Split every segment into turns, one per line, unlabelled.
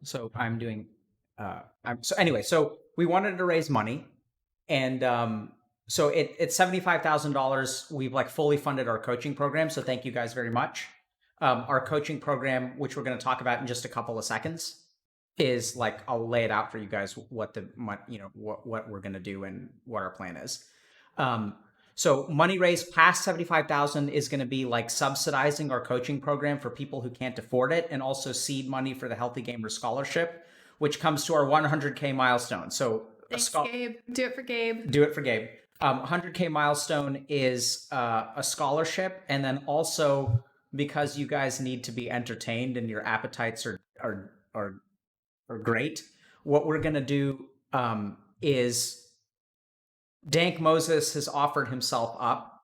So I'm doing. So anyway, so we wanted to raise money, and so it's $75,000. We've like fully funded our coaching program. So thank you guys very much. Our coaching program, which we're going to talk about in just a couple of seconds, is like I'll lay it out for you guys what what we're going to do and what our plan is. So money raised past 75,000 is going to be like subsidizing our coaching program for people who can't afford it, and also seed money for the Healthy Gamer Scholarship, which comes to our 100K milestone. So
thanks, Gabe. Do it for Gabe.
Do it for Gabe. 100K milestone is a scholarship, and then also because you guys need to be entertained and your appetites are great. What we're gonna do is Dank Moses has offered himself up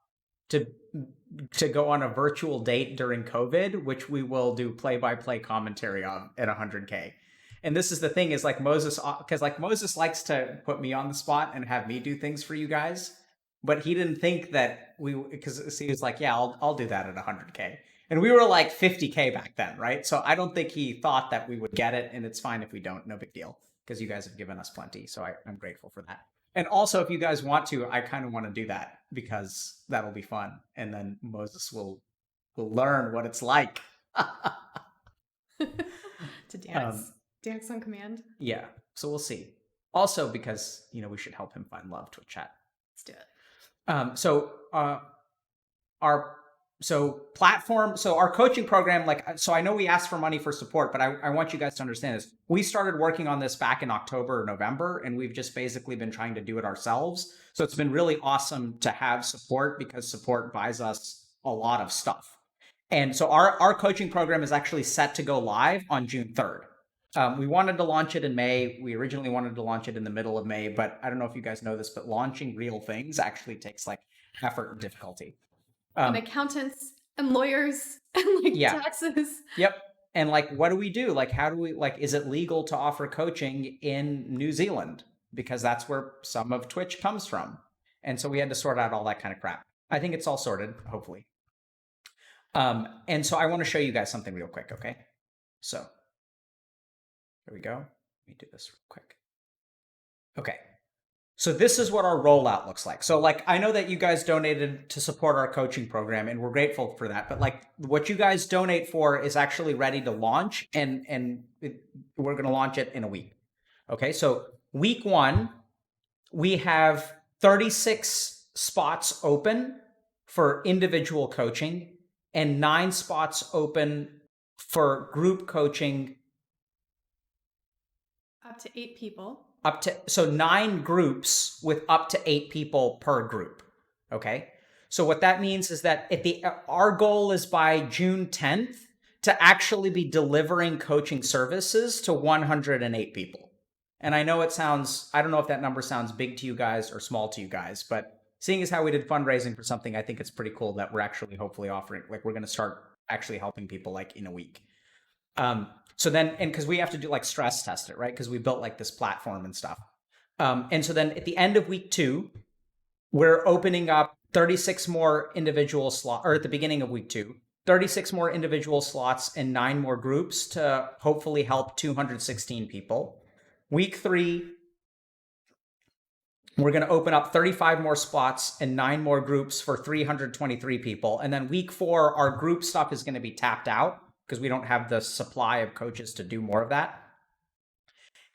to go on a virtual date during COVID, which we will do play-by-play commentary on at 100K. And this is the thing is like Moses, because like Moses likes to put me on the spot and have me do things for you guys, but he didn't think that because he was like, yeah, I'll do that at 100K. And we were like 50K back then, right? So I don't think he thought that we would get it, and it's fine if we don't, no big deal, because you guys have given us plenty. So I'm grateful for that. And also, if you guys want to, I kind of want to do that because that'll be fun. And then Moses will learn what it's like
to dance. Dance on command.
Yeah. So we'll see. Also, because we should help him find love. Twitch chat.
Let's do it.
So platform. So our coaching program, so I know we asked for money for support, but I want you guys to understand this. We started working on this back in October or November, and we've just basically been trying to do it ourselves. So it's been really awesome to have support, because support buys us a lot of stuff. And so our coaching program is actually set to go live on June 3rd. We wanted to launch it in May. We originally wanted to launch it in the middle of May, but I don't know if you guys know this, but launching real things actually takes like effort and difficulty.
And accountants and lawyers and taxes.
Yep. And like, what do we do? Like, how do we, is it legal to offer coaching in New Zealand? Because that's where some of Twitch comes from. And so we had to sort out all that kind of crap. I think it's all sorted, hopefully. And so I want to show you guys something real quick, okay? So there we go. Let me do this real quick. Okay. So this is what our rollout looks like. So I know that you guys donated to support our coaching program, and we're grateful for that. But what you guys donate for is actually ready to launch, and we're going to launch it in a week. Okay. So week 1, we have 36 spots open for individual coaching and 9 spots open for group coaching.
Up to 8 people.
So 9 groups with up to 8 people per group. Okay. So what that means is that our goal is by June 10th to actually be delivering coaching services to 108 people. And I know I don't know if that number sounds big to you guys or small to you guys, but seeing as how we did fundraising for something, I think it's pretty cool that we're actually hopefully offering, we're going to start actually helping people in a week. So then, and because we have to do stress test it, right? Because we built this platform and stuff. And so then at the end of week 2, we're opening up 36 more individual slots, or at the beginning of week 2, 36 more individual slots and 9 more groups to hopefully help 216 people. Week 3, we're going to open up 35 more spots and 9 more groups for 323 people. And then week 4, our group stuff is going to be tapped out, because we don't have the supply of coaches to do more of that.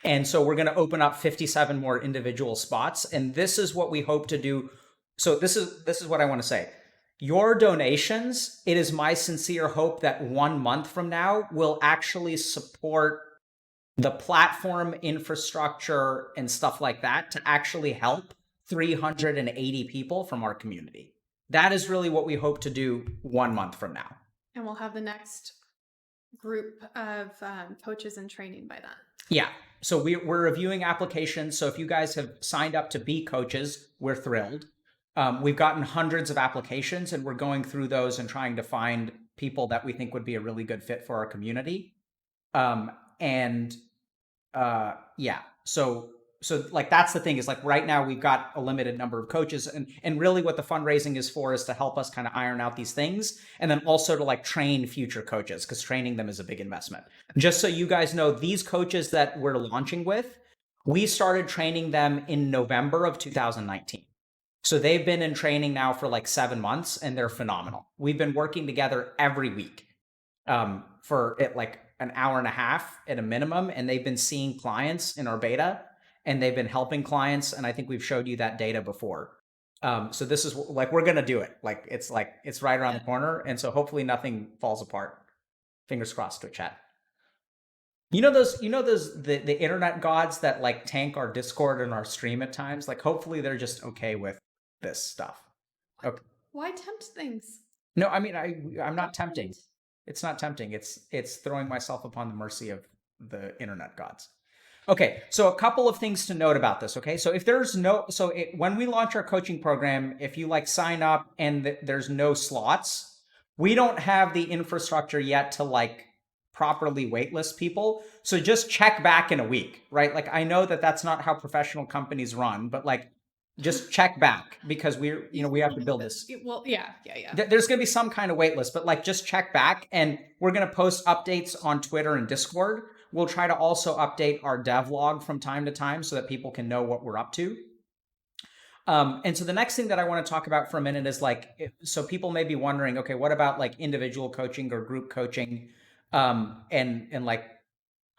And so we're going to open up 57 more individual spots. And this is what we hope to do. So this is what I want to say. Your donations, it is my sincere hope that 1 month from now will actually support the platform infrastructure and stuff like that to actually help 380 people from our community. That is really what we hope to do 1 month from now.
And we'll have the next group of coaches in training by then.
Yeah. So we're reviewing applications. So if you guys have signed up to be coaches, we're thrilled. We've gotten hundreds of applications, and we're going through those and trying to find people that we think would be a really good fit for our community. Yeah. So like that's the thing is like right now we've got a limited number of coaches, and really what the fundraising is for is to help us kind of iron out these things, and then also to like train future coaches, because training them is a big investment. Just so you guys know, these coaches that we're launching with, we started training them in November of 2019. So they've been in training now for like 7 months, and they're phenomenal. We've been working together every week for like an hour and a half at a minimum, and they've been seeing clients in our beta, and they've been helping clients, and I think we've showed you that data before. So this is like, we're gonna do it. Like it's right around the corner, and so hopefully nothing falls apart. Fingers crossed, Twitch chat. You know those the internet gods that like tank our Discord and our stream at times? Like hopefully they're just okay with this stuff. Okay.
Why tempt things?
No, I mean I'm not tempting. It's not tempting. It's throwing myself upon the mercy of the internet gods. Okay, so a couple of things to note about this. Okay, so if there's when we launch our coaching program, if you like sign up and there's no slots, we don't have the infrastructure yet to like properly waitlist people. So just check back in a week, right? Like I know that that's not how professional companies run, but like just check back, because we have to build this.
Well, yeah.
There's going to be some kind of wait list, but like just check back, and we're going to post updates on Twitter and Discord. We'll try to also update our devlog from time to time so that people can know what we're up to. And so the next thing that I want to talk about for a minute is like, so people may be wondering, okay, what about like individual coaching or group coaching? And like,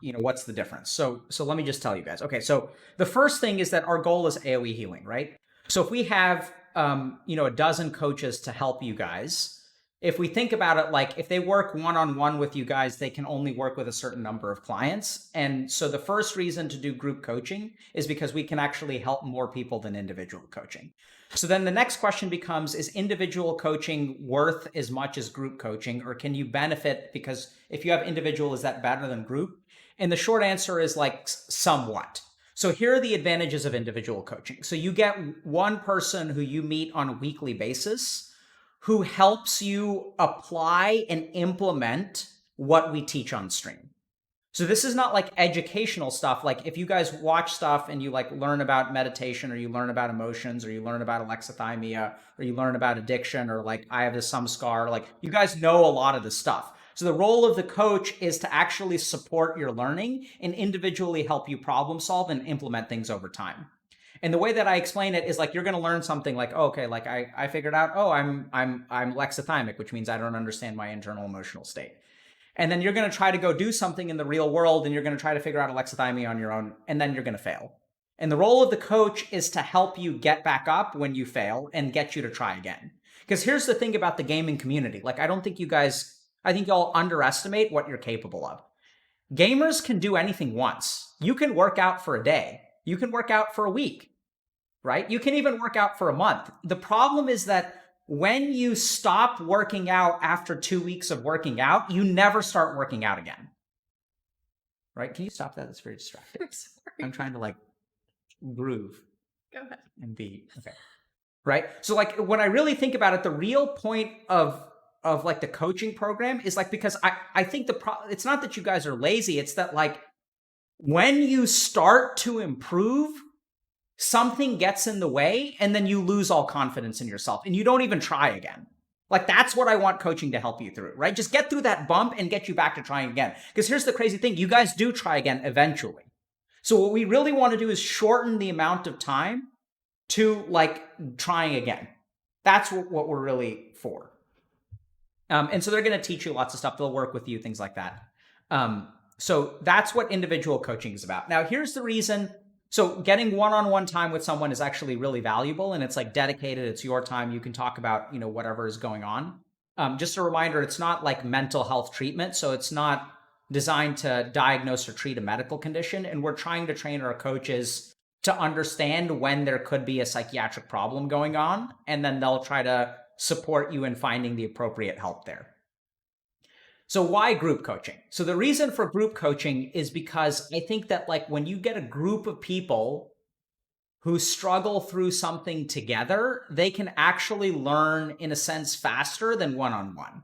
what's the difference? So let me just tell you guys. Okay, so the first thing is that our goal is AOE healing, right? So if we have, a dozen coaches to help you guys, if we think about it, like if they work one-on-one with you guys, they can only work with a certain number of clients. And so the first reason to do group coaching is because we can actually help more people than individual coaching. So then the next question becomes, is individual coaching worth as much as group coaching, or can you benefit? Because if you have individual, is that better than group? And the short answer is like somewhat. So here are the advantages of individual coaching. So you get one person who you meet on a weekly basis who helps you apply and implement what we teach on stream. So this is not like educational stuff. Like if you guys watch stuff and you like learn about meditation, or you learn about emotions, or you learn about alexithymia, or you learn about addiction, or like I have this scar, like you guys know a lot of this stuff. So the role of the coach is to actually support your learning and individually help you problem solve and implement things over time. And the way that I explain it is like, you're going to learn something like, oh, okay, like I figured out, oh, I'm alexithymic, which means I don't understand my internal emotional state. And then you're going to try to go do something in the real world, and you're going to try to figure out alexithymia on your own, and then you're going to fail. And the role of the coach is to help you get back up when you fail and get you to try again. Because here's the thing about the gaming community. Like, I think y'all underestimate what you're capable of. Gamers can do anything once. You can work out for a day. You can work out for a week, right? You can even work out for a month. The problem is that when you stop working out after 2 weeks of working out, you never start working out again. Right? Can you stop that? That's very distracting.
I'm sorry.
I'm trying to like groove.
Go ahead.
And be okay. Right? So like when I really think about it, the real point of like the coaching program is like, because I think it's not that you guys are lazy, it's that like when you start to improve, something gets in the way, and then you lose all confidence in yourself and you don't even try again. Like that's what I want coaching to help you through, right? Just get through that bump and get you back to trying again. Because here's the crazy thing, you guys do try again eventually. So what we really want to do is shorten the amount of time to like trying again. That's what we're really for. And so they're going to teach you lots of stuff. They'll work with you, things like that. So that's what individual coaching is about. Now, here's the reason. So getting one-on-one time with someone is actually really valuable, and it's like dedicated. It's your time. You can talk about, whatever is going on. Just a reminder, it's not like mental health treatment. So it's not designed to diagnose or treat a medical condition. And we're trying to train our coaches to understand when there could be a psychiatric problem going on. And then they'll try to support you in finding the appropriate help there. So why group coaching? So the reason for group coaching is because I think that like when you get a group of people who struggle through something together, they can actually learn in a sense faster than one-on-one.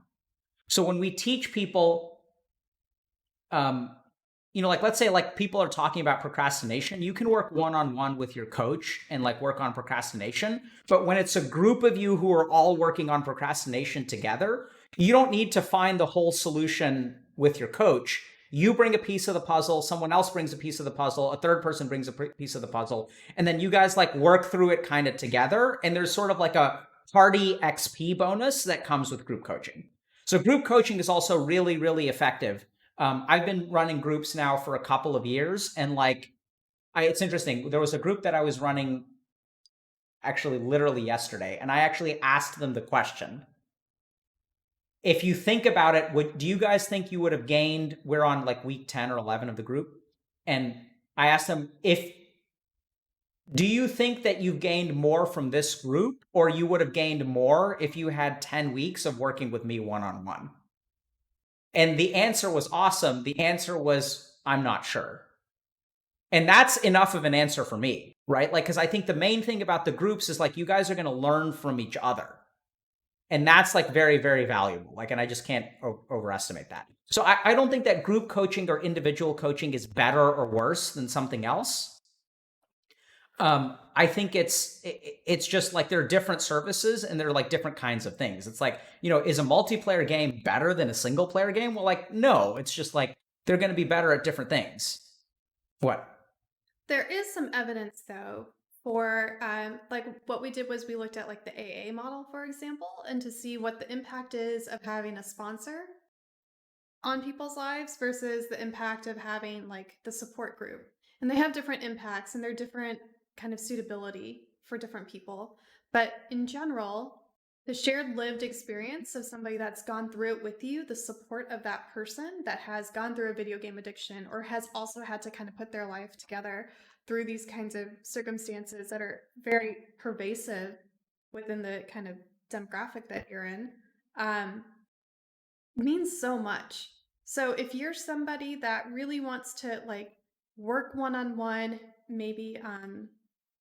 So when we teach people, like let's say like people are talking about procrastination, you can work one-on-one with your coach and like work on procrastination. But when it's a group of you who are all working on procrastination together, you don't need to find the whole solution with your coach. You bring a piece of the puzzle, someone else brings a piece of the puzzle, a third person brings a piece of the puzzle, and then you guys like work through it kind of together. And there's sort of like a party XP bonus that comes with group coaching. So group coaching is also really, really effective. I've been running groups now for a couple of years, and like, it's interesting. There was a group that I was running actually literally yesterday, and I actually asked them the question: if you think about it, do you guys think you would have gained? We're on like week 10 or 11 of the group, and I asked them, do you think that you've gained more from this group, or you would have gained more if you had 10 weeks of working with me one-on-one? And the answer was awesome. The answer was, I'm not sure. And that's enough of an answer for me, right? Like, because I think the main thing about the groups is like, you guys are going to learn from each other. And that's like very, very valuable. Like, and I just can't overestimate that. So I don't think that group coaching or individual coaching is better or worse than something else. I think it's just like there are different services and there are like different kinds of things. It's like, is a multiplayer game better than a single player game? Well, like, no, it's just like they're going to be better at different things. What?
There is some evidence though for like what we did was we looked at like the AA model, for example, and to see what the impact is of having a sponsor on people's lives versus the impact of having like the support group. And they have different impacts and they're different kind of suitability for different people. But in general, the shared lived experience of somebody that's gone through it with you, the support of that person that has gone through a video game addiction or has also had to kind of put their life together through these kinds of circumstances that are very pervasive within the kind of demographic that you're in, means so much. So if you're somebody that really wants to like work one-on-one, maybe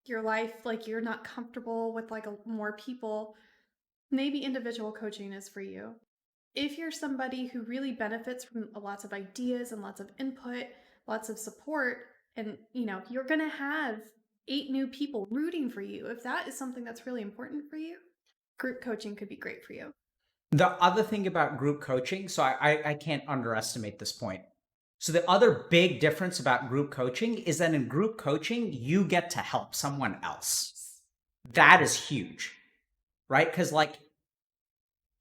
your life, like you're not comfortable with like more people, maybe individual coaching is for you. If you're somebody who really benefits from lots of ideas and lots of input, lots of support, and you're going to have 8 new people rooting for you. If that is something that's really important for you, group coaching could be great for you.
The other thing about group coaching, so I can't underestimate this point. So the other big difference about group coaching is that in group coaching, you get to help someone else. That is huge, right? Because like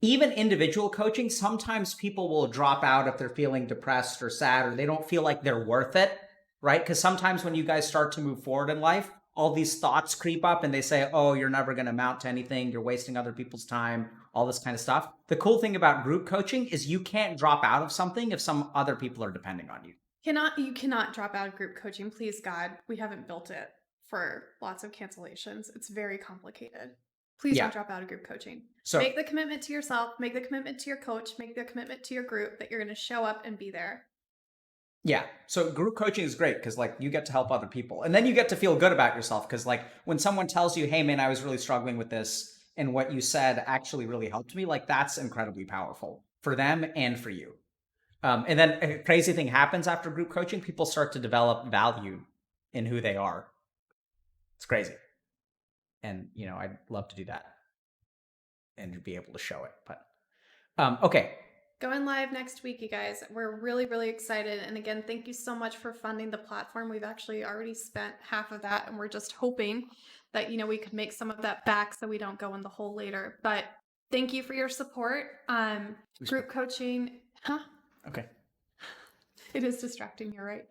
even individual coaching, sometimes people will drop out if they're feeling depressed or sad or they don't feel like they're worth it, right? Because sometimes when you guys start to move forward in life, all these thoughts creep up and they say, oh, you're never going to amount to anything. You're wasting other people's time, all this kind of stuff. The cool thing about group coaching is you can't drop out of something if some other people are depending on you.
You cannot drop out of group coaching. Please, God, we haven't built it for lots of cancellations. It's very complicated. Please don't drop out of group coaching. So make the commitment to yourself, make the commitment to your coach, make the commitment to your group that you're going to show up and be there.
Yeah. So group coaching is great because like you get to help other people and then you get to feel good about yourself because like when someone tells you, hey man, I was really struggling with this and what you said actually really helped me, like that's incredibly powerful for them and for you. And then a crazy thing happens after group coaching. People start to develop value in who they are. It's crazy. And, I'd love to do that and be able to show it. But, okay.
Going live next week, you guys. We're really, really excited. And again, thank you so much for funding the platform. We've actually already spent half of that, and we're just hoping that, we could make some of that back so we don't go in the hole later. But thank you for your support. Group coaching. Huh?
Okay.
It is distracting, you're right.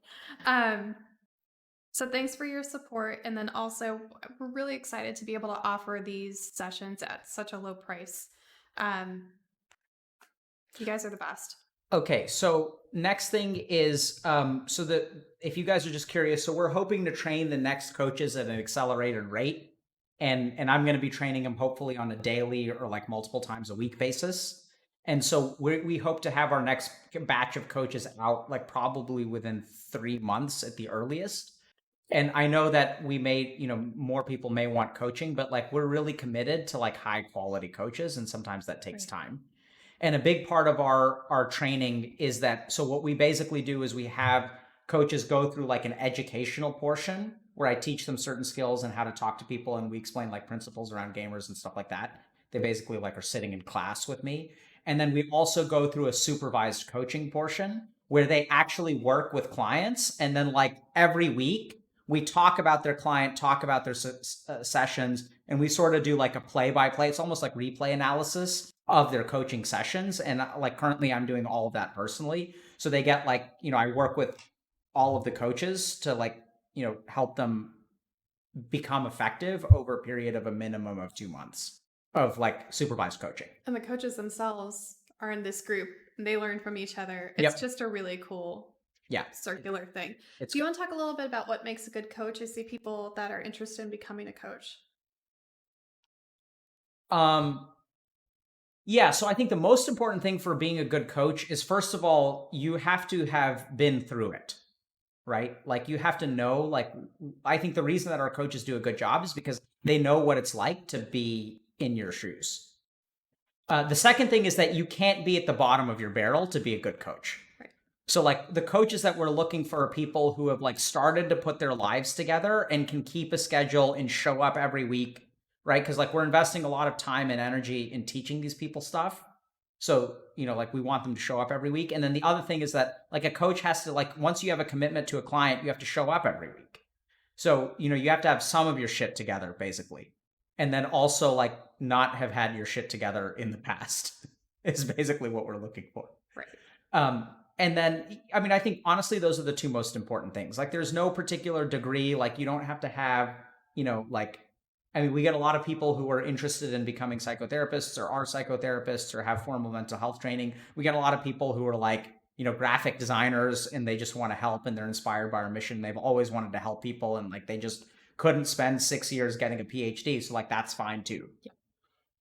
So thanks for your support. And then also, we're really excited to be able to offer these sessions at such a low price. You guys are the best.
Okay, so next thing is, if you guys are just curious, so we're hoping to train the next coaches at an accelerated rate. And I'm going to be training them hopefully on a daily or like multiple times a week basis. And so we hope to have our next batch of coaches out like probably within 3 months at the earliest. And I know that we may, more people may want coaching, but like we're really committed to like high quality coaches. And sometimes that takes time. And a big part of our training is that, so what we basically do is we have coaches go through like an educational portion where I teach them certain skills and how to talk to people, and we explain like principles around gamers and stuff like that. They basically like are sitting in class with me. And then we also go through a supervised coaching portion where they actually work with clients. And then like every week we talk about their client, talk about their sessions, and we sort of do like a play-by-play. It's almost like replay analysis of their coaching sessions. And like currently I'm doing all of that personally. So they get like, I work with all of the coaches to like, help them become effective over a period of a minimum of 2 months of like supervised coaching.
And the coaches themselves are in this group and they learn from each other. It's just a really cool circular thing. Do you want to talk a little bit about what makes a good coach? I see people that are interested in becoming a coach.
Yeah, so I think the most important thing for being a good coach is, first of all, you have to have been through it, right? Like you have to know, like, I think the reason that our coaches do a good job is because they know what it's like to be in your shoes. The second thing is that you can't be at the bottom of your barrel to be a good coach.
Right.
So like the coaches that we're looking for are people who have like started to put their lives together and can keep a schedule and show up every week, right? Because like we're investing a lot of time and energy in teaching these people stuff. So, like we want them to show up every week. And then the other thing is that like a coach has to, like, once you have a commitment to a client, you have to show up every week. So, you have to have some of your shit together basically. And then also like not have had your shit together in the past is basically what we're looking for.
Right.
And then, I think honestly, those are the two most important things. Like there's no particular degree, like you don't have to have, we get a lot of people who are interested in becoming psychotherapists or are psychotherapists or have formal mental health training. We get a lot of people who are like, graphic designers and they just want to help and they're inspired by our mission. They've always wanted to help people and like they just couldn't spend 6 years getting a PhD. So like that's fine too.
Yeah.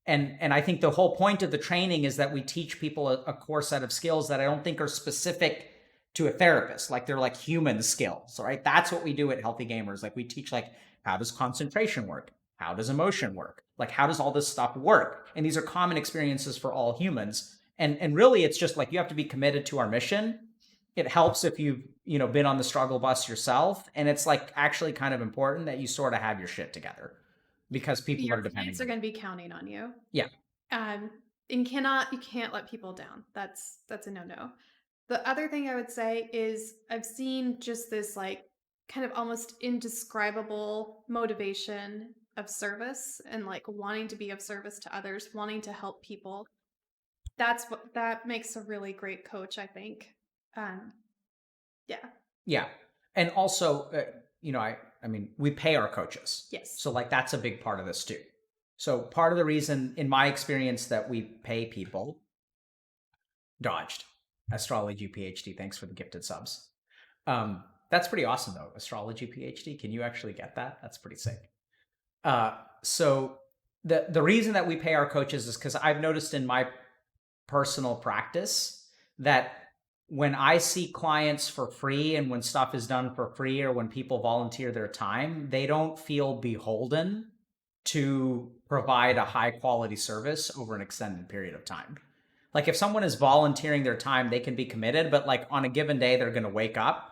And I think the whole point of the training is that we teach people a core set of skills that I don't think are specific to a therapist. Like they're like human skills, right? That's what we do at Healthy Gamers. Like we teach like, how does concentration work? How does emotion work? Like how does all this stuff work? And these are common experiences for all humans. And really it's just like you have to be committed to our mission. It helps if you've, been on the struggle bus yourself. And it's like actually kind of important that you sort of have your shit together. Because people are depending.
Your clients are going to be counting on you.
Yeah.
And you can't let people down. That's a no-no. The other thing I would say is I've seen just this like kind of almost indescribable motivation of service and like wanting to be of service to others, wanting to help people. That makes a really great coach, I think.
Yeah. And also, we pay our coaches.
Yes.
So like that's a big part of this too. So part of the reason in my experience that we pay people, dodged, Astrology PhD, thanks for the gifted subs. That's pretty awesome though. Astrology PhD, can you actually get that? That's pretty sick. So the reason that we pay our coaches is because I've noticed in my personal practice that when I see clients for free and when stuff is done for free or when people volunteer their time, they don't feel beholden to provide a high quality service over an extended period of time. Like if someone is volunteering their time, they can be committed, but like on a given day, they're going to wake up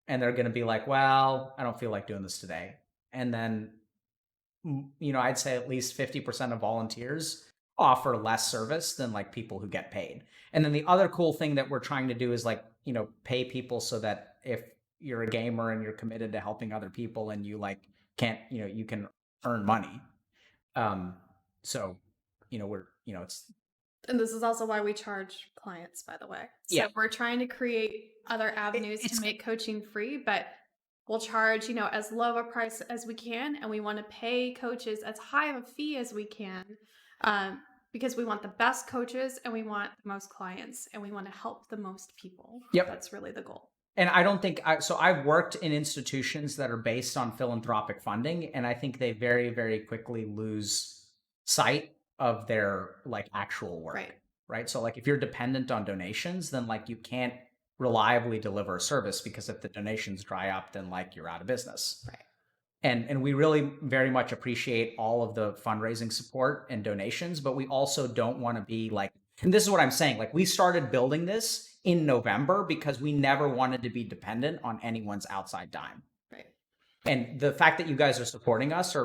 and they're going to be like, well, I don't feel like doing this today. And then, I'd say at least 50% of volunteers offer less service than like people who get paid. And then the other cool thing that we're trying to do is like, pay people so that if you're a gamer and you're committed to helping other people and you like can't, you can earn money. So, it's.
And this is also why we charge clients, by the way. So we're trying to create other avenues to make coaching free, but we'll charge, as low a price as we can. And we want to pay coaches as high of a fee as we can. Because we want the best coaches and we want the most clients and we want to help the most people.
Yep.
That's really the goal.
And I don't think, so I've worked in institutions that are based on philanthropic funding, and I think they very, very quickly lose sight of their like actual work. Right. So like if you're dependent on donations, then like you can't reliably deliver a service because if the donations dry up, then like you're out of business.
Right.
And we really very much appreciate all of the fundraising support and donations, but we also don't want to be like, and this is what I'm saying, like we started building this in November because we never wanted to be dependent on anyone's outside dime.
Right.
And the fact that you guys are supporting us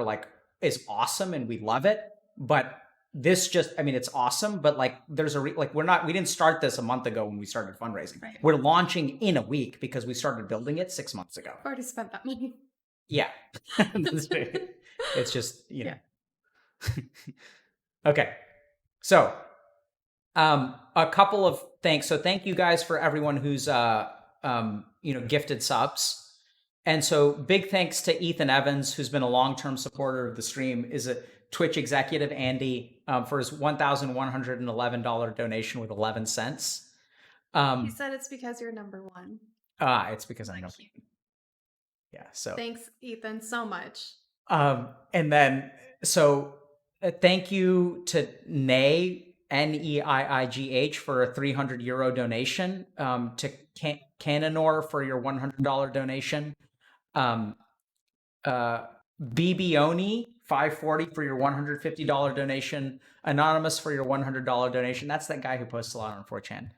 is awesome, and we love it. But this just, I mean, it's awesome, but like there's we didn't start this a month ago when we started fundraising.
Right.
We're launching in a week because we started building it 6 months ago.
I've already spent that money.
Yeah. It's just, you know. Okay. So, a couple of thanks. So thank you guys for everyone who's, gifted subs. And so big thanks to Ethan Evans, who's been a long-term supporter of the stream, is a Twitch executive, Andy, for his $1,111 donation with 11 cents.
He said it's because you're number one.
It's because I'm number one. Yeah. So
thanks, Ethan, so much.
And then, so thank you to Nay, Neigh, for a €300 donation, to Canonor for your $100 donation, Bibioni, $540 for your $150 donation, Anonymous for your $100 donation. That's that guy who posts a lot on 4chan.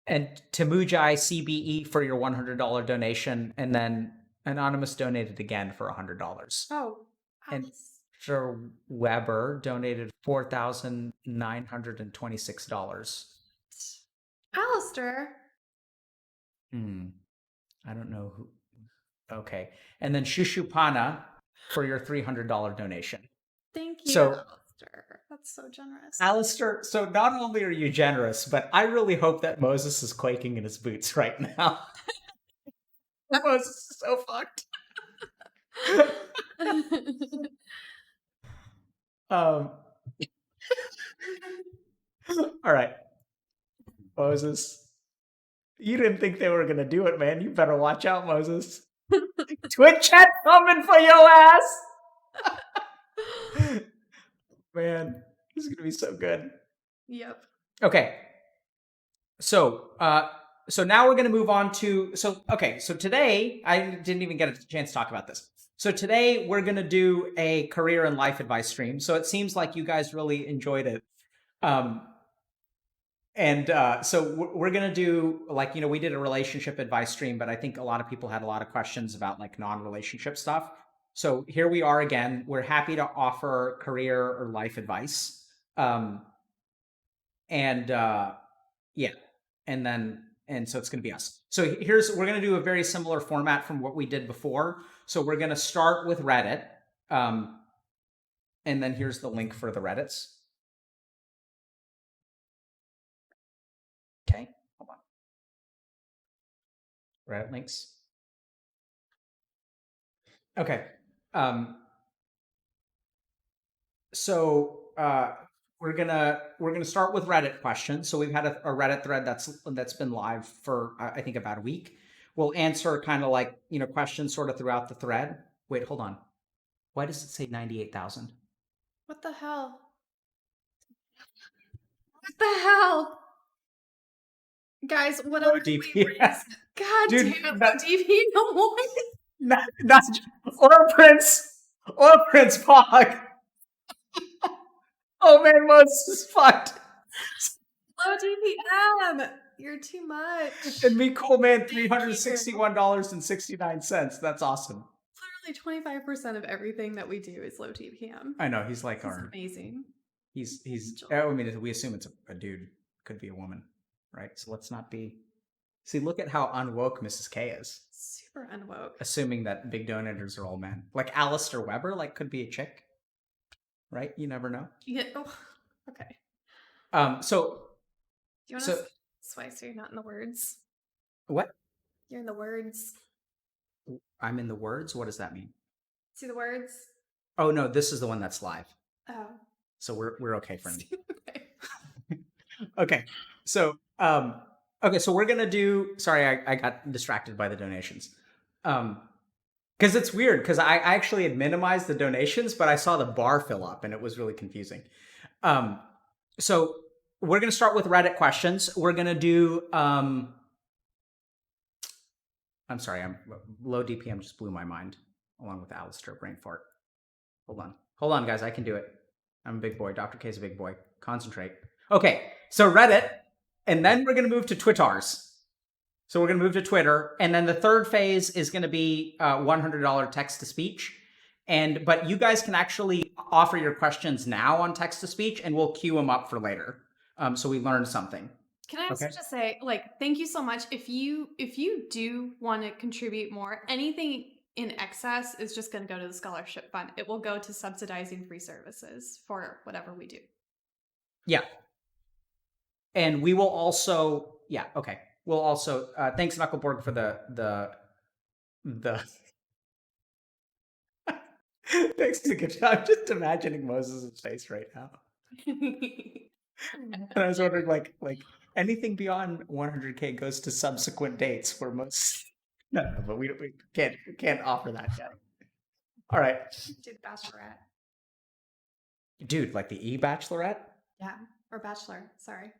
And Temujai CBE for your $100 donation, and then Anonymous donated again for $100.
Oh,
and Mr. Weber donated $4,926.
Alistair.
I don't know who. Okay, and then Shushupana for your $300 donation.
Thank you,
so,
Alistair. That's so generous.
Alistair, so not only are you generous, but I really hope that Moses is quaking in his boots right now. Moses is so fucked. All right, Moses, you didn't think they were gonna do it, man. You better watch out, Moses. Twitch chat coming for your ass. Man, this is gonna be so good.
Yep.
Okay. So now we're gonna move on to so today I didn't even get a chance to talk about this. So today we're gonna do a career and life advice stream. So it seems like you guys really enjoyed it. So we're gonna do we did a relationship advice stream, but I think a lot of people had a lot of questions about like non-relationship stuff. So here we are again. We're happy to offer career or life advice. So it's going to be us. So we're going to do a very similar format from what we did before. So we're going to start with Reddit. And then here's the link for the Reddits. Okay, hold on. Reddit links. Okay. We're gonna start with Reddit questions. So we've had a Reddit thread that's been live for I think about a week. We'll answer kind of questions sort of throughout the thread. Wait, hold on. Why does it say 98,000?
What the hell? What the hell? Guys, what else? God
dude,
damn it, DP, no more.
Not or Prince Pog. Oh man, Moses is fucked.
Low DPM, you're too much.
And me, cool man, $361.69. That's awesome.
Literally 25% of everything that we do is low DPM.
I know, he's like
amazing.
He's. I mean, we assume it's a dude, could be a woman, right? So let's not be. See, look at how unwoke Mrs. K is.
Super unwoke.
Assuming that big donators are all men, like Alistair Weber, could be a chick. Right? You never know.
Yeah. Oh, okay.
So.
Do you want to swipe so you're not in the words?
What?
You're in the words.
I'm in the words? What does that mean?
See the words?
Oh, no, this is the one that's live.
Oh.
So we're okay for me.
Okay.
Okay. So, so we're going to do, sorry, I got distracted by the donations. Because it's weird, because I actually had minimized the donations, but I saw the bar fill up, and it was really confusing. So we're going to start with Reddit questions. We're going to do... I'm sorry, low DPM just blew my mind, along with Alistair brain fart. Hold on, guys, I can do it. I'm a big boy. Dr. K's a big boy. Concentrate. Okay, so Reddit, and then we're going to move to Twitters. So we're going to move to Twitter. And then the third phase is going to be $100 text to speech. But you guys can actually offer your questions now on text to speech, and we'll queue them up for later. So we learned something.
Can I also just say, like, thank you so much. If you do want to contribute more, anything in excess is just going to go to the scholarship fund. It will go to subsidizing free services for whatever we do.
Yeah. And we will also, yeah, okay. We'll also, thanks Knuckleborg for the thanks to good job. I'm just imagining Moses' face right now. And I was wondering, like anything beyond 100K goes to subsequent dates for most. No, but we can't offer that yet. All right.
Dude, bachelorette.
Dude, like the e-bachelorette?
Yeah, or bachelor. Sorry.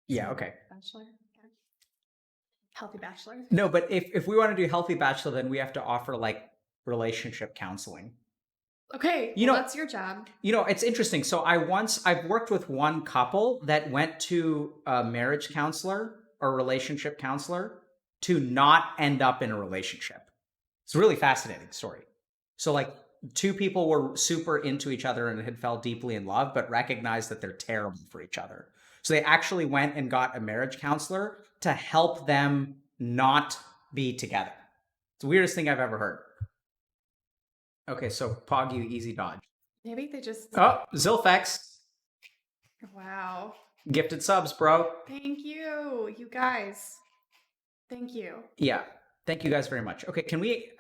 Yeah. Okay.
Bachelor. Yeah. Healthy bachelor.
No, but if we want to do healthy bachelor, then we have to offer like relationship counseling.
Okay,
you know,
that's your job.
You know, it's interesting. So I've worked with one couple that went to a marriage counselor or relationship counselor to not end up in a relationship. It's a really fascinating story. So like two people were super into each other and had fell deeply in love, but recognized that they're terrible for each other. So they actually went and got a marriage counselor to help them not be together. It's the weirdest thing I've ever heard. Okay, so Pog, you easy dodge.
Maybe they just...
Oh, Zilfex.
Wow.
Gifted subs, bro.
Thank you, you guys. Thank you.
Yeah, thank you guys very much. Okay, can we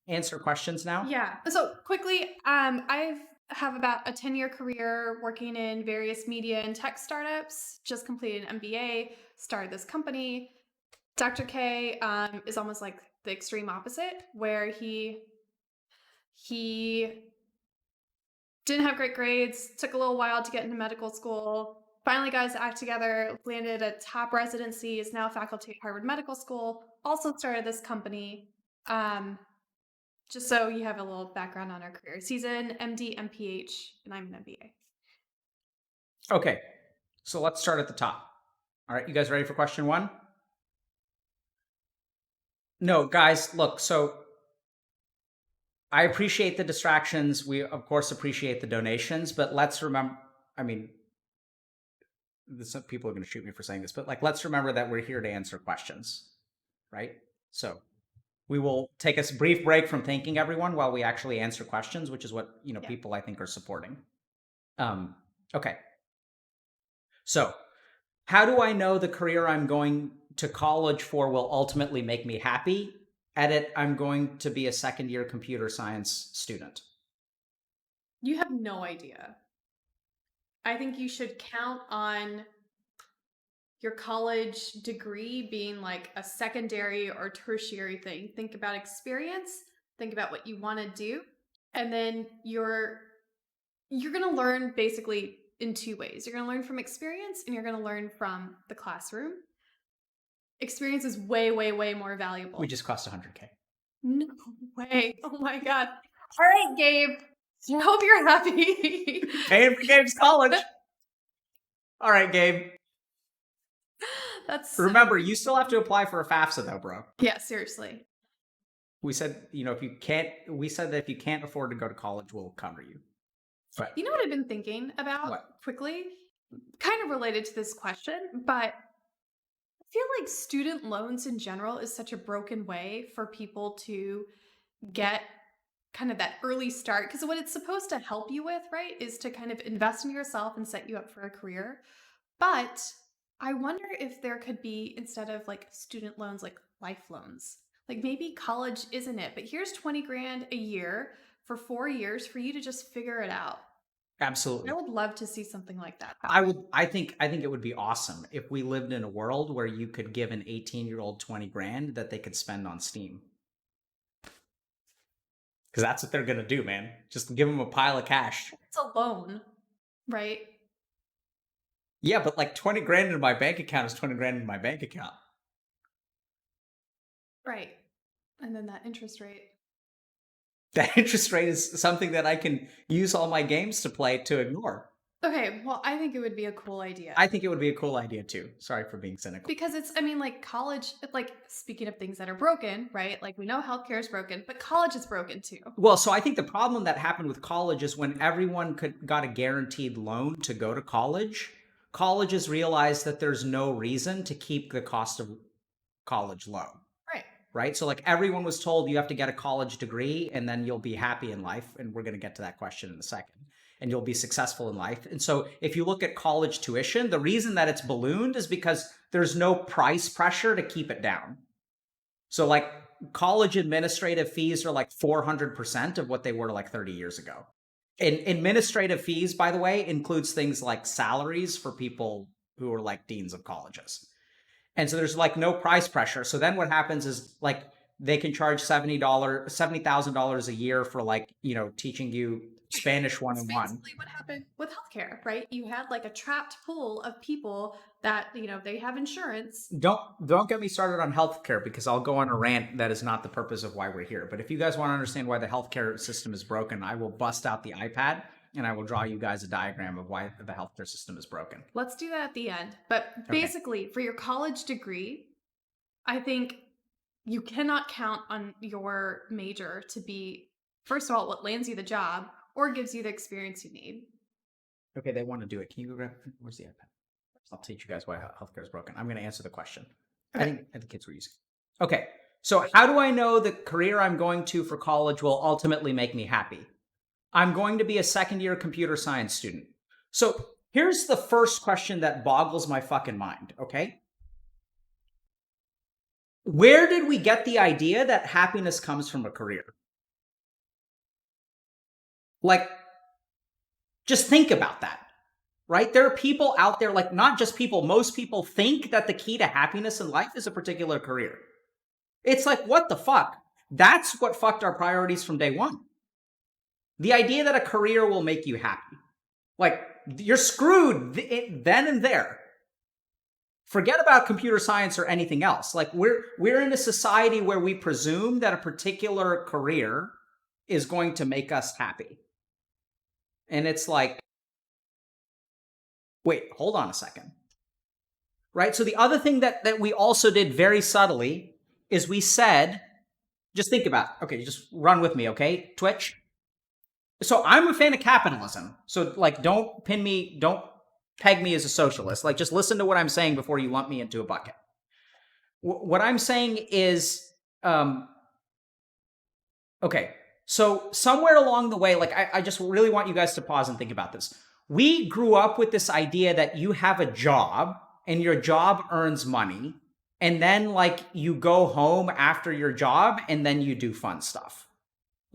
answer questions now?
Yeah, so quickly, I have about a 10-year career working in various media and tech startups, just completed an MBA, started this company. Dr. K is almost like the extreme opposite, where he didn't have great grades, took a little while to get into medical school, finally got his act together, landed a top residency, is now faculty at Harvard Medical School, also started this company. Just so you have a little background on our careers. He's an MD, MPH, and I'm an MBA.
Okay, so let's start at the top. All right, you guys ready for question one? No, guys, look, so I appreciate the distractions. We, of course, appreciate the donations, but let's remember, I mean, some people are going to shoot me for saying this, but like, let's remember that we're here to answer questions, right? So we will take a brief break from thanking everyone while we actually answer questions, which is what, you know, people I think are supporting. Okay. So how do I know the career I'm going to college for will ultimately make me happy? Edit, I'm going to be a second-year computer science student.
You have no idea. I think you should count on your college degree being like a secondary or tertiary thing. Think about experience, think about what you want to do, and then you're going to learn basically in two ways. You're going to learn from experience and you're going to learn from the classroom. Experience is way, way, way more valuable.
We just cost 100K.
No way. Oh my God. All right, Gabe. I hope you're happy.
Paying for Gabe's college. All right, Gabe.
That's
Remember, you still have to apply for a FAFSA though, bro.
Yeah, seriously.
We said, you know, we said that if you can't afford to go to college, we'll cover you. But
you know what I've been thinking about quickly? Kind of related to this question, but I feel like student loans in general is such a broken way for people to get kind of that early start. Because what it's supposed to help you with, right, is to kind of invest in yourself and set you up for a career. But I wonder if there could be, instead of like student loans, like life loans. Like maybe college isn't it, but here's 20 grand a year for 4 years for you to just figure it out.
Absolutely.
I would love to see something like that.
I think it would be awesome if we lived in a world where you could give an 18-year-old 20 grand that they could spend on Steam. Because that's what they're going to do, man. Just give them a pile of cash.
It's a loan, right?
Yeah, but like 20 grand in my bank account is 20 grand in my bank account.
Right. And then that interest rate.
That interest rate is something that I can use all my games to play to ignore.
Okay, well, I think it would be a cool idea.
I think it would be a cool idea too. Sorry for being cynical.
Because it's, I mean, like college, like speaking of things that are broken, right? Like we know healthcare is broken, but college is broken too.
Well, so I think the problem that happened with college is when everyone got a guaranteed loan to go to college, colleges realized that there's no reason to keep the cost of college low.
Right.
Right? So like everyone was told you have to get a college degree and then you'll be happy in life. And we're going to get to that question in a second. And you'll be successful in life. And so if you look at college tuition, the reason that it's ballooned is because there's no price pressure to keep it down. So like college administrative fees are like 400% of what they were like 30 years ago. And administrative fees, by the way, includes things like salaries for people who are like deans of colleges. And so there's like no price pressure. So then what happens is like they can charge $70,000 a year for like, you know, teaching you Spanish 101.
That's basically what happened with healthcare, right? You had like a trapped pool of people that, you know, they have insurance.
Don't get me started on healthcare because I'll go on a rant. That is not the purpose of why we're here. But if you guys want to understand why the healthcare system is broken, I will bust out the iPad and I will draw you guys a diagram of why the healthcare system is broken.
Let's do that at the end. But basically, for your college degree, I think you cannot count on your major to be, first of all, what lands you the job or gives you the experience you need.
Okay, they want to do it. Can you go grab, where's the iPad? I'll teach you guys why healthcare is broken. I'm going to answer the question.
Okay.
I think the kids were using. Okay, so how do I know the career I'm going to for college will ultimately make me happy? I'm going to be a second-year computer science student. So here's the first question that boggles my fucking mind, okay? Where did we get the idea that happiness comes from a career? Like, just think about that, right? There are people out there, like not just people, most people think that the key to happiness in life is a particular career. It's like, what the fuck? That's what fucked our priorities from day one. The idea that a career will make you happy. Like, you're screwed then and there. Forget about computer science or anything else. Like, we're in a society where we presume that a particular career is going to make us happy. And it's like, wait, hold on a second. Right? So the other thing that we also did very subtly is we said, just think about it. Okay, just run with me, okay? Twitch. So I'm a fan of capitalism. So like, don't peg me as a socialist. Like, just listen to what I'm saying before you lump me into a bucket. What I'm saying is, okay, so somewhere along the way, like, I just really want you guys to pause and think about this. We grew up with this idea that you have a job and your job earns money, and then like you go home after your job and then you do fun stuff.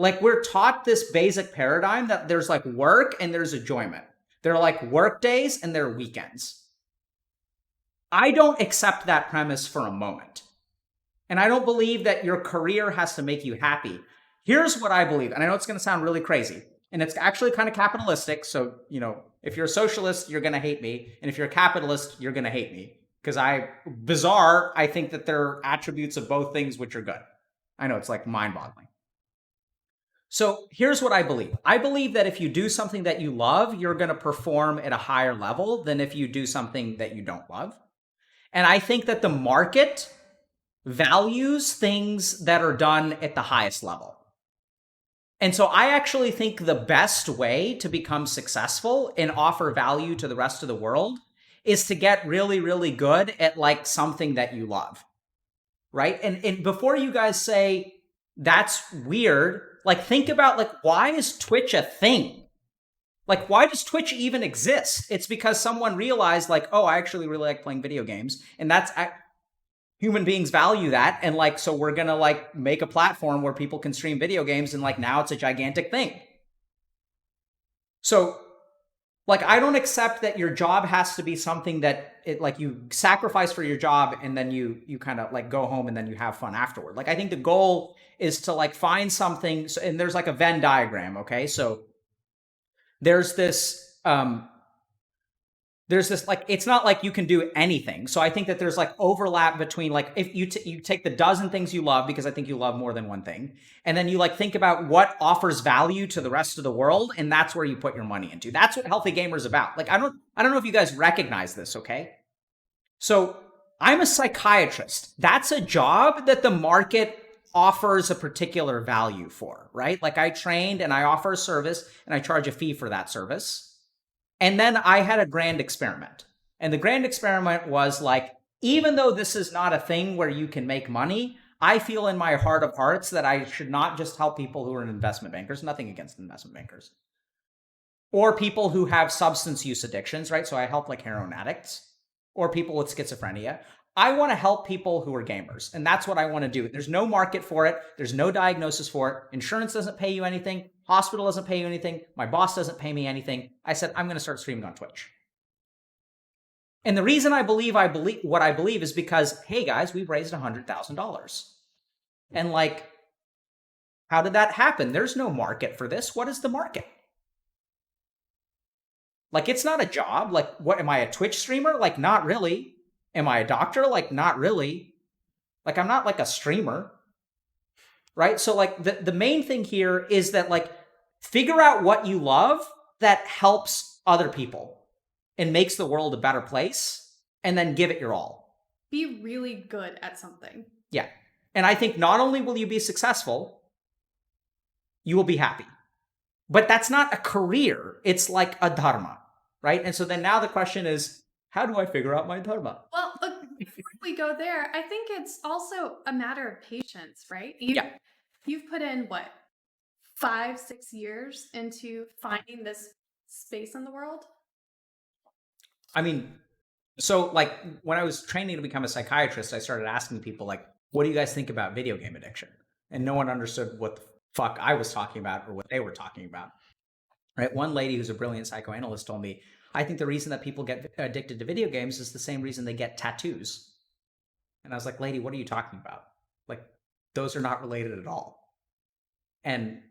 Like, we're taught this basic paradigm that there's like work and there's enjoyment. There are like work days and there are weekends. I don't accept that premise for a moment. And I don't believe that your career has to make you happy. Here's what I believe, and I know it's going to sound really crazy, and it's actually kind of capitalistic. So, you know, if you're a socialist, you're going to hate me. And if you're a capitalist, you're going to hate me. Because I think that there are attributes of both things which are good. I know, it's like mind-boggling. So here's what I believe. I believe that if you do something that you love, you're going to perform at a higher level than if you do something that you don't love. And I think that the market values things that are done at the highest level. And so I actually think the best way to become successful and offer value to the rest of the world is to get really, really good at like something that you love, right? And before you guys say, that's weird, like, think about, like, why is Twitch a thing? Like, why does Twitch even exist? It's because someone realized, like, oh, I actually really like playing video games. And that's, human beings value that. And, like, so we're going to, like, make a platform where people can stream video games. And, like, now it's a gigantic thing. So, like, I don't accept that your job has to be something that, like, you sacrifice for your job and then you kind of, like, go home and then you have fun afterward. Like, I think the goal is to like find something, and there's like a Venn diagram, okay? So there's this there's this like, it's not like you can do anything. So I think that there's like overlap between like, if you you take the dozen things you love, because I think you love more than one thing, and then you like think about what offers value to the rest of the world, and that's where you put your money into. That's what Healthy Gamer is about. Like I don't know if you guys recognize this, okay? So I'm a psychiatrist. That's a job that the market offers a particular value for, right? Like I trained and I offer a service and I charge a fee for that service. And then I had a grand experiment. And the grand experiment was like, even though this is not a thing where you can make money, I feel in my heart of hearts that I should not just help people who are investment bankers, nothing against investment bankers, or people who have substance use addictions, right? So I help like heroin addicts or people with schizophrenia. I want to help people who are gamers, and that's what I want to do. There's no market for it. There's no diagnosis for it. Insurance doesn't pay you anything. Hospital doesn't pay you anything. My boss doesn't pay me anything. I said, I'm going to start streaming on Twitch. And the reason I believe what I believe is because, hey guys, we've raised $100,000. And like, how did that happen? There's no market for this. What is the market? Like, it's not a job. Like, what, am I a Twitch streamer? Like, not really. Am I a doctor? Like, not really. Like, I'm not like a streamer, right? So like the main thing here is that like, figure out what you love that helps other people and makes the world a better place, and then give it your all.
Be really good at something.
Yeah. And I think not only will you be successful, you will be happy. But that's not a career. It's like a dharma, right? And so then now the question is, how do I figure out my dharma?
Well, before we go there, I think it's also a matter of patience, right? You've put in what, 5-6 years into finding this space in the world?
I mean, so like when I was training to become a psychiatrist, I started asking people like, what do you guys think about video game addiction? And no one understood what the fuck I was talking about or what they were talking about. Right? One lady who's a brilliant psychoanalyst told me, I think the reason that people get addicted to video games is the same reason they get tattoos. And I was like, lady, what are you talking about? Like, those are not related at all. And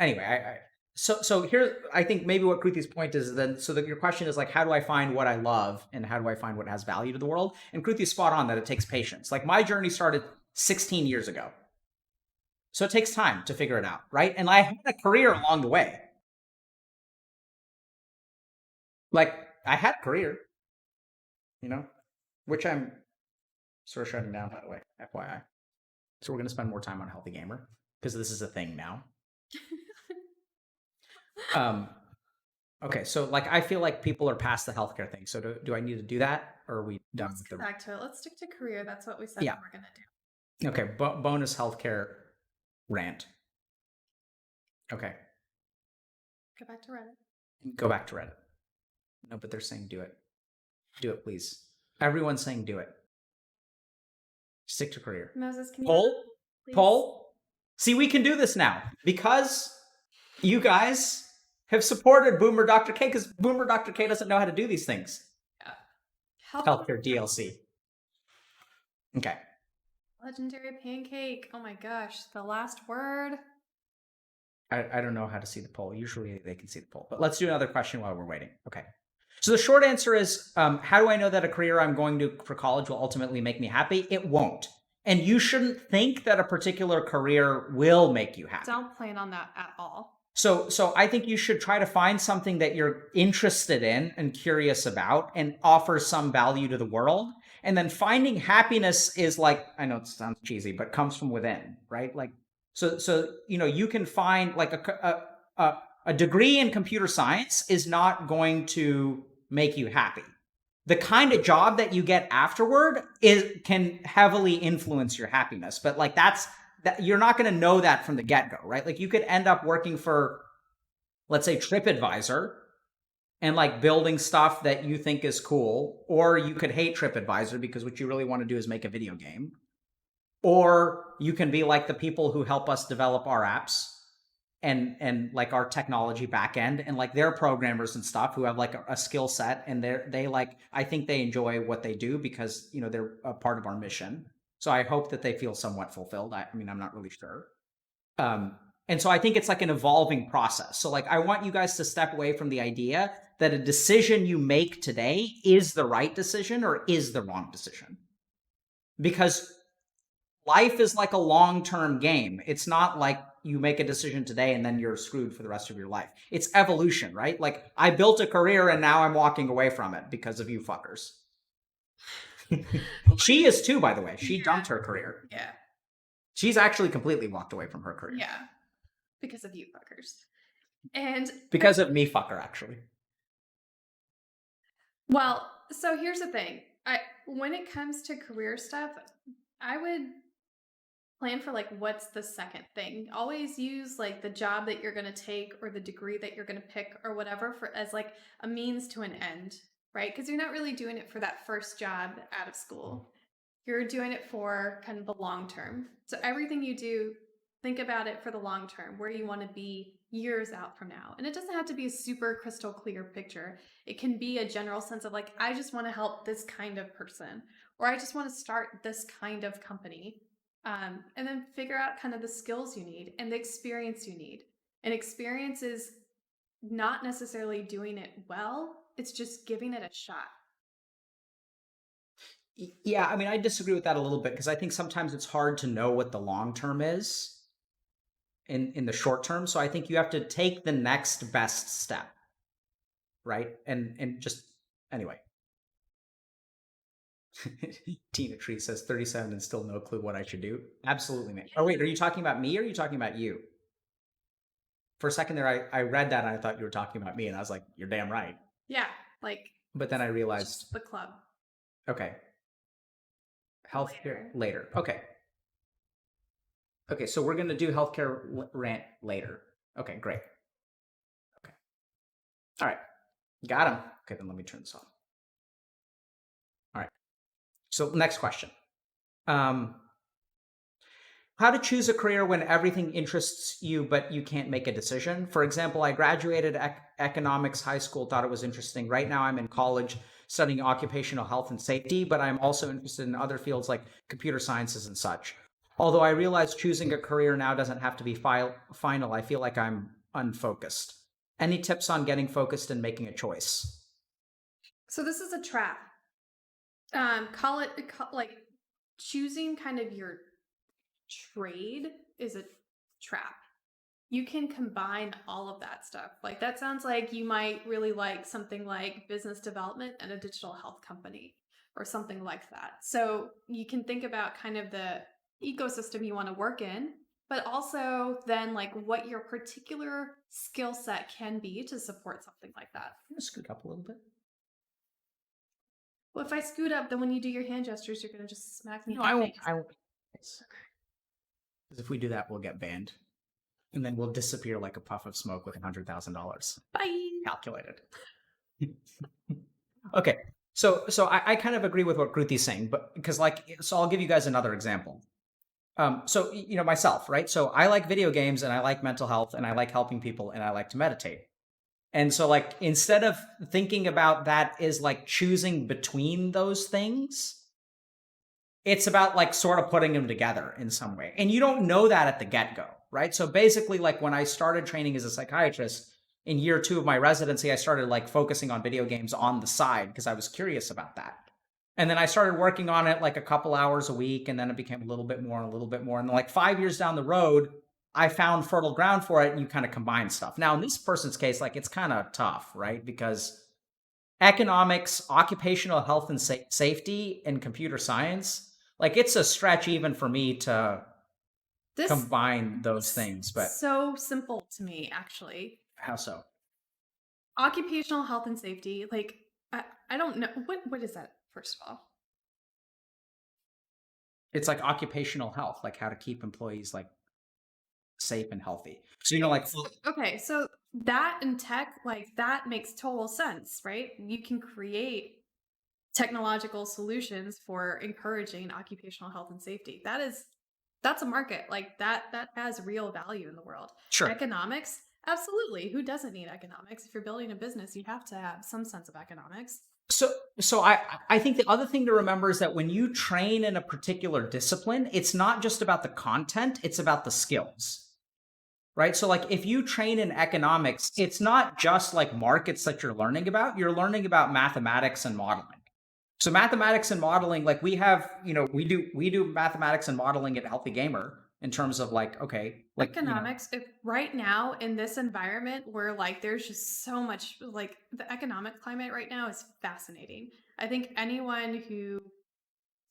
anyway, so here, I think maybe what Kruti's point is then, so that your question is like, how do I find what I love and how do I find what has value to the world? And Kruti's spot on that it takes patience. Like my journey started 16 years ago. So it takes time to figure it out, right? And I had a career along the way. Like I had a career, you know, which I'm sort of shutting down, by the way, FYI. So we're going to spend more time on Healthy Gamer because this is a thing now. Okay, so like I feel like people are past the healthcare thing. So do I need to do that, or are we done
Let's
with
get back to it. Let's stick to career. That's what we said
Yeah.
we're going to do.
Okay, bonus healthcare rant. Okay,
Go back to Reddit.
go back to Reddit. No, but they're saying do it. Do it, please. Everyone's saying do it. Stick to career.
Moses, can you
Poll?
please?
Poll? See, we can do this now because you guys have supported Boomer Dr. K, because Boomer Dr. K doesn't know how to do these things. Healthcare DLC. Okay.
Legendary pancake. Oh my gosh. The last word.
I don't know how to see the poll. Usually they can see the poll. But let's do another question while we're waiting. Okay. So the short answer is, how do I know that a career I'm going to for college will ultimately make me happy? It won't. And you shouldn't think that a particular career will make you happy.
Don't plan on that at all.
So I think you should try to find something that you're interested in and curious about and offers some value to the world. And then finding happiness is like, I know it sounds cheesy, but comes from within, right? Like, so you know, you can find like a degree in computer science is not going to make you happy. The kind of job that you get afterward can heavily influence your happiness, but like that you're not going to know that from the get-go, right? Like you could end up working for, let's say, TripAdvisor and like building stuff that you think is cool, or you could hate TripAdvisor because what you really want to do is make a video game, or you can be like the people who help us develop our apps and like our technology backend, and like they're programmers and stuff who have like a skill set, and they like, I think they enjoy what they do because, you know, they're a part of our mission. So I hope that they feel somewhat fulfilled. I mean, I'm not really sure. And so I think it's like an evolving process. So like I want you guys to step away from the idea that a decision you make today is the right decision or is the wrong decision. Because life is like a long-term game. It's not like you make a decision today and then you're screwed for the rest of your life. It's evolution, right? Like I built a career and now I'm walking away from it because of you fuckers. She is too, by the way. She dumped her career.
Yeah.
She's actually completely walked away from her career.
Yeah. Because of you fuckers. And
because of me fucker, actually.
Well, so here's the thing. When it comes to career stuff, I would plan for like what's the second thing. Always use like the job that you're going to take or the degree that you're going to pick or whatever for as like a means to an end, right? Because you're not really doing it for that first job out of school. You're doing it for kind of the long term. So everything you do, think about it for the long term, where you want to be years out from now. And it doesn't have to be a super crystal clear picture. It can be a general sense of like, I just want to help this kind of person, or I just want to start this kind of company. And then figure out kind of the skills you need and the experience you need. And experience is not necessarily doing it well. It's just giving it a shot.
Yeah, I mean, I disagree with that a little bit because I think sometimes it's hard to know what the long term is in the short term. So I think you have to take the next best step, right? And just anyway. Tina Tree says 37 and still no clue what I should do. Absolutely, man. Oh wait, are you talking about me or are you talking about you? For a second there, I read that and I thought you were talking about me, and I was like, you're damn right.
Yeah, like.
But then I realized
the club.
Okay. Healthcare later. Okay. Okay, so we're gonna do healthcare rant later. Okay, great. Okay. All right. Got him. Okay, then let me turn this off. All right. So next question. How to choose a career when everything interests you, but you can't make a decision. For example, I graduated economics high school, thought it was interesting. Right now I'm in college studying occupational health and safety, but I'm also interested in other fields like computer sciences and such. Although I realize choosing a career now doesn't have to be final, I feel like I'm unfocused. Any tips on getting focused and making a choice?
So this is a trap. Like choosing kind of your trade is a trap. You can combine all of that stuff. Like that sounds like you might really like something like business development at a digital health company or something like that. So you can think about kind of the ecosystem you want to work in, but also then like what your particular skill set can be to support something like that.
I'm gonna scoot up a little bit.
Well, if I scoot up, then when you do your hand gestures, you're going to just smack me.
No, I won't. Because if we do that, we'll get banned. And then we'll disappear like a puff of smoke with $100,000.
Bye.
Calculated. Okay. So I kind of agree with what Kruti's saying, but because so I'll give you guys another example. So, myself, right? So I like video games and I like mental health and I like helping people and I like to meditate. And so like, instead of thinking about that as like choosing between those things, it's about like sort of putting them together in some way. And you don't know that at the get-go, right? So basically like when I started training as a psychiatrist in year 2 of my residency, I started like focusing on video games on the side because I was curious about that. And then I started working on it like a couple hours a week, and then it became a little bit more and a little bit more. And then like 5 years down the road, I found fertile ground for it, and you kind of combine stuff. Now, in this person's case, like it's kind of tough, right? Because economics, occupational health and safety, and computer science, like it's a stretch even for me to combine those things. But
so simple to me, actually.
How so?
Occupational health and safety, like I don't know what is that. First of all,
it's like occupational health, like how to keep employees like safe and healthy. So like
okay, so that in tech, like that makes total sense, right? You can create technological solutions for encouraging occupational health and safety. That's a market, like that has real value in the world.
Sure.
Economics, absolutely. Who doesn't need economics? If you're building a business, you have to have some sense of economics.
So I think the other thing to remember is that when you train in a particular discipline, it's not just about the content, it's about the skills. right? So like if you train in economics, it's not just like markets that you're learning about. You're learning about mathematics and modeling. So mathematics and modeling, like we have, we do mathematics and modeling at Healthy Gamer in terms of like, okay, like
economics, if right now in this environment where like there's just so much, like the economic climate right now is fascinating. I think anyone who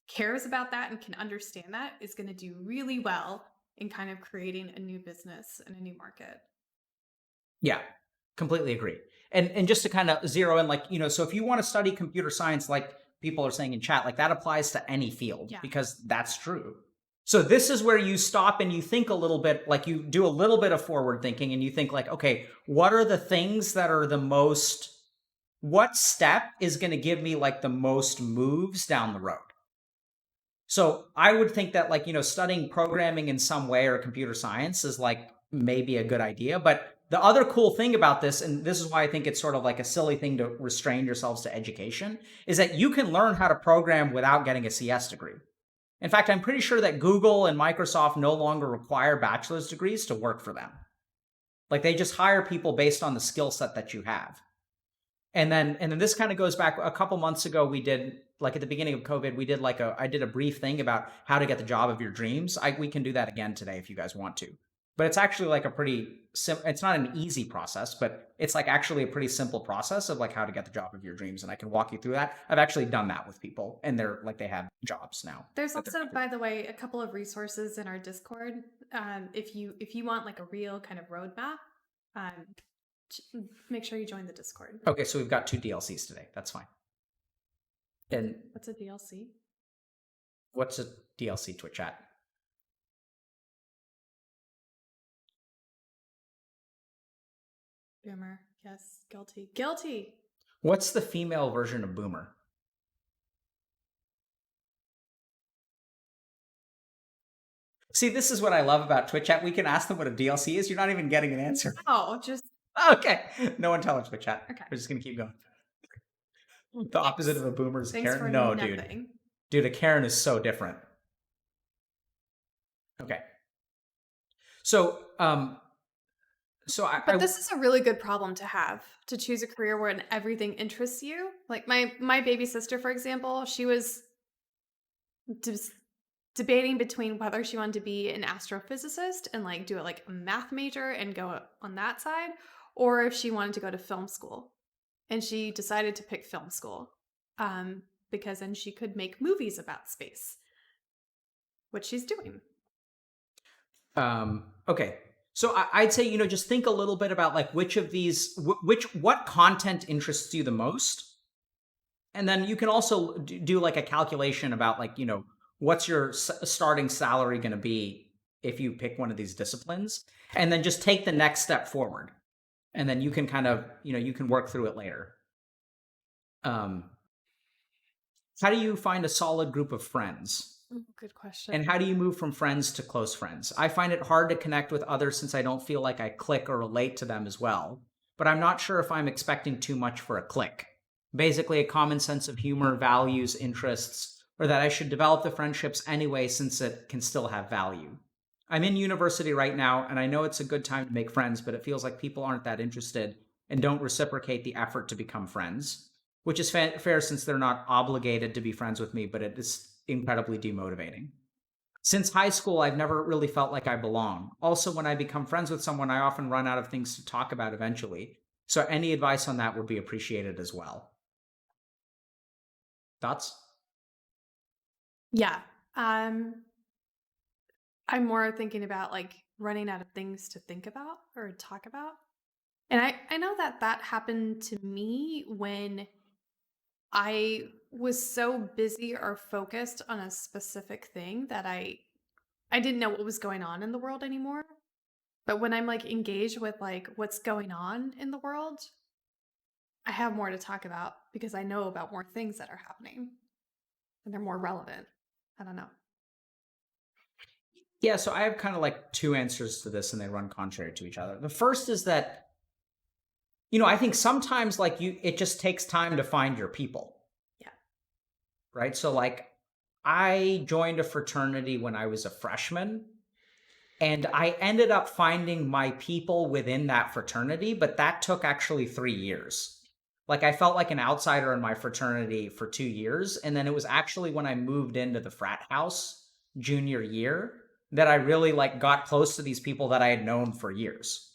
cares about that and can understand that is going to do really well in kind of creating a new business and a new market.
Yeah, completely agree. And just to kind of zero in, like, so if you want to study computer science, like people are saying in chat, like that applies to any field because that's true. So this is where you stop and you think a little bit, like you do a little bit of forward thinking and you think like, okay, what are the things that are what step is going to give me like the most moves down the road? So I would think that like, studying programming in some way or computer science is like maybe a good idea. But the other cool thing about this, and this is why I think it's sort of like a silly thing to restrain yourselves to education, is that you can learn how to program without getting a CS degree. In fact, I'm pretty sure that Google and Microsoft no longer require bachelor's degrees to work for them. Like they just hire people based on the skill set that you have. And then this kind of goes back a couple months ago. We did, like at the beginning of COVID, I did a brief thing about how to get the job of your dreams. We can do that again today if you guys want to. But it's actually like a pretty it's not an easy process, but it's like actually a pretty simple process of like how to get the job of your dreams. And I can walk you through that. I've actually done that with people and they're like, they have jobs now.
There's also, by the way, a couple of resources in our Discord. If you want like a real kind of roadmap, make sure you join the Discord.
Okay, so we've got 2 DLCs today. That's fine. And
what's a DLC?
What's a DLC, Twitch chat?
Boomer. Yes. Guilty. Guilty.
What's the female version of boomer? See, this is what I love about Twitch chat. We can ask them what a DLC is. You're not even getting an answer.
Oh, just...
Okay. No one tell us Twitch chat. Okay. We're just going to keep going. The opposite of a boomer is a Karen. No, nothing. Dude, a Karen is so different. Okay. So,
but this is a really good problem to have, to choose a career where everything interests you. Like my baby sister, for example, she was debating between whether she wanted to be an astrophysicist and like do it like a math major and go on that side, or if she wanted to go to film school. And she decided to pick film school because then she could make movies about space, which she's doing.
Okay. So I'd say, just think a little bit about like which of these, what content interests you the most. And then you can also do like a calculation about like, what's your starting salary going to be if you pick one of these disciplines, and then just take the next step forward. And then you can kind of, you can work through it later. How do you find a solid group of friends?
Good question.
And how do you move from friends to close friends? I find it hard to connect with others since I don't feel like I click or relate to them as well. But I'm not sure if I'm expecting too much for a click. Basically, a common sense of humor, values, interests, or that I should develop the friendships anyway since it can still have value. I'm in university right now, and I know it's a good time to make friends, but it feels like people aren't that interested and don't reciprocate the effort to become friends, which is fair since they're not obligated to be friends with me, but it is incredibly demotivating. Since high school, I've never really felt like I belong. Also, when I become friends with someone, I often run out of things to talk about eventually. So any advice on that would be appreciated as well. Thoughts?
Yeah. I'm more thinking about like running out of things to think about or talk about. And I know that happened to me when I was so busy or focused on a specific thing that I didn't know what was going on in the world anymore. But when I'm like engaged with like what's going on in the world, I have more to talk about because I know about more things that are happening and they're more relevant. I don't know.
Yeah, so I have kind of like 2 answers to this and they run contrary to each other. The first is that, I think sometimes like it just takes time to find your people.
Yeah.
Right? So like I joined a fraternity when I was a freshman. And I ended up finding my people within that fraternity, but that took actually 3 years. Like I felt like an outsider in my fraternity for 2 years. And then it was actually when I moved into the frat house junior year that I really like got close to these people that I had known for years.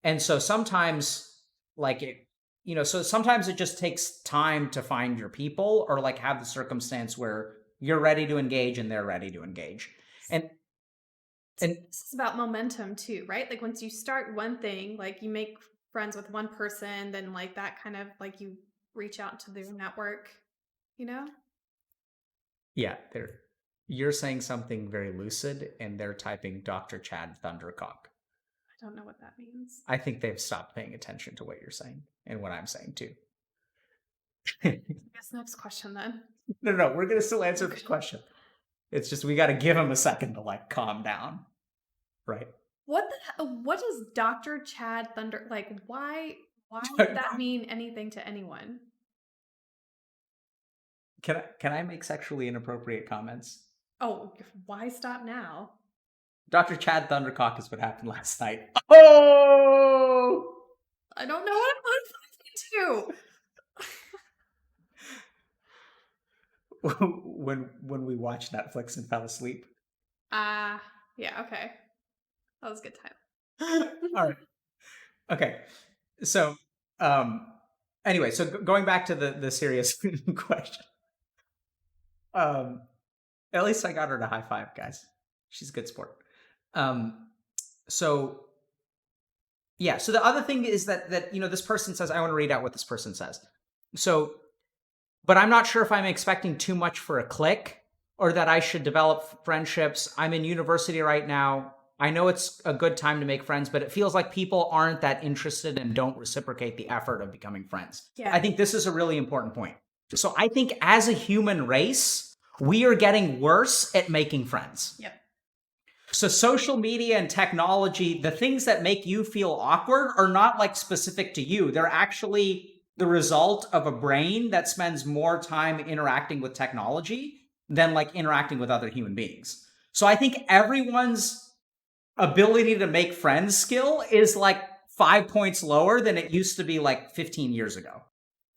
And so sometimes like so sometimes it just takes time to find your people or like have the circumstance where you're ready to engage and they're ready to engage. And
this is about momentum too, right? Like once you start one thing, like you make friends with one person, then like that kind of like you reach out to their network, you know?
yeah, you're saying something very lucid and they're typing Dr. Chad Thundercock.
I don't know what that means.
I think they've stopped paying attention to what you're saying and what I'm saying too.
I guess next question then.
No, we're going to still answer this question. It's just we got to give him a second to like calm down. Right?
What does Dr. Chad Thunder like why would that mean anything to anyone?
Can I make sexually inappropriate comments?
Oh, why stop now?
Dr. Chad Thundercock is what happened last night. Oh!
I don't know what I'm listening
when we watched Netflix and fell asleep.
to. Yeah, okay. That was a good time.
All right. Okay. So, anyway, so going back to the serious question. At least I got her to high five, guys. She's a good sport. So yeah. So the other thing is that this person says, I want to read out what this person says. So, but I'm not sure if I'm expecting too much for a click or that I should develop friendships. I'm in university right now. I know it's a good time to make friends, but it feels like people aren't that interested and don't reciprocate the effort of becoming friends.
Yeah.
I think this is a really important point. So I think as a human race, we are getting worse at making friends.
Yep.
So social media and technology, the things that make you feel awkward are not like specific to you. They're actually the result of a brain that spends more time interacting with technology than like interacting with other human beings. So I think everyone's ability to make friends skill is like 5 points lower than it used to be like 15 years ago.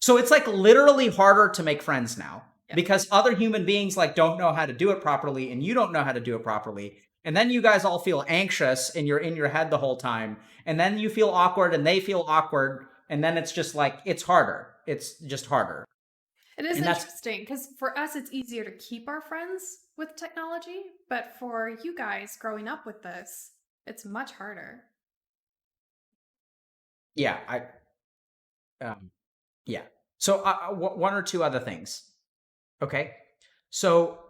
So it's like literally harder to make friends now because other human beings like don't know how to do it properly and you don't know how to do it properly. And then you guys all feel anxious and you're in your head the whole time. And then you feel awkward and they feel awkward. And then it's just like, it's harder. It's just harder.
It is interesting because for us, it's easier to keep our friends with technology. But for you guys growing up with this, it's much harder.
Yeah. Yeah. So one or two other things. Okay. So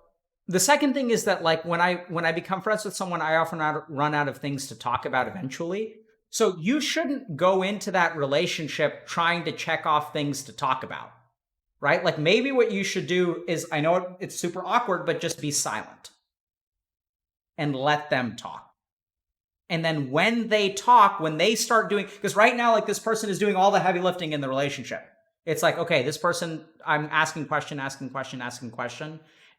the second thing is that like when I become friends with someone, I often run out of things to talk about eventually. So you shouldn't go into that relationship trying to check off things to talk about, right? Like maybe what you should do is, I know it's super awkward, but just be silent and let them talk. And then when they talk, when they start doing, because right now, like this person is doing all the heavy lifting in the relationship. It's like, okay, this person, I'm asking question.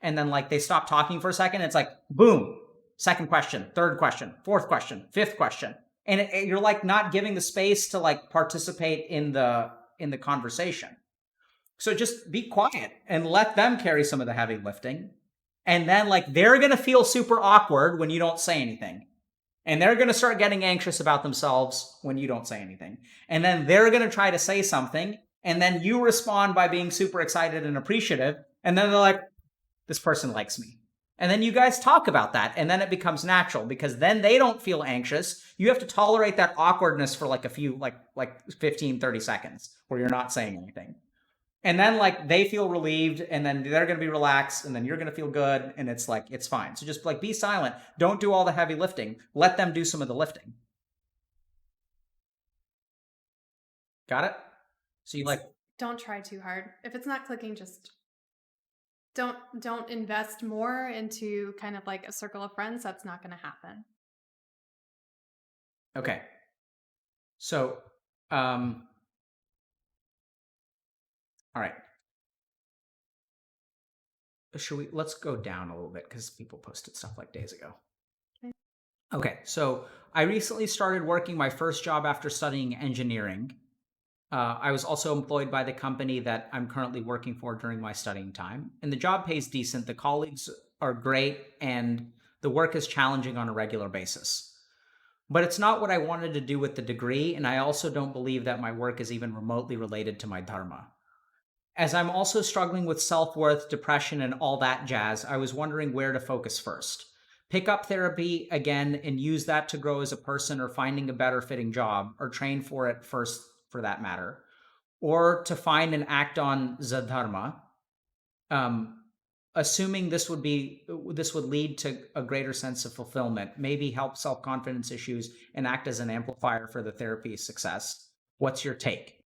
And then like they stop talking for a second. It's like, boom, second question, third question, fourth question, fifth question. And you're like not giving the space to like participate in the conversation. So just be quiet and let them carry some of the heavy lifting. And then like they're going to feel super awkward when you don't say anything. And they're going to start getting anxious about themselves when you don't say anything. And then they're going to try to say something. And then you respond by being super excited and appreciative. And then they're like, this person likes me. And then you guys talk about that. And then it becomes natural because then they don't feel anxious. You have to tolerate that awkwardness for like a few, like 15, 30 seconds where you're not saying anything. And then like they feel relieved and then they're going to be relaxed and then you're going to feel good. And it's like, it's fine. So just like be silent. Don't do all the heavy lifting. Let them do some of the lifting. Got it? So you like,
don't try too hard. If it's not clicking, just don't invest more into kind of like a circle of friends. That's not going to happen.
Okay. So, all right. Let's go down a little bit because people posted stuff like days ago. Okay, so I recently started working my first job after studying engineering. I was also employed by the company that I'm currently working for during my studying time. And the job pays decent, the colleagues are great, and the work is challenging on a regular basis. But it's not what I wanted to do with the degree, and I also don't believe that my work is even remotely related to my dharma. As I'm also struggling with self worth, depression, and all that jazz, I was wondering where to focus first. Pick up therapy again and use that to grow as a person, or finding a better fitting job, or train for it first for that matter, or to find and act on Zadharma, um, assuming this would lead to a greater sense of fulfillment, maybe help self-confidence issues and act as an amplifier for the therapy success. What's your take?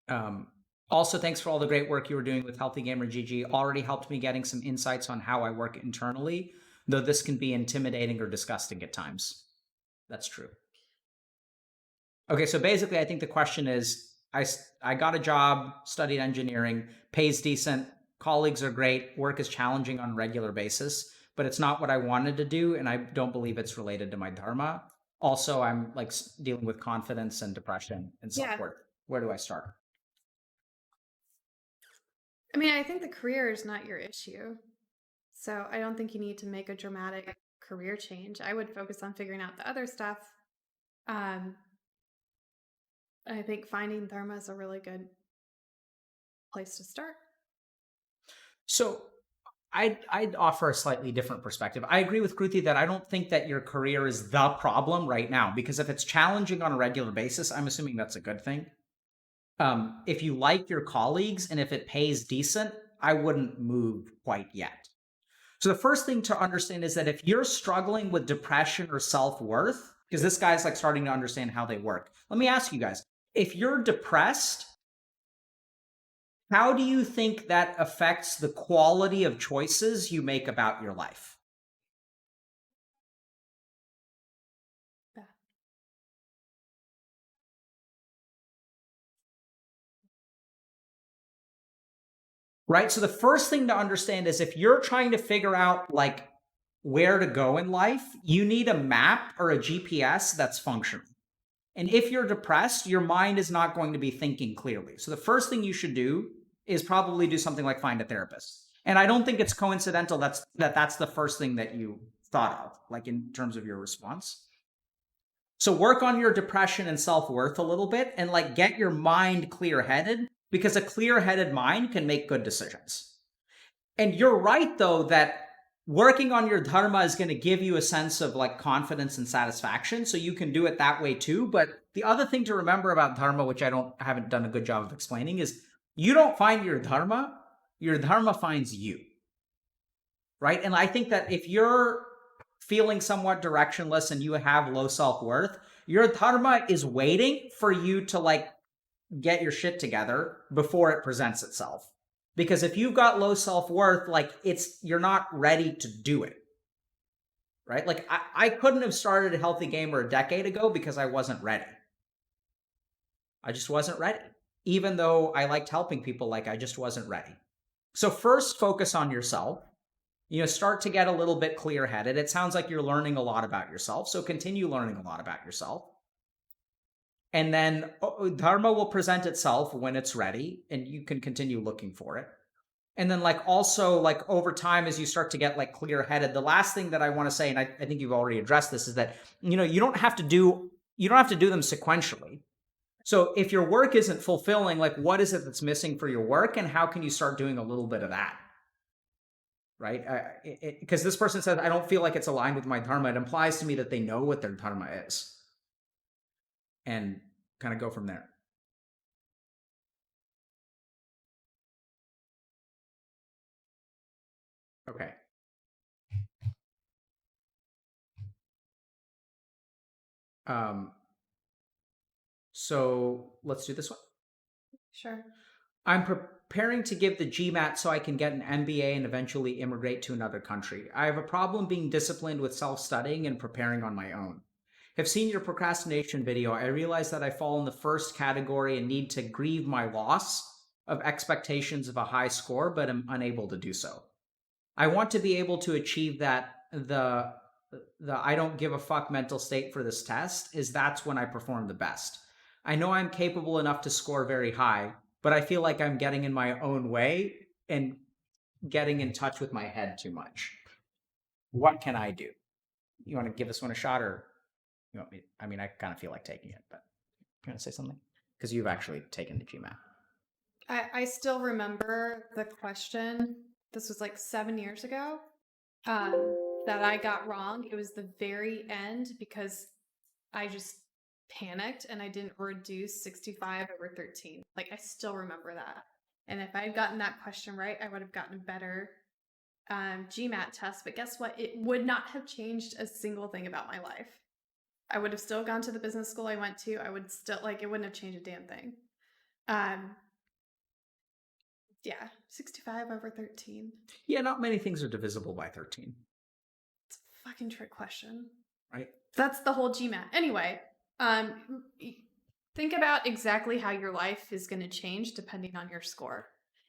Um, Also, thanks for all the great work you were doing with HealthyGamerGG. Already helped me getting some insights on how I work internally, though this can be intimidating or disgusting at times. That's true. Okay, so basically, I think the question is, I got a job, studied engineering, pays decent, colleagues are great, work is challenging on a regular basis, but it's not what I wanted to do, and I don't believe it's related to my dharma. Also, I'm like dealing with confidence and depression and
Yeah.
self-worth. Where do I start?
I mean, I think the career is not your issue. So I don't think you need to make a dramatic career change. I would focus on figuring out the other stuff. Um, I think finding dharma is a really good place to start.
So I'd offer a slightly different perspective. I agree with Kruti that I don't think that your career is the problem right now, because if it's challenging on a regular basis, I'm assuming that's a good thing. If you like your colleagues and if it pays decent, I wouldn't move quite yet. So the first thing to understand is that if you're struggling with depression or self-worth, because this guy's like starting to understand how they work. Let me ask you guys, if you're depressed, how do you think that affects the quality of choices you make about your life?
Yeah.
Right? So the first thing to understand is if you're trying to figure out like where to go in life, you need a map or a GPS that's functional. And if you're depressed, your mind is not going to be thinking clearly. So the first thing you should do is probably do something like find a therapist. And I don't think it's coincidental that's the first thing that you thought of, like in terms of your response. So work on your depression and self-worth a little bit and like get your mind clear-headed, because a clear-headed mind can make good decisions. And you're right though that working on your dharma is going to give you a sense of like confidence and satisfaction, so you can do it that way too. But the other thing to remember about dharma, which haven't done a good job of explaining, is you don't find your dharma finds you. Right? And I think that if you're feeling somewhat directionless and you have low self-worth, your dharma is waiting for you to like get your shit together before it presents itself. Because if you've got low self-worth, like you're not ready to do it. Right? Like I couldn't have started a Healthy Gamer a decade ago because I wasn't ready. I just wasn't ready. Even though I liked helping people, like I just wasn't ready. So first focus on yourself. Start to get a little bit clear-headed. It sounds like you're learning a lot about yourself, so continue learning a lot about yourself. And then dharma will present itself when it's ready, and you can continue looking for it. And then like also like over time, as you start to get like clear-headed, the last thing that I want to say, and I think you've already addressed this, is that you don't have to do them sequentially. So if your work isn't fulfilling, like what is it that's missing for your work, and how can you start doing a little bit of that? Right? Because this person says, I don't feel like it's aligned with my dharma. It implies to me that they know what their dharma is, and kind of go from there. Okay. Um, so let's do this one.
Sure.
I'm preparing to give the GMAT so I can get an MBA and eventually immigrate to another country. I have a problem being disciplined with self-studying and preparing on my own. Have seen your procrastination video. I realize that I fall in the first category and need to grieve my loss of expectations of a high score, but am unable to do so. I want to be able to achieve that the I don't give a fuck mental state for this test is that's when I perform the best. I know I'm capable enough to score very high, but I feel like I'm getting in my own way and getting in touch with my head too much. What can I do? You want to give this one a shot, or you want me? I mean, I kind of feel like taking it, but you want to say something? Because you've actually taken the GMAT.
I still remember the question. This was like 7 years ago. That I got wrong. It was the very end because I just panicked and I didn't reduce 65 over 13. Like, I still remember that. And if I had gotten that question right, I would have gotten a better GMAT test. But guess what? It would not have changed a single thing about my life. I would have still gone to the business school I went to. I would still, like, it wouldn't have changed a damn thing. Yeah, 65 over 13.
Yeah, not many things are divisible by 13.
It's a fucking trick question.
Right.
That's the whole GMAT. Anyway, think about exactly how your life is going to change depending on your score.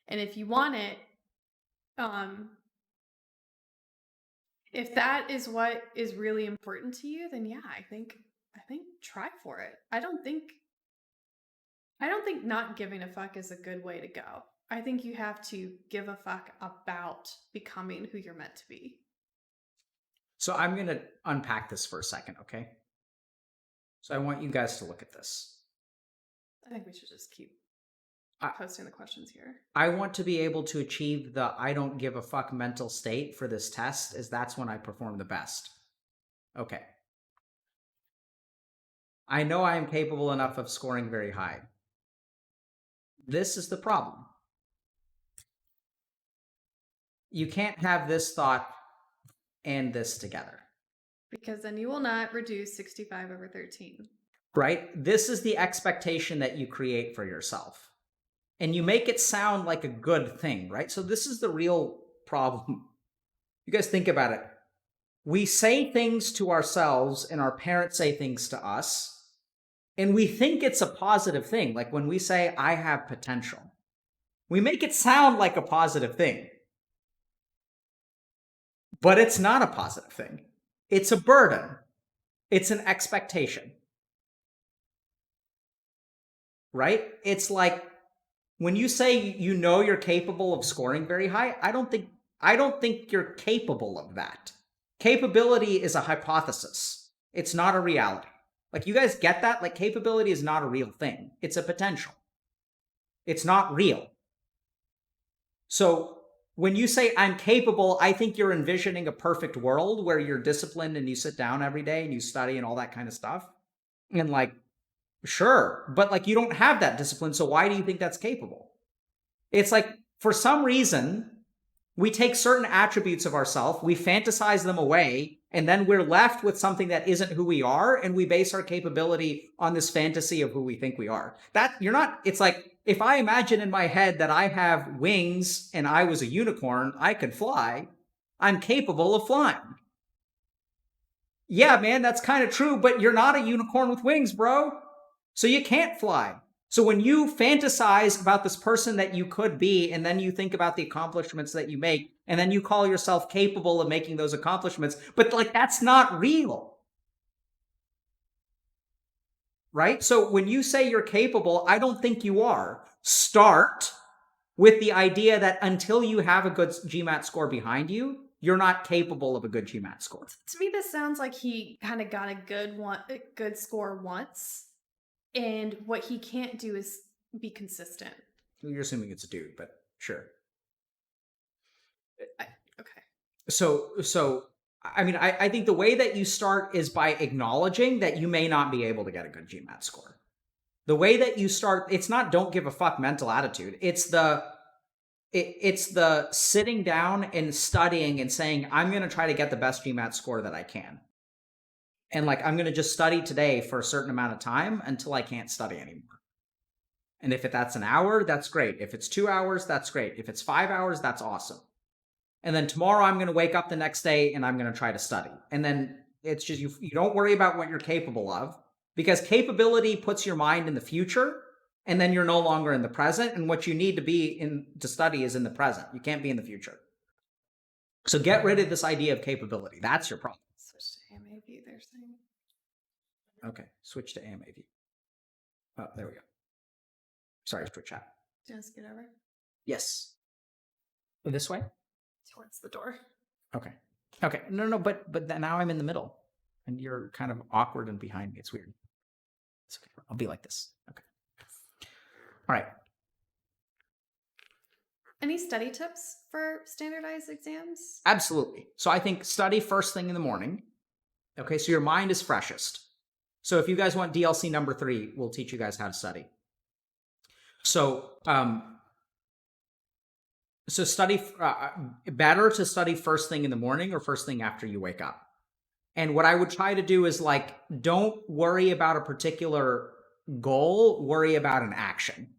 And if you want it, if that is what is really important to you, then yeah, I think try for it. I don't think not giving a fuck is a good way to go. I think you have to give a fuck about becoming who you're meant to be.
So I'm going to unpack this for a second, okay? So I want you guys to look at this.
I think we should just keep posting the questions here.
I want to be able to achieve the I don't give a fuck mental state for this test, as that's when I perform the best. Okay. I know I am capable enough of scoring very high. This is the problem. You can't have this thought and this together.
Because then you will not reduce 65 over 13.
Right? This is the expectation that you create for yourself. And you make it sound like a good thing, right? So this is the real problem. You guys think about it. We say things to ourselves and our parents say things to us, and we think it's a positive thing. Like when we say, I have potential, we make it sound like a positive thing. But it's not a positive thing. It's a burden. It's an expectation. Right? It's like when you say you know you're capable of scoring very high, I don't think you're capable of that. Capability is a hypothesis. It's not a reality. Like, you guys get that? Like, capability is not a real thing. It's a potential. It's not real. So when you say I'm capable, I think you're envisioning a perfect world where you're disciplined and you sit down every day and you study and all that kind of stuff. And like, sure, but like you don't have that discipline, so why do you think that's capable? It's like, for some reason, we take certain attributes of ourselves, we fantasize them away, and then we're left with something that isn't who we are, and we base our capability on this fantasy of who we think we are. It's like, if I imagine in my head that I have wings and I was a unicorn, I could fly, I'm capable of flying. Yeah, man, that's kind of true, but you're not a unicorn with wings, bro. So you can't fly. So when you fantasize about this person that you could be, and then you think about the accomplishments that you make, and then you call yourself capable of making those accomplishments, but like, that's not real. Right? So when you say you're capable, I don't think you are. Start with the idea that until you have a good GMAT score behind you, you're not capable of a good GMAT score.
To me, this sounds like he kind of got a good score once, and what he can't do is be consistent.
You're assuming it's a dude, but sure.
Okay.
So I mean, I think the way that you start is by acknowledging that you may not be able to get a good GMAT score. The way that you start, it's not don't give a fuck mental attitude. It's the sitting down and studying and saying, I'm going to try to get the best GMAT score that I can. And like, I'm going to just study today for a certain amount of time until I can't study anymore. And if that's an hour, that's great. If it's 2 hours, that's great. If it's 5 hours, that's awesome. And then tomorrow I'm going to wake up the next day and I'm going to try to study. And then it's just, you don't worry about what you're capable of, because capability puts your mind in the future, and then you're no longer in the present. And what you need to be in to study is in the present. You can't be in the future. So get rid of this idea of capability. That's your problem.
Switch to AMA view, they're saying.
Okay, switch to AMA view. Oh, there we go. Sorry, Twitch chat.
Just get over
Yes. This way?
towards the door.
Okay. Okay. No, but now I'm in the middle, and you're kind of awkward and behind me. It's weird. It's okay. I'll be like this. Okay. All right.
Any study tips for standardized exams?
Absolutely. So I think study first thing in the morning. Okay, so your mind is freshest. So if you guys want DLC number 3, we'll teach you guys how to study. So, study, better to study first thing in the morning or first thing after you wake up. And what I would try to do is like, don't worry about a particular goal, worry about an action.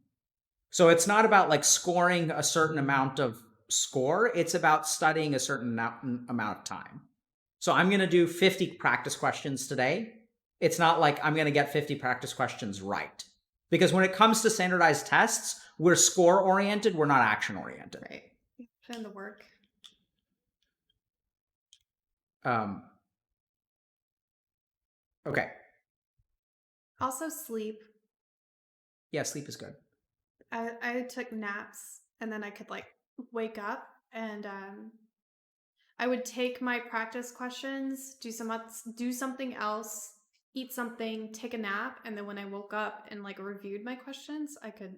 So it's not about like scoring a certain amount of score. It's about studying a certain amount of time. So I'm going to do 50 practice questions today. It's not like I'm going to get 50 practice questions right. Because when it comes to standardized tests, we're score oriented, we're not action oriented.
Right. Put in the work.
Okay.
Also sleep.
Yeah, sleep is good.
I took naps and then I could like wake up and I would take my practice questions, do something else, eat something, take a nap, and then when I woke up and like reviewed my questions, I could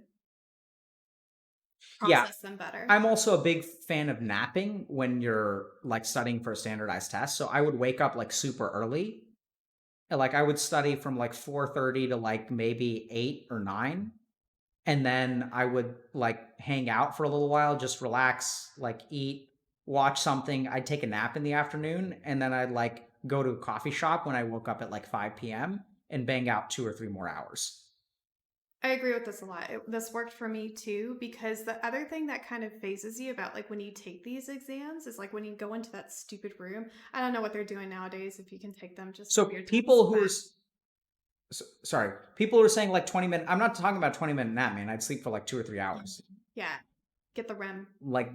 process them better.
I'm also a big fan of napping when you're like studying for a standardized test. So I would wake up like super early. Like I would study from like 4:30 to like maybe 8 or 9. And then I would like hang out for a little while, just relax, like eat, watch something. I'd take a nap in the afternoon, and then I'd like go to a coffee shop when I woke up at like 5 p.m. and bang out 2 or 3 more hours.
I agree with this a lot. This worked for me too, because the other thing that kind of phases you about like when you take these exams is like when you go into that stupid room. I don't know what they're doing nowadays if you can take them just
so people who are sorry, people who are saying like 20-minute, I'm not talking about 20-minute nap, man. I'd sleep for like 2 or 3 hours.
Yeah. Get the REM.
Like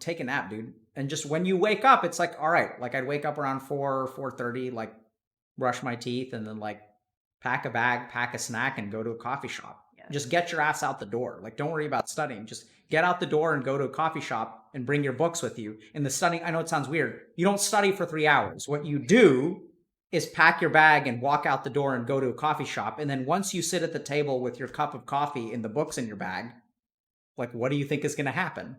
take a nap, dude. And just when you wake up, it's like, all right, like I'd wake up around 4:30, like brush my teeth and then like pack a bag, pack a snack and go to a coffee shop. Yeah. Just get your ass out the door. Like don't worry about studying. Just get out the door and go to a coffee shop and bring your books with you. And the studying, I know it sounds weird. You don't study for 3 hours. What you do is pack your bag and walk out the door and go to a coffee shop. And then once you sit at the table with your cup of coffee and the books in your bag, like, what do you think is going to happen?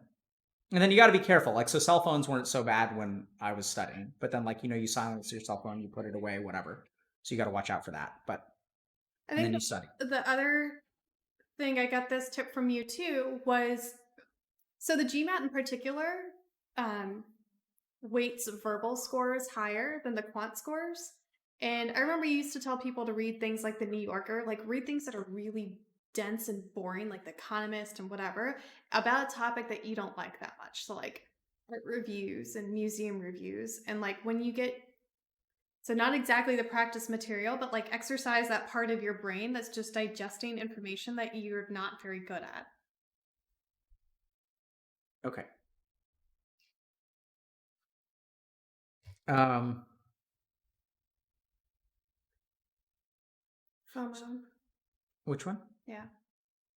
And then you got to be careful. Like, so cell phones weren't so bad when I was studying, but then like, you silence your cell phone, you put it away, whatever. So you got to watch out for that. But
I think
then you study.
The other thing I got this tip from you too was, so the GMAT in particular, weights verbal scores higher than the quant scores. And I remember you used to tell people to read things like The New Yorker, like read things that are really dense and boring, like The Economist and whatever, about a topic that you don't like that much. So like art reviews and museum reviews. And like when you get, so not exactly the practice material, but like exercise that part of your brain that's just digesting information that you're not very good at.
Okay.
FOMO.
Which one?
Yeah.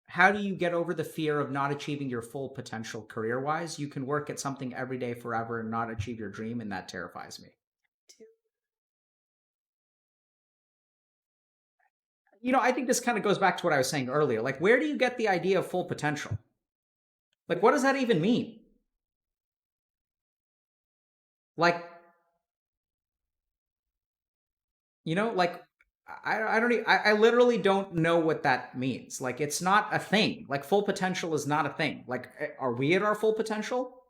How do you get over the fear of not achieving your full potential career-wise? You can work at something every day forever and not achieve your dream, and that terrifies me. I think this kind of goes back to what I was saying earlier. Like, where do you get the idea of full potential? Like, what does that even mean? Like, like, I literally don't know what that means. Like, it's not a thing. Like, full potential is not a thing. Like, are we at our full potential?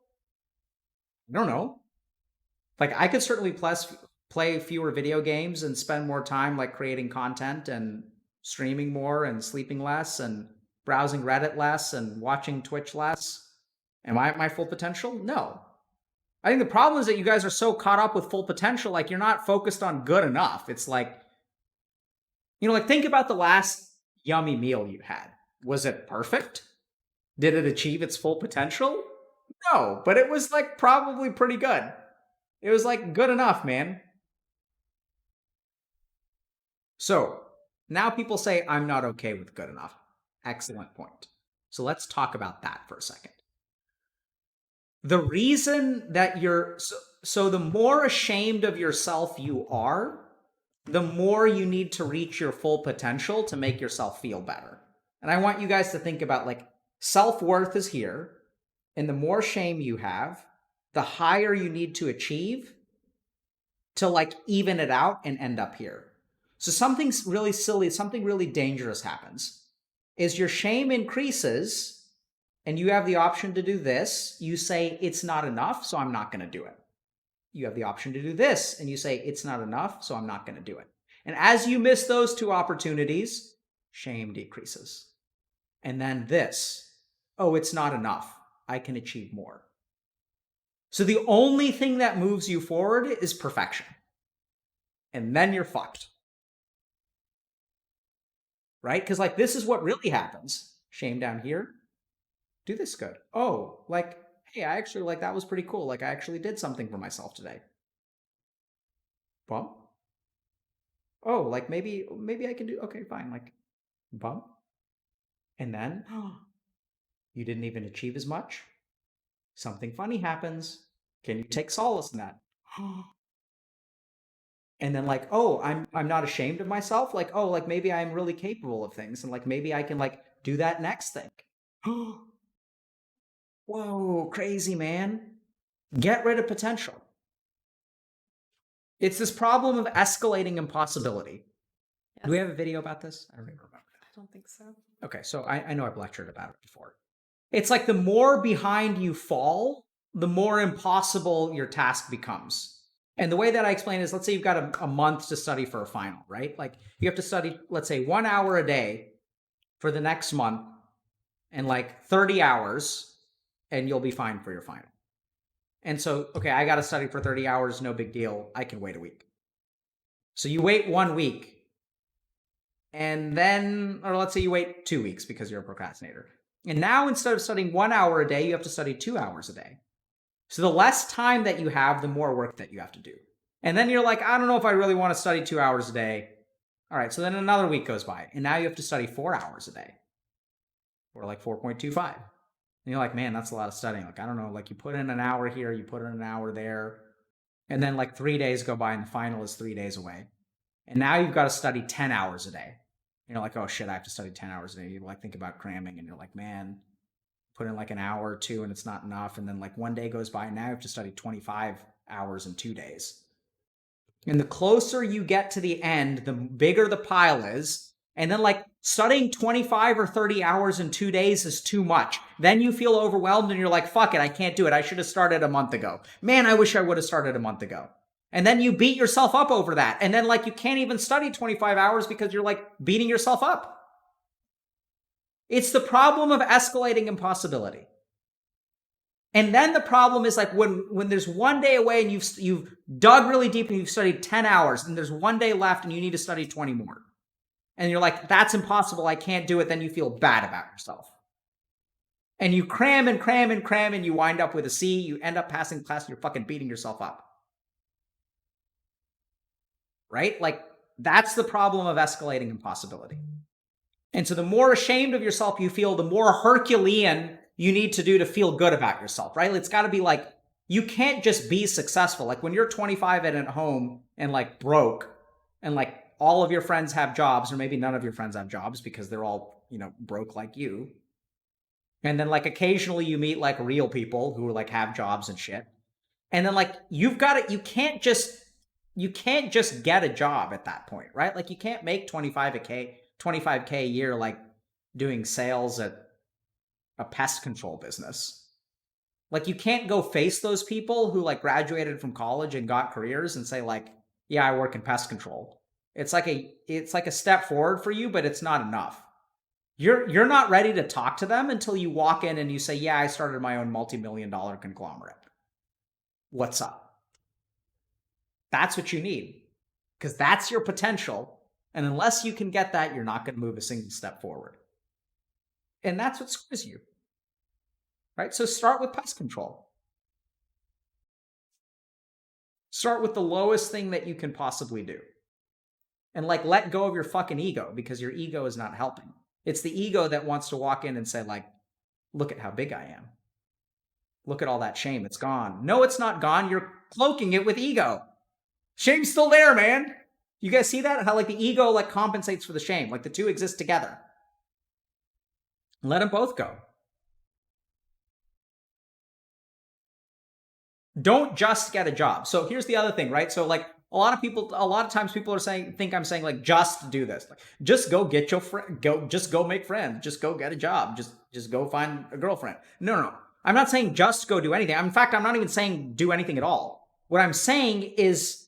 I don't know. Like, I could certainly play fewer video games and spend more time, like, creating content and streaming more and sleeping less and browsing Reddit less and watching Twitch less. Am I at my full potential? No. I think the problem is that you guys are so caught up with full potential, like you're not focused on good enough. It's like, like think about the last yummy meal you had. Was it perfect? Did it achieve its full potential? No, but it was like probably pretty good. It was like good enough, man. So now people say I'm not okay with good enough. Excellent point. So let's talk about that for a second. The reason that so the more ashamed of yourself you are, the more you need to reach your full potential to make yourself feel better. And I want you guys to think about like self-worth is here, and the more shame you have, the higher you need to achieve to like even it out and end up here. So something's really silly, something really dangerous happens. Is your shame increases and you have the option to do this, you say it's not enough, so I'm not going to do it. You have the option to do this and you say it's not enough, so I'm not going to do it. And as you miss those two opportunities, shame decreases. And then this, oh, it's not enough. I can achieve more. So the only thing that moves you forward is perfection. And then you're fucked. Right? Because like this is what really happens. Shame down here. Do this good. Oh, like, hey, I actually like that was pretty cool. Like I actually did something for myself today. Bump. Oh, like maybe I can do okay, fine. Like bump. And then you didn't even achieve as much. Something funny happens. Can you take solace in that? And then like, oh, I'm not ashamed of myself. Like, oh, like maybe I'm really capable of things, and like maybe I can like do that next thing. Whoa, crazy man. Get rid of potential. It's this problem of escalating impossibility.
Yes.
Do we have a video about this? I don't even remember.
I don't think so.
Okay, so I know I've lectured about it before. It's like the more behind you fall, the more impossible your task becomes. And the way that I explain is, let's say you've got a month to study for a final, right? Like you have to study, let's say 1 hour a day for the next month and like 30 hours and you'll be fine for your final. And so, okay, I got to study for 30 hours, no big deal. I can wait a week. So you wait 1 week and then, or let's say you wait 2 weeks because you're a procrastinator. And now instead of studying 1 hour a day, you have to study 2 hours a day. So the less time that you have, the more work that you have to do. And then you're like, I don't know if I really want to study 2 hours a day. All right, so then another week goes by, and now you have to study 4 hours a day, or like 4.25. And you're like, man, that's a lot of studying. Like, I don't know, like you put in an hour here, you put in an hour there, and then like 3 days go by, and the final is 3 days away. And now you've got to study 10 hours a day. And you're like, oh shit, I have to study 10 hours a day. You like think about cramming, and you're like, man, put in like an hour or two and it's not enough. And then like 1 day goes by and now you have to study 25 hours in 2 days. And the closer you get to the end, the bigger the pile is. And then like studying 25 or 30 hours in 2 days is too much. Then you feel overwhelmed and you're like, fuck it, I can't do it. I should have started a month ago. Man, I wish I would have started a month ago. And then you beat yourself up over that. And then like you can't even study 25 hours because you're like beating yourself up. It's the problem of escalating impossibility. And then the problem is like when there's 1 day away and you've dug really deep and you've studied 10 hours and there's 1 day left and you need to study 20 more. And you're like, that's impossible, I can't do it. Then you feel bad about yourself. And you cram and cram and cram and you wind up with a C, you end up passing class and you're fucking beating yourself up. Right? Like that's the problem of escalating impossibility. And so the more ashamed of yourself you feel, the more Herculean you need to do to feel good about yourself, right? It's got to be like, you can't just be successful. Like when you're 25 and at home and like broke and like all of your friends have jobs, or maybe none of your friends have jobs because they're all, you know, broke like you. And then like occasionally you meet like real people who like have jobs and shit. And then like you've got it, you can't just get a job at that point, right? Like you can't make 25K a year like doing sales at a pest control business. Like you can't go face those people who like graduated from college and got careers and say like, yeah, I work in pest control. It's like a step forward for you, but it's not enough. You're not ready to talk to them until you walk in and you say, yeah, I started my own multi-million-dollar conglomerate. What's up? That's what you need, because that's your potential. And unless you can get that, you're not going to move a single step forward. And that's what screws you. right? So start with pest control. Start with the lowest thing that you can possibly do. And like, let go of your fucking ego, because your ego is not helping. It's the ego that wants to walk in and say, like, look at how big I am. Look at all that shame. It's gone. No, it's not gone. You're cloaking it with ego. Shame's still there, man. You guys see that? How like the ego like compensates for the shame. Like the two exist together. Let them both go. Don't just get a job. So here's the other thing, right? So like a lot of times people are think I'm saying like, just do this. Like, just go get your friend, just go make friends, just go get a job, just go find a girlfriend. No. I'm not saying just go do anything. In fact, I'm not even saying do anything at all. What I'm saying is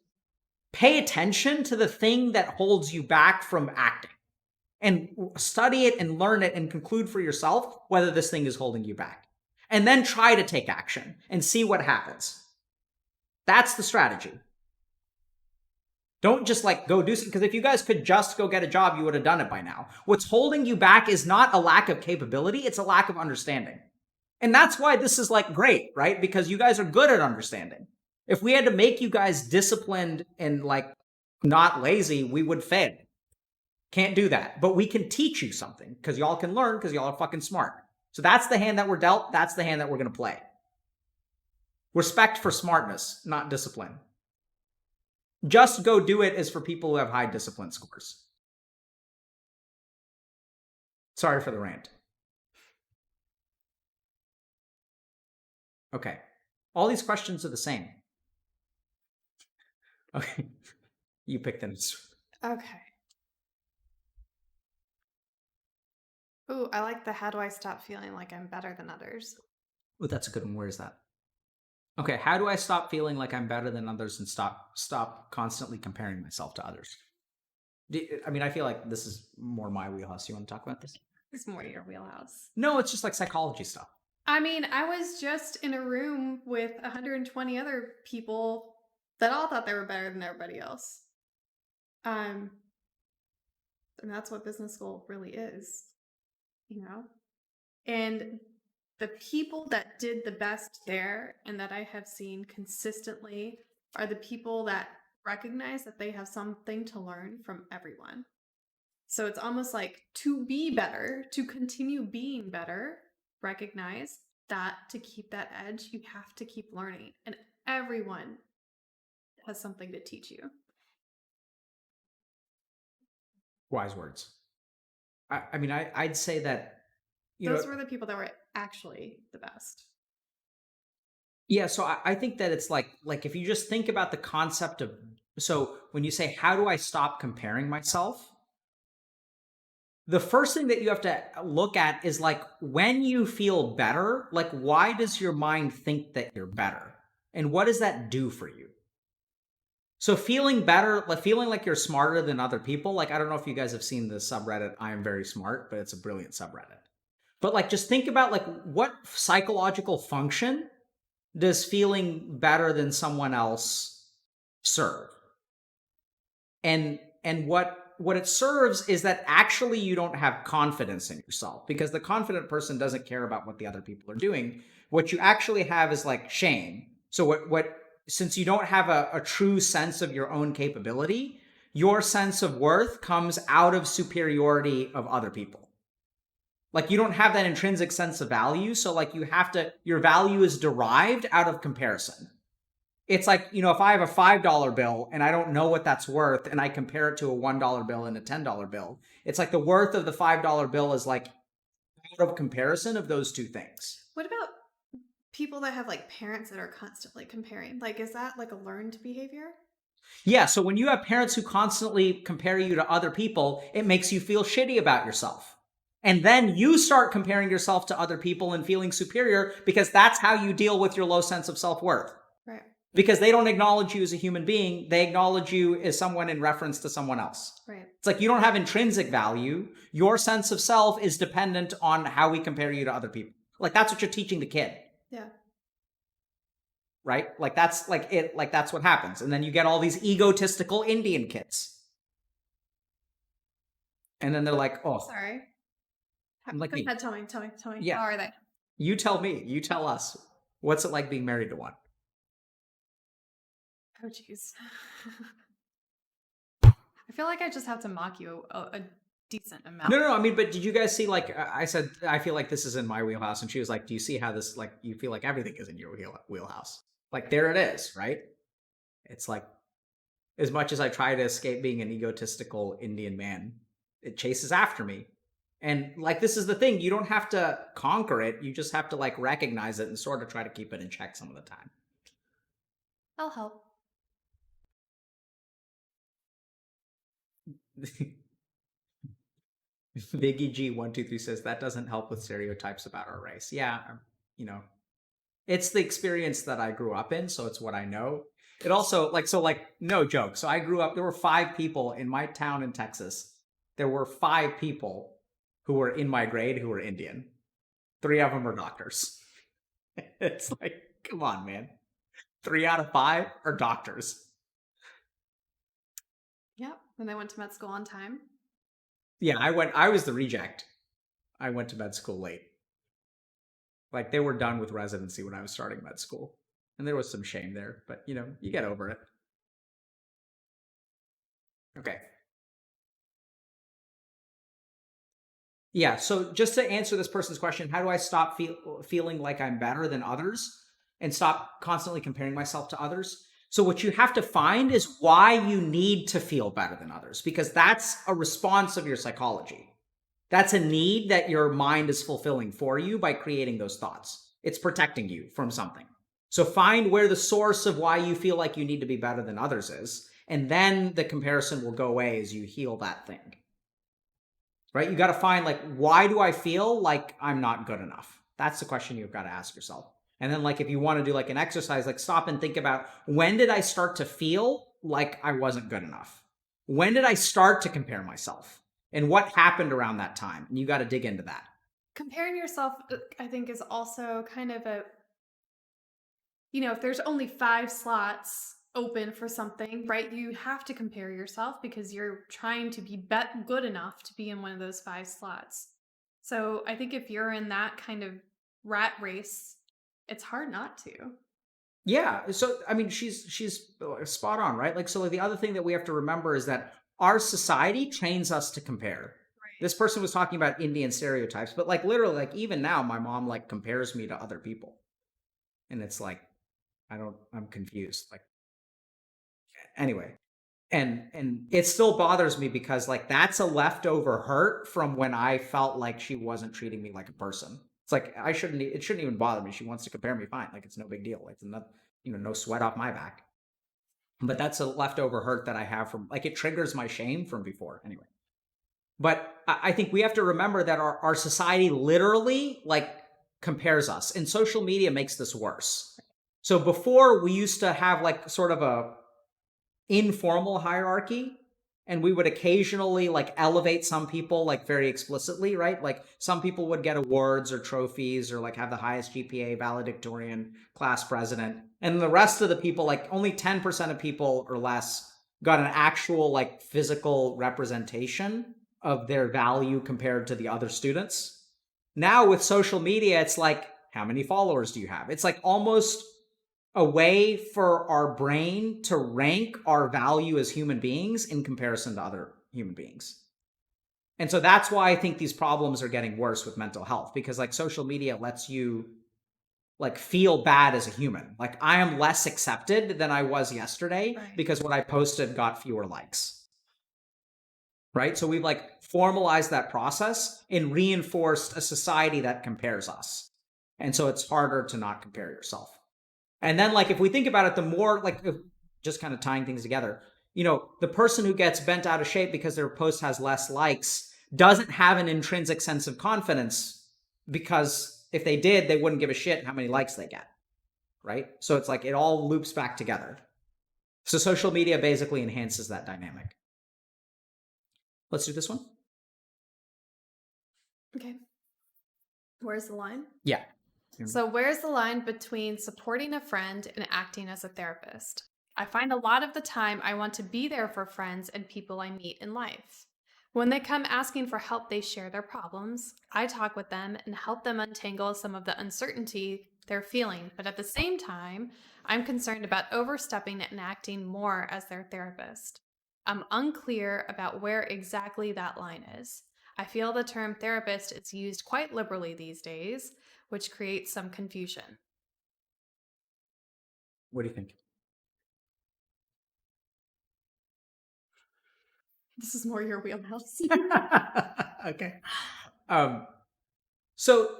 pay attention to the thing that holds you back from acting, and study it and learn it and conclude for yourself whether this thing is holding you back. And then try to take action and see what happens. That's the strategy. Don't just like go do something, because if you guys could just go get a job, you would have done it by now. What's holding you back is not a lack of capability, it's a lack of understanding. And that's why this is like great, right? Because you guys are good at understanding. If we had to make you guys disciplined and like not lazy, we would fail. Can't do that. But we can teach you something, because y'all can learn, because y'all are fucking smart. So that's the hand that we're dealt. That's the hand that we're going to play. Respect for smartness, not discipline. Just go do it is for people who have high discipline scores. Sorry for the rant. Okay. All these questions are the same. Okay. You pick them.
Okay. Ooh, I like the how do I stop feeling like I'm better than others?
Oh, that's a good one. Where is that? Okay, how do I stop feeling like I'm better than others and stop constantly comparing myself to others? I mean, I feel like this is more my wheelhouse. You want to talk about this?
It's more your wheelhouse.
No, it's just like psychology stuff.
I mean, I was just in a room with 120 other people that all thought they were better than everybody else. And that's what business school really is, you know? And the people that did the best there and that I have seen consistently are the people that recognize that they have something to learn from everyone. So it's almost like, to be better, to continue being better, recognize that to keep that edge, you have to keep learning. And everyone has something to teach you.
Wise words. I mean, I'd say that
those were the people that were actually the best.
Yeah, so I think that it's like if you just think about the concept of, so when you say, how do I stop comparing myself? The first thing that you have to look at is like, when you feel better, like, why does your mind think that you're better? And what does that do for you? So feeling better, like feeling like you're smarter than other people, like, I don't know if you guys have seen the subreddit, I am very smart, but it's a brilliant subreddit. But like, just think about like, what psychological function does feeling better than someone else serve? And what it serves is that actually you don't have confidence in yourself, because the confident person doesn't care about what the other people are doing. What you actually have is like shame. So since you don't have a true sense of your own capability, your sense of worth comes out of superiority of other people. Like, you don't have that intrinsic sense of value. So like, your value is derived out of comparison. It's like, if I have a $5 bill and I don't know what that's worth, and I compare it to a $1 bill and a $10 bill, it's like the worth of the $5 bill is like out of comparison of those two things.
What about people that have like parents that are constantly comparing? Like, is that like a learned behavior?
Yeah, so when you have parents who constantly compare you to other people, it makes you feel shitty about yourself. And then you start comparing yourself to other people and feeling superior, because that's how you deal with your low sense of self-worth.
Right.
Because they don't acknowledge you as a human being. They acknowledge you as someone in reference to someone else.
Right.
It's like, you don't have intrinsic value. Your sense of self is dependent on how we compare you to other people. Like, that's what you're teaching the kid.
Yeah.
Right? Like, that's what happens. And then you get all these egotistical Indian kids. And then they're like, oh.
Sorry.
I'm like me.
Tell me.
Yeah.
How are they?
You tell me. You tell us. What's it like being married to one?
Oh, jeez. I feel like I just have to mock you a decent amount.
No. I mean, but did you guys see, like, I said, I feel like this is in my wheelhouse. And she was like, do you see how this, like, you feel like everything is in your wheelhouse? Like, there it is, right? It's like, as much as I try to escape being an egotistical Indian man, it chases after me. And, like, this is the thing. You don't have to conquer it. You just have to, like, recognize it and sort of try to keep it in check some of the time.
I'll help.
Biggie G123 says that doesn't help with stereotypes about our race. Yeah, you know, it's the experience that I grew up in, so it's what I know. It also, like, so, like, no joke. So I grew up, there were 5 people in my town in Texas. There were 5 people who were in my grade who were Indian. 3 of them are doctors. It's like, come on, man. 3 out of 5 are doctors.
Yep. And they went to med school on time.
Yeah, I was the reject. I went to med school late. Like, they were done with residency when I was starting med school. And there was some shame there, but, you know, you get over it. Okay. Yeah, so just to answer this person's question, how do I stop feeling like I'm better than others and stop constantly comparing myself to others? So what you have to find is why you need to feel better than others, because that's a response of your psychology. That's a need that your mind is fulfilling for you by creating those thoughts. It's protecting you from something. So find where the source of why you feel like you need to be better than others is, and then the comparison will go away as you heal that thing. Right? You got to find, like, why do I feel like I'm not good enough? That's the question you've got to ask yourself. And then, like, if you want to do like an exercise, like, stop and think about, when did I start to feel like I wasn't good enough? When did I start to compare myself? And what happened around that time? And you got to dig into that.
Comparing yourself, I think, is also kind of a, if there's only 5 slots open for something, right? You have to compare yourself because you're trying to be good enough to be in one of those 5 slots. So I think if you're in that kind of rat race, it's hard not to.
Yeah. So, I mean, she's spot on, right? Like, so, like, the other thing that we have to remember is that our society trains us to compare.
Right.
This person was talking about Indian stereotypes, but, like, literally, like, even now, my mom, like, compares me to other people. And it's like, I'm confused. Like, anyway. And it still bothers me because, like, that's a leftover hurt from when I felt like she wasn't treating me like a person. It's like, it shouldn't even bother me. She wants to compare me, fine. Like, it's no big deal. It's not, no sweat off my back. But that's a leftover hurt that I have from, like, it triggers my shame from before anyway. But I think we have to remember that our society literally, like, compares us, and social media makes this worse. So before, we used to have, like, sort of a informal hierarchy, and we would occasionally, like, elevate some people, like, very explicitly, right? Like, some people would get awards or trophies or, like, have the highest GPA, valedictorian, class president, and the rest of the people, like, only 10% of people or less got an actual, like, physical representation of their value compared to the other students. Now with social media, it's like, how many followers do you have? It's like almost a way for our brain to rank our value as human beings in comparison to other human beings. And so that's why I think these problems are getting worse with mental health, because, like, social media lets you, like, feel bad as a human. Like, I am less accepted than I was yesterday,
Right.
because what I posted got fewer likes. Right? So we've, like, formalized that process and reinforced a society that compares us. And so it's harder to not compare yourself. And then, like, if we think about it, the more, like, just kind of tying things together, the person who gets bent out of shape because their post has less likes doesn't have an intrinsic sense of confidence, because if they did, they wouldn't give a shit how many likes they get. Right? So it's like it all loops back together. So social media basically enhances that dynamic. Let's do this one.
Okay. Where's the line?
Yeah.
So where's the line between supporting a friend and acting as a therapist? I find a lot of the time I want to be there for friends and people I meet in life. When they come asking for help, they share their problems. I talk with them and help them untangle some of the uncertainty they're feeling. But at the same time, I'm concerned about overstepping and acting more as their therapist. I'm unclear about where exactly that line is. I feel the term therapist is used quite liberally these days, which creates some confusion.
What do you think?
This is more your wheelhouse.
Okay. Um, so,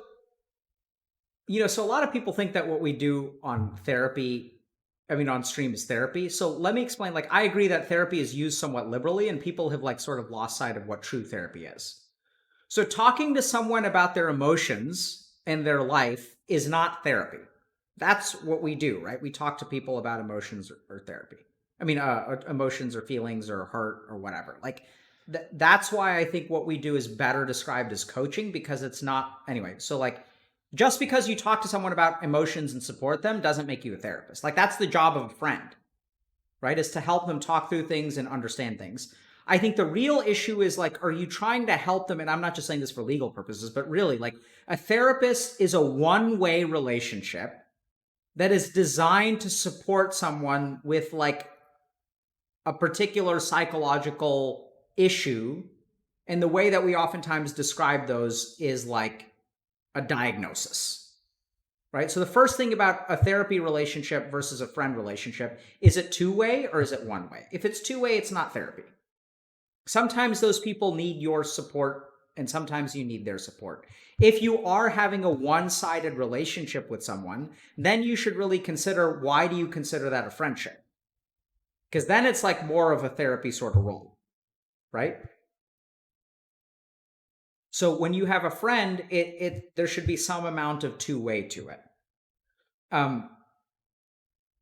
so a lot of people think that what we do on on stream is therapy. So let me explain. Like, I agree that therapy is used somewhat liberally, and people have like sort of lost sight of what true therapy is. So talking to someone about their emotions and their life is not therapy. That's what we do, right? We talk to people about emotions or therapy. Emotions or feelings or hurt or whatever. Like, that's why I think what we do is better described as coaching, because it's not anyway. So like, just because you talk to someone about emotions and support them doesn't make you a therapist. Like, that's the job of a friend, right? Is to help them talk through things and understand things. I think the real issue is like, are you trying to help them? And I'm not just saying this for legal purposes, but really, like, a therapist is a one-way relationship that is designed to support someone with like a particular psychological issue. And the way that we oftentimes describe those is like a diagnosis, right? So the first thing about a therapy relationship versus a friend relationship, is it two-way or is it one-way? If it's two-way, it's not therapy. Sometimes those people need your support and sometimes you need their support. If you are having a one-sided relationship with someone, then you should really consider, why do you consider that a friendship? Because then it's like more of a therapy sort of role, right? So when you have a friend, there should be some amount of two-way to it.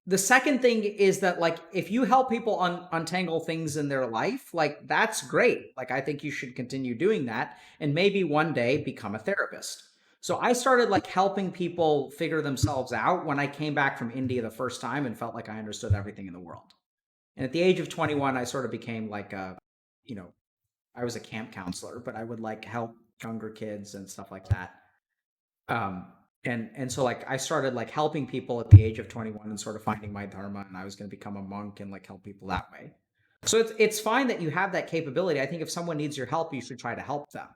The second thing is that, like, if you help people untangle things in their life, like, that's great. Like, I think you should continue doing that and maybe one day become a therapist. So I started like helping people figure themselves out when I came back from India the first time and felt like I understood everything in the world. And at the age of 21, I sort of became like you know, I was a camp counselor, but I would like help younger kids and stuff like that. Um, and so like I started like helping people at the age of 21 and sort of finding my dharma, and I was going to become a monk and like help people that way. So it's fine that you have that capability. I think if someone needs your help, you should try to help them.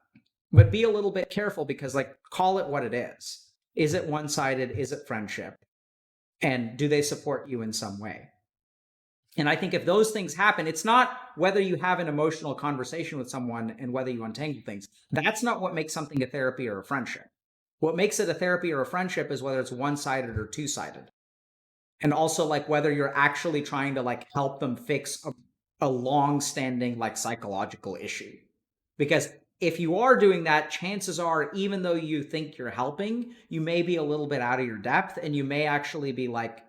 But be a little bit careful, because like, call it what it is. Is it one-sided? Is it friendship? And do they support you in some way? And I think if those things happen, it's not whether you have an emotional conversation with someone and whether you untangle things. That's not what makes something a therapy or a friendship. What makes it a therapy or a friendship is whether it's one-sided or two-sided. And also like whether you're actually trying to like help them fix a long-standing like psychological issue. Because if you are doing that, chances are, even though you think you're helping, you may be a little bit out of your depth, and you may actually be like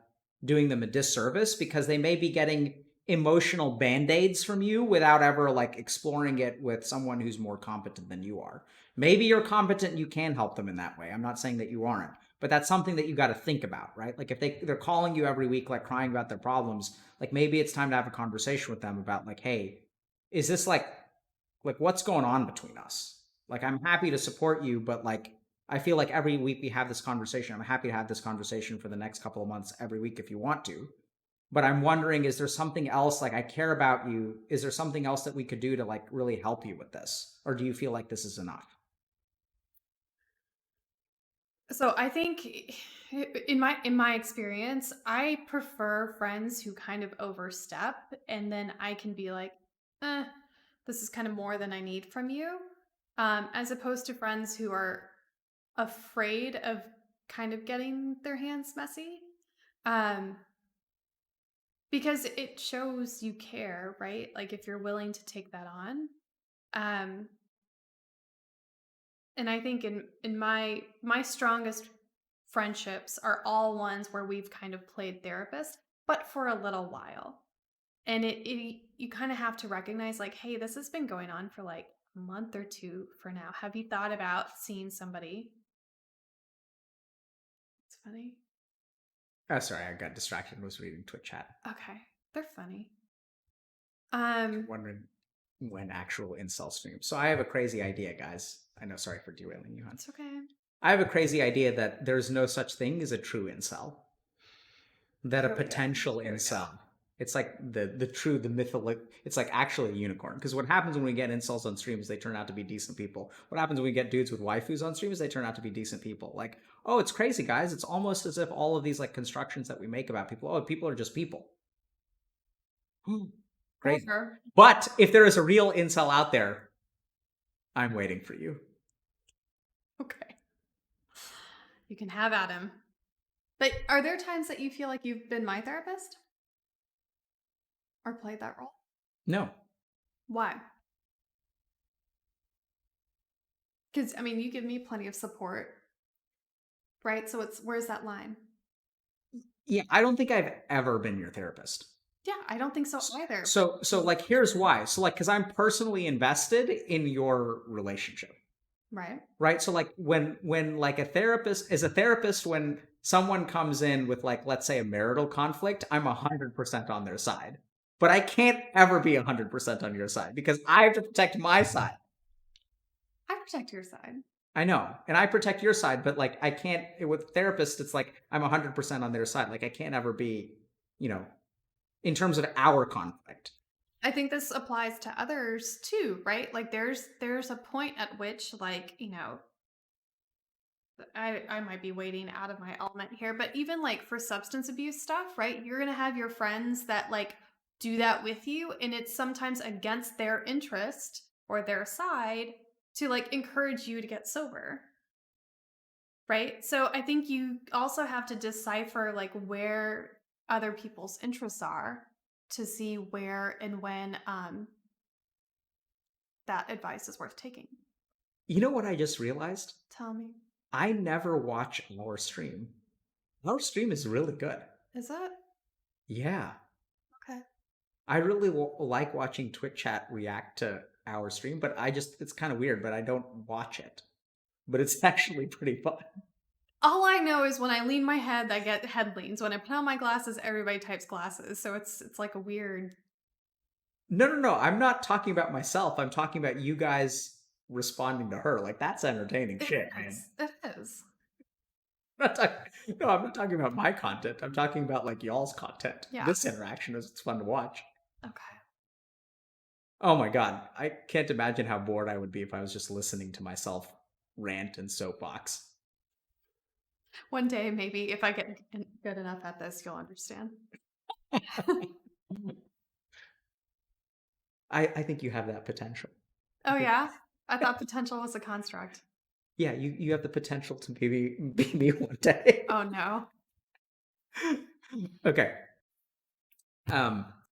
doing them a disservice, because they may be getting emotional band-aids from you without ever like exploring it with someone who's more competent than you are. Maybe you're competent and you can help them in that way. I'm not saying that you aren't, but that's something that you got to think about, right? Like, if they're calling you every week like crying about their problems, like maybe it's time to have a conversation with them about like, hey, is this like what's going on between us? Like, I'm happy to support you, but like, I feel like every week we have this conversation. I'm happy to have this conversation for the next couple of months every week if you want to. But I'm wondering, is there something else? Like, I care about you. Is there something else that we could do to like really help you with this? Or do you feel like this is enough?
So I think in my experience, I prefer friends who kind of overstep, and then I can be like, eh, this is kind of more than I need from you. As opposed to friends who are afraid of kind of getting their hands messy. Um, because it shows you care, right? Like if you're willing to take that on. Um, and I think in my strongest friendships are all ones where we've kind of played therapist, but for a little while. And it you kind of have to recognize like, hey, this has been going on for like a month or two for now. Have you thought about seeing somebody? It's funny.
Oh, sorry, I got distracted. Was reading Twitch chat.
Okay. They're funny.
I'm
Um
wondering. when actual incels stream. So I have a crazy idea, guys. I know, sorry for derailing you, hon.
It's okay.
I have a crazy idea that there's no such thing as a true incel. That a
Here we go.
potential
Here we go.
incel. It's like the mythic. It's like actually a unicorn. Because what happens when we get incels on streams, they turn out to be decent people. What happens when we get dudes with waifus on streams, they turn out to be decent people. Like, oh, it's crazy, guys. It's almost as if all of these like constructions that we make about people, oh, people are just people. Crazy.
Over.
But if there is a real incel out there, I'm waiting for you.
Okay. You can have at him. But are there times that you feel like you've been my therapist? Or played that role?
No.
Why? Because, I mean, you give me plenty of support, right? So where's that line?
Yeah, I don't think I've ever been your therapist.
Yeah, I don't think so either.
So like here's why. So like cuz I'm personally invested in your relationship. Right? So like when like a therapist is a therapist, when someone comes in with like, let's say, a marital conflict, I'm 100% on their side. But I can't ever be 100% on your side because I have to protect my side.
I protect your side.
I know. And I protect your side, but like I can't with therapists, it's like I'm 100% on their side. Like I can't ever be, in terms of our conflict.
I think this applies to others too, right? Like there's a point at which, like, I might be wading out of my element here, but even like for substance abuse stuff, right? You're gonna have your friends that like do that with you, and it's sometimes against their interest or their side to like encourage you to get sober. Right? So I think you also have to decipher like where other people's interests are to see where and when that advice is worth taking.
You know what I just realized?
Tell me.
I never watch our stream. Our stream is really good.
Is it?
Yeah.
Okay.
I really like watching Twitch chat react to our stream, but it's kind of weird, but I don't watch it. But it's actually pretty fun.
All I know is when I lean my head, I get head leans. When I put on my glasses, everybody types glasses. So it's like a weird.
No. I'm not talking about myself. I'm talking about you guys responding to her. Like that's entertaining shit, man.
It is.
I'm not talking about my content. I'm talking about like y'all's content.
Yeah.
This interaction it's fun to watch.
Okay.
Oh my god, I can't imagine how bored I would be if I was just listening to myself rant and soapbox.
One day, maybe if I get good enough at this, you'll understand.
I think you have that potential.
Oh yeah? I thought potential was a construct.
Yeah, you have the potential to maybe be me one day.
Oh no.
Okay.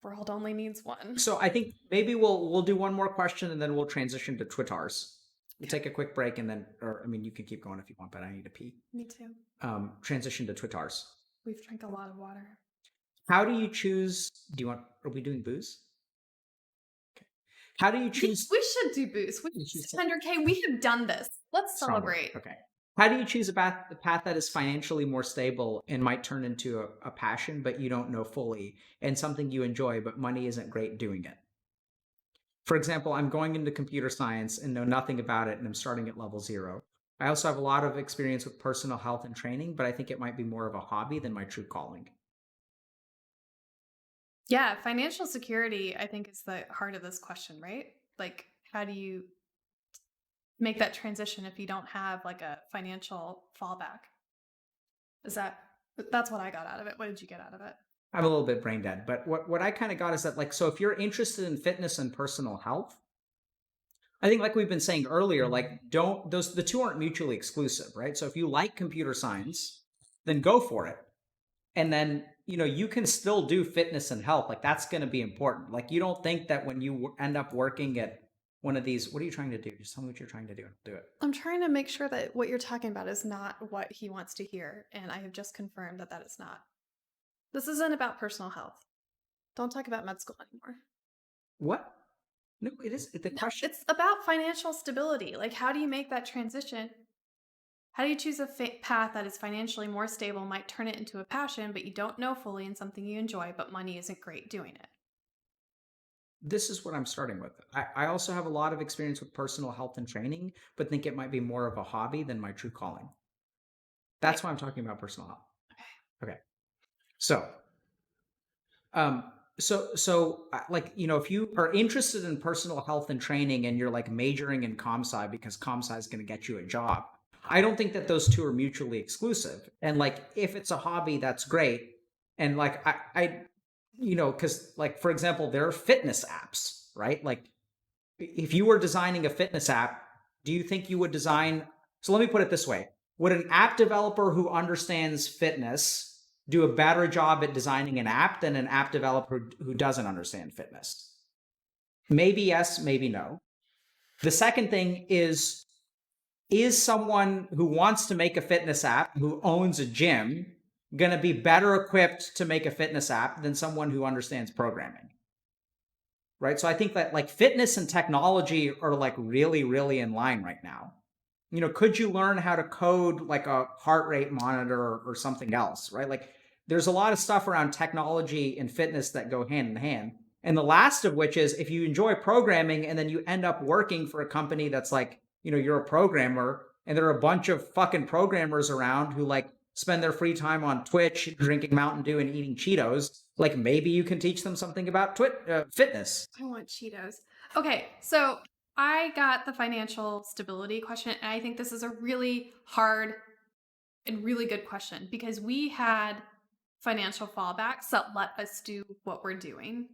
World only needs one.
So I think maybe we'll do one more question and then we'll transition to Twitters. We'll take a quick break and then, you can keep going if you want, but I need to pee.
Me too.
Transition to Twitters.
We've drank a lot of water.
How do you choose? Are we doing booze? Okay. How do you choose?
We should do booze. We 100K. We have done this. Let's celebrate.
Okay. How do you choose a path that is financially more stable and might turn into a passion, but you don't know fully, and something you enjoy, but money isn't great doing it? For example, I'm going into computer science and know nothing about it, and I'm starting at level 0. I also have a lot of experience with personal health and training, but I think it might be more of a hobby than my true calling.
Yeah, financial security, I think, is the heart of this question, right? Like, how do you make that transition if you don't have like a financial fallback? That's what I got out of it. What did you get out of it?
I'm a little bit brain dead, but what I kind of got is that, like, so if you're interested in fitness and personal health, I think, like we've been saying earlier, like the two aren't mutually exclusive, right? So if you like computer science, then go for it. And then, you can still do fitness and health. Like that's going to be important. Like you don't think that when you end up working at one of these, what are you trying to do? Just tell me what you're trying to do. Do it.
I'm trying to make sure that what you're talking about is not what he wants to hear. And I have just confirmed that is not. This isn't about personal health. Don't talk about med school anymore.
What? No, it is the question.
It's about financial stability. Like, how do you make that transition? How do you choose a path that is financially more stable, might turn it into a passion, but you don't know fully in something you enjoy, but money isn't great doing it?
this is what I'm starting with. I also have a lot of experience with personal health and training, but think it might be more of a hobby than my true calling. That's
Right.
why I'm talking about personal health.
Okay.
Okay. So, um, like, you know, if you are interested in personal health and training and you're like majoring in comp sci because comp sci is going to get you a job, I don't think that those two are mutually exclusive. And like, if it's a hobby, that's great. And like, you know, because like, for example, there are fitness apps, right? Like, if you were designing a fitness app, do you think you would design? So let me put it this way. Would an app developer who understands fitness do a better job at designing an app than an app developer who doesn't understand fitness? Maybe yes, maybe no. The second thing is someone who wants to make a fitness app, who owns a gym, going to be better equipped to make a fitness app than someone who understands programming? Right? So I think that like fitness and technology are like really, really in line right now. You know, could you learn how to code like a heart rate monitor or something else, right? Like there's a lot of stuff around technology and fitness that go hand in hand. And the last of which is if you enjoy programming and then you end up working for a company that's like, you know, you're a programmer and there are a bunch of fucking programmers around who like spend their free time on Twitch drinking Mountain Dew and eating Cheetos, like maybe you can teach them something about fitness.
I want Cheetos. Okay, so I got the financial stability question, and I think this is a really hard and really good question because we had financial fallbacks that let us do what we're doing.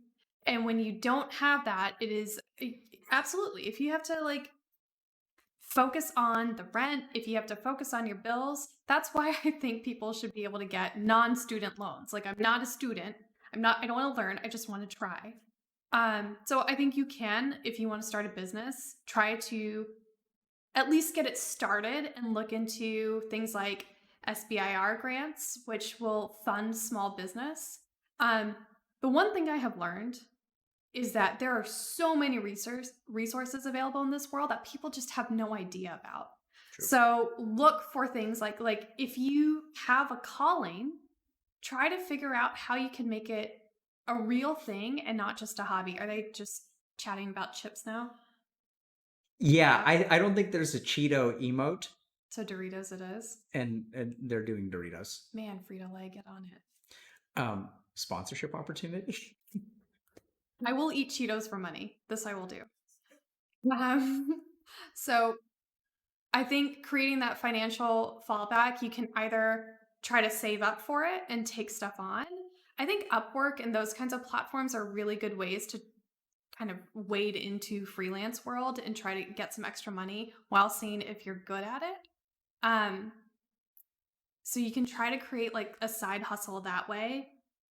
And when you don't have that, it is absolutely, if you have to like focus on the rent, if you have to focus on your bills, that's why I think people should be able to get non-student loans. Like I'm not a student. I don't want to learn. I just want to try. So I think you can, if you want to start a business, try to at least get it started and look into things like SBIR grants, which will fund small business. Um, the one thing I have learned is that there are so many resources available in this world that people just have no idea about.
True.
So look for things like if you have a calling, try to figure out how you can make it a real thing and not just a hobby. Are they just chatting about chips now?
Yeah, I don't think there's a Cheeto emote,
So Doritos it is.
and they're doing Doritos.
Man, Frito-Lay, get on it.
Sponsorship opportunity.
I will eat Cheetos for money. This I will do. Um, so I think creating that financial fallback, you can either try to save up for it and take stuff on. I think Upwork and those kinds of platforms are really good ways to kind of wade into freelance world and try to get some extra money while seeing if you're good at it. Um, so you can try to create like a side hustle that way.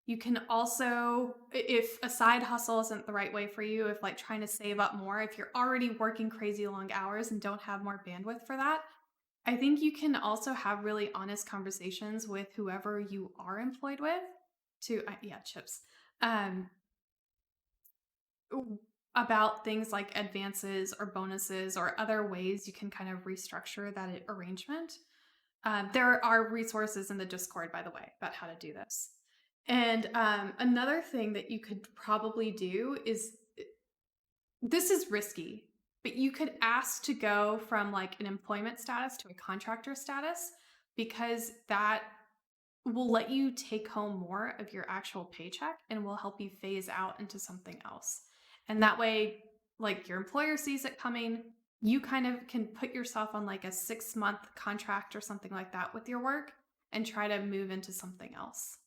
You can also, if a side hustle isn't the right way for you, if like trying to save up more, if you're already working crazy long hours and don't have more bandwidth for that, I think you can also have really honest conversations with whoever you are employed with to, yeah, chips, um, about things like advances or bonuses or other ways you can kind of restructure that arrangement. There are resources in the Discord, by the way, about how to do this. And another thing that you could probably do is, this is risky, but you could ask to go from like an employment status to a contractor status because that will let you take home more of your actual paycheck and will help you phase out into something else. And that way, like your employer sees it coming, you kind of can put yourself on like a 6-month contract or something like that with your work and try to move into something else.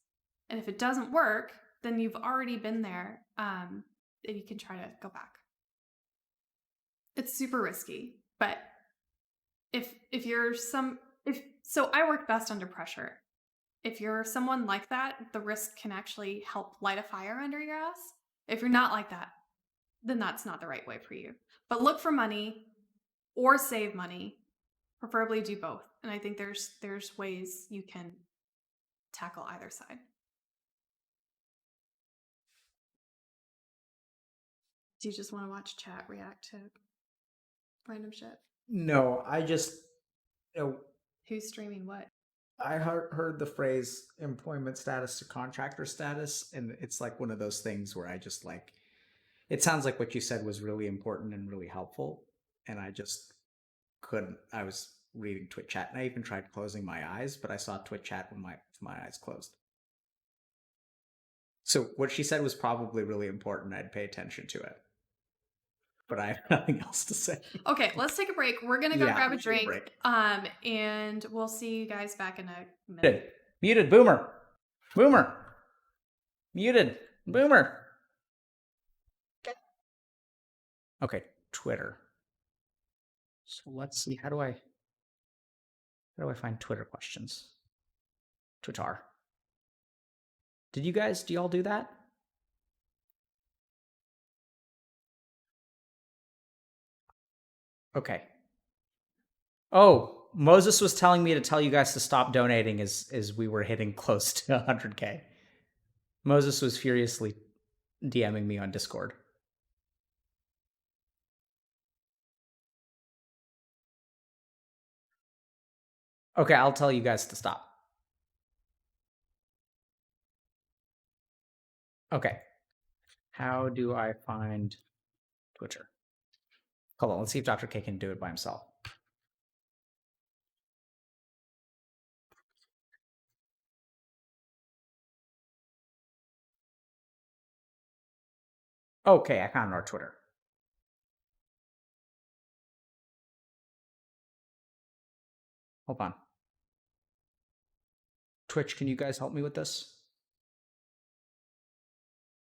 And if it doesn't work, then you've already been there, and you can try to go back. It's super risky, but if you're so I work best under pressure. If you're someone like that, the risk can actually help light a fire under your ass. If you're not like that, then that's not the right way for you. But look for money or save money. Preferably do both. And I think there's ways you can tackle either side. Do you just want to watch chat react to random shit?
No, I just, you know,
Who's streaming what?
I heard the phrase employment status to contractor status, and it's like one of those things where I just like, It sounds like what you said was really important and really helpful, and I just couldn't. I was reading Twitch chat, and I even tried closing my eyes, but I saw Twitch chat with my eyes closed. So what she said was probably really important. I'd pay attention to it, but I have nothing else to say.
Okay, let's take a break. We're gonna go grab a
let's take
drink.
break.
And we'll see you guys back in a minute.
Muted, boomer, muted, boomer. Okay, Twitter. So let's see. How do I find Twitter questions? Twitter. Do y'all do that? Okay. Oh, Moses was telling me to tell you guys to stop donating as we were hitting close to 100K. Moses was furiously DMing me on Discord. Okay, I'll tell you guys to stop. Okay. How do I find Twitter? Hold on, let's see if Dr. K can do it by himself. Okay, I found our Twitter. Hold on. Twitch, can you guys help me with this?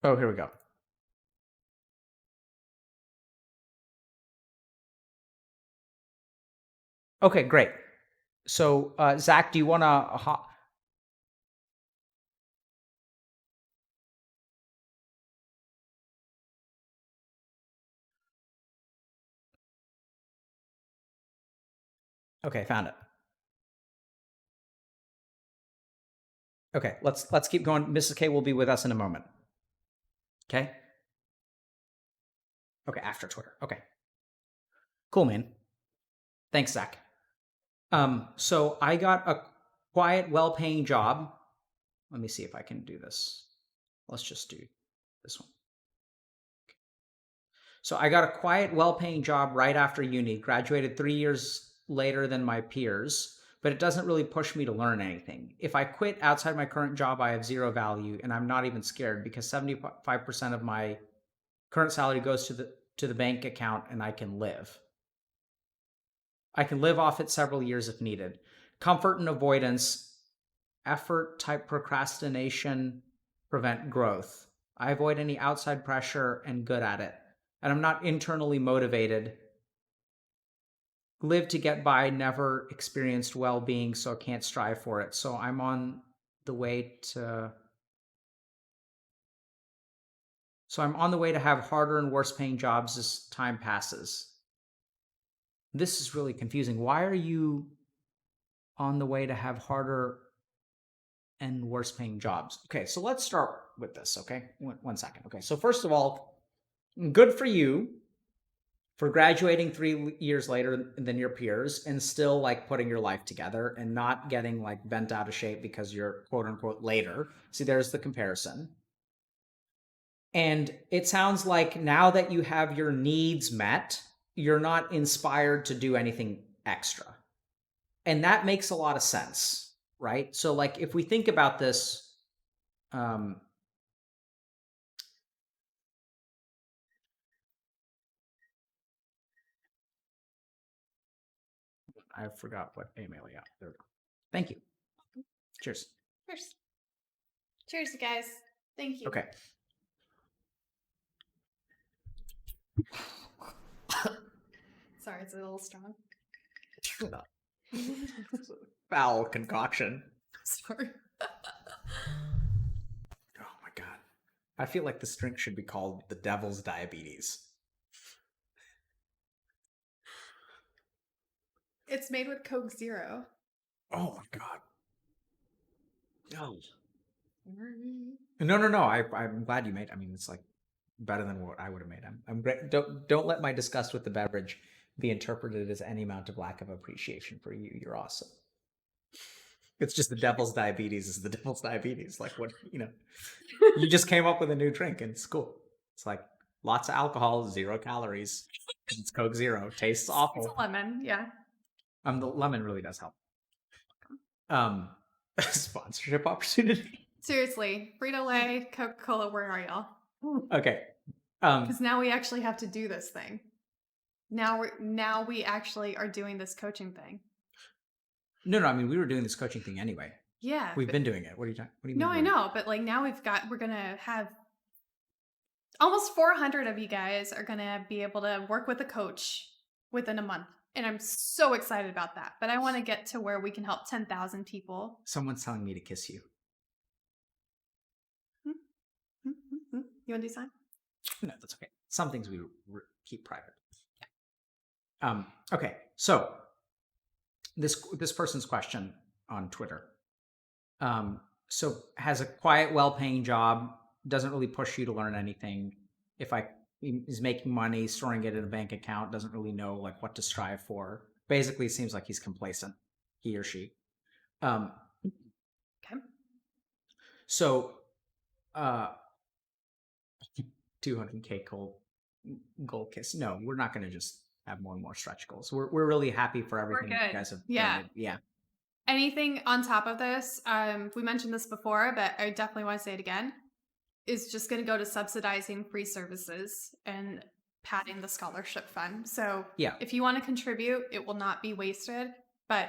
Oh, here we go. Okay, great. So, Zach, do you want to... Okay, found it. Okay, let's keep going. Mrs. K will be with us in a moment. Okay? Okay, after Twitter. Okay. Cool, man. Thanks, Zach. So I got a quiet, well-paying job. Let me see if I can do this. Let's just do this one. So I got a quiet, well-paying job right after uni, graduated 3 years later than my peers, but it doesn't really push me to learn anything. If I quit outside my current job, I have zero value, and I'm not even scared because 75% of my current salary goes to the bank account, and I can live. I can live off it several years if needed. Comfort and avoidance, effort type procrastination prevent growth. I avoid any outside pressure and good at it. And I'm not internally motivated. Live to get by, never experienced well-being, so I can't strive for it. So I'm on the way to have harder and worse paying jobs as time passes. This is really confusing. Why are you on the way to have harder and worse paying jobs? Okay, so let's start with this, okay? One second. Okay, so first of all, good for you for graduating 3 years later than your peers and still like putting your life together and not getting like bent out of shape because you're quote unquote later. See, there's the comparison. And it sounds like now that you have your needs met, you're not inspired to do anything extra. And that makes a lot of sense, right? So like if we think about this, I forgot what email. Yeah, there we go. Thank you. Cheers.
Cheers. Cheers, you guys. Thank you.
Okay.
Sorry, it's a little strong.
Foul concoction.
Sorry.
Oh my god. I feel like this drink should be called the Devil's Diabetes.
It's made with Coke Zero.
Oh my god. No. I'm glad you made. I mean, it's like better than what I would have made. I'm great. Don't let my disgust with the beverage be interpreted as any amount of lack of appreciation for you. You're awesome. It's just the Devil's Diabetes is the Devil's Diabetes. Like what, you just came up with a new drink and it's cool. It's like Lots of alcohol, 0 calories. It's Coke Zero. Tastes awful.
It's a lemon, yeah.
The lemon really does help. Sponsorship opportunity.
Seriously, Frito-Lay, Coca-Cola, where are y'all?
Okay.
Because now we actually have to do this thing. Now we actually are doing this coaching thing.
No, I mean, we were doing this coaching thing anyway.
Yeah.
We've been doing it. What are you talking? What do you mean?
No, I know, but like now we're gonna have almost 400 of you guys are gonna be able to work with a coach within a month. And I'm so excited about that. But I want to get to where we can help 10,000 people.
Someone's telling me to kiss you.
You want to do something?
No, that's okay. Some things we keep private. Okay, so this person's question on Twitter. So has a quiet, well-paying job, doesn't really push you to learn anything. Is making money, storing it in a bank account, doesn't really know like what to strive for. Basically, seems like he's complacent, he or she.
Okay.
So, 200K goal kiss. No, we're not going to just have more and more stretch goals. We're really happy for everything you guys have done. Yeah.
Anything on top of this, we mentioned this before, but I definitely want to say it again, is just going to go to subsidizing free services and padding the scholarship fund. So if you want to contribute, it will not be wasted, but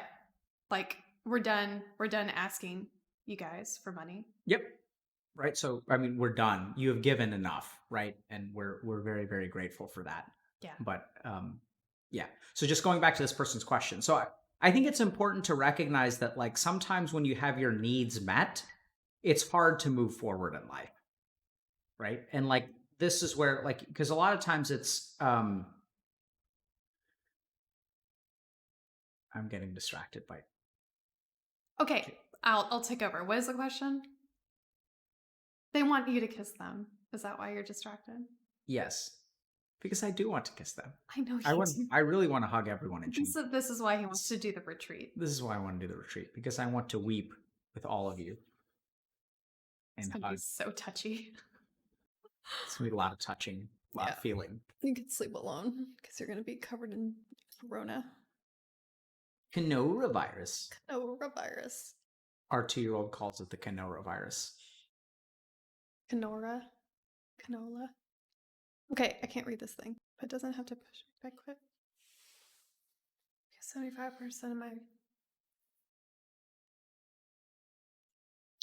like we're done asking you guys for money.
Yep. Right. So, I mean, we're done. You have given enough, right? And we're very, very grateful for that.
Yeah.
But yeah. So just going back to this person's question. So I think it's important to recognize that like sometimes when you have your needs met, it's hard to move forward in life. Right. And like this is where like, because a lot of times it's I'm getting distracted by.
Okay. I'll take over. What is the question? They want you to kiss them. Is that why you're distracted?
Yes. Because I do want to kiss them.
I know you do.
I really want to hug everyone and cheek.
This is why he wants to do the retreat.
This is why I want to do the retreat. Because I want to weep with all of you.
And it's going to be so touchy.
It's going to be a lot of touching, a lot of feeling.
You can sleep alone because you're going to be covered in corona.
Coronavirus.
Coronavirus.
Our 2-year-old calls it the coronavirus.
Canola. Okay, I can't read this thing. It doesn't have to push me back quick. 75% of my...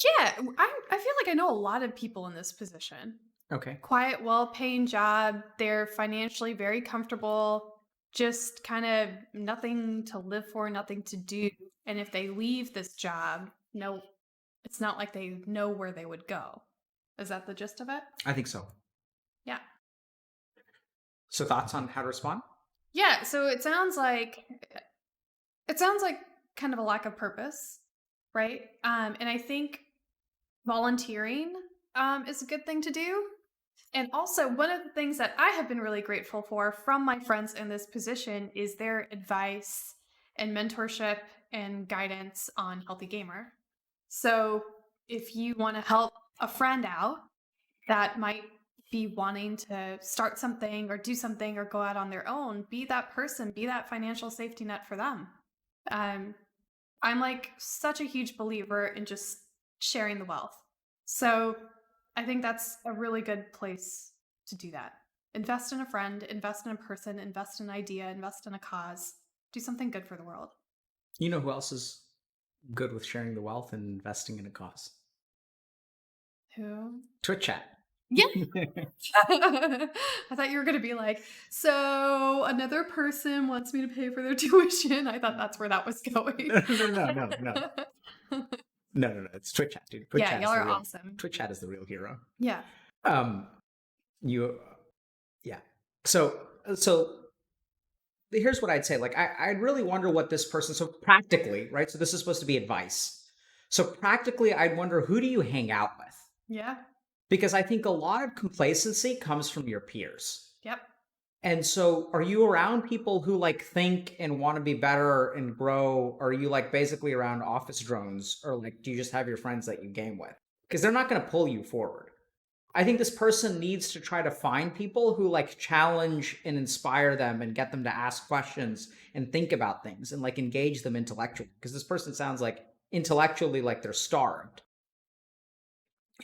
Yeah, I feel like I know a lot of people in this position.
Okay.
Quiet, well-paying job. They're financially very comfortable. Just kind of nothing to live for, nothing to do. And if they leave this job, no, it's not like they know where they would go. Is that the gist of it?
I think so.
Yeah.
So thoughts on how to respond?
Yeah, so it sounds like kind of a lack of purpose, right? And I think volunteering is a good thing to do. And also, one of the things that I have been really grateful for from my friends in this position is their advice and mentorship and guidance on Healthy Gamer. So if you want to help a friend out that might be wanting to start something or do something or go out on their own, be that person, be that financial safety net for them. I'm like such a huge believer in just sharing the wealth. So I think that's a really good place to do that. Invest in a friend, invest in a person, invest in an idea, invest in a cause. Do something good for the world.
You know who else is good with sharing the wealth and investing in a cause?
Who?
Twitch chat.
Yeah. I thought you were going to be like, so another person wants me to pay for their tuition. I thought that's where that was going.
No. It's Twitch chat, dude. Twitch chat
y'all are awesome.
Twitch chat is the real hero.
Yeah.
So here's what I'd say. Like, I really wonder what this person, so practically, right? So this is supposed to be advice. So practically, I'd wonder, who do you hang out with?
Yeah.
Because I think a lot of complacency comes from your peers.
Yep.
And so are you around people who like think and want to be better and grow? Or are you like basically around office drones? Or like, do you just have your friends that you game with? Because they're not going to pull you forward. I think this person needs to try to find people who like challenge and inspire them and get them to ask questions and think about things and like engage them intellectually. Because this person sounds like intellectually like they're starved.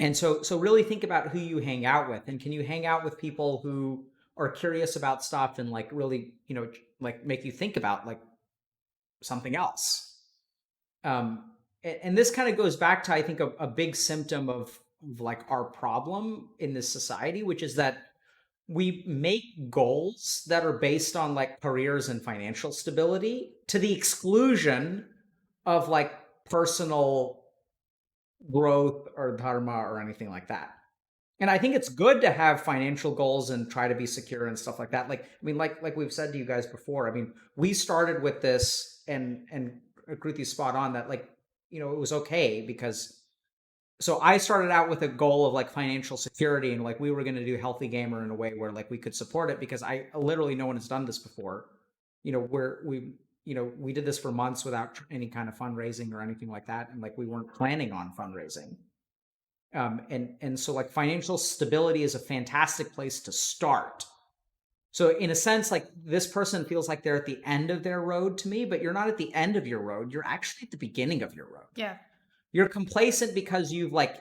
And so really think about who you hang out with, and can you hang out with people who are curious about stuff and like really, like make you think about like something else. And this kind of goes back to, I think, a big symptom of like our problem in this society, which is that we make goals that are based on like careers and financial stability to the exclusion of like personal growth or dharma or anything like that. And I think it's good to have financial goals and try to be secure and stuff like that. Like, I mean, like we've said to you guys before, I mean, we started with this, and Kruti's spot on that, like, it was okay because so I started out with a goal of like financial security, and like we were going to do Healthy Gamer in a way where like we could support it, because I literally, no one has done this before. Where we did this for months without any kind of fundraising or anything like that, and like we weren't planning on fundraising. And so like financial stability is a fantastic place to start. So in a sense, like this person feels like they're at the end of their road to me, but you're not at the end of your road. You're actually at the beginning of your road.
Yeah.
You're complacent because you've like,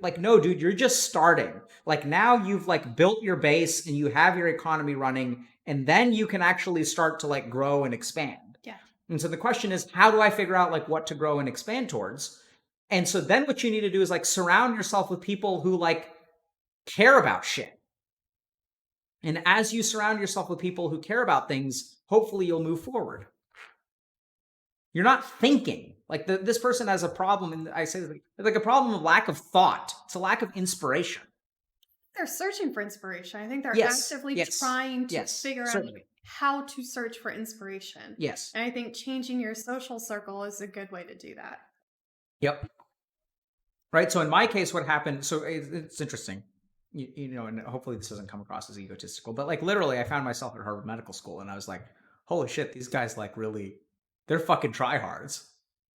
like, no, dude, you're just starting. Like now you've like built your base and you have your economy running, and then you can actually start to like grow and expand.
Yeah.
And so the question is, how do I figure out like what to grow and expand towards? And so then what you need to do is like surround yourself with people who like care about shit. And as you surround yourself with people who care about things, hopefully you'll move forward. You're not thinking. Like this person has a problem, and I say like a problem of lack of thought. It's a lack of inspiration.
They're searching for inspiration. I think they're
Yes,
actively
yes,
trying to
yes,
figure out
certainly.
how to search for inspiration.
Yes.
And I think changing your social circle is a good way to do that.
Yep. Right. So in my case, what happened? So it's interesting, and hopefully this doesn't come across as egotistical, but like literally, I found myself at Harvard Medical School, and I was like, "Holy shit, these guys like really, they're fucking tryhards."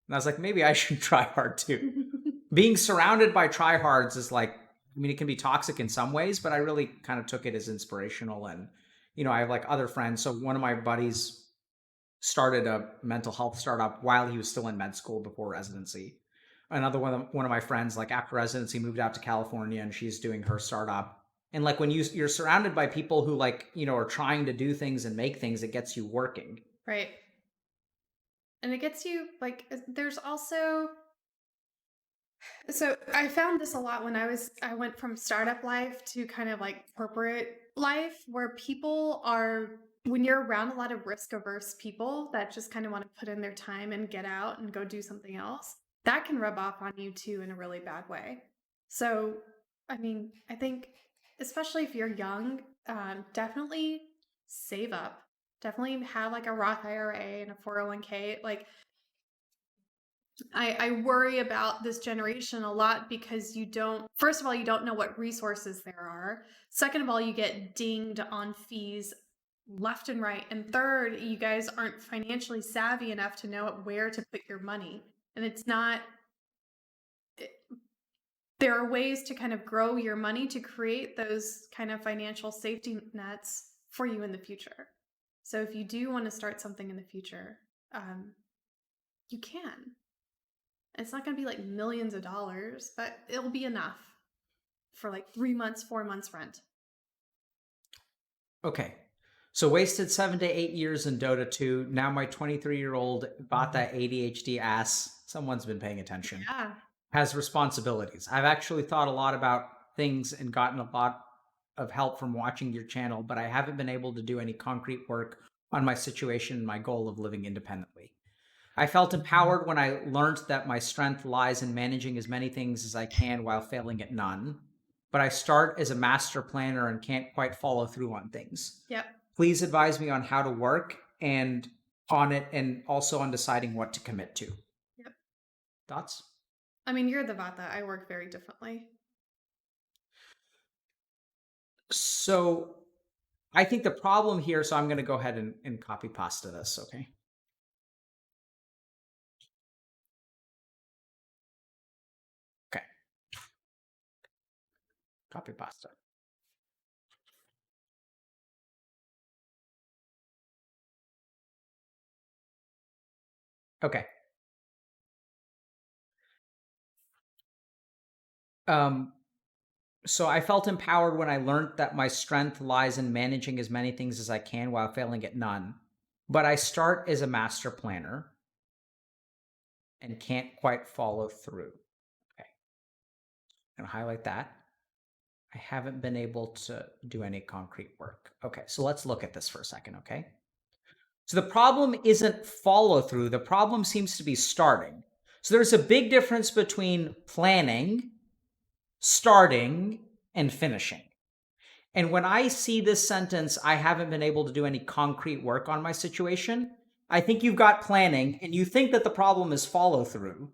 And I was like, maybe I should try hard too. Being surrounded by tryhards is like, I mean, it can be toxic in some ways, but I really kind of took it as inspirational. And I have like other friends. So one of my buddies started a mental health startup while he was still in med school before residency. Another one of my friends, like after residency, moved out to California, and she's doing her startup. And like when you're surrounded by people who like are trying to do things and make things, it gets you working.
Right. And it gets you like, there's also, so I found this a lot when I went from startup life to kind of like corporate life, where people are, when you're around a lot of risk averse people that just kind of want to put in their time and get out and go do something else, that can rub off on you too in a really bad way. So, I mean, I think especially if you're young, definitely save up. Definitely have like a Roth IRA and a 401k. Like, I worry about this generation a lot because first of all, you don't know what resources there are. Second of all, you get dinged on fees left and right. And third, you guys aren't financially savvy enough to know where to put your money. And there are ways to kind of grow your money to create those kind of financial safety nets for you in the future. So if you do want to start something in the future, you can. It's not going to be like millions of dollars, but it'll be enough for like 3 months, 4 months rent.
Okay. So wasted 7 to 8 years in Dota 2. Now my 23-year-old bought that ADHD ass. Someone's been paying attention.
Yeah.
Has responsibilities. I've actually thought a lot about things and gotten a lot of help from watching your channel, but I haven't been able to do any concrete work on my situation and my goal of living independently. I felt empowered when I learned that my strength lies in managing as many things as I can while failing at none. But I start as a master planner and can't quite follow through on things.
Yep.
Please advise me on how to work and on it, and also on deciding what to commit to.
Yep.
Thoughts?
I mean, you're the Vata. I work very differently.
So I think the problem here, so I'm going to go ahead and copy pasta this, okay? Okay. Copy pasta. Okay. So I felt empowered when I learned that my strength lies in managing as many things as I can while failing at none. But I start as a master planner and can't quite follow through. Okay. I'm gonna highlight that. I haven't been able to do any concrete work. Okay, so let's look at this for a second, okay? So the problem isn't follow through, the problem seems to be starting. So there's a big difference between planning, starting, and finishing. And when I see this sentence, I haven't been able to do any concrete work on my situation, I think you've got planning and you think that the problem is follow through.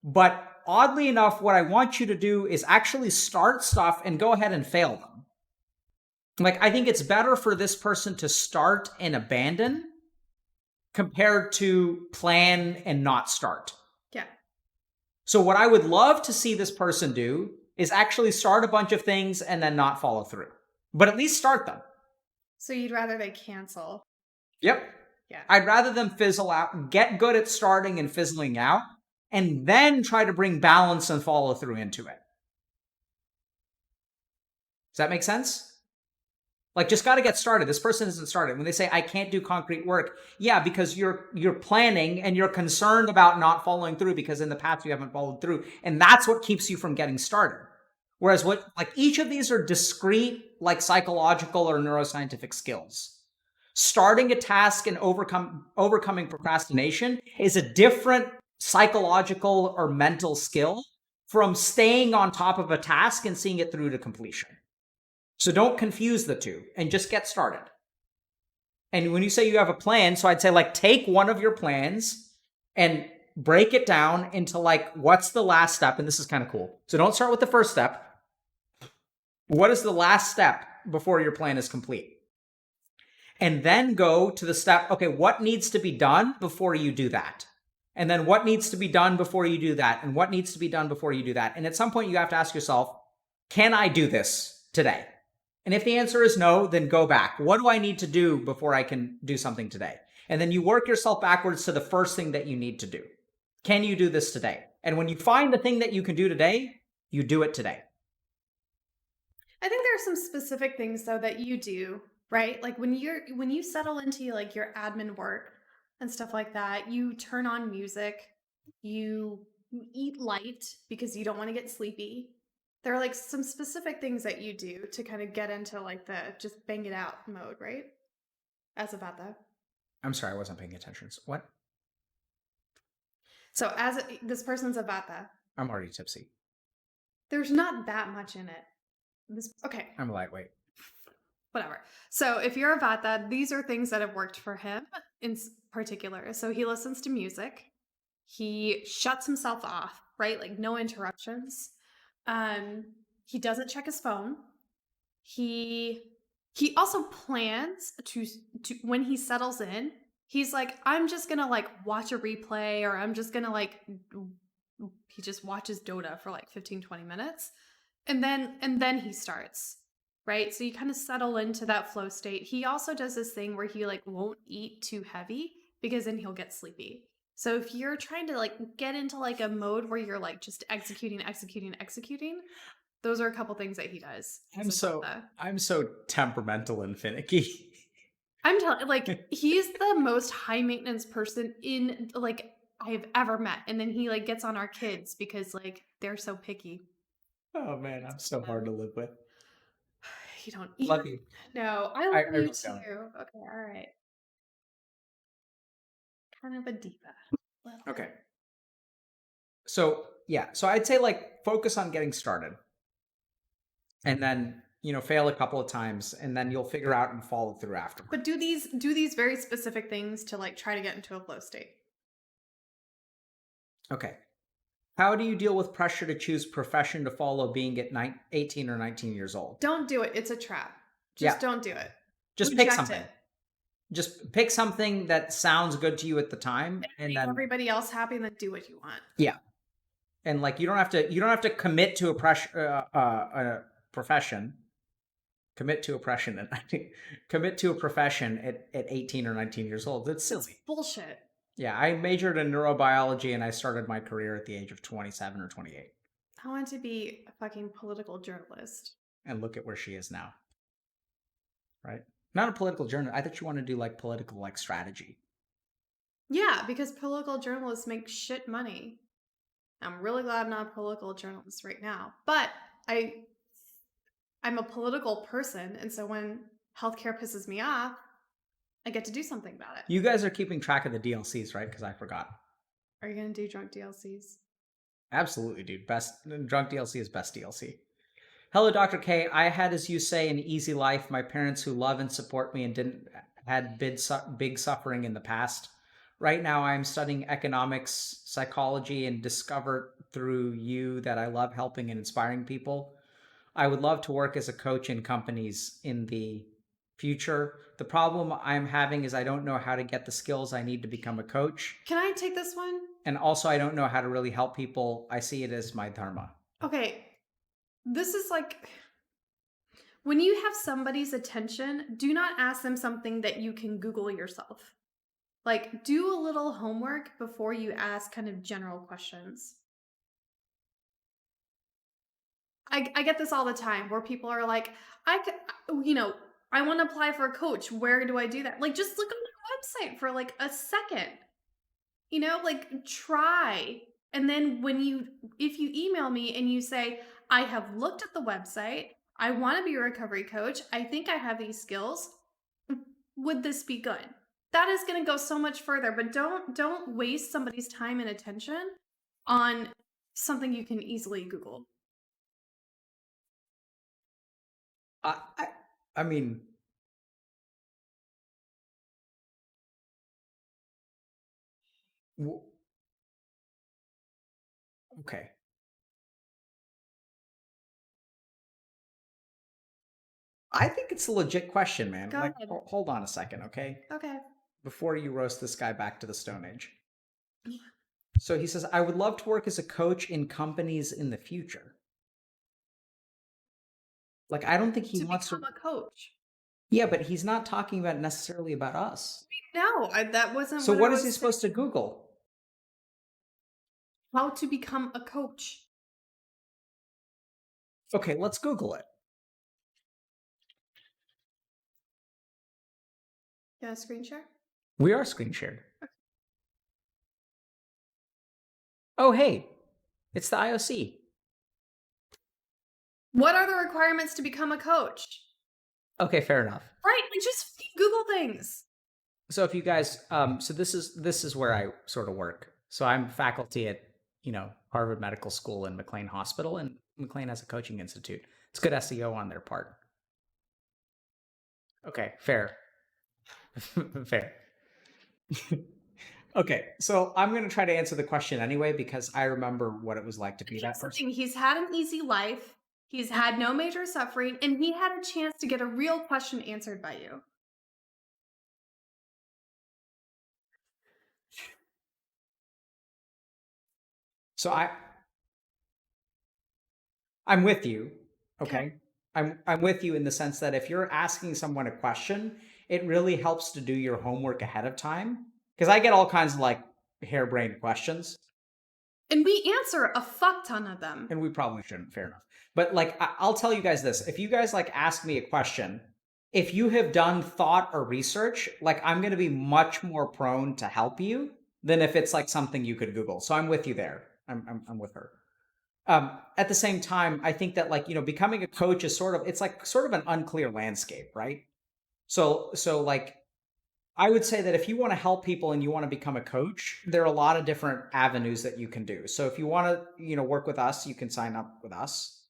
But oddly enough, what I want you to do is actually start stuff and go ahead and fail them. Like, I think it's better for this person to start and abandon compared to plan and not start.
Yeah.
So what I would love to see this person do is actually start a bunch of things and then not follow through. But at least start them.
So you'd rather they cancel.
Yep.
Yeah.
I'd rather them fizzle out, get good at starting and fizzling out, and then try to bring balance and follow through into it. Does that make sense? Like, just got to get started. This person isn't started. When they say, I can't do concrete work, yeah, because you're planning and you're concerned about not following through because in the past you haven't followed through. And that's what keeps you from getting started. Whereas each of these are discrete, like psychological or neuroscientific skills. Starting a task and overcoming procrastination is a different psychological or mental skill from staying on top of a task and seeing it through to completion. So don't confuse the two and just get started. And when you say you have a plan, so I'd say take one of your plans and break it down into what's the last step? And this is kind of cool. So don't start with the first step. What is the last step before your plan is complete? And then go to the step, okay, what needs to be done before you do that? And then what needs to be done before you do that? And what needs to be done before you do that? And at some point you have to ask yourself, can I do this today? And if the answer is no, then go back. What do I need to do before I can do something today? And then you work yourself backwards to the first thing that you need to do. Can you do this today? And when you find the thing that you can do today, you do it today.
I think there are some specific things though that you do, right? Like when you settle into your admin work and stuff like that, you turn on music, you eat light because you don't want to get sleepy. There are some specific things that you do to kind of get into the just bang it out mode, right? As a vata.
I'm sorry, I wasn't paying attention. What?
So this person's a vata.
I'm already tipsy.
There's not that much in it. Okay.
I'm a lightweight.
Whatever. So if you're a vata, these are things that have worked for him in particular. So he listens to music. He shuts himself off, right? No interruptions. He doesn't check his phone. He also plans to when he settles in, he's I'm just gonna watch a replay, or I'm just gonna he just watches Dota for 15-20 minutes, and then he starts, right? So you kind of settle into that flow state. He also does this thing where he won't eat too heavy because then he'll get sleepy. So if you're trying to get into a mode where you're just executing, those are a couple things that he does.
I'm so temperamental and finicky.
I'm telling he's the most high maintenance person in I have ever met. And then he gets on our kids because they're so picky.
Oh man, I'm so hard to live with.
You don't
love you.
No, I love you too. Okay, all right. Kind of a diva.
Okay. So yeah, so I'd say focus on getting started, and then fail a couple of times, and then you'll figure out and follow through afterwards.
But do these very specific things to try to get into a flow state.
Okay. How do you deal with pressure to choose profession to follow being at 18 or 19 years old?
Don't do it. It's a trap. Just don't do it.
Just pick something. Just pick something that sounds good to you at the time, and then
everybody else happy, and then do what you want.
Yeah. And you don't have to commit to a pressure profession, commit to oppression, and commit to a profession at 18 or 19 years old. It's silly.
It's bullshit.
Yeah, I majored in neurobiology and I started my career at the age of 27 or 28.
I want to be a fucking political journalist.
And look at where she is now. Right? Not a political journalist. I thought you want to do like political like strategy.
Yeah, because political journalists make shit money. I'm really glad I'm not a political journalist right now. But I'm a political person, and so when healthcare pisses me off, I get to do something about it.
You guys are keeping track of the DLCs, right? Because I forgot.
Are you gonna do drunk DLCs?
Absolutely, dude. Best drunk DLC is best DLC. Hello, Dr. K. I had, as you say, an easy life. My parents who love and support me and didn't had big suffering in the past. Right now, I'm studying economics, psychology, and discovered through you that I love helping and inspiring people. I would love to work as a coach in companies in the future. The problem I'm having is I don't know how to get the skills I need to become a coach.
Can I take this one?
And also, I don't know how to really help people. I see it as my dharma.
Okay. This is like when you have somebody's attention, do not ask them something that you can Google yourself. Like, do a little homework before you ask kind of general questions. I get this all the time where people are like, I want to apply for a coach. Where do I do that? Like, just look on their website for like a second. Like try. And then if you email me and you say, I have looked at the website, I want to be a recovery coach, I think I have these skills, would this be good? That is going to go so much further, but don't waste somebody's time and attention on something you can easily Google.
I mean, okay. I think it's a legit question, man.
Go
like,
ahead.
hold on a second, okay?
Okay.
Before you roast this guy back to the Stone Age. So he says, I would love to work as a coach in companies in the future. Like, I don't think he wants to
become a coach.
Yeah, but he's not talking about necessarily about us.
No, that wasn't.
So what is he supposed to Google?
How to become a coach.
Okay, let's Google it.
You want to screen share?
We are screen shared. Oh, hey, it's the IOC.
What are the requirements to become a coach?
Okay, fair enough.
Right, like just Google things.
So if you guys, so this is where I sort of work. So I'm faculty at Harvard Medical School and McLean Hospital, and McLean has a coaching institute. It's good SEO on their part. Okay, fair. Fair. Okay, so I'm going to try to answer the question anyway because I remember what it was like to be that person.
He's had an easy life. He's had no major suffering, and he had a chance to get a real question answered by you.
So I'm with you. Okay. I'm with you in the sense that if you're asking someone a question, it really helps to do your homework ahead of time. Because I get all kinds of like harebrained questions.
And we answer a fuck ton of them.
And we probably shouldn't, fair enough. But like, I'll tell you guys this. If you guys like ask me a question, if you have done thought or research, like I'm going to be much more prone to help you than if it's like something you could Google. So I'm with you there. I'm with her. At the same time, I think that like, becoming a coach is sort of an unclear landscape, right? So like, I would say that if you want to help people and you want to become a coach, there are a lot of different avenues that you can do. So if you want to, work with us, you can sign up with us.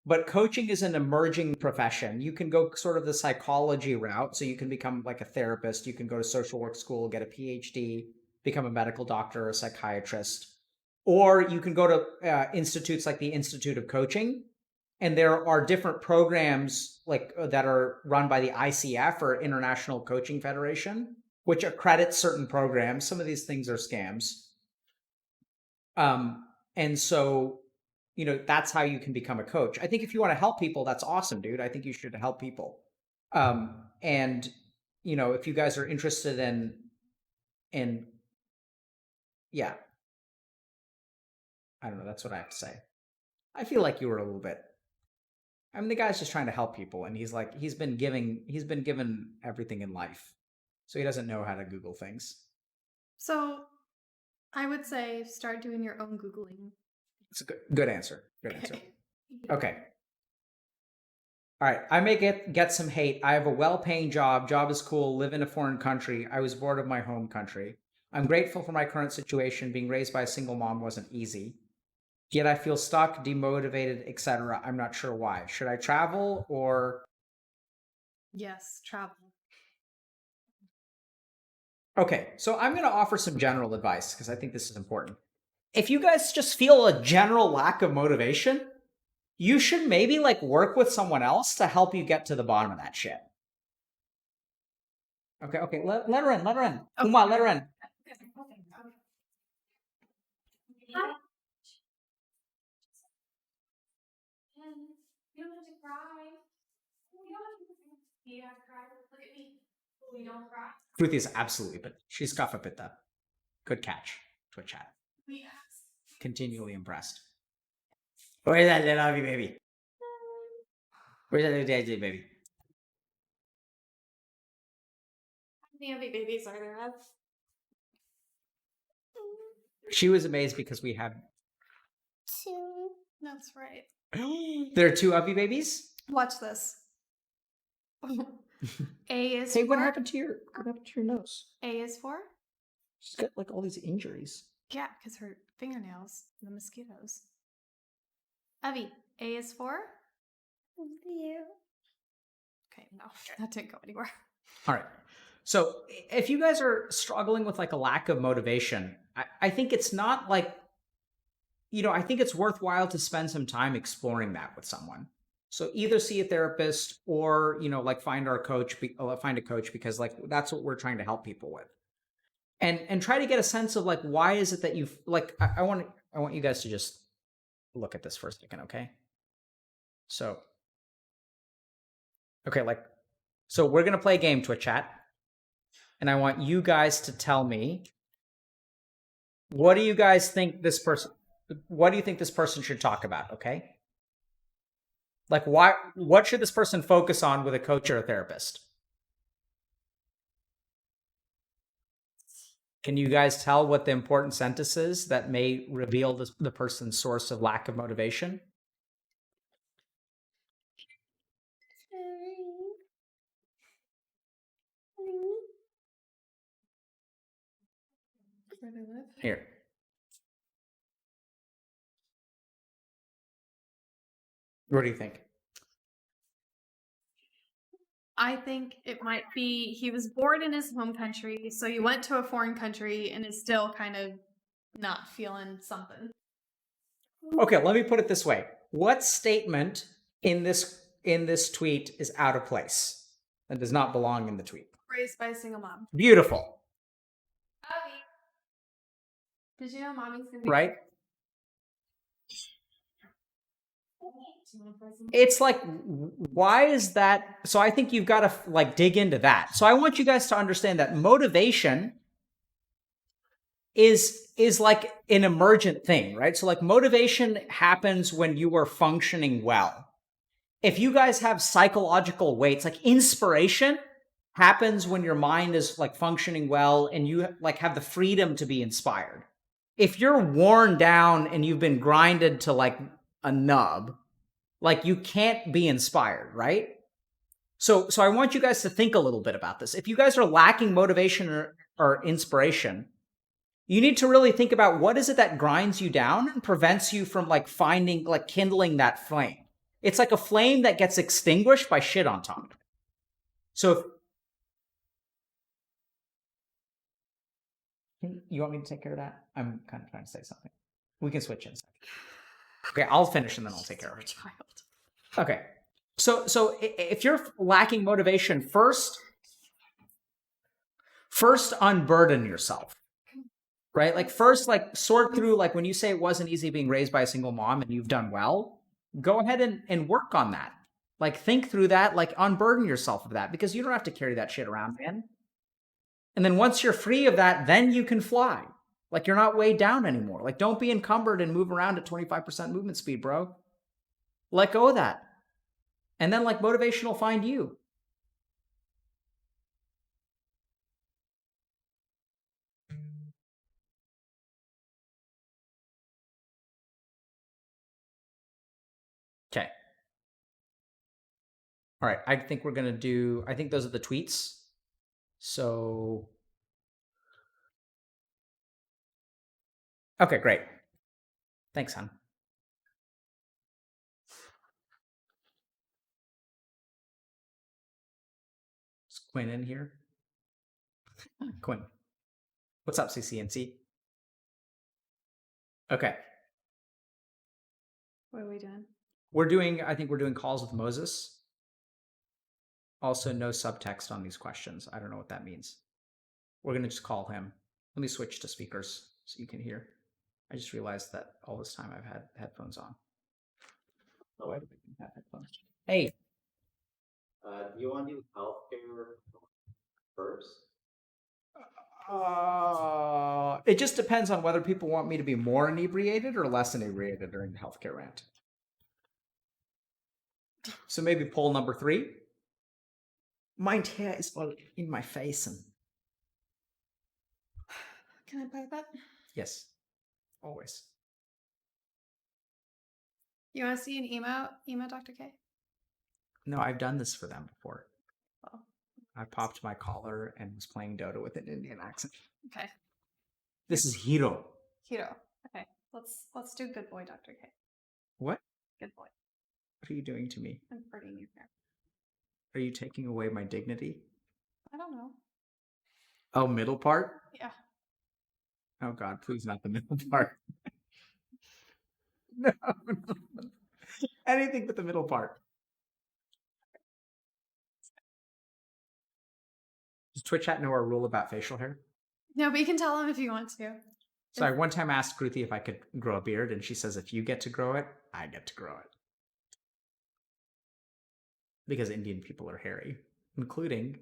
But coaching is an emerging profession. You can go sort of the psychology route. So you can become like a therapist. You can go to social work school, get a PhD, become a medical doctor or a psychiatrist. Or you can go to institutes like the Institute of Coaching. And there are different programs like that are run by the ICF or International Coaching Federation, which accredits certain programs. Some of these things are scams. And so that's how you can become a coach. I think if you want to help people, that's awesome, dude. I think you should help people. And if you guys are interested in yeah, I don't know, that's what I have to say. I feel like you were a little bit. I mean, the guy's just trying to help people, and he's been given everything in life, so he doesn't know how to Google things.
So I would say start doing your own Googling.
It's a good answer. Good answer. Okay. All right. I may get some hate. I have a well-paying job. Job is cool. Live in a foreign country. I was bored of my home country. I'm grateful for my current situation. Being raised by a single mom wasn't easy. Yet I feel stuck, demotivated, etc. I'm not sure why. Should I travel or?
Yes, travel.
Okay, so I'm going to offer some general advice because I think this is important. If you guys just feel a general lack of motivation, you should maybe work with someone else to help you get to the bottom of that shit. Okay, let her in. Okay. Uma, let her in.
You don't have to cry. You don't have to cry. Look at me. We don't cry.
Kruti is absolutely, but she's Kapha-Pitta. Good catch. Twitch chat.
Yes.
Continually impressed. Where's that little Abby baby? Where's that little DJ baby?
How many Abby babies are there?
She was amazed because we have
2. That's right.
There are 2 Abby babies?
Watch this. A is
Hey,
for...
what happened to your nose?
A is for?
She's got all these injuries.
Yeah, because her fingernails, the mosquitoes. Evie, A is for? You. Okay, no, that didn't go anywhere.
All right. So if you guys are struggling with a lack of motivation, I think it's not I think it's worthwhile to spend some time exploring that with someone. So either see a therapist or, find a coach because that's what we're trying to help people with. And try to get a sense of why is it that you've I want you guys to just look at this for a second, okay? So so we're gonna play a game, Twitch chat, and I want you guys to tell me what do you think this person should talk about, okay? What should this person focus on with a coach or a therapist? Can you guys tell what the important sentence is that may reveal the person's source of lack of motivation?
Where they live?
Here. What do you think?
I think it might be he was bored in his home country, so he went to a foreign country and is still kind of not feeling something.
Okay, let me put it this way. What statement in this tweet is out of place and does not belong in the tweet?
Raised by a single mom.
Beautiful.
Abby, did you know mommy's gonna be
right? It's why is that? So I think you've got to dig into that. So I want you guys to understand that motivation is an emergent thing, right? So motivation happens when you are functioning well. If you guys have psychological weights, inspiration happens when your mind is functioning well and you have the freedom to be inspired. If you're worn down and you've been grinded to a nub, you can't be inspired, right? So I want you guys to think a little bit about this. If you guys are lacking motivation or inspiration, you need to really think about what is it that grinds you down and prevents you from finding, kindling that flame. It's like a flame that gets extinguished by shit on top. So you want me to take care of that? I'm kind of trying to say something. We can switch in a second. Okay, I'll finish and then I'll take care of it. Okay. So if you're lacking motivation, first unburden yourself. right? Like first, like sort through, like when you say it wasn't easy being raised by a single mom and you've done well, go ahead and work on that. Like think through that, like unburden yourself of that, because you don't have to carry that shit around, man. And then once you're free of that, then you can fly. Like you're not weighed down anymore. Like don't be encumbered and move around at 25% movement speed, bro. Let go of that. And then like motivation will find you. Okay. All right. I think we're going to do, I think those are the tweets. So, okay, great. Thanks, hon. Is Quinn in here? Quinn. What's up, CCNC? Okay.
What are we doing?
I think we're doing calls with Moses. Also, no subtext on these questions. I don't know what that means. We're going to just call him. Let me switch to speakers so you can hear. I just realized that all this time I've had headphones on. Oh, I didn't have headphones. Hey.
Do you want to do healthcare first?
It just depends on whether people want me to be more inebriated or less inebriated during the healthcare rant. So maybe poll number 3. My hair is all in my face and
Can I buy that?
yes, always.
You want to see an emo, Dr. K?
No, I've done this for them before.
Oh,
I popped my collar and was playing Dota with an Indian accent.
okay.
This is Hiro.
Hiro. Okay. Let's do good boy, Dr. K.
What?
Good boy.
What are you doing to me?
I'm hurting your hair.
Are you taking away my dignity?
I don't know.
Oh, middle part?
Yeah.
Oh God, please not the middle part. No. Anything but the middle part. Does Twitch chat know our rule about facial hair?
No, but you can tell him if you want to.
So I one time asked Kruthi if I could grow a beard, and she says if you get to grow it, I get to grow it. Because Indian people are hairy, including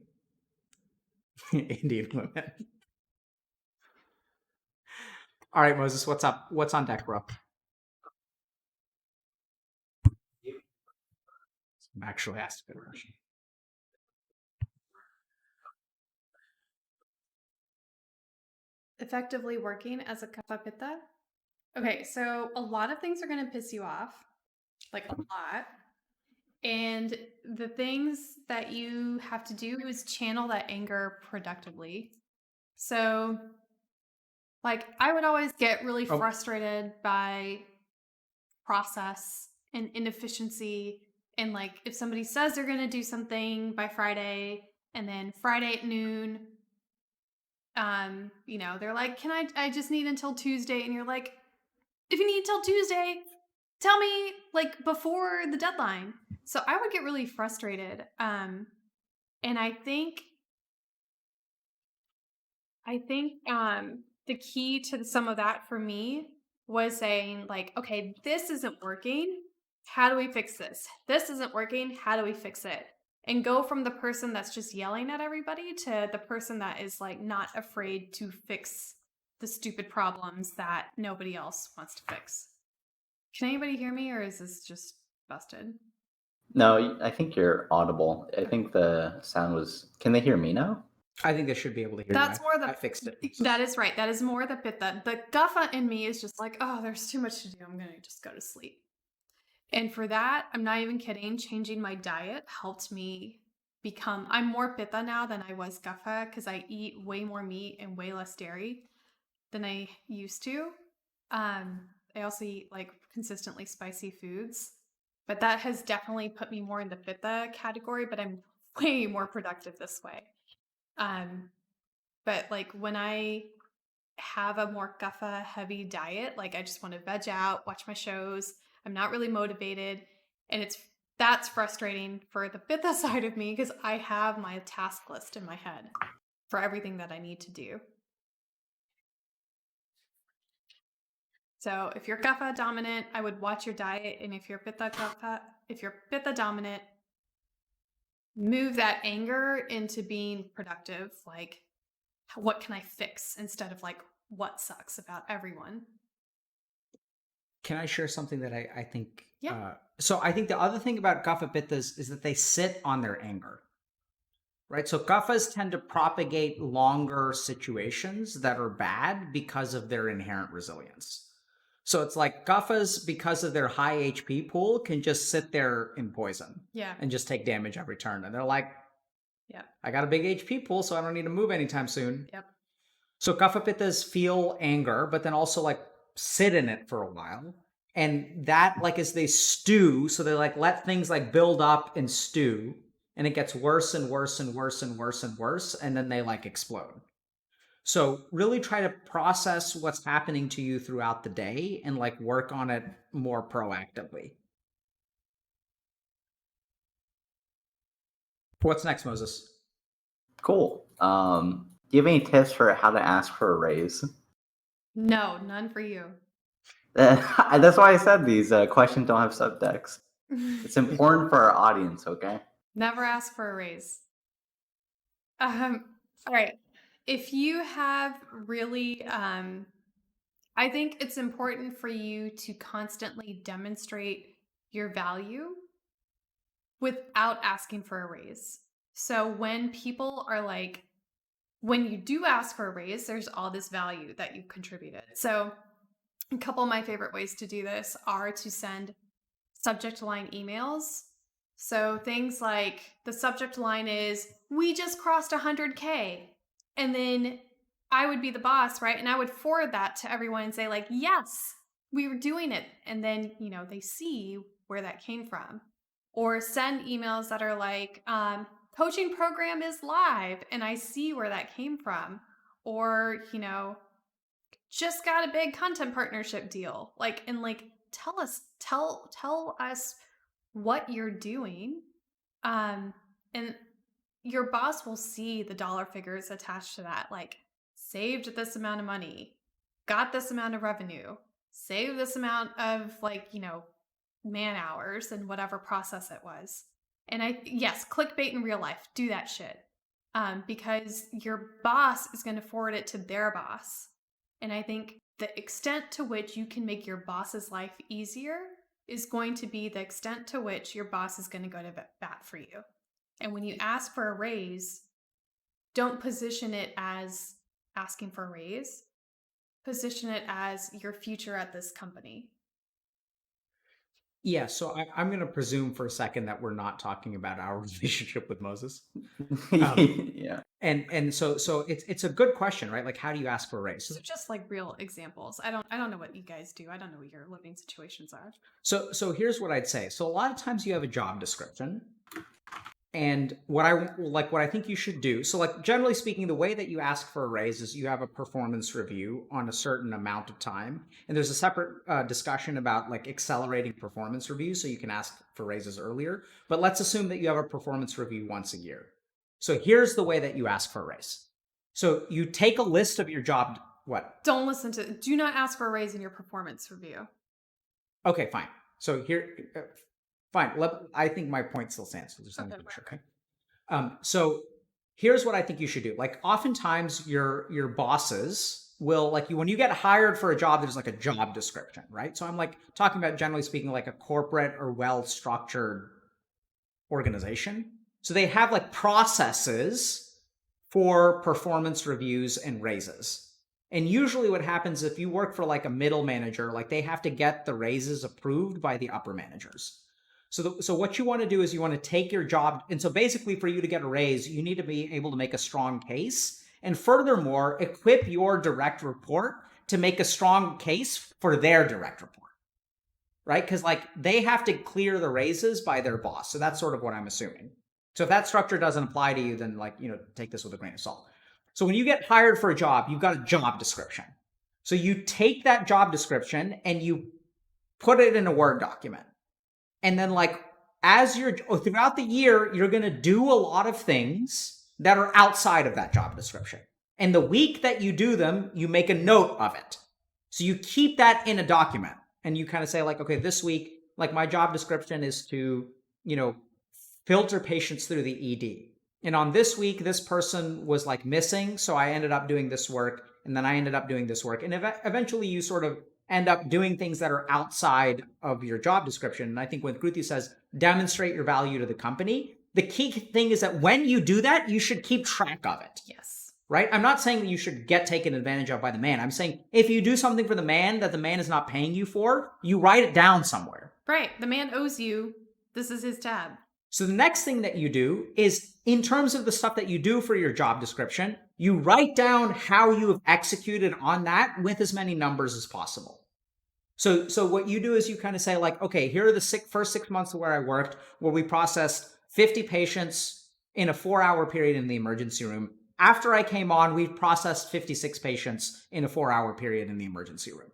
Indian women. All right, Moses, what's up? What's on deck, bro? I'm actually asked a good question.
Effectively working as a Kapha-Pitta. Okay, so a lot of things are going to piss you off, like a lot. And the things that you have to do is channel that anger productively. So, like, I would always get really frustrated by process and inefficiency. And, like, if somebody says they're going to do something by Friday, and then Friday at noon, they're like, I just need until Tuesday. And you're like, if you need until Tuesday, tell me like before the deadline. So I would get really frustrated. And I think the key to some of that for me was saying like, okay, this isn't working. How do we fix this? This isn't working. How do we fix it? And go from the person that's just yelling at everybody to the person that is like not afraid to fix the stupid problems that nobody else wants to fix. Can anybody hear me, or is this just busted?
No, I think you're audible. I think the sound was. Can they hear me now?
I think they should be able to hear
That's
you.
more the.
I fixed it.
That is right. That is more the Pitta. The Kapha in me is just like, oh, there's too much to do. I'm gonna just go to sleep. And for that, I'm not even kidding. Changing my diet helped me become. I'm more Pitta now than I was Kapha because I eat way more meat and way less dairy than I used to. I also eat like consistently spicy foods, but that has definitely put me more in the Pitta category, but I'm way more productive this way. But like when I have a more Kapha heavy diet, like I just want to veg out, watch my shows, I'm not really motivated, and that's frustrating for the Pitta side of me because I have my task list in my head for everything that I need to do. So if you're Kapha dominant, I would watch your diet, and if you're Pitta dominant, move that anger into being productive. Like, what can I fix instead of like what sucks about everyone?
Can I share something that I think?
Yeah.
So I think the other thing about Kapha-Pittas is that they sit on their anger, right? So Kaphas tend to propagate longer situations that are bad because of their inherent resilience. So it's like Kaphas, because of their high HP pool, can just sit there in poison
Yeah.
and just take damage every turn. And they're like,
Yep.
I got a big HP pool, so I don't need to move anytime soon.
Yep.
So Kapha-Pittas feel anger, but then also like sit in it for a while. And that, like, as they stew, so they like let things like build up and stew, and it gets worse and worse and worse and worse and worse, and then they like explode. So really try to process what's happening to you throughout the day and like work on it more proactively. What's next, Moses?
Cool. Do you have any tips for how to ask for a raise?
No, none for you.
That's why I said these questions don't have subtext. It's important for our audience, okay?
Never ask for a raise. All right. If you have really, I think it's important for you to constantly demonstrate your value without asking for a raise. So when people are like, when you do ask for a raise, there's all this value that you contributed. So a couple of my favorite ways to do this are to send subject line emails. So things like the subject line is, we just crossed 100K. And then I would be the boss, right? And I would forward that to everyone and say like, yes, we were doing it. And then, you know, they see where that came from. Or send emails that are like, coaching program is live, and I see where that came from. Or, you know, just got a big content partnership deal. Like, and like, tell us what you're doing. And your boss will see the dollar figures attached to that, like saved this amount of money, got this amount of revenue, saved this amount of like, you know, man hours and whatever process it was. And yes, clickbait in real life, do that shit. Because your boss is going to forward it to their boss. And I think the extent to which you can make your boss's life easier is going to be the extent to which your boss is going to go to bat for you. And when you ask for a raise, don't position it as asking for a raise. Position it as your future at this company.
Yeah, so I'm going to presume for a second that we're not talking about our relationship with Moses.
Yeah.
And so it's a good question, right? Like, how do you ask for a raise?
So just like real examples. I don't know what you guys do. I don't know what your living situations are.
So here's what I'd say. So a lot of times you have a job description. And what I think you should do, so like generally speaking, the way that you ask for a raise is you have a performance review on a certain amount of time. And there's a separate discussion about like accelerating performance reviews, so you can ask for raises earlier. But let's assume that you have a performance review once a year. So here's the way that you ask for a raise. So you take a list of your job, what?
Do not ask for a raise in your performance review.
Okay, fine. So here, fine. I think my point still stands. So just let me finish, okay? So here's what I think you should do. Like oftentimes your bosses will like you when you get hired for a job, there's like a job description, right? So I'm like talking about generally speaking like a corporate or well-structured organization. So they have like processes for performance reviews and raises. And usually what happens if you work for like a middle manager, like they have to get the raises approved by the upper managers. So what you want to do is you want to take your job. And so basically for you to get a raise, you need to be able to make a strong case. And furthermore, equip your direct report to make a strong case for their direct report, right? Because like they have to clear the raises by their boss. So that's sort of what I'm assuming. So if that structure doesn't apply to you, then like, you know, take this with a grain of salt. So when you get hired for a job, you've got a job description. So you take that job description and you put it in a Word document. And then like throughout the year, you're going to do a lot of things that are outside of that job description. And the week that you do them, you make a note of it. So you keep that in a document and you kind of say like, okay, this week, like my job description is to, filter patients through the ED. And on this week, this person was like missing. So I ended up doing this work and then I ended up doing this work. And eventually you sort of end up doing things that are outside of your job description. And I think when Kruti says demonstrate your value to the company, the key thing is that when you do that, you should keep track of it.
Yes.
Right? I'm not saying that you should get taken advantage of by the man. I'm saying if you do something for the man that the man is not paying you for, you write it down somewhere.
Right. The man owes you. This is his tab.
So the next thing that you do is, in terms of the stuff that you do for your job description, you write down how you have executed on that with as many numbers as possible. So what you do is you kind of say like, okay, here are the first 6 months of where I worked, where we processed 50 patients in a 4-hour period in the emergency room. After I came on, we processed 56 patients in a 4-hour period in the emergency room.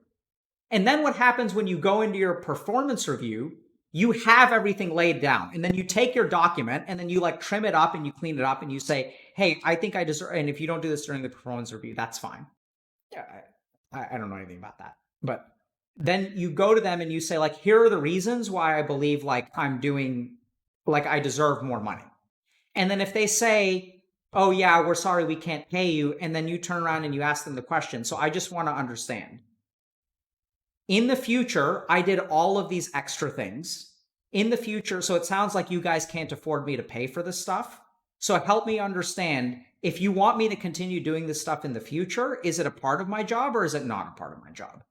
And then what happens when you go into your performance review, you have everything laid down. And then you take your document and then you like trim it up and you clean it up and you say, hey, I think I deserve, and if you don't do this during the performance review, that's fine. Yeah, I don't know anything about that. But then you go to them and you say like, here are the reasons why I believe like I'm doing, like I deserve more money. And then if they say, oh yeah, we're sorry, we can't pay you. And then you turn around and you ask them the question. So I just want to understand. In the future, I did all of these extra things. In the future, so it sounds like you guys can't afford me to pay for this stuff. So help me understand, if you want me to continue doing this stuff in the future, is it a part of my job or is it not a part of my job?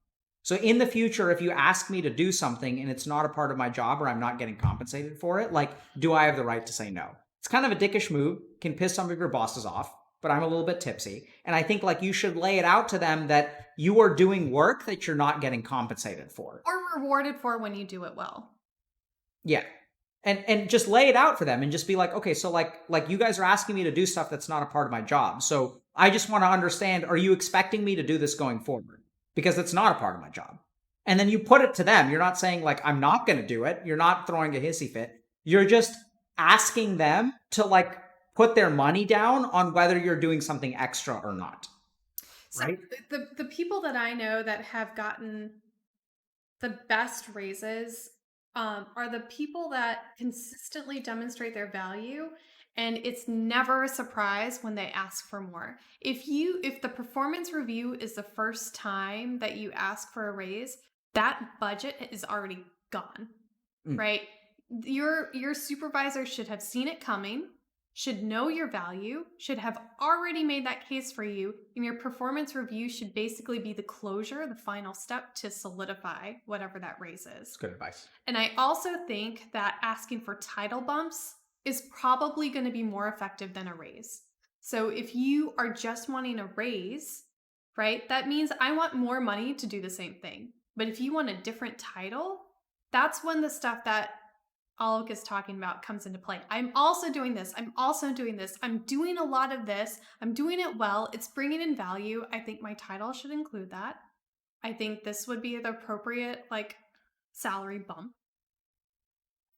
So in the future, if you ask me to do something and it's not a part of my job or I'm not getting compensated for it, like, do I have the right to say no? It's kind of a dickish move, can piss some of your bosses off, but I'm a little bit tipsy. And I think like you should lay it out to them that you are doing work that you're not getting compensated for.
Or rewarded for when you do it well.
Yeah. And just lay it out for them and just be like, okay, so like you guys are asking me to do stuff that's not a part of my job. So I just want to understand, are you expecting me to do this going forward? Because it's not a part of my job. And then you put it to them. You're not saying like, I'm not going to do it. You're not throwing a hissy fit. You're just asking them to like put their money down on whether you're doing something extra or not.
So
right?
The people that I know that have gotten the best raises are the people that consistently demonstrate their value, and it's never a surprise when they ask for more. If the performance review is the first time that you ask for a raise, that budget is already gone, right? Your supervisor should have seen it coming, should know your value, should have already made that case for you, and your performance review should basically be the closure, the final step to solidify whatever that raise is.
That's good advice.
And I also think that asking for title bumps is probably going to be more effective than a raise. So if you are just wanting a raise, right, that means I want more money to do the same thing. But if you want a different title, that's when the stuff that Alok is talking about comes into play. I'm also doing this. I'm also doing this. I'm doing a lot of this. I'm doing it well. It's bringing in value. I think my title should include that. I think this would be the appropriate like salary bump.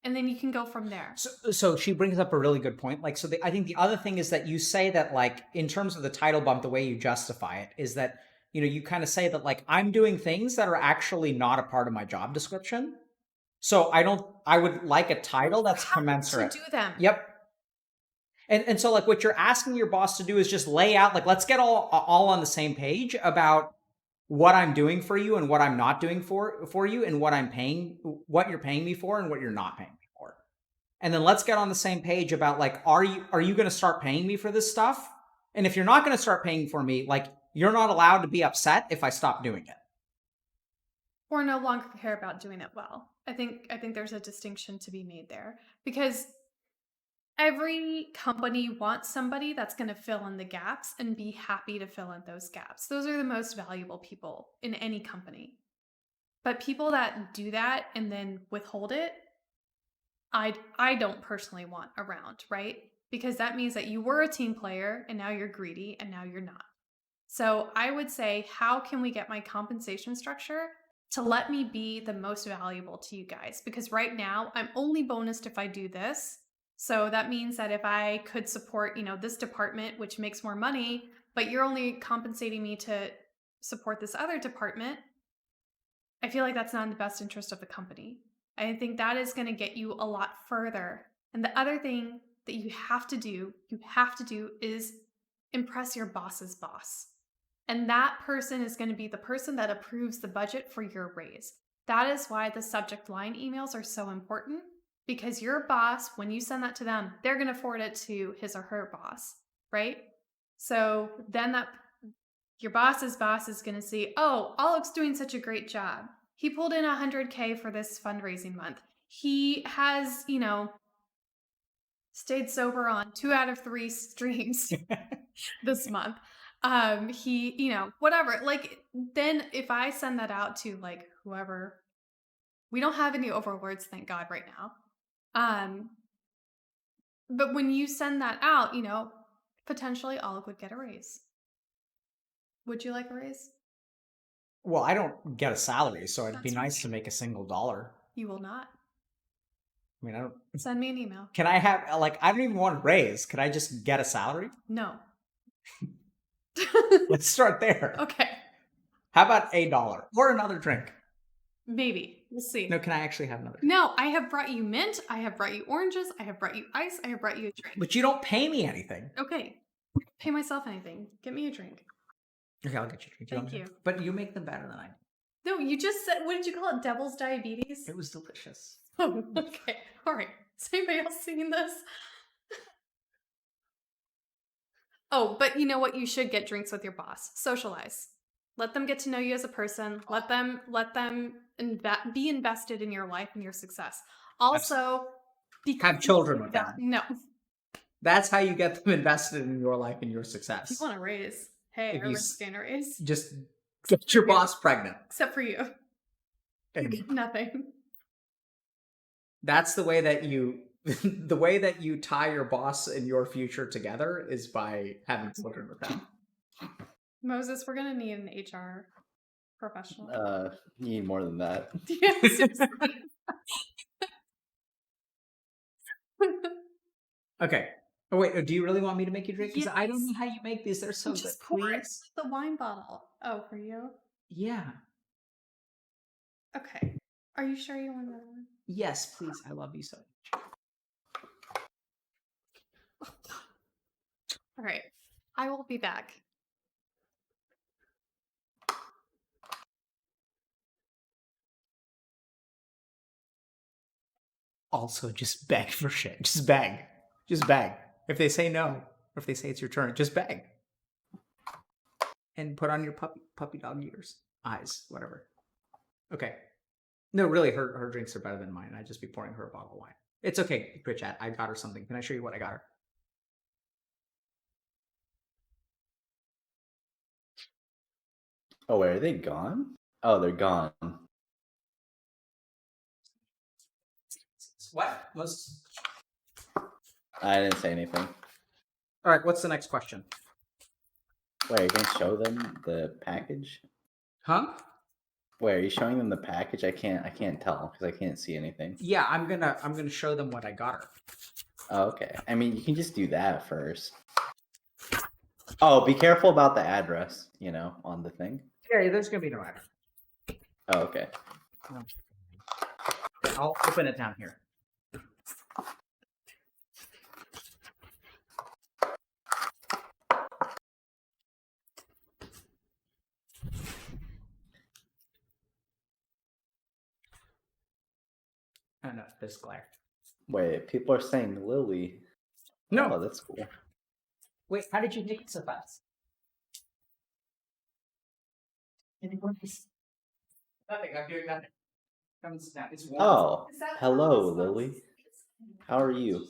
And then you can go from there.
So she brings up a really good point. Like, so I think the other thing is that you say that like, in terms of the title bump, the way you justify it is that, you kind of say that like, I'm doing things that are actually not a part of my job description. So I would like a title that's commensurate.
To do them.
Yep. And so like what you're asking your boss to do is just lay out, like, let's get all on the same page about what I'm doing for you and what I'm not doing for you and what you're paying me for and what you're not paying me for. And then let's get on the same page about like, are you going to start paying me for this stuff? And if you're not going to start paying for me, like, you're not allowed to be upset if I stop doing it.
Or no longer care about doing it well. I think there's a distinction to be made there, because every company wants somebody that's going to fill in the gaps and be happy to fill in those gaps. Those are the most valuable people in any company. But people that do that and then withhold it, I don't personally want around, right? Because that means that you were a team player and now you're greedy and now you're not. So I would say, how can we get my compensation structure to let me be the most valuable to you guys? Because right now I'm only bonused if I do this. So that means that if I could support, this department, which makes more money, but you're only compensating me to support this other department, I feel like that's not in the best interest of the company. I think that is going to get you a lot further. And the other thing that you have to do is impress your boss's boss. And that person is going to be the person that approves the budget for your raise. That is why the subject line emails are so important, because your boss, when you send that to them, they're going to forward it to his or her boss, right? So then your boss's boss is going to see, oh, Alec's doing such a great job. He pulled in $100K for this fundraising month. He has, stayed sober on 2 out of 3 streams this month. He, whatever. Like, then if I send that out to like whoever, we don't have any overlords, thank God, right now. But when you send that out, potentially Alec would get a raise. Would you like a raise?
Well, I don't get a salary, so it'd be
That's
nice to make a single dollar.
You will not.
I mean, I don't.
Send me an email.
Can I have I don't even want a raise. Could I just get a salary?
No.
Let's start there.
Okay.
How about $1 or another drink?
Maybe. We'll see.
No, can I actually have another?
No, I have brought you mint. I have brought you oranges. I have brought you ice. I have brought you a drink.
But you don't pay me anything.
Okay. Pay myself anything. Get me a drink.
Okay, I'll get you a drink.
Thank you.
But you make them better than I do.
No, you just said, what did you call it? Devil's diabetes?
It was delicious.
Oh, okay. All right. Is anybody else seeing this? Oh, but you know what? You should get drinks with your boss. Socialize. Let them get to know you as a person. Let them be invested in your life and your success. Also,
have children with them.
No.
That's how you get them invested in your life and your success.
If you want to raise. Hey,
If
I
you
understand a raise.
Just get your boss pregnant.
Except for you. Nothing.
That's the way that you tie your boss and your future together is by having children with them.
Moses, we're gonna need an HR professional.
You need more than that.
Yes.
Okay. Oh wait, do you really want me to make you drink? Because
Yes.
I don't know how you make these. They're so
Just
good.
pour it
Please.
with the wine bottle. Oh, for you?
Yeah.
Okay. Are you sure you want another one?
Yes, please. I love you so much.
All right. I will be back.
Also, just beg for shit. Just beg. Just beg. If they say no, or if they say it's your turn, just beg. And put on your puppy dog ears. Eyes. Whatever. Okay. No, really, her drinks are better than mine. I'd just be pouring her a bottle of wine. It's okay, Chat. I got her something. Can I show you what I got her?
Oh, wait, are they gone? Oh, they're gone.
What?
I didn't say anything.
All right, what's the next question?
Wait, are you gonna show them the package?
Huh?
Wait, are you showing them the package? I can't tell because I can't see anything.
Yeah, I'm gonna show them what I got her.
Oh, okay. I mean, you can just do that first. Oh, be careful about the address, on the thing.
Yeah, there's gonna be no address.
Oh, okay.
I'll open it down here. Oh no, there's glare.
Wait, people are saying Lily.
No.
Oh, that's cool.
Wait, how did you make it so fast? Nothing. I'm doing nothing. Come sit down. It's warm.
Oh,
Is that
hello,
what this was?
Lily. How are you?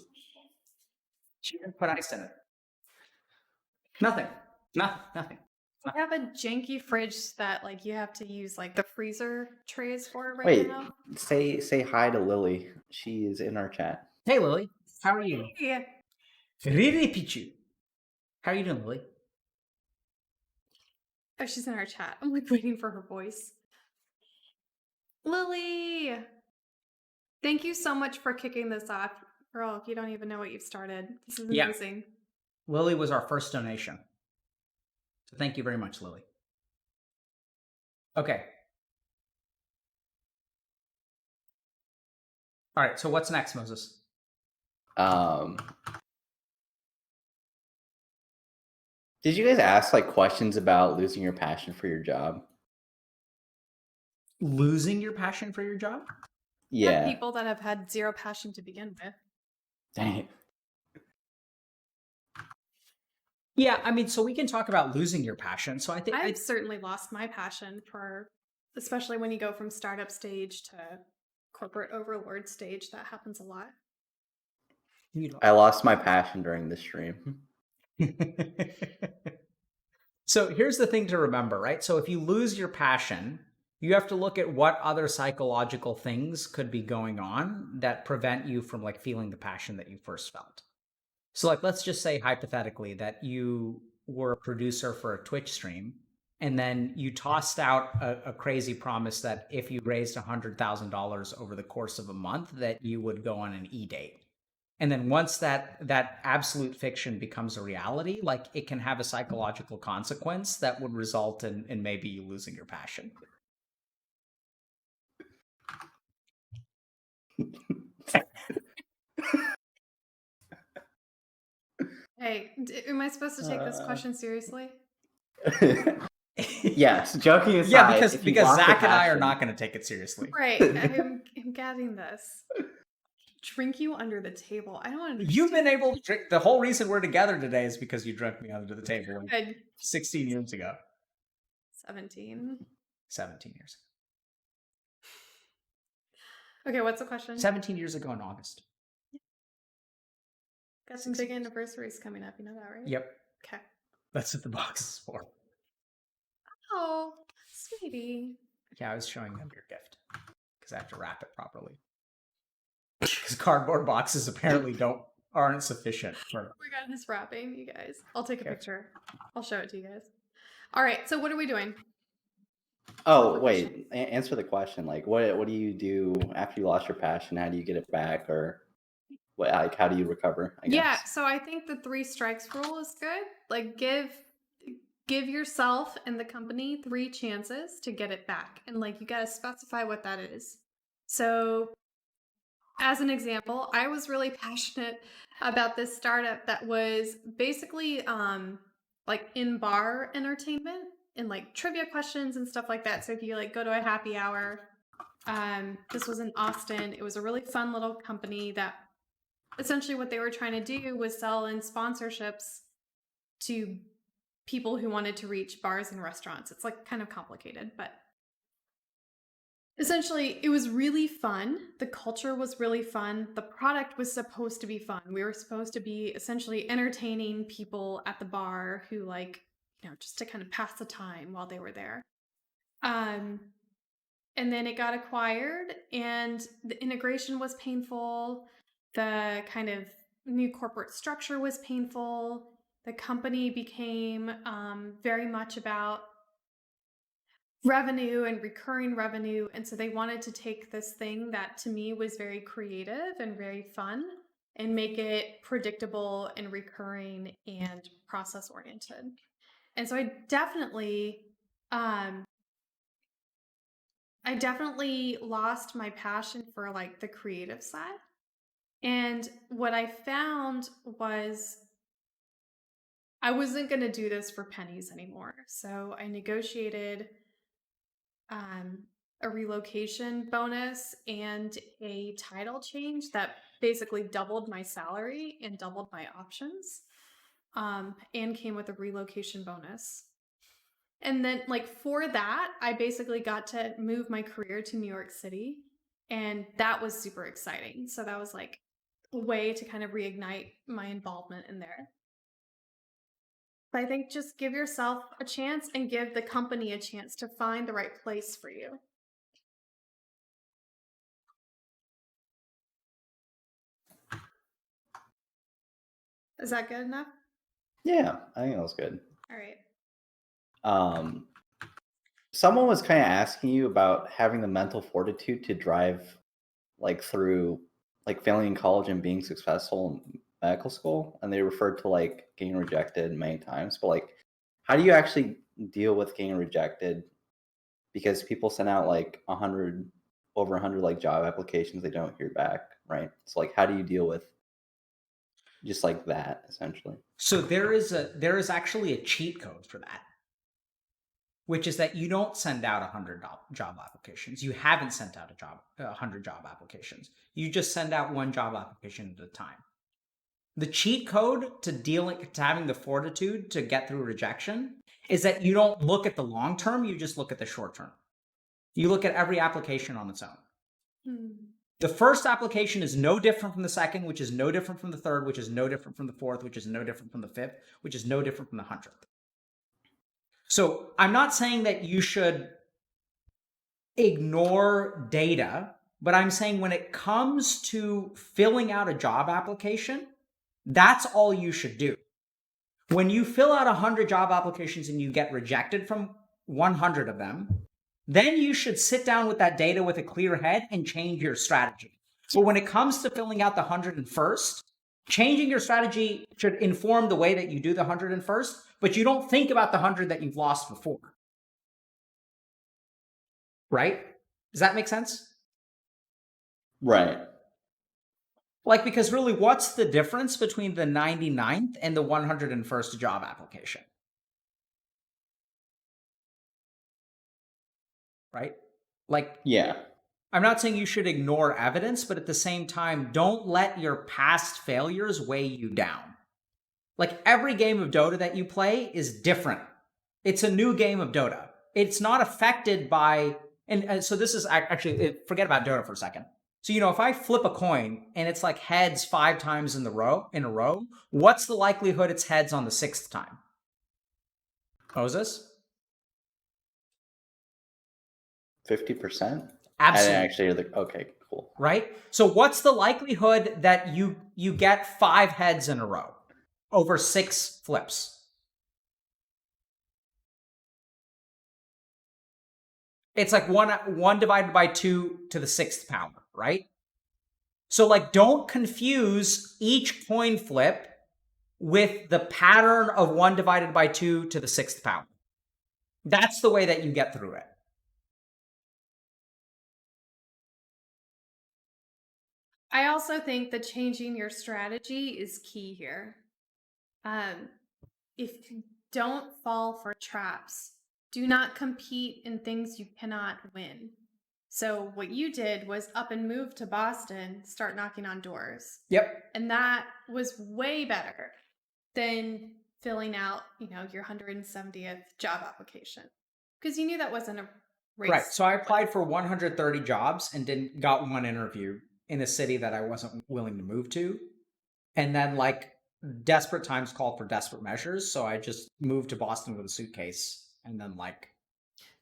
She didn't put ice in it. Nothing. Nothing.
I have a janky fridge that you have to use the freezer trays for right
Wait,
now.
say hi to Lily. She is in our chat.
Hey, Lily. How are you?
Yeah.
Riri Pichu. How are you doing, Lily?
Oh, she's in our chat. I'm waiting for her voice. Lily! Thank you so much for kicking this off. Girl, you don't even know what you've started. This is amazing.
Lily was our first donation. So thank you very much, Lily. Okay. All right. So what's next, Moses?
Did you guys ask like questions about losing your passion for your job?
Losing your passion for your job?
Yeah.
People that have had zero passion to begin with.
Dang it.
Yeah, I mean, so we can talk about losing your passion. So I think
I've certainly lost my passion for, especially when you go from startup stage to corporate overlord stage. That happens a lot.
I lost my passion during this stream.
So here's the thing to remember, right? So if you lose your passion, you have to look at what other psychological things could be going on that prevent you from like feeling the passion that you first felt. So like, let's just say hypothetically that you were a producer for a Twitch stream and then you tossed out a crazy promise that if you raised $100,000 over the course of a month, that you would go on an e-date. And then once that absolute fiction becomes a reality, like it can have a psychological consequence that would result in maybe you losing your passion.
Hey, am I supposed to take this question seriously?
Yes, joking aside.
Yeah,
if you
because
lost your
Zach and I are
passion-
not going to take it seriously.
Right, I'm getting this. Drink you under the table. I don't understand.
You've been able to drink. The whole reason we're together today is because you drank me under the table like 16 years ago.
17.
17 years
ago. Okay, what's the question?
17 years ago in August.
Got some big anniversaries coming up, you know that, right?
Yep.
Okay.
That's what the box is for.
Oh, sweetie.
Yeah, I was showing them your gift because I have to wrap it properly. Because cardboard boxes apparently aren't sufficient for.
Oh my god, his wrapping, you guys. I'll take a picture. I'll show it to you guys. All right, so what are we doing?
Oh wait, answer the question. Like, what do you do after you lost your passion? How do you get it back, or what? Like, how do you recover? I guess.
Yeah, so I think the 3 strikes rule is good. Like, give yourself and the company 3 chances to get it back, and like you got to specify what that is. So, as an example, I was really passionate about this startup that was basically like in-bar entertainment and like trivia questions and stuff like that. So if you like go to a happy hour, this was in Austin. It was a really fun little company that essentially what they were trying to do was sell in sponsorships to people who wanted to reach bars and restaurants. It's like kind of complicated, but essentially, it was really fun. The culture was really fun. The product was supposed to be fun. We were supposed to be essentially entertaining people at the bar who, like, you know, just to kind of pass the time while they were there. And then it got acquired, and the integration was painful. The kind of new corporate structure was painful. The company became very much about revenue and recurring revenue. And so they wanted to take this thing that to me was very creative and very fun and make it predictable and recurring and process oriented. And so I definitely lost my passion for like the creative side. And what I found was I wasn't going to do this for pennies anymore. So I negotiated a relocation bonus and a title change that basically doubled my salary and doubled my options, and came with a relocation bonus. And then like for that, I basically got to move my career to New York City, and that was super exciting. So that was like a way to kind of reignite my involvement in there. But I think just give yourself a chance and give the company a chance to find the right place for you. Is that good enough?
Yeah, I think that was good.
All right.
Someone was kind of asking you about having the mental fortitude to drive like through like failing in college and being successful in medical school, and they referred to like getting rejected many times. But like, how do you actually deal with getting rejected? Because people send out like 100 over 100 like job applications they don't hear back, right? So like, how do you deal with just like that essentially?
So there is actually a cheat code for that, which is that you don't send out 100 job applications. You haven't sent out 100 job applications. You just send out one job application at a time. The cheat code to having the fortitude to get through rejection is that you don't look at the long term, you just look at the short term. You look at every application on its own. The first application is no different from the second, which is no different from the third, which is no different from the fourth, which is no different from the fifth, which is no different from the 100th. So I'm not saying that you should ignore data, but I'm saying when it comes to filling out a job application, that's all you should do. When you fill out 100 job applications and you get rejected from 100 of them, then you should sit down with that data with a clear head and change your strategy. So when it comes to filling out the 101st, changing your strategy should inform the way that you do the 101st, but you don't think about the 100 that you've lost before. Right? Does that make sense?
Right.
Like, because really, what's the difference between the 99th and the 101st job application? Right? Like,
Yeah.
I'm not saying you should ignore evidence, but at the same time, don't let your past failures weigh you down. Like, every game of Dota that you play is different. It's a new game of Dota. It's not affected by, and so this is actually, forget about Dota for a second. So, if I flip a coin and it's like heads 5 times in a row, what's the likelihood it's heads on the 6th time? Moses?
50%?
Absolutely.
Actually, okay, cool.
Right? So what's the likelihood that you get 5 heads in a row over 6 flips? It's like 1 divided by 2 to the 6th power, right? So like, don't confuse each coin flip with the pattern of 1 divided by 2 to the 6th power. That's the way that you get through it.
I also think that changing your strategy is key here. If you don't fall for traps, do not compete in things you cannot win. So what you did was up and move to Boston, start knocking on doors.
Yep.
And that was way better than filling out, your 170th job application. Because you knew that wasn't a race.
Right. So I applied for 130 jobs and got 1 interview in a city that I wasn't willing to move to. And then like desperate times called for desperate measures. So I just moved to Boston with a suitcase and then like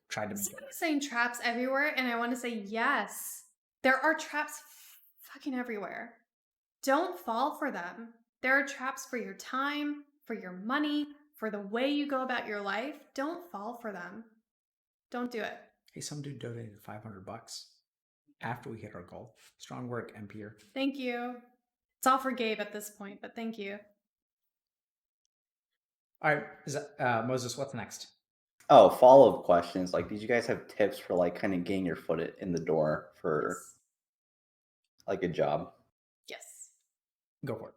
tried to make it.
Saying traps everywhere. And I want to say, yes, there are traps fucking everywhere. Don't fall for them. There are traps for your time, for your money, for the way you go about your life. Don't fall for them. Don't do it.
Hey, some dude donated $500 after we hit our goal. Strong work, MPer.
Thank you. It's all for Gabe at this point, but thank you.
All right, Moses, what's next?
Oh, follow-up questions. Like, did you guys have tips for like kind of getting your foot in the door for like a job?
Yes.
Go for it.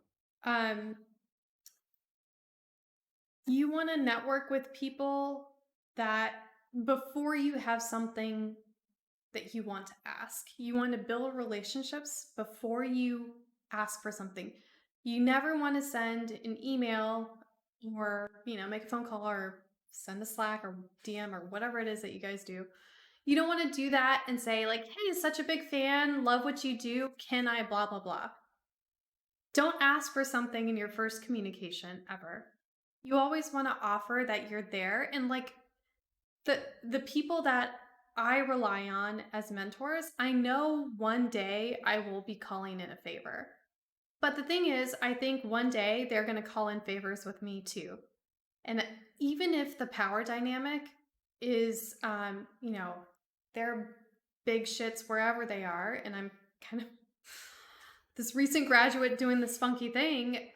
You want to network with people that before you have something that you want to ask, you want to build relationships before you ask for something. You never want to send an email or, make a phone call or send a Slack or DM or whatever it is that you guys do. You don't want to do that and say like, hey, such a big fan, love what you do. Can I blah, blah, blah. Don't ask for something in your first communication ever. You always want to offer that you're there. And like the people that I rely on as mentors, I know one day I will be calling in a favor. But the thing is, I think one day they're going to call in favors with me too. And even if the power dynamic is, they're big shits wherever they are, and I'm kind of this recent graduate doing this funky thing,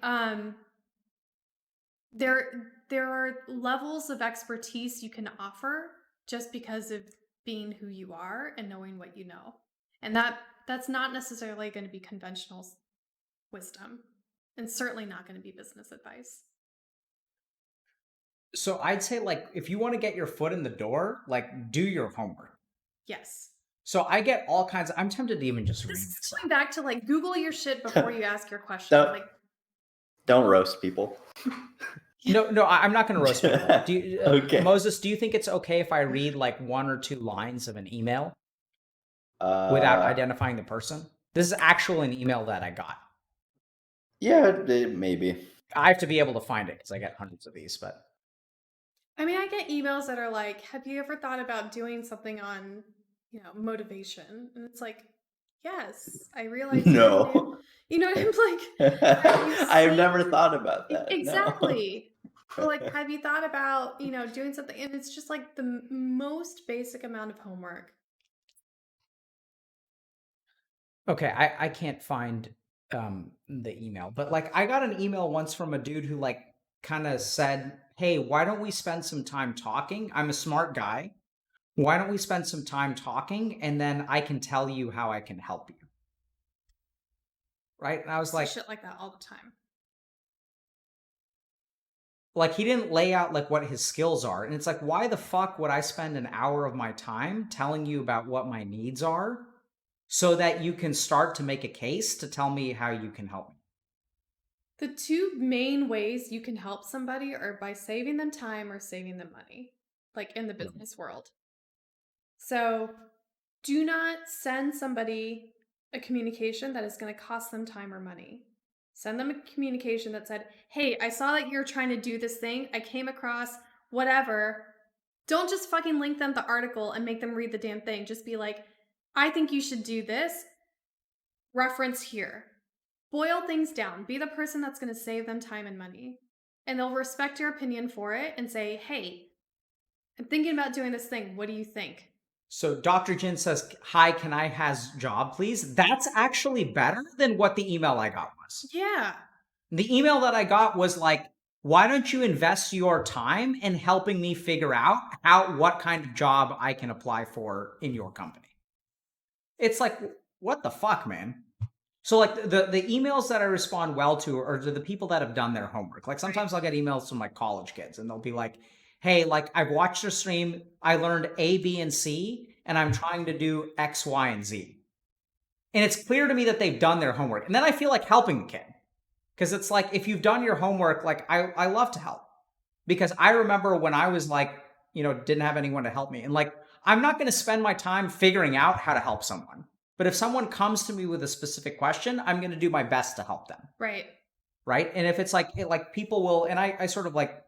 there are levels of expertise you can offer just because of being who you are and knowing what you know. And that's not necessarily going to be conventional wisdom, and certainly not going to be business advice.
So I'd say, like, if you want to get your foot in the door, like, do your homework.
Yes.
So I get all kinds of, I'm tempted to even just read
This is
this.
going back to like Google your shit before you ask your question.
Don't roast people.
No, I'm not going to roast people. Do you,
Okay.
Moses, do you think it's okay if I read like 1 or 2 lines of an email without identifying the person? This is actually an email that I got.
Yeah, maybe.
I have to be able to find it because I get hundreds of these, but.
I mean, I get emails that are like, have you ever thought about doing something on, motivation? And it's like, yes, I realize.
No.
You know what I'm like?
I've never thought about that.
Exactly. No. Like, have you thought about, doing something? And it's just like the most basic amount of homework.
Okay, I can't find the email, but like I got an email once from a dude who like kind of said, hey, why don't we spend some time talking? I'm a smart guy. Why don't we spend some time talking and then I can tell you how I can help you? Right? And I was like,
shit like that all the time.
Like, he didn't lay out like what his skills are. And it's like, why the fuck would I spend an hour of my time telling you about what my needs are so that you can start to make a case to tell me how you can help me?
The 2 main ways you can help somebody are by saving them time or saving them money, like in the business world. So do not send somebody a communication that is going to cost them time or money. Send them a communication that said, hey, I saw that you're trying to do this thing. I came across whatever. Don't just fucking link them the article and make them read the damn thing. Just be like, I think you should do this. Reference here. Boil things down. Be the person that's going to save them time and money. And they'll respect your opinion for it and say, hey, I'm thinking about doing this thing. What do you think?
So Dr. Jin says, hi, can I has job, please? That's actually better than what the email I got was.
Yeah.
The email that I got was like, why don't you invest your time in helping me figure out what kind of job I can apply for in your company? It's like, what the fuck, man? So like the emails that I respond well to are to the people that have done their homework. Like sometimes I'll get emails from like college kids and they'll be like, hey, like I've watched your stream, I learned A, B, and C, and I'm trying to do X, Y, and Z. And it's clear to me that they've done their homework. And then I feel like helping the kid. Because it's like, if you've done your homework, like I love to help. Because I remember when I was like, didn't have anyone to help me. And like, I'm not going to spend my time figuring out how to help someone. But if someone comes to me with a specific question, I'm going to do my best to help them.
Right.
Right. And if it's like, people will, and I sort of like,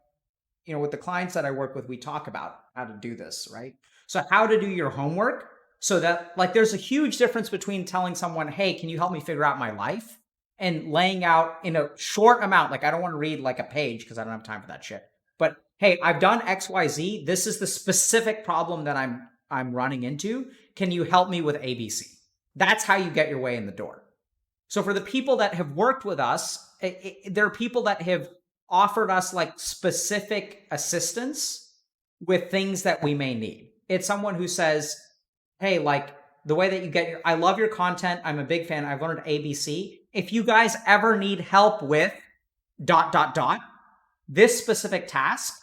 with the clients that I work with, we talk about how to do this. Right. So how to do your homework so that like, there's a huge difference between telling someone, hey, can you help me figure out my life? And laying out in a short amount, like I don't want to read like a page because I don't have time for that shit. But hey, I've done XYZ. This is the specific problem that I'm running into. Can you help me with ABC? That's how you get your way in the door. So for the people that have worked with us, there are people that have offered us like specific assistance with things that we may need. It's someone who says, hey, like the way that you get I love your content. I'm a big fan. I've learned ABC. If you guys ever need help with ... this specific task,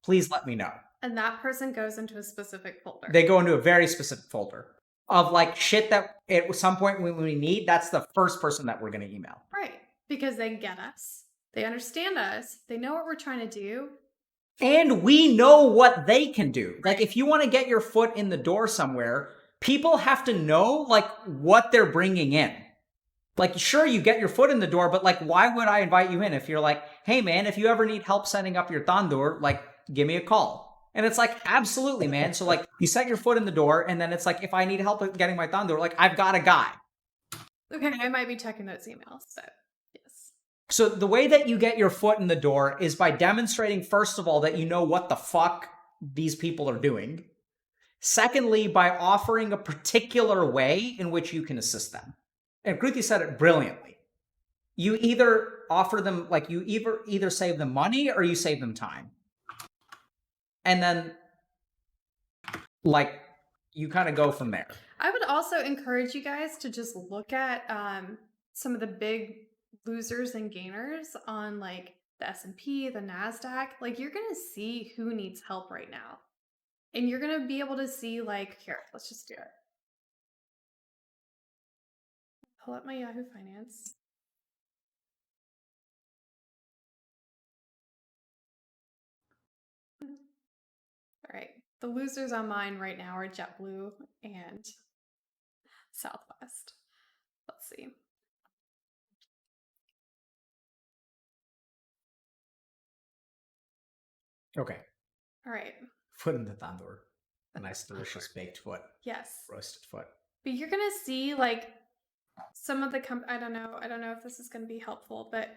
please let me know.
And that person goes into a specific folder.
They go into a very specific folder of like shit that at some point when we need, that's the first person that we're going to email.
Right. Because they get us. They understand us. They know what we're trying to do.
And we know what they can do. Like if you want to get your foot in the door somewhere, people have to know like what they're bringing in. Like, sure, you get your foot in the door, but like, why would I invite you in if you're like, hey man, if you ever need help setting up your tandoor, like give me a call. And it's like, absolutely, man. So like you set your foot in the door and then it's like, if I need help with getting my tandoor, like I've got a guy.
Okay, I might be checking those emails, so yes.
So the way that you get your foot in the door is by demonstrating, first of all, that you know what the fuck these people are doing. Secondly, by offering a particular way in which you can assist them. And Kruti said it brilliantly. You either offer them, like you either save them money or you save them time. And then, like, you kind of go from there.
I would also encourage you guys to just look at some of the big losers and gainers on like the S&P, the NASDAQ. Like you're going to see who needs help right now. And you're going to be able to see like, here, let's just do it. Pull up my Yahoo Finance. All right. The losers on mine right now are JetBlue and Southwest. Let's see.
Okay.
All right.
Foot in the tandoor. A nice, delicious baked foot.
Yes.
Roasted foot.
But you're gonna see like some of the I don't know if this is gonna be helpful, but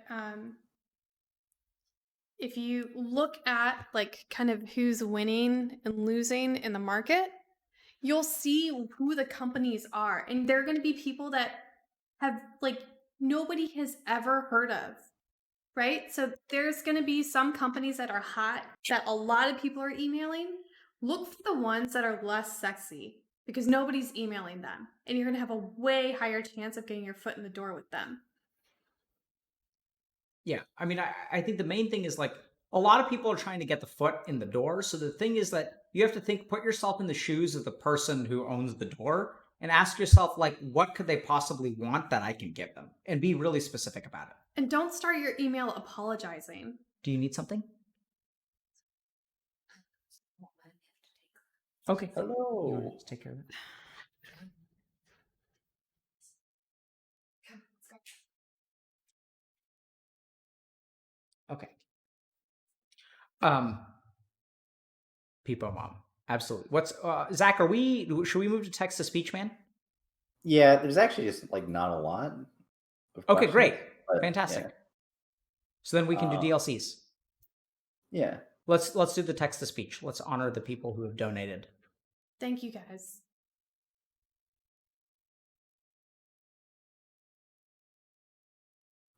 if you look at like kind of who's winning and losing in the market, you'll see who the companies are, and they're gonna be people that have like nobody has ever heard of. Right? So there's going to be some companies that are hot that a lot of people are emailing. Look for the ones that are less sexy because nobody's emailing them. And you're going to have a way higher chance of getting your foot in the door with them.
Yeah. I mean, I think the main thing is like a lot of people are trying to get the foot in the door. So the thing is that you have to put yourself in the shoes of the person who owns the door and ask yourself, like, what could they possibly want that I can give them? And be really specific about it.
And don't start your email apologizing.
Do you need something? Okay.
Hello.
You want to just take care of it? Okay. Peepo Mom. Absolutely. What's Zach, should we move to text to speech, man?
Yeah, there's actually just like not a lot.
Okay, great.
But,
Fantastic.
yeah.
So then we can do DLCs.
Yeah.
Let's do the text to speech. Let's honor the people who have donated.
Thank you guys.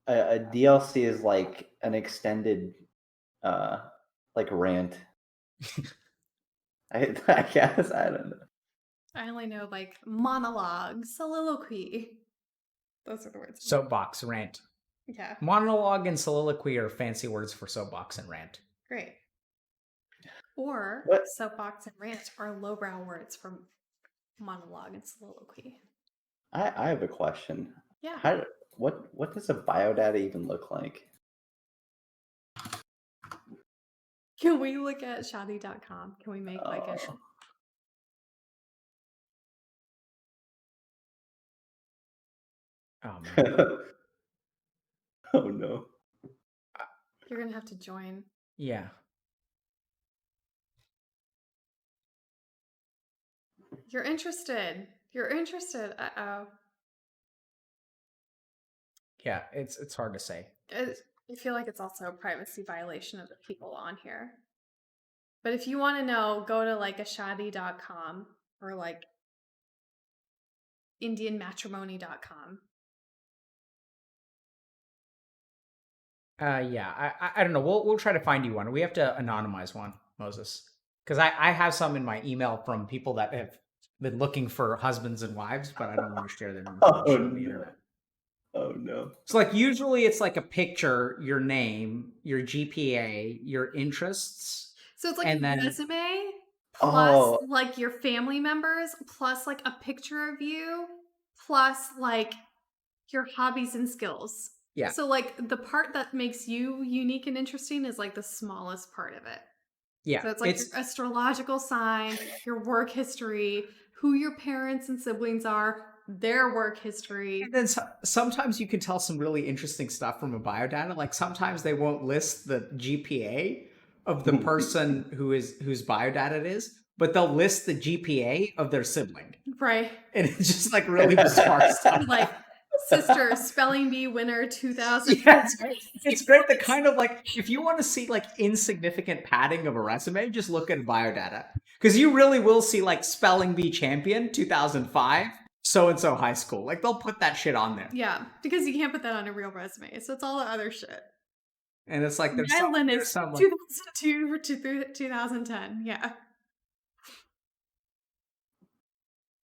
A DLC is like an extended like rant. I guess I don't know.
I only know like monologue, soliloquy. Those are the words.
Soapbox, rant.
Yeah.
Monologue and soliloquy are fancy words for soapbox and rant.
Great. Or
What?
soapbox and rant are lowbrow words for monologue and soliloquy.
I have a question.
Yeah.
What does a biodata even look like?
Can we look at shoddy.com? Can we make like a...
Oh, man.
Oh no.
You're going to have to join.
Yeah.
You're interested. You're interested. Uh-oh.
Yeah, it's hard to say.
I feel like it's also a privacy violation of the people on here. But if you want to know, go to like ashadi.com or like indianmatrimony.com.
Yeah, I don't know. We'll try to find you one. We have to anonymize one, Moses, because I have some in my email from people that have been looking for husbands and wives, but I don't want to share their information on the internet.
Oh no.
So like usually it's like a picture, your name, your GPA, your interests.
So it's like a resume plus like your family members plus like a picture of you plus like your hobbies and skills.
Yeah.
So like the part that makes you unique and interesting is like the smallest part of it.
Yeah.
So it's like your astrological sign, your work history, who your parents and siblings are, their work history.
And then sometimes you can tell some really interesting stuff from a biodata. Like sometimes they won't list the GPA of the person whose biodata it is, but they'll list the GPA of their sibling.
Right.
And it's just like really bizarre stuff.
Like sister spelling bee winner 2000.
Yeah, it's great. The kind of like if you want to see like insignificant padding of a resume, just look at biodata because you really will see like spelling bee champion 2005. So-and-so high school. Like, they'll put that shit on there.
Yeah, because you can't put that on a real resume. So it's all the other shit.
And it's like, there's some
2002 to 2010. Yeah.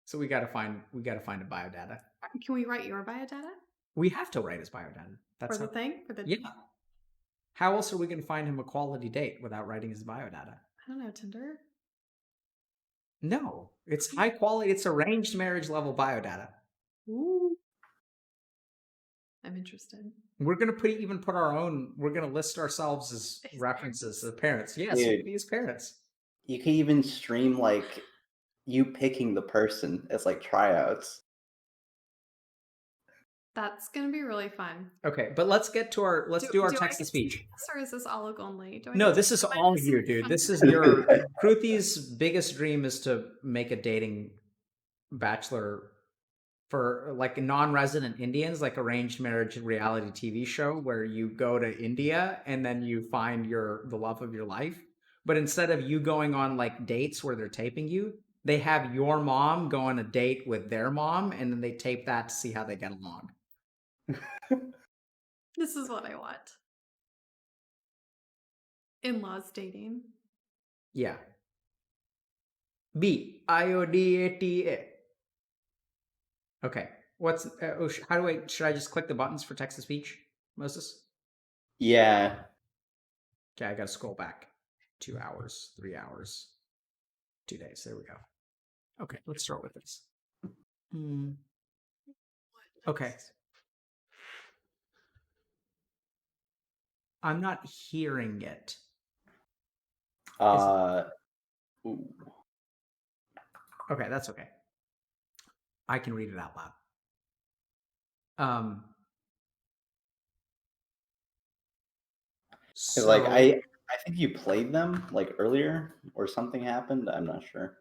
So we got to find a biodata.
Can we write your biodata
We have to write his biodata. That's
for the
how,
thing? For the
yeah. How else are we going to find him a quality date without writing his biodata?
I don't know, Tinder.
No, it's high quality. It's arranged marriage level biodata.
Ooh. I'm interested.
We're going to even put our own. We're going to list ourselves as
His
references as parents. Yes,
Dude.
we'll be his parents.
You can even stream like you picking the person as like tryouts.
That's gonna be really fun.
Okay, but let's get to our. Let's do our
I
text to
get
speech.
see this, or is this all only? Do I
No,
get to
this is
am I
all
missing
you, dude.
fun?
This is your Kruthi's biggest dream is to make a dating bachelor for like non-resident Indians, like arranged marriage reality TV show where you go to India and then you find the love of your life. But instead of you going on like dates where they're taping you, they have your mom go on a date with their mom and then they tape that to see how they get along.
This is what I want. In-laws dating.
Yeah. biodata. Okay. Should I just click the buttons for text to speech, Moses?
Yeah.
Okay, I gotta scroll back 2 hours, 3 hours, 2 days. There we go. Okay, let's start with this. Okay. I'm not hearing it.
Ooh.
Okay, that's okay. I can read it out loud.
Cause like I think you played them like earlier or something happened. I'm not sure.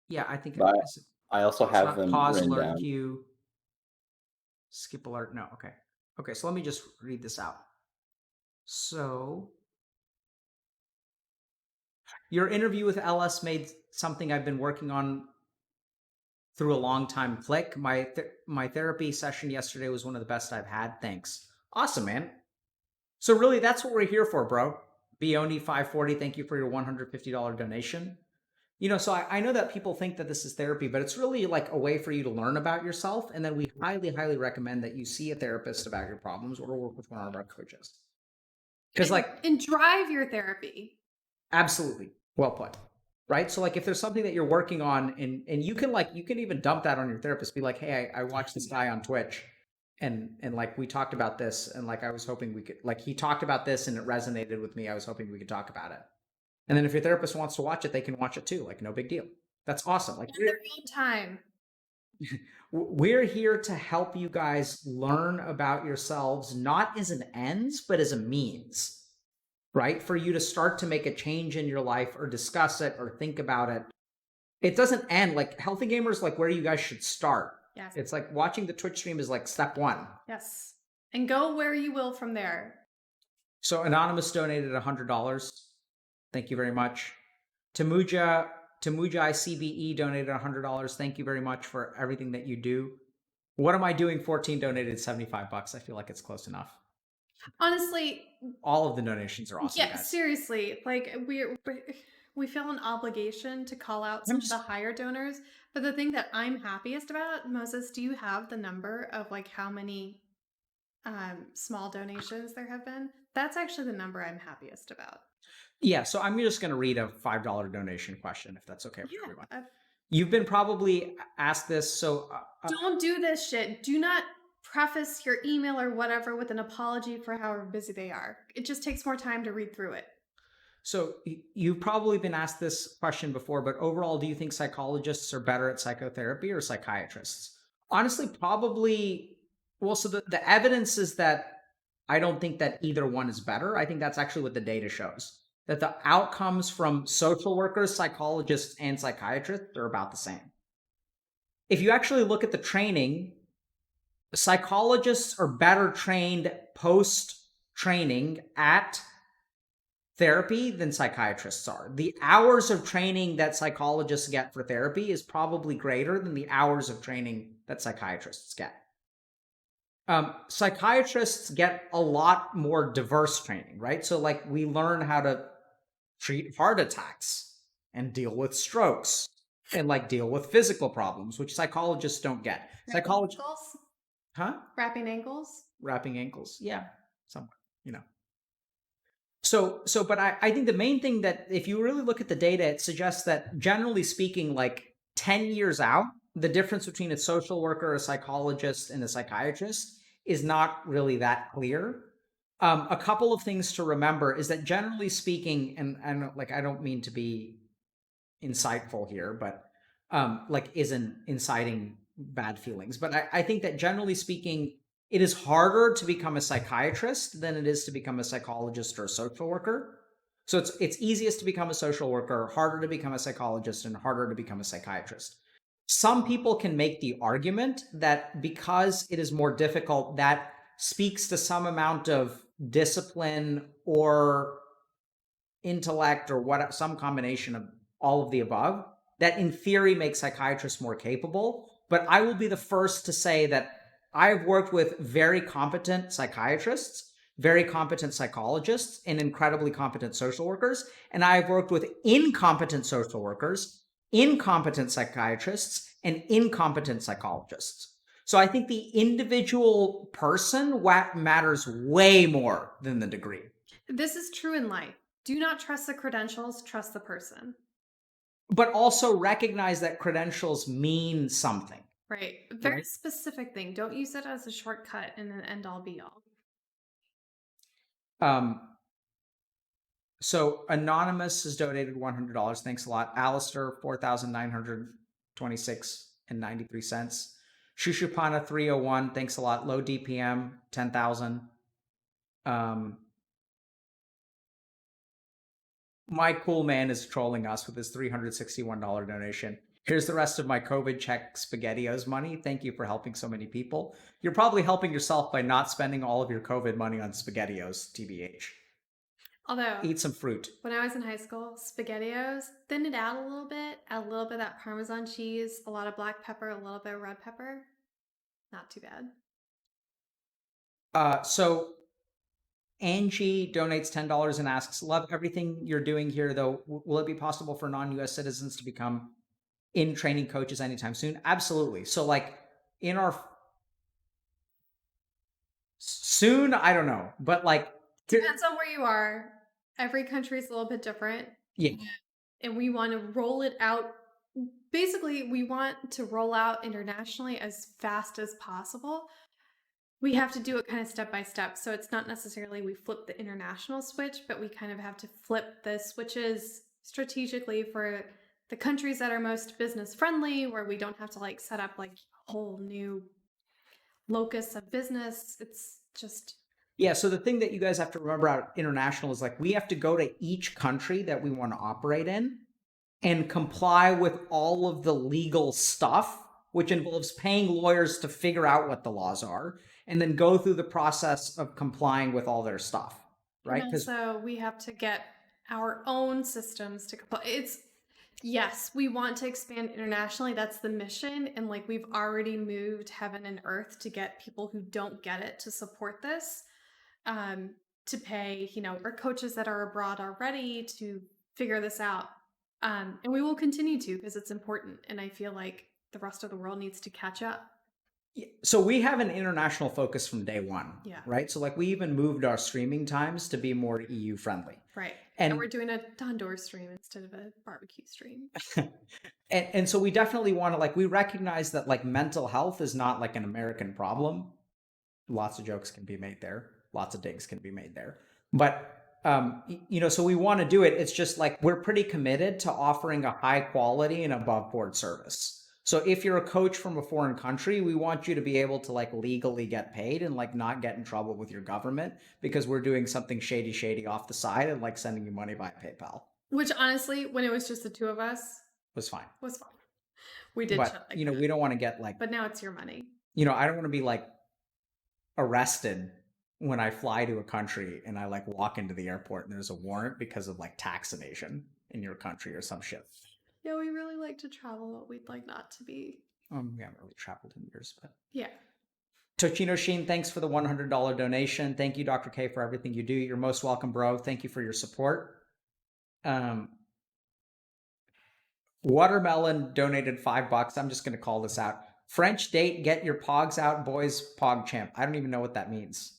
Yeah, I think
But
it's
I also have
not
them
pause
written
alert
down.
cue, skip alert. No, okay. Okay, so let me just read this out. So your interview with LS made something I've been working on through a long time click. My therapy session yesterday was one of the best I've had. Thanks. Awesome, man. So really, that's what we're here for, bro. Bioni540, thank you for your $150 donation. You know, so I know that people think that this is therapy, but it's really like a way for you to learn about yourself. And then we highly, highly recommend that you see a therapist about your problems or work with one of our coaches. Because
and drive your therapy.
Absolutely. Well put. Right? So like if there's something that you're working on and you can even dump that on your therapist, be like, hey, I watched this guy on Twitch and like we talked about this and like I was hoping we could, like he talked about this and it resonated with me. I was hoping we could talk about it. And then if your therapist wants to watch it, they can watch it too. Like no big deal. That's awesome. Like
in their own time.
We're here to help you guys learn about yourselves, not as an ends, but as a means, right? For you to start to make a change in your life or discuss it or think about it. It doesn't end. Like Healthy Gamers, like where you guys should start.
Yes.
It's like watching the Twitch stream is like step one.
Yes. And go where you will from there.
So Anonymous donated $100. Thank you very much. Tamuja ICBE donated $100. Thank you very much for everything that you do. What am I doing? 14 donated $75. I feel like it's close enough.
Honestly,
all of the donations are awesome.
Yeah, guys. Seriously, like we feel an obligation to call out some of the higher donors. But the thing that I'm happiest about, Moses, do you have the number of like how many small donations there have been? That's actually the number I'm happiest about.
Yeah, so I'm just going to read a $5 donation question, if that's okay with everyone. You've been probably asked this, so...
don't do this shit. Do not preface your email or whatever with an apology for however busy they are. It just takes more time to read through it. So
you've probably been asked this question before, but overall, do you think psychologists are better at psychotherapy or psychiatrists? Honestly, probably... Well, so the evidence is that I don't think that either one is better. I think that's actually what the data shows. That the outcomes from social workers, psychologists, and psychiatrists are about the same. If you actually look at the training, psychologists are better trained post-training at therapy than psychiatrists are. The hours of training that psychologists get for therapy is probably greater than the hours of training that psychiatrists get. Psychiatrists get a lot more diverse training, right? So like we learn how to treat heart attacks and deal with strokes and like deal with physical problems, which psychologists don't get. Psychologists,
Ankles?
huh?
Wrapping ankles?
Wrapping ankles, yeah, somewhat, you know. But I think the main thing that if you really look at the data, it suggests that generally speaking, like 10 years out, the difference between a social worker, a psychologist, and a psychiatrist is not really that clear. A couple of things to remember is that generally speaking, and like I don't mean to be insightful here, but like isn't inciting bad feelings. But I think that generally speaking, it is harder to become a psychiatrist than it is to become a psychologist or a social worker. So it's easiest to become a social worker, harder to become a psychologist, and harder to become a psychiatrist. Some people can make the argument that because it is more difficult, that speaks to some amount of discipline or intellect or what, some combination of all of the above, that in theory makes psychiatrists more capable. But I will be the first to say that I've worked with very competent psychiatrists, very competent psychologists, and incredibly competent social workers. And I've worked with incompetent social workers, incompetent psychiatrists, and incompetent psychologists. So I think the individual person matters way more than the degree.
This is true in life. Do not trust the credentials, trust the person.
But also recognize that credentials mean something.
Right. Very specific thing. Don't use it as a shortcut and an end all be all.
So Anonymous has donated $100. Thanks a lot. Alistair, 4,926 and 93 cents. Shushupana 301, thanks a lot. Low DPM, 10,000. My cool man is trolling us with his $361 donation. Here's the rest of my COVID check SpaghettiOs money. Thank you for helping so many people. You're probably helping yourself by not spending all of your COVID money on SpaghettiOs, TBH.
Although,
eat some fruit.
When I was in high school, SpaghettiOs, thin it out a little bit, add a little bit of that Parmesan cheese, a lot of black pepper, a little bit of red pepper. Not too bad.
So Angie donates $10 and asks, love everything you're doing here, though. Will it be possible for non-US citizens to become in training coaches anytime soon? Absolutely. So like in our soon, I don't know, but like
depends on where you are. Every country is a little bit different.
Yeah.
And we want to roll it out. Basically, we want to roll out internationally as fast as possible. We have to do it kind of step by step. So it's not necessarily we flip the international switch, but we kind of have to flip the switches strategically for the countries that are most business friendly, where we don't have to like set up like a whole new locus of business. It's just...
Yeah, so the thing that you guys have to remember about international is like we have to go to each country that we want to operate in and comply with all of the legal stuff, which involves paying lawyers to figure out what the laws are and then go through the process of complying with all their stuff, right?
And also we have to get our own systems to comply. Yes, we want to expand internationally. That's the mission. And like we've already moved heaven and earth to get people who don't get it to support this. To pay, our coaches that are abroad already to figure this out. And we will continue to because it's important. And I feel like the rest of the world needs to catch up.
So we have an international focus from day one,
yeah.
Right? So like we even moved our streaming times to be more EU friendly.
Right. And we're doing a Dondor stream instead of a barbecue stream.
and so we definitely want to we recognize that like mental health is not like an American problem. Lots of jokes can be made there. Lots of digs can be made there. But, so we want to do it. It's just like we're pretty committed to offering a high quality and above board service. So if you're a coach from a foreign country, we want you to be able to like legally get paid and like not get in trouble with your government because we're doing something shady off the side and like sending you money via PayPal.
Which honestly, when it was just the two of us,
was fine.
We did.
But, we don't want to get like...
But now it's your money.
I don't want to be like arrested when I fly to a country and I like walk into the airport and there's a warrant because of like tax evasion in your country or some shit.
Yeah, we really like to travel, but we'd like not to be.
We haven't really traveled in years, but
yeah.
Tochino Sheen, thanks for the $100 donation. Thank you, Dr. K, for everything you do. You're most welcome, bro. Thank you for your support. Watermelon donated $5. I'm just going to call this out. French date, get your pogs out, boys, pog champ. I don't even know what that means.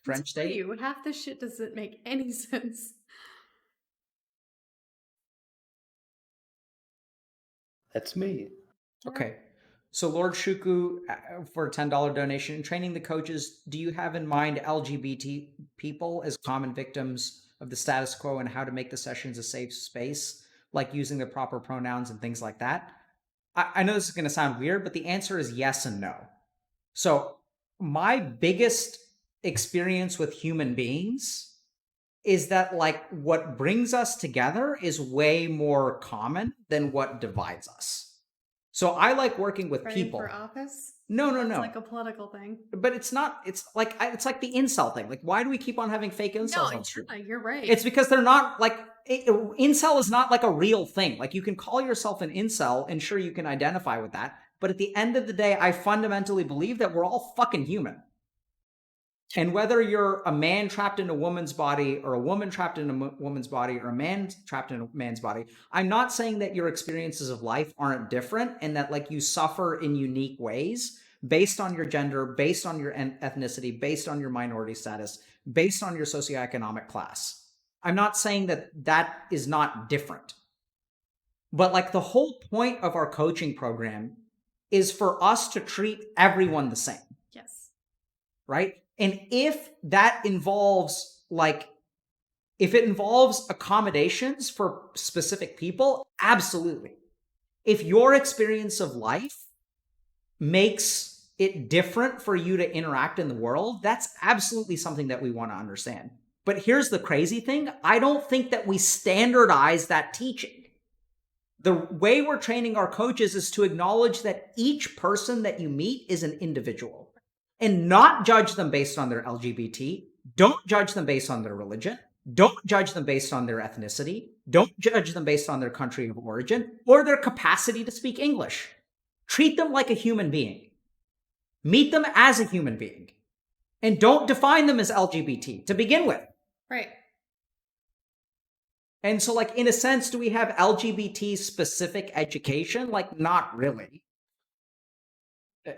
French date?
You, half this shit doesn't make any sense.
That's me.
Okay. So Lord Shuku, for a $10 donation, training the coaches, do you have in mind LGBT people as common victims of the status quo and how to make the sessions a safe space, like using the proper pronouns and things like that? I know this is going to sound weird, but the answer is yes and no. So my biggest experience with human beings is that like what brings us together is way more common than what divides us. So I like working with
Running
people.
for office?
No.
It's like a political thing.
But it's not. It's like the incel thing. Like, why do we keep on having fake incels on the street?
You're right.
It's because they're not like incel is not like a real thing. Like you can call yourself an incel, and sure you can identify with that. But at the end of the day, I fundamentally believe that we're all fucking human. And whether you're a man trapped in a woman's body or a woman trapped in a woman's body or a man trapped in a man's body, I'm not saying that your experiences of life aren't different and that like you suffer in unique ways based on your gender, based on your ethnicity, based on your minority status, based on your socioeconomic class. I'm not saying that that is not different. But like the whole point of our coaching program is for us to treat everyone the same.
Yes.
Right? And if that involves if it involves accommodations for specific people, absolutely. If your experience of life makes it different for you to interact in the world, that's absolutely something that we want to understand. But here's the crazy thing. I don't think that we standardize that teaching. The way we're training our coaches is to acknowledge that each person that you meet is an individual. And not judge them based on their LGBT. Don't judge them based on their religion. Don't judge them based on their ethnicity. Don't judge them based on their country of origin or their capacity to speak English. Treat them like a human being. Meet them as a human being. And don't define them as LGBT to begin with.
Right.
And so, like, in a sense, do we have LGBT specific education? Like, not really.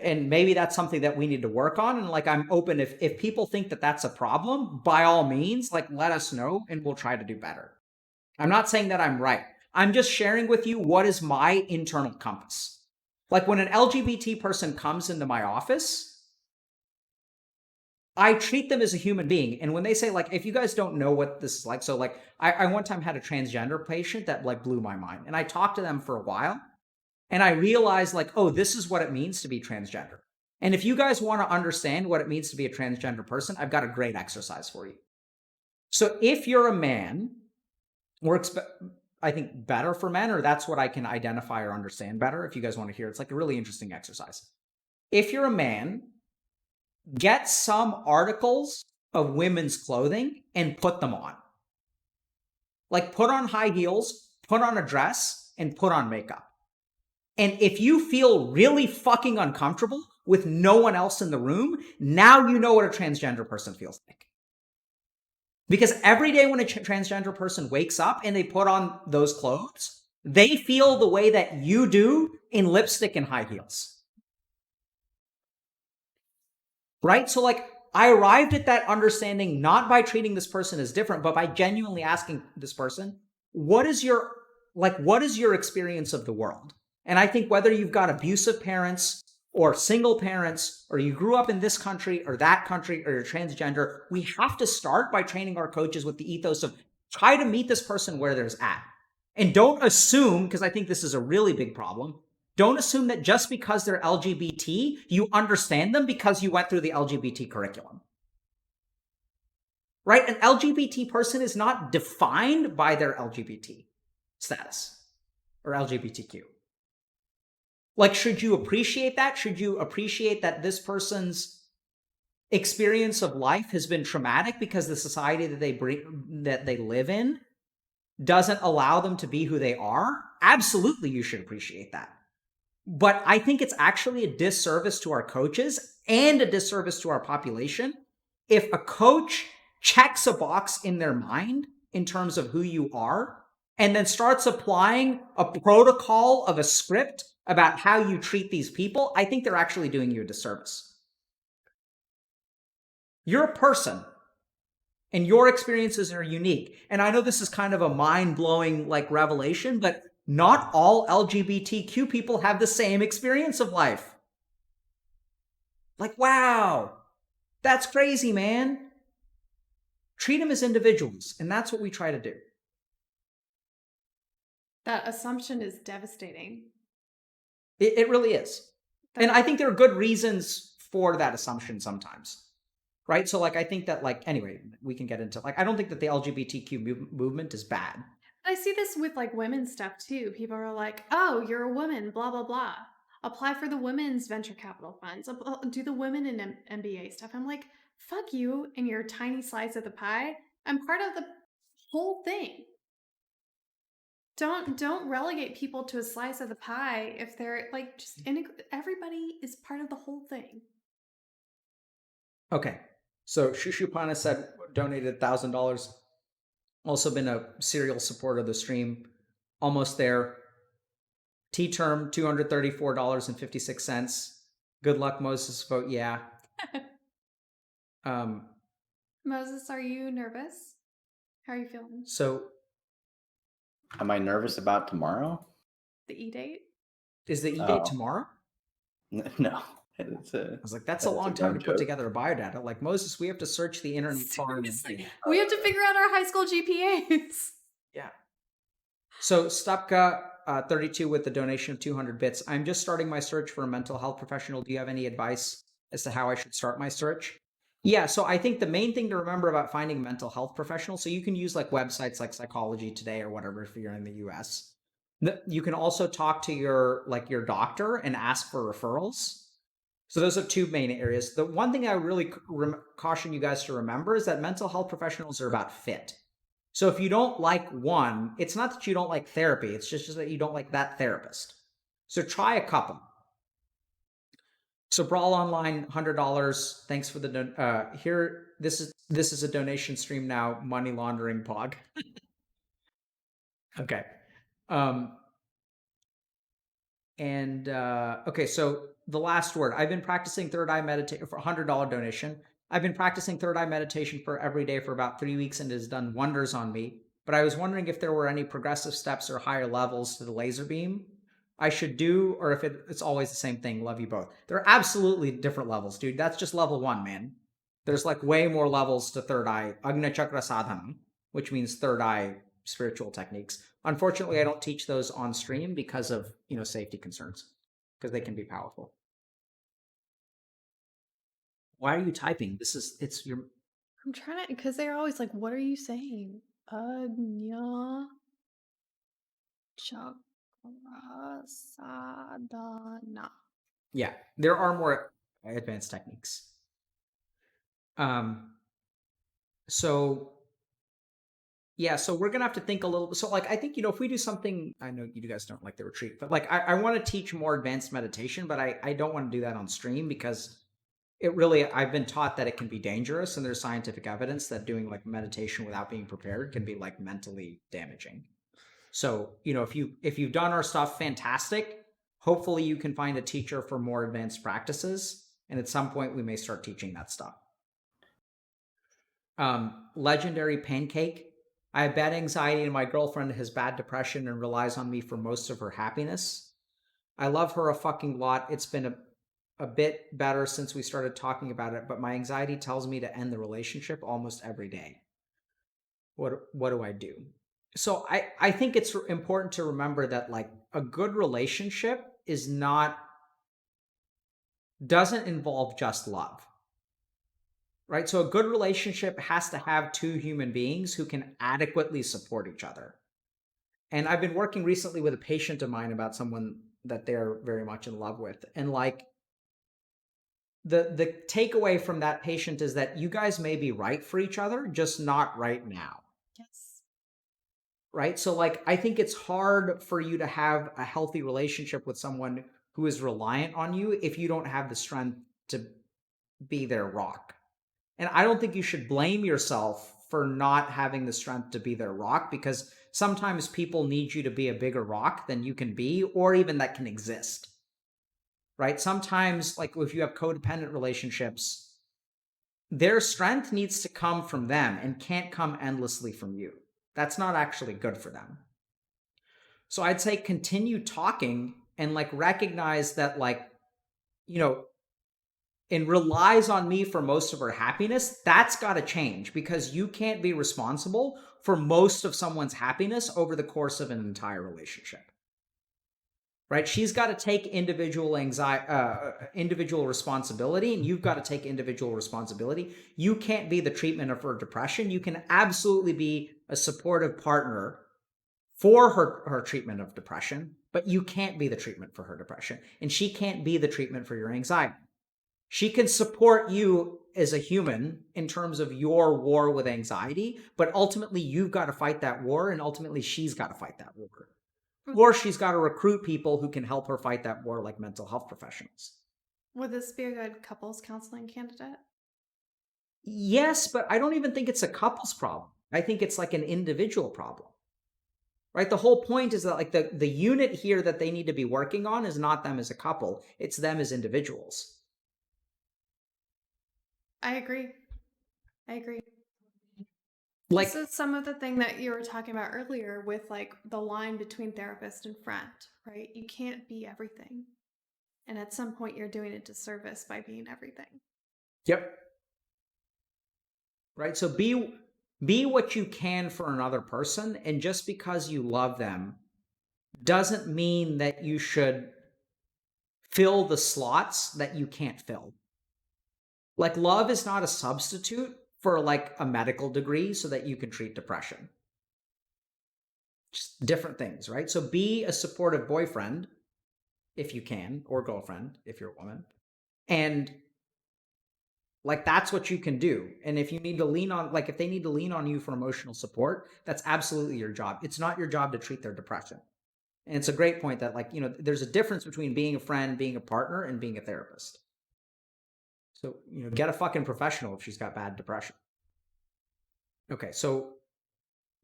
And maybe that's something that we need to work on. And like, I'm open if people think that that's a problem, by all means, like, let us know and we'll try to do better. I'm not saying that I'm right. I'm just sharing with you what is my internal compass. Like when an LGBT person comes into my office, I treat them as a human being. And when they say like, if you guys don't know what this is like, so like I one time had a transgender patient that like blew my mind. And I talked to them for a while. And I realized like, oh, this is what it means to be transgender. And if you guys want to understand what it means to be a transgender person, I've got a great exercise for you. So if you're a man, works, I think, better for men, or that's what I can identify or understand better. If you guys want to hear, it's like a really interesting exercise. If you're a man, get some articles of women's clothing and put them on. Like put on high heels, put on a dress, and put on makeup. And if you feel really fucking uncomfortable with no one else in the room, now you know what a transgender person feels like. Because every day when a transgender person wakes up and they put on those clothes, they feel the way that you do in lipstick and high heels. Right? So like, I arrived at that understanding not by treating this person as different, but by genuinely asking this person, what is your experience of the world? And I think whether you've got abusive parents or single parents, or you grew up in this country or that country, or you're transgender, we have to start by training our coaches with the ethos of try to meet this person where there's at. And don't assume, because I think this is a really big problem, don't assume that just because they're LGBT, you understand them because you went through the LGBT curriculum. Right? An LGBT person is not defined by their LGBT status or LGBTQ. Like, should you appreciate that? Should you appreciate that this person's experience of life has been traumatic because the society that they live in doesn't allow them to be who they are? Absolutely, you should appreciate that. But I think it's actually a disservice to our coaches and a disservice to our population if a coach checks a box in their mind in terms of who you are and then starts applying a protocol of a script about how you treat these people, I think they're actually doing you a disservice. You're a person, and your experiences are unique. And I know this is kind of a mind-blowing like revelation, but not all LGBTQ people have the same experience of life. Like, wow, that's crazy, man. Treat them as individuals, and that's what we try to do.
That assumption is devastating.
It really is. And I think there are good reasons for that assumption sometimes. Right? So, like, I think that, like, anyway, we can get into, like, I don't think that the LGBTQ movement is bad.
I see this with, like, women's stuff, too. People are like, oh, you're a woman, blah, blah, blah. Apply for the women's venture capital funds. Do the women in MBA stuff. I'm like, fuck you and your tiny slice of the pie. I'm part of the whole thing. Don't relegate people to a slice of the pie if they're, like, just everybody is part of the whole thing.
Okay. So Shushupana said donated $1,000. Also been a serial supporter of the stream. Almost there. T-term $234.56. Good luck, Moses. Vote yeah.
Moses, are you nervous? How are you feeling?
So,
am I nervous about tomorrow?
The E-date?
Is the E-date tomorrow?
No. I
was like, that's a long time to put together a biodata. Like, Moses, we have to search the internet far and wide.
We have to figure out our high school GPAs.
Yeah. So Stupka 32 with the donation of 200 bits. I'm just starting my search for a mental health professional. Do you have any advice as to how I should start my search? Yeah, so I think the main thing to remember about finding a mental health professional, so you can use like websites like Psychology Today or whatever if you're in the US. You can also talk to your doctor and ask for referrals. So those are two main areas. The one thing I really caution you guys to remember is that mental health professionals are about fit. So if you don't like one, it's not that you don't like therapy. It's just that you don't like that therapist. So try a couple. So Brawl Online, $100. Thanks for the here. This is a donation stream now. Money laundering pog. Okay. Okay. So the last word. I've been practicing third eye meditation for $100 donation. I've been practicing third eye meditation for every day for about 3 weeks and it has done wonders on me. But I was wondering if there were any progressive steps or higher levels to the laser beam I should do, or if it's always the same thing. Love you both. There are absolutely different levels, dude. That's just level 1, man. There's like way more levels to third eye. Agna Chakra Sadhana, which means third eye spiritual techniques. Unfortunately, I don't teach those on stream because of, safety concerns, because they can be powerful. Why are you typing? It's your...
I'm trying to, because they're always like, what are you saying? Agnya Chakra Sadhana.
Yeah, there are more advanced techniques. So we're gonna have to think a little. So like, I think if we do something, I know you guys don't like the retreat, but like I want to teach more advanced meditation, but I don't want to do that on stream because I've been taught that it can be dangerous, and there's scientific evidence that doing like meditation without being prepared can be like mentally damaging. So, if you've done our stuff, fantastic. Hopefully you can find a teacher for more advanced practices. And at some point we may start teaching that stuff. Legendary Pancake. I have bad anxiety and my girlfriend has bad depression and relies on me for most of her happiness. I love her a fucking lot. It's been a bit better since we started talking about it, but my anxiety tells me to end the relationship almost every day. What do I do? So I think it's important to remember that like a good relationship doesn't involve just love, right? So a good relationship has to have two human beings who can adequately support each other. And I've been working recently with a patient of mine about someone that they're very much in love with. And like the takeaway from that patient is that you guys may be right for each other, just not right now.
Yes.
Right? So like, I think it's hard for you to have a healthy relationship with someone who is reliant on you if you don't have the strength to be their rock. And I don't think you should blame yourself for not having the strength to be their rock, because sometimes people need you to be a bigger rock than you can be, or even that can exist, right? Sometimes, like if you have codependent relationships, their strength needs to come from them and can't come endlessly from you. That's not actually good for them. So I'd say continue talking and like recognize that, like, you know, and relies on me for most of her happiness. That's got to change, because you can't be responsible for most of someone's happiness over the course of an entire relationship. Right? She's got to take individual responsibility, and you've got to take individual responsibility. You can't be the treatment of her depression. You can absolutely be a supportive partner for her treatment of depression, but you can't be the treatment for her depression, and she can't be the treatment for your anxiety. She can support you as a human in terms of your war with anxiety, but ultimately you've got to fight that war, and ultimately she's got to fight that war. Or she's got to recruit people who can help her fight that war, like mental health professionals.
Would this be a good couples counseling candidate?
Yes, but I don't even think it's a couples problem. I think it's like an individual problem. Right? The whole point is that like the unit here that they need to be working on is not them as a couple, it's them as individuals.
I agree.
Like,
this is some of the thing that you were talking about earlier with like the line between therapist and friend, right? You can't be everything. And at some point you're doing a disservice by being everything.
yep. Right? So be what you can for another person, and just because you love them doesn't mean that you should fill the slots that you can't fill. Like, love is not a substitute for like a medical degree so that you can treat depression. Just different things, right? So be a supportive boyfriend if you can, or girlfriend if you're a woman. And like, that's what you can do. And if you need to lean on, like, if they need to lean on you for emotional support, that's absolutely your job. It's not your job to treat their depression. And it's a great point that, like, you know, there's a difference between being a friend, being a partner, and being a therapist. So, you know, get a fucking professional if she's got bad depression. Okay, so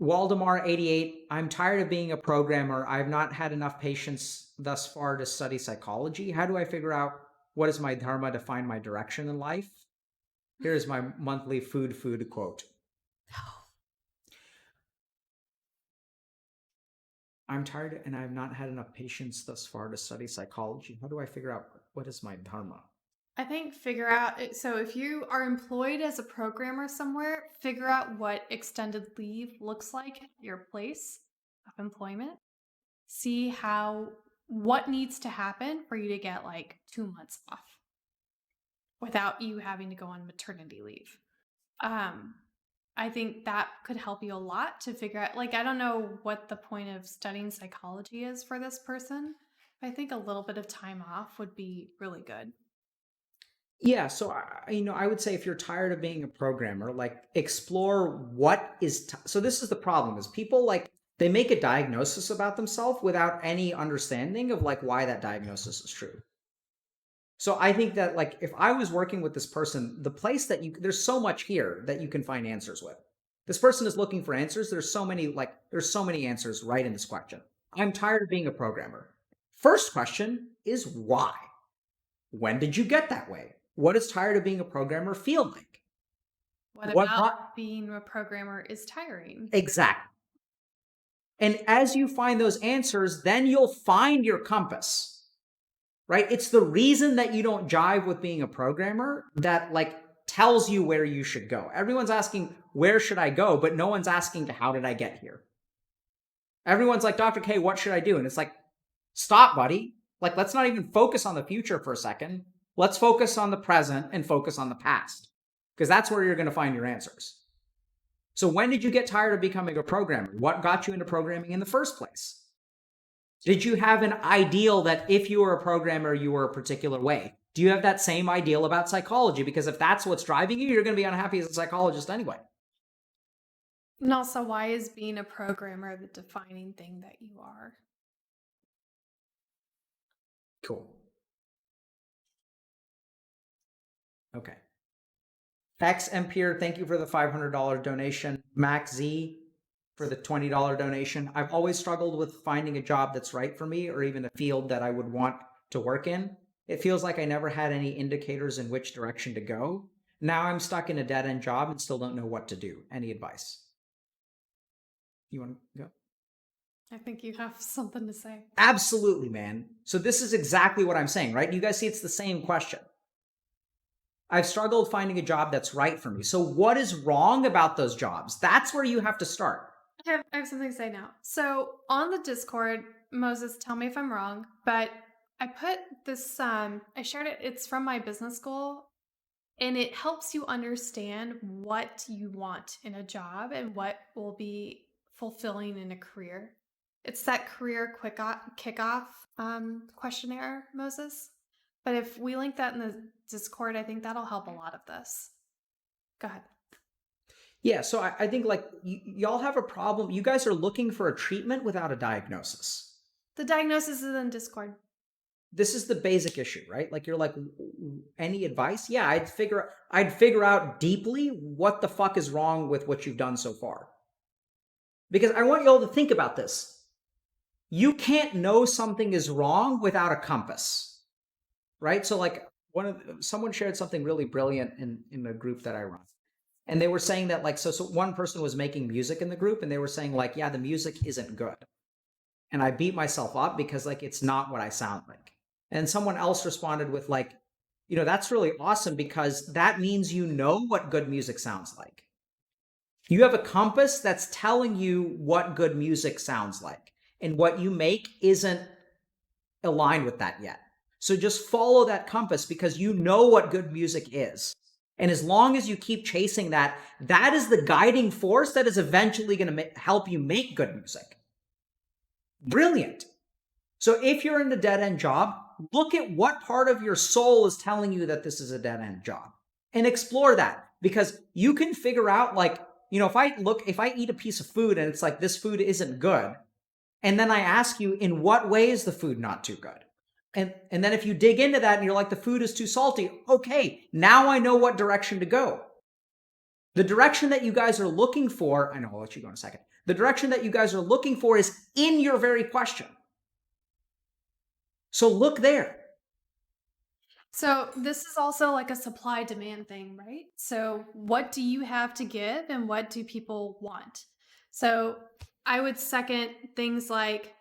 Waldemar 88, I'm tired of being a programmer. I've not had enough patience thus far to study psychology. How do I figure out what is my dharma to find my direction in life? Here's my monthly food quote. I'm tired and I've not had enough patience thus far to study psychology. How do I figure out what is my dharma?
I think figure out, so if you are employed as a programmer somewhere, figure out what extended leave looks like at your place of employment. See what needs to happen for you to get like 2 months off without you having to go on maternity leave. I think that could help you a lot to figure out, like, I don't know what the point of studying psychology is for this person. I think a little bit of time off would be really good.
Yeah, so I would say if you're tired of being a programmer, like, explore what is so this is the problem, is people, like, they make a diagnosis about themselves without any understanding of like why that diagnosis is true. So I think that, like, if I was working with this person, the place that there's so much here that you can find answers with. This person is looking for answers. There's so many answers right in this question. I'm tired of being a programmer. First question is why? When did you get that way? What does tired of being a programmer feel like?
What about being a programmer is tiring?
Exactly. And as you find those answers, then you'll find your compass, right? It's the reason that you don't jive with being a programmer that, like, tells you where you should go. Everyone's asking, where should I go? But no one's asking, how did I get here? Everyone's like, Dr. K, what should I do? And it's like, stop, buddy. Like, let's not even focus on the future for a second. Let's focus on the present and focus on the past, because that's where you're going to find your answers. So when did you get tired of becoming a programmer? What got you into programming in the first place? Did you have an ideal that if you were a programmer, you were a particular way? Do you have that same ideal about psychology? Because if that's what's driving you, you're going to be unhappy as a psychologist anyway.
And also, why is being a programmer the defining thing that you are?
Cool. Okay. X Empire, thank you for the $500 donation. Max Z for the $20 donation. I've always struggled with finding a job that's right for me, or even a field that I would want to work in. It feels like I never had any indicators in which direction to go. Now I'm stuck in a dead-end job and still don't know what to do. Any advice? You want to go?
I think you have something to say.
Absolutely, man. So this is exactly what I'm saying, right? You guys see it's the same question. I've struggled finding a job that's right for me. So what is wrong about those jobs? That's where you have to start.
I have something to say now. So on the Discord, Moses, tell me if I'm wrong, but I put this, I shared it, it's from my business school, and it helps you understand what you want in a job and what will be fulfilling in a career. It's that career kickoff questionnaire, Moses. But if we link that in the Discord, I think that'll help a lot of this. Go ahead.
Yeah, so I think like y'all have a problem. You guys are looking for a treatment without a diagnosis.
The diagnosis is in Discord.
This is the basic issue, right? Like you're like, any advice? Yeah, I'd figure out deeply what the fuck is wrong with what you've done so far. Because I want y'all to think about this. You can't know something is wrong without a compass, right? So like someone shared something really brilliant in the group that I run. And they were saying that like, so one person was making music in the group and they were saying like, yeah, the music isn't good. And I beat myself up because like, it's not what I sound like. And someone else responded with like, you know, that's really awesome because that means you know what good music sounds like. You have a compass that's telling you what good music sounds like, and what you make isn't aligned with that yet. So just follow that compass because you know what good music is. And as long as you keep chasing that, that is the guiding force that is eventually going to help you make good music. Brilliant. So if you're in a dead-end job, look at what part of your soul is telling you that this is a dead-end job and explore that, because you can figure out like, you know, if I eat a piece of food and it's like, this food isn't good. And then I ask you, in what way is the food not too good? And then if you dig into that and you're like, the food is too salty. Okay, now I know what direction to go. The direction that you guys are looking for, I know, I'll let you go in a second. The direction that you guys are looking for is in your very question. So look there.
So this is also like a supply demand thing, right? So what do you have to give and what do people want? So I would second things like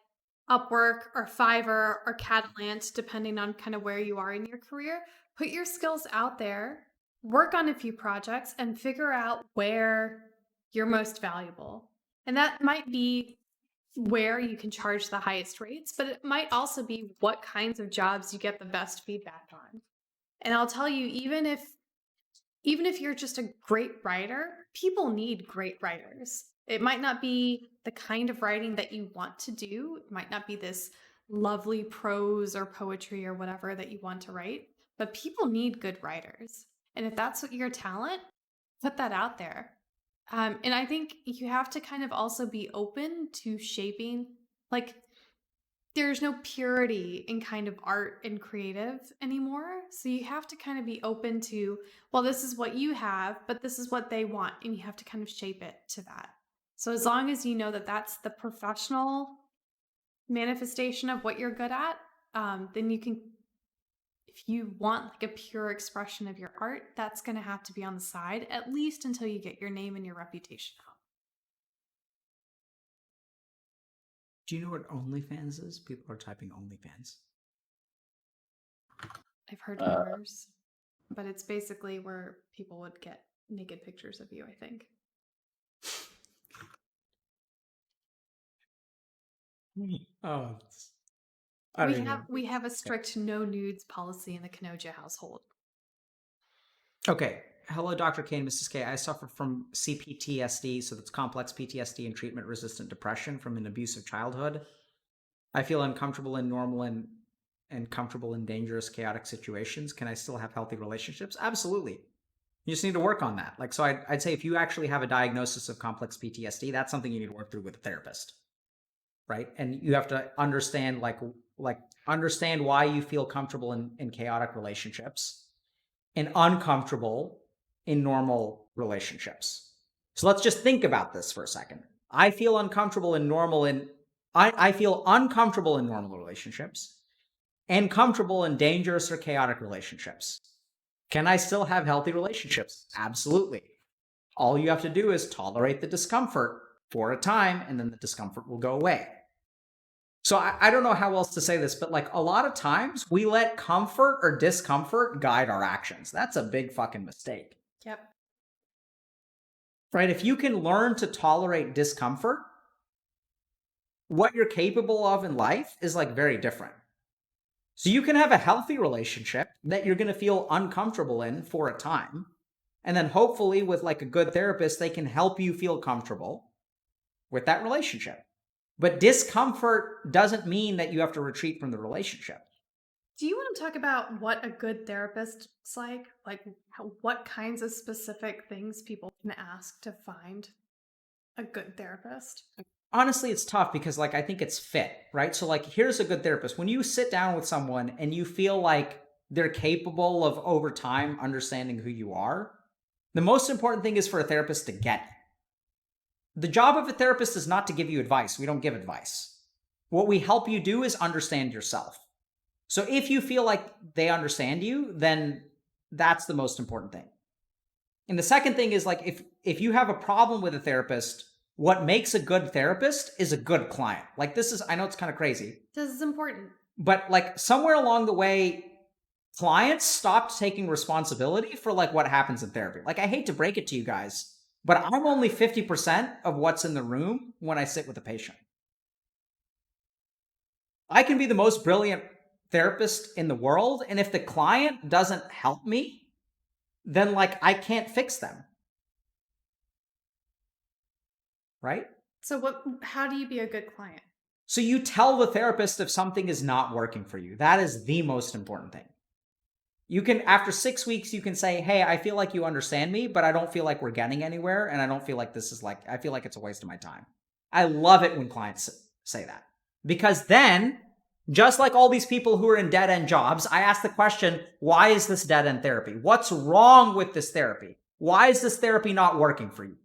Upwork or Fiverr or Catalant, depending on kind of where you are in your career. Put your skills out there, work on a few projects, and figure out where you're most valuable. And that might be where you can charge the highest rates, but it might also be what kinds of jobs you get the best feedback on. And I'll tell you, even if you're just a great writer, people need great writers. It might not be the kind of writing that you want to do. It might not be this lovely prose or poetry or whatever that you want to write, but people need good writers. And if that's what your talent, put that out there. And I think you have to kind of also be open to shaping, like, there's no purity in kind of art and creative anymore. So you have to kind of be open to, well, this is what you have, but this is what they want. And you have to kind of shape it to that. So as long as you know that that's the professional manifestation of what you're good at, then you can, if you want like a pure expression of your art, that's going to have to be on the side, at least until you get your name and your reputation out.
Do you know what OnlyFans is? People are typing OnlyFans.
I've heard rumors, but it's basically where people would get naked pictures of you, I think.
Oh,
We have a strict no nudes policy in the Kanoja household.
Okay. Hello, Dr. K and Mrs. K. I suffer from c-PTSD, so that's complex PTSD and treatment-resistant depression from an abusive childhood. I feel uncomfortable in normal and comfortable in dangerous, chaotic situations. Can I still have healthy relationships? Absolutely. You just need to work on that. Like, so I'd say if you actually have a diagnosis of complex PTSD, that's something you need to work through with a therapist, right? And you have to understand, understand why you feel comfortable in chaotic relationships and uncomfortable in normal relationships. So let's just think about this for a second. I feel uncomfortable in normal and I feel uncomfortable in normal relationships and comfortable in dangerous or chaotic relationships. Can I still have healthy relationships? Absolutely. All you have to do is tolerate the discomfort for a time, and then the discomfort will go away. So I don't know how else to say this, but like a lot of times we let comfort or discomfort guide our actions. That's a big fucking mistake.
Yep.
Right? If you can learn to tolerate discomfort, what you're capable of in life is like very different. So you can have a healthy relationship that you're going to feel uncomfortable in for a time. And then hopefully with like a good therapist, they can help you feel comfortable with that relationship. But discomfort doesn't mean that you have to retreat from the relationship.
Do you want to talk about what a good therapist is like? Like what kinds of specific things people can ask to find a good therapist?
Honestly, it's tough because like I think it's fit, right? So like here's a good therapist. When you sit down with someone and you feel like they're capable of over time understanding who you are, the most important thing is for a therapist to get you. The job of a therapist is not to give you advice. We don't give advice. What we help you do is understand yourself. So if you feel like they understand you, then that's the most important thing. And the second thing is like if you have a problem with a therapist, what makes a good therapist is a good client. Like this is, I know it's kind of crazy.
This is important.
But like somewhere along the way, clients stopped taking responsibility for like what happens in therapy. Like I hate to break it to you guys, but I'm only 50% of what's in the room when I sit with a patient. I can be the most brilliant therapist in the world, and if the client doesn't help me, then like I can't fix them. Right?
So how do you be a good client?
So you tell the therapist if something is not working for you. That is the most important thing. You can, after 6 weeks, you can say, hey, I feel like you understand me, but I don't feel like we're getting anywhere. And I don't feel like this is like, I feel like it's a waste of my time. I love it when clients say that, because then just like all these people who are in dead end jobs, I ask the question, why is this dead end therapy? What's wrong with this therapy? Why is this therapy not working for you?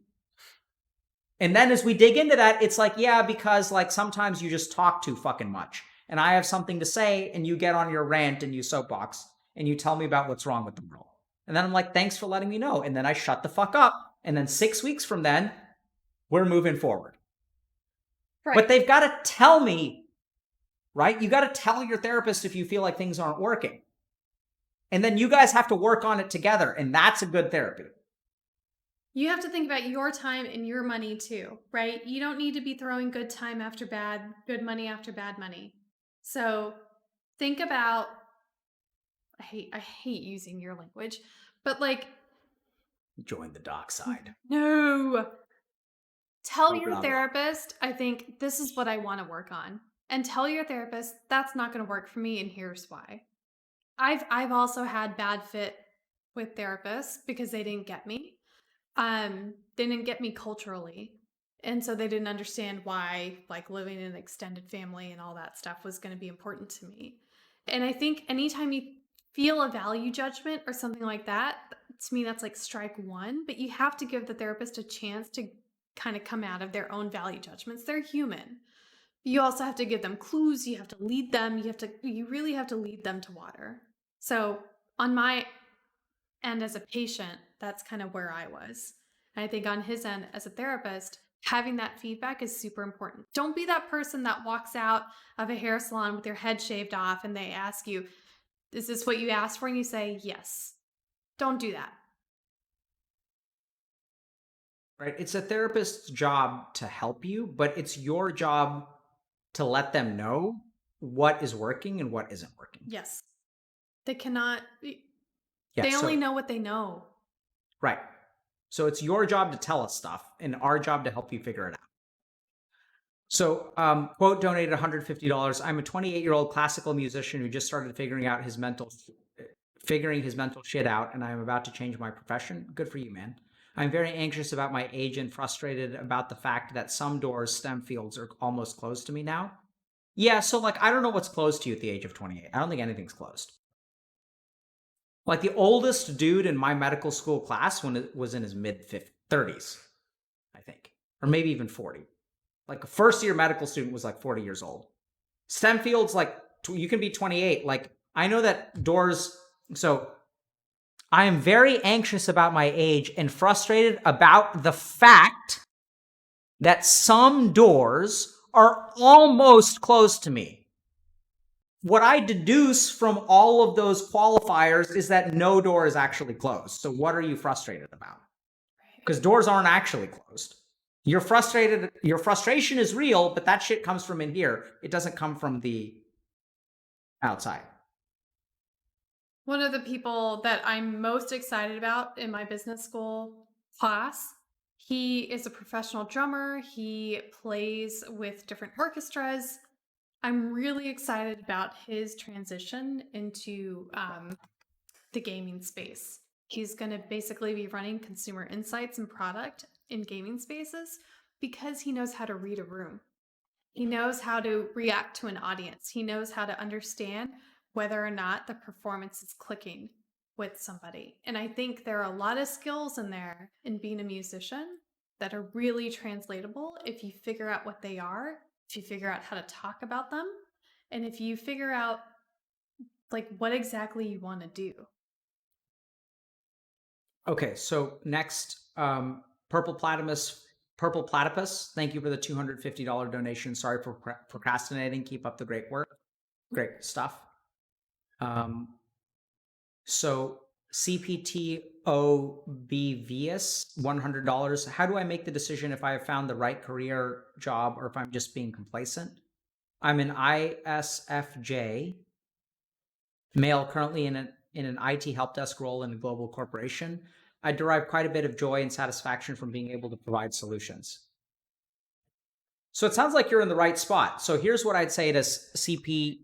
And then as we dig into that, it's like, yeah, because like sometimes you just talk too fucking much. And I have something to say and you get on your rant and you soapbox and you tell me about what's wrong with the world. And then I'm like, thanks for letting me know. And then I shut the fuck up. And then 6 weeks from then, we're moving forward. Right. But they've got to tell me, right? You got to tell your therapist if you feel like things aren't working. And then you guys have to work on it together. And that's a good therapy.
You have to think about your time and your money too, right? You don't need to be throwing good time after bad, good money after bad money. So think about, I hate using your language, but like,
join the dark side.
No. Tell your therapist, I think this is what I want to work on. And tell your therapist, that's not going to work for me and here's why. I've also had bad fit with therapists because they didn't get me. They didn't get me culturally. And so they didn't understand why like living in an extended family and all that stuff was going to be important to me. And I think anytime you feel a value judgment or something like that, to me, that's like strike one, but you have to give the therapist a chance to kind of come out of their own value judgments. They're human. You also have to give them clues. You have to lead them. You really have to lead them to water. So on my end as a patient, that's kind of where I was. And I think on his end as a therapist, having that feedback is super important. Don't be that person that walks out of a hair salon with your head shaved off and they ask you, is this what you asked for? And you say, yes. Don't do that.
Right? It's a therapist's job to help you, but it's your job to let them know what is working and what isn't working.
Yes. They cannot, they only know what they know.
Right. So it's your job to tell us stuff and our job to help you figure it out. So, quote donated $150. I'm a 28-year-old classical musician who just started figuring his mental shit out, and I'm about to change my profession. Good for you, man. I'm very anxious about my age and frustrated about the fact that some doors, STEM fields, are almost closed to me now. Yeah, so like, I don't know what's closed to you at the age of 28. I don't think anything's closed. Like the oldest dude in my medical school class when it was in his mid-30s, I think, or maybe even 40. Like a first year medical student was like 40 years old. STEM fields, like you can be 28. Like I know that doors, so I am very anxious about my age and frustrated about the fact that some doors are almost closed to me. What I deduce from all of those qualifiers is that no door is actually closed. So what are you frustrated about? Because doors aren't actually closed. You're frustrated. Your frustration is real, but that shit comes from in here. It doesn't come from the outside.
One of the people that I'm most excited about in my business school class, he is a professional drummer. He plays with different orchestras. I'm really excited about his transition into the gaming space. He's going to basically be running consumer insights and product in gaming spaces because he knows how to read a room. He knows how to react to an audience. He knows how to understand whether or not the performance is clicking with somebody. And I think there are a lot of skills in there in being a musician that are really translatable if you figure out what they are, if you figure out how to talk about them, and if you figure out like what exactly you want to do.
Okay, so next, Purple Platypus, thank you for the $250 donation. Sorry for procrastinating. Keep up the great work. Great stuff. So c-PTSD, $100. How do I make the decision if I have found the right career job or if I'm just being complacent? I'm an ISFJ, male, currently in an IT help desk role in a global corporation. I derive quite a bit of joy and satisfaction from being able to provide solutions. So it sounds like you're in the right spot. So here's what I'd say to c-PTSD.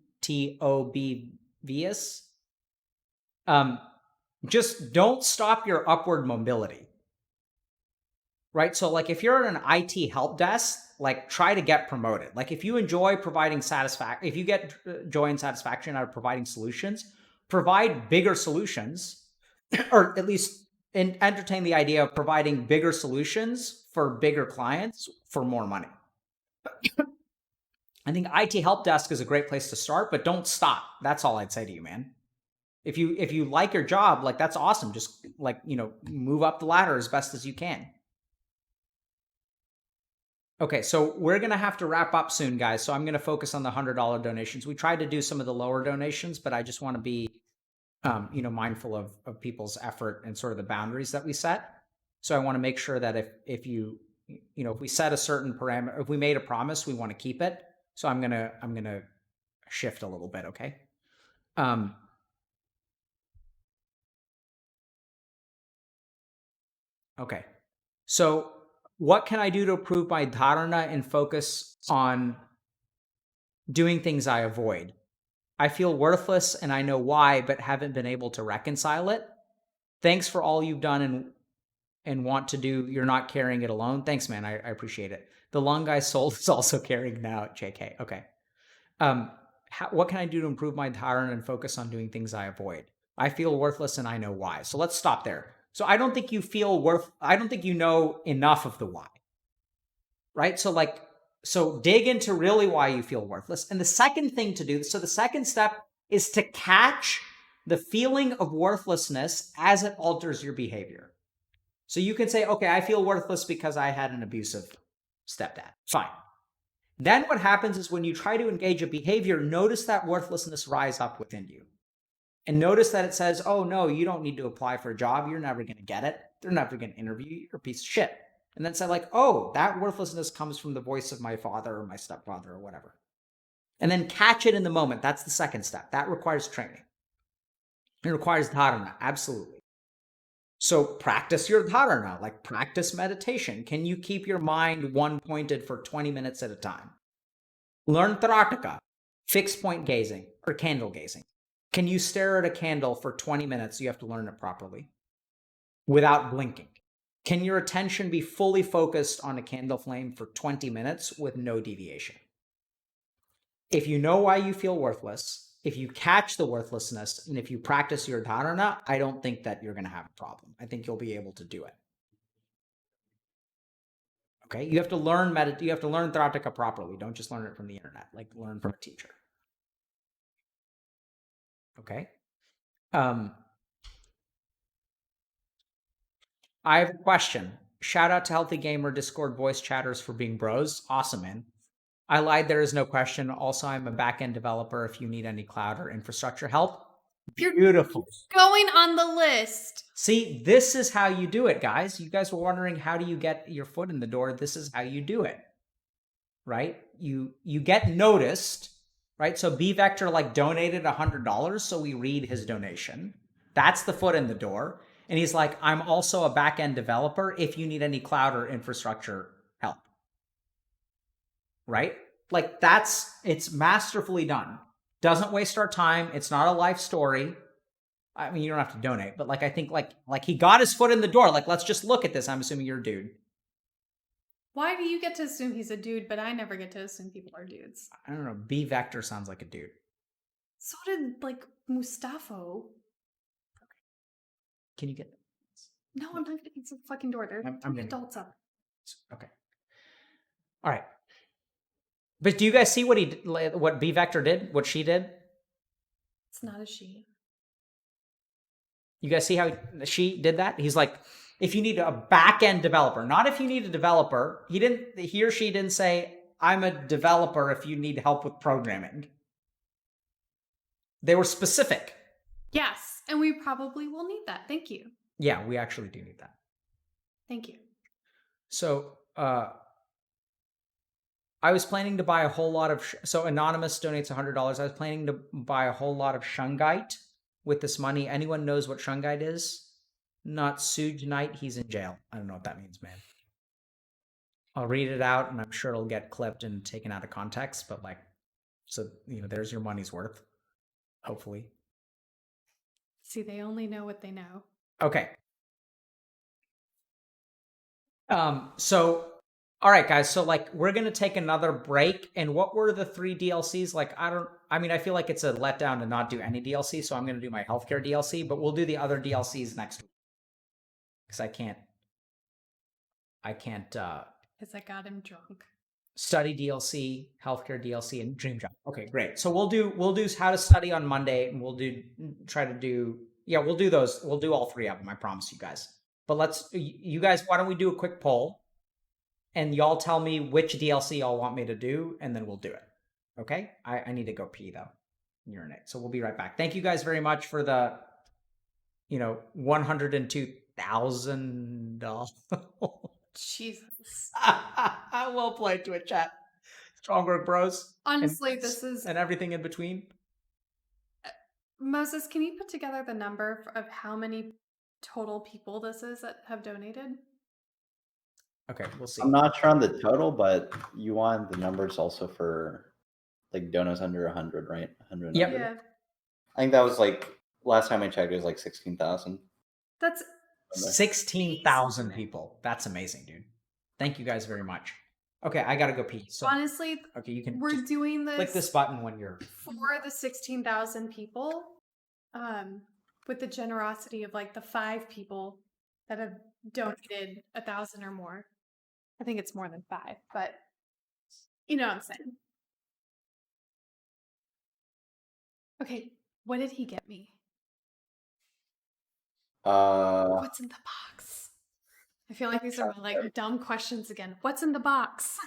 Just don't stop your upward mobility, right? So like if you're in an IT help desk, like try to get promoted. Like if you enjoy providing satisfaction, if you get joy and satisfaction out of providing solutions, provide bigger solutions, or at least entertain the idea of providing bigger solutions for bigger clients for more money. I think IT help desk is a great place to start, but don't stop. That's all I'd say to you, man. If you like your job, like that's awesome. Just like, move up the ladder as best as you can. Okay, so we're going to have to wrap up soon, guys. So I'm going to focus on the $100 donations. We tried to do some of the lower donations, but I just want to be mindful of people's effort and sort of the boundaries that we set. So I want to make sure that if we set a certain parameter, if we made a promise, we want to keep it. So I'm gonna shift a little bit, okay? Okay. So what can I do to improve my dharana and focus on doing things I avoid? I feel worthless and I know why, but haven't been able to reconcile it. Thanks for all you've done and want to do. You're not carrying it alone. Thanks, man. I appreciate it. The lung I sold is also carrying now at JK. Okay. What can I do to improve my dharana and focus on doing things I avoid? I feel worthless and I know why. So let's stop there. So I don't think you feel I don't think you know enough of the why. Right? So dig into really why you feel worthless. And the second thing to do, so the second step is to catch the feeling of worthlessness as it alters your behavior. So you can say, okay, I feel worthless because I had an abusive stepdad. Fine. Then what happens is when you try to engage a behavior, notice that worthlessness rise up within you. And notice that it says, oh no, you don't need to apply for a job. You're never going to get it. They're never going to interview you. You're a piece of shit. And then say like, oh, that worthlessness comes from the voice of my father or my stepfather or whatever. And then catch it in the moment. That's the second step. That requires training. It requires dharana, absolutely. So practice your dharana, like practice meditation. Can you keep your mind one-pointed for 20 minutes at a time? Learn tarataka, fixed point gazing, or candle gazing. Can you stare at a candle for 20 minutes? You have to learn it properly without blinking. Can your attention be fully focused on a candle flame for 20 minutes with no deviation? If you know why you feel worthless, if you catch the worthlessness, and if you practice your dharana, I don't think that you're going to have a problem. I think you'll be able to do it. Okay, you have to learn you have to learn Trataka properly. Don't just learn it from the internet. Like learn from a teacher. Okay. I have a question. Shout out to Healthy Gamer Discord voice chatters for being bros. Awesome, man. I lied. There is no question. Also, I'm a backend developer. If you need any cloud or infrastructure help, beautiful.
Going on the list.
See, this is how you do it, guys. You guys were wondering how do you get your foot in the door? This is how you do it, right? You get noticed, right? So B Vector like donated $100, so we read his donation. That's the foot in the door. And he's like, I'm also a back-end developer if you need any cloud or infrastructure help. Right? Like it's masterfully done. Doesn't waste our time. It's not a life story. I mean, you don't have to donate, but like I think like he got his foot in the door. Like, let's just look at this. I'm assuming you're a dude.
Why do you get to assume he's a dude, but I never get to assume people are dudes?
I don't know. B Vector sounds like a dude.
So did like Mustafo.
Can you get?
No, I'm not gonna answer the fucking door. There are
I'm
adults up.
Okay. All right. But do you guys see what B Vector did? What she did?
It's not a she.
You guys see how she did that? He's like, if you need a back-end developer, not if you need a developer. He or she didn't say, I'm a developer if you need help with programming. They were specific.
Yes, and we probably will need that. Thank you.
Yeah, we actually do need that.
Thank you.
So, I was planning to buy a whole lot of... So, Anonymous donates $100. I was planning to buy a whole lot of Shungite with this money. Anyone knows what Shungite is? Not Suge Knight. He's in jail. I don't know what that means, man. I'll read it out, and I'm sure it'll get clipped and taken out of context. But like, so there's your money's worth. Hopefully.
See, they only know what they know.
Okay. So, all right, guys. So like, we're gonna take another break. And what were the 3 DLCs? Like, I feel like it's a letdown to not do any DLC. So I'm gonna do my healthcare DLC, but we'll do the other DLCs next week. Because I can't.
Because I got him drunk.
Study DLC, healthcare DLC, and dream job. Okay, great. So we'll do how to study on Monday, and we'll do those. We'll do all 3 of them. I promise you guys. But you guys, why don't we do a quick poll, and y'all tell me which DLC y'all want me to do, and then we'll do it. Okay? I need to go pee though, urinate. So we'll be right back. Thank you guys very much for the, $102,000.
Jesus.
Well played, Twitch chat. Strong work, bros.
Honestly, this is...
And everything in between.
Moses, can you put together the number of how many total people this is that have donated?
Okay, we'll see.
I'm not sure on the total, but you want the numbers also for like donos under 100, right? 100.
Yep.
Yeah.
I think that was like, last time I checked, it was like 16,000.
That's
16,000 people. That's amazing, dude. Thank you guys very much. Okay, I gotta go pee. So
honestly,
okay, you can
we're doing this.
Click this button when you're
for the 16,000 people. With the generosity of like the 5 people that have donated 1,000 or more. I think it's more than 5, but you know what I'm saying. Okay, what did he get me? What's in the box? I feel like these are my like dumb questions again. What's in the box?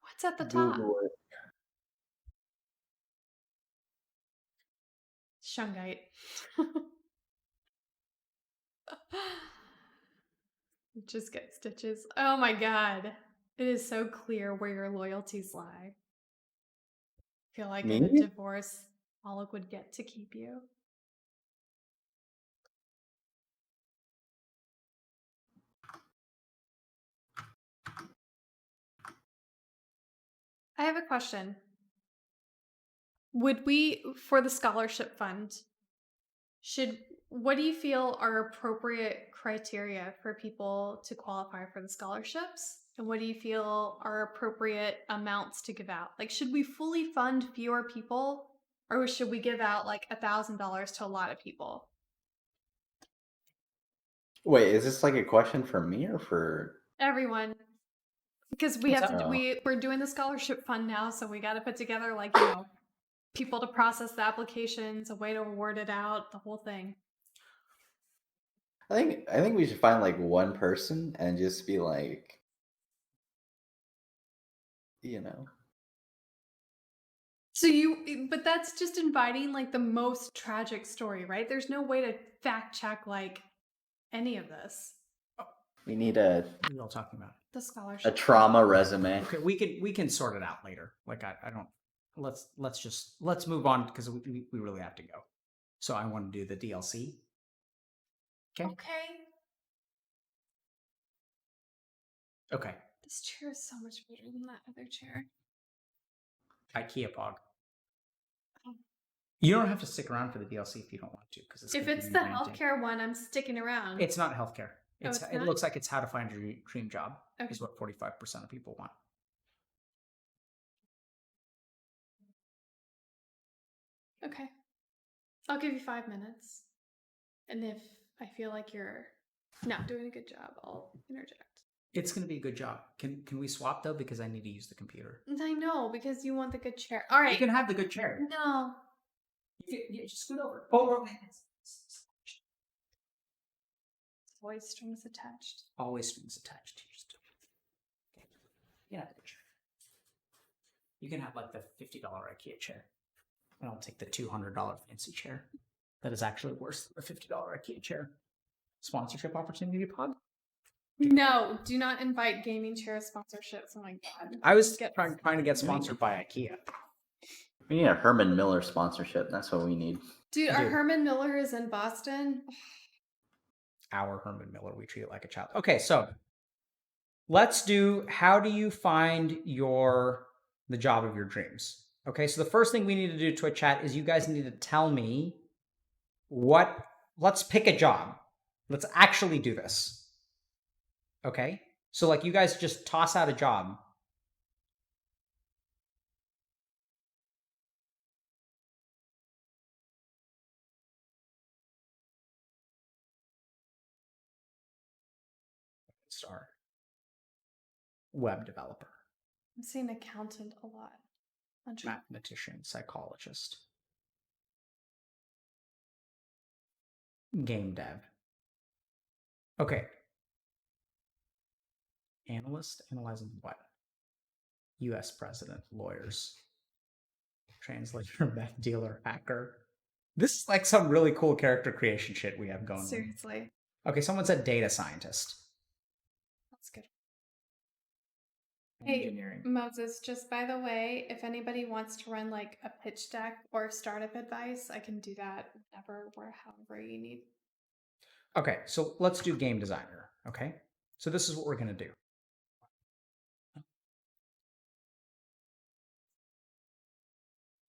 What's at the top?
Google it.
Shungite. Just get stitches. Oh my god. It is so clear where your loyalties lie. I feel like in a
Me?
divorce, Alec would get to keep you. I have a question. Would we, for the scholarship fund, what do you feel are appropriate criteria for people to qualify for the scholarships? And what do you feel are appropriate amounts to give out? Like, should we fully fund fewer people, or should we give out like $1,000 to a lot of people?
Wait, is this like a question for me or for...
Everyone. Because we
What's
have
up?
to, we're doing the scholarship fund now, so we got to put together like people to process the applications, a way to award it out, the whole thing.
I think we should find like one person and just be like,
So but that's just inviting like the most tragic story, right? There's no way to fact check like any of this.
we need
What are you all talking about?
The scholarship.
a trauma resume.
Okay, we can sort it out later. Like I don't. Let's move on because we really have to go. So I want to do the DLC. Okay. Okay.
This chair is so much better than that other chair.
IKEA Pog.
Oh.
You don't have to stick around for the DLC if you don't want to, because
If it's the healthcare one, I'm sticking around.
It's not healthcare.
It's
It
not?
looks like it's how to find your dream job.
Okay.
Is what 45% of people want.
Okay. I'll give you 5 minutes. And if I feel like you're not doing a good job, I'll interject.
It's going to be a good job. Can we swap though? Because I need to use the computer.
I know, because you want the good chair. All right.
You can have the good chair.
No.
You just scoot over. Oh,
Always strings attached.
always strings attached. Okay. You can have the chair. You can have like the $50 IKEA chair. And I'll take the $200 fancy chair. That is actually worse than the $50 IKEA chair. Sponsorship opportunity, Pod?
No, do not invite gaming chair sponsorships. Oh my god.
I was trying to get sponsored by IKEA.
We need a Herman Miller sponsorship. That's what we need.
Dude, our Herman Miller is in Boston.
Our Herman Miller, we treat it like a child. Okay, so let's do, how do you find the job of your dreams? Okay, so the first thing we need to do to a chat is you guys need to tell me let's pick a job. Let's actually do this. Okay, so like you guys just toss out a job. Start. Web developer.
I'm seeing accountant a lot.
Mathematician, psychologist. Game dev. Okay. Analyst? Analyzing what? US president, lawyers. Translator, meth dealer, hacker. This is like some really cool character creation shit we have going on.
Seriously.
Okay, someone said data scientist.
That's good.
Engineering.
Hey, Moses, just by the way, if anybody wants to run like a pitch deck or startup advice, I can do that whenever or however you need.
Okay, so let's do game designer, okay? So this is what we're going to do.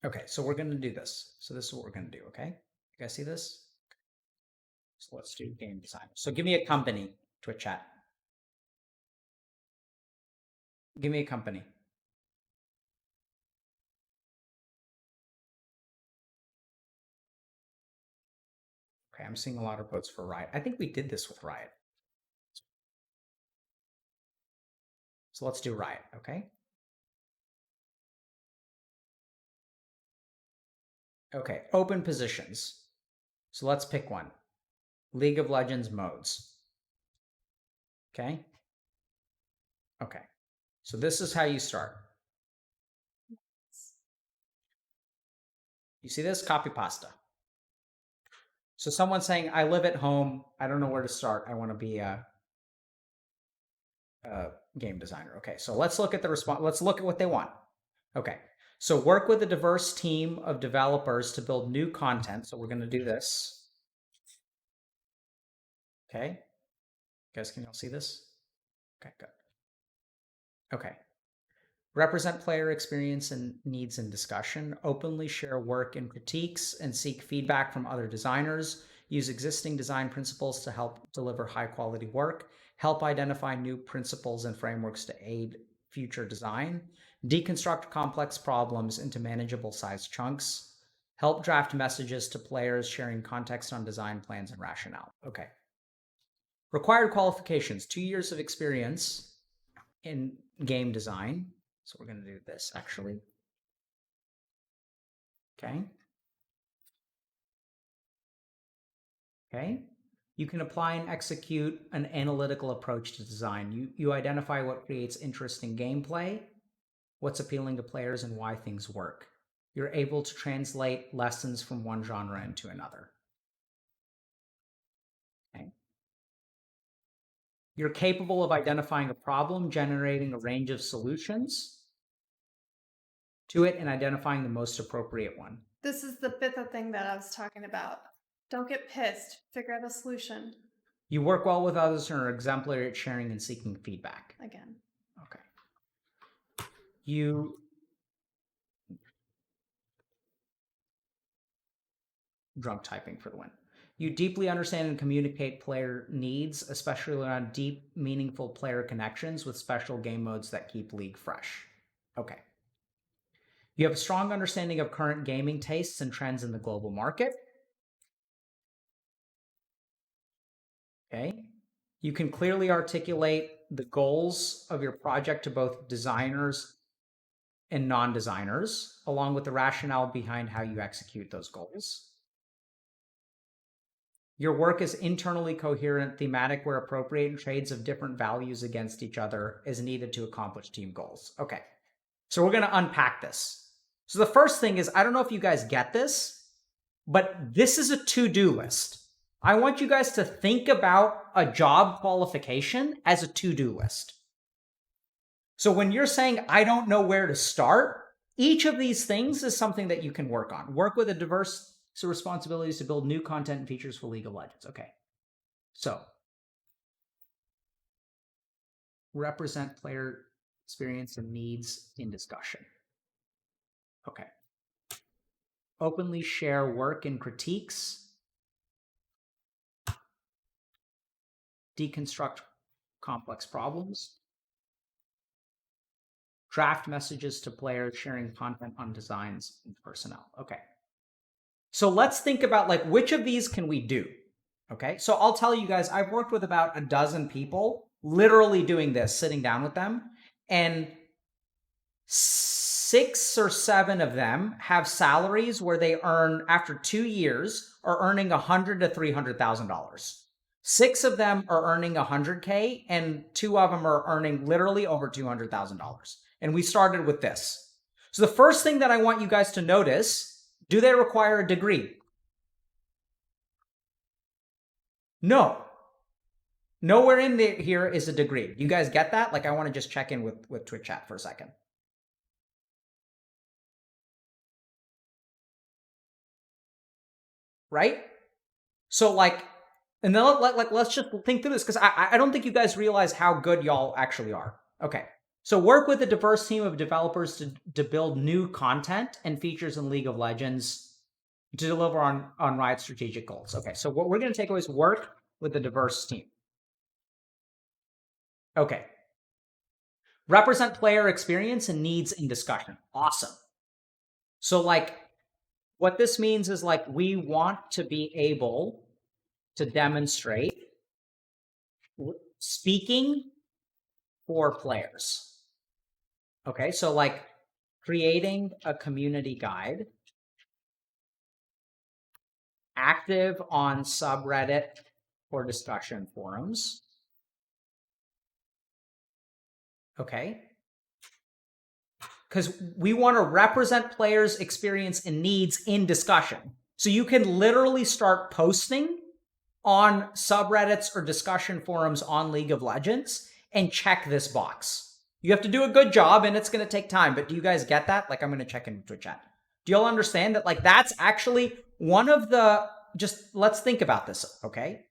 Okay, so we're going to do this. So this is what we're going to do, okay? You guys see this? So let's do game designer. So give me a company, Twitch chat. Give me a company. Okay, I'm seeing a lot of votes for Riot. I think we did this with Riot. So let's do Riot, okay? Okay, open positions. So let's pick one. League of Legends modes. Okay? Okay. So this is how you start. You see this? Copy pasta. So someone's saying, I live at home. I don't know where to start. I want to be a game designer. Okay, so let's look at the response. Let's look at what they want. Okay, so work with a diverse team of developers to build new content. So we're going to do this. Okay, guys, can you all see this? Okay, good. Okay. Represent player experience and needs in discussion. Openly share work and critiques and seek feedback from other designers. Use existing design principles to help deliver high quality work. Help identify new principles and frameworks to aid future design. Deconstruct complex problems into manageable size chunks. Help draft messages to players, sharing context on design plans and rationale. Okay. Required qualifications: 2 years of experience in game design. So we're going to do this actually. Okay. Okay. You can apply and execute an analytical approach to design. You identify what creates interesting gameplay, what's appealing to players, and why things work. You're able to translate lessons from one genre into another. Okay. You're capable of identifying a problem, generating a range of solutions to it, and identifying the most appropriate one.
This is the Pitta thing that I was talking about. Don't get pissed. Figure out a solution.
You work well with others and are exemplary at sharing and seeking feedback.
Again.
Okay. You drunk typing for the win. You deeply understand and communicate player needs, especially around deep, meaningful player connections with special game modes that keep League fresh. Okay. You have a strong understanding of current gaming tastes and trends in the global market. Okay. You can clearly articulate the goals of your project to both designers and non-designers, along with the rationale behind how you execute those goals. Your work is internally coherent, thematic where appropriate, and trades of different values against each other is needed to accomplish team goals. Okay, so we're going to unpack this. So the first thing is, I don't know if you guys get this, but this is a to-do list. I want you guys to think about a job qualification as a to-do list. So when you're saying, I don't know where to start, each of these things is something that you can work on. Work with a diverse set of responsibilities to build new content and features for League of Legends. Okay. So represent player experience and needs in discussion. Okay. Openly share work and critiques. Deconstruct complex problems. Draft messages to players, sharing content on designs and personnel. Okay. So let's think about like which of these can we do? Okay. So I'll tell you guys, I've worked with about a dozen people literally doing this, sitting down with them, and 6 or 7 of them have salaries where they earn, after 2 years, are earning $100,000 to $300,000. 6 of them are earning $100K, and 2 of them are earning literally over $200,000. And we started with this. So the first thing that I want you guys to notice, do they require a degree? No. Nowhere in here is a degree. You guys get that? Like, I want to just check in with Twitch chat for a second. Right? So like, and then let's just think through this, because I don't think you guys realize how good y'all actually are. Okay. So work with a diverse team of developers to build new content and features in League of Legends to deliver on Riot's strategic goals. Okay, so what we're going to take away is work with a diverse team. Okay. Represent player experience and needs in discussion. Awesome. So like, what this means is like, we want to be able to demonstrate speaking for players. Okay, so like creating a community guide, active on subreddit or discussion forums. Okay, because we want to represent players' experience and needs in discussion. So you can literally start posting on subreddits or discussion forums on League of Legends and check this box. You have to do a good job and it's going to take time, but do you guys get that? Like, I'm going to check in Twitch chat. Do y'all understand that? Like, that's actually one of the, just let's think about this, okay?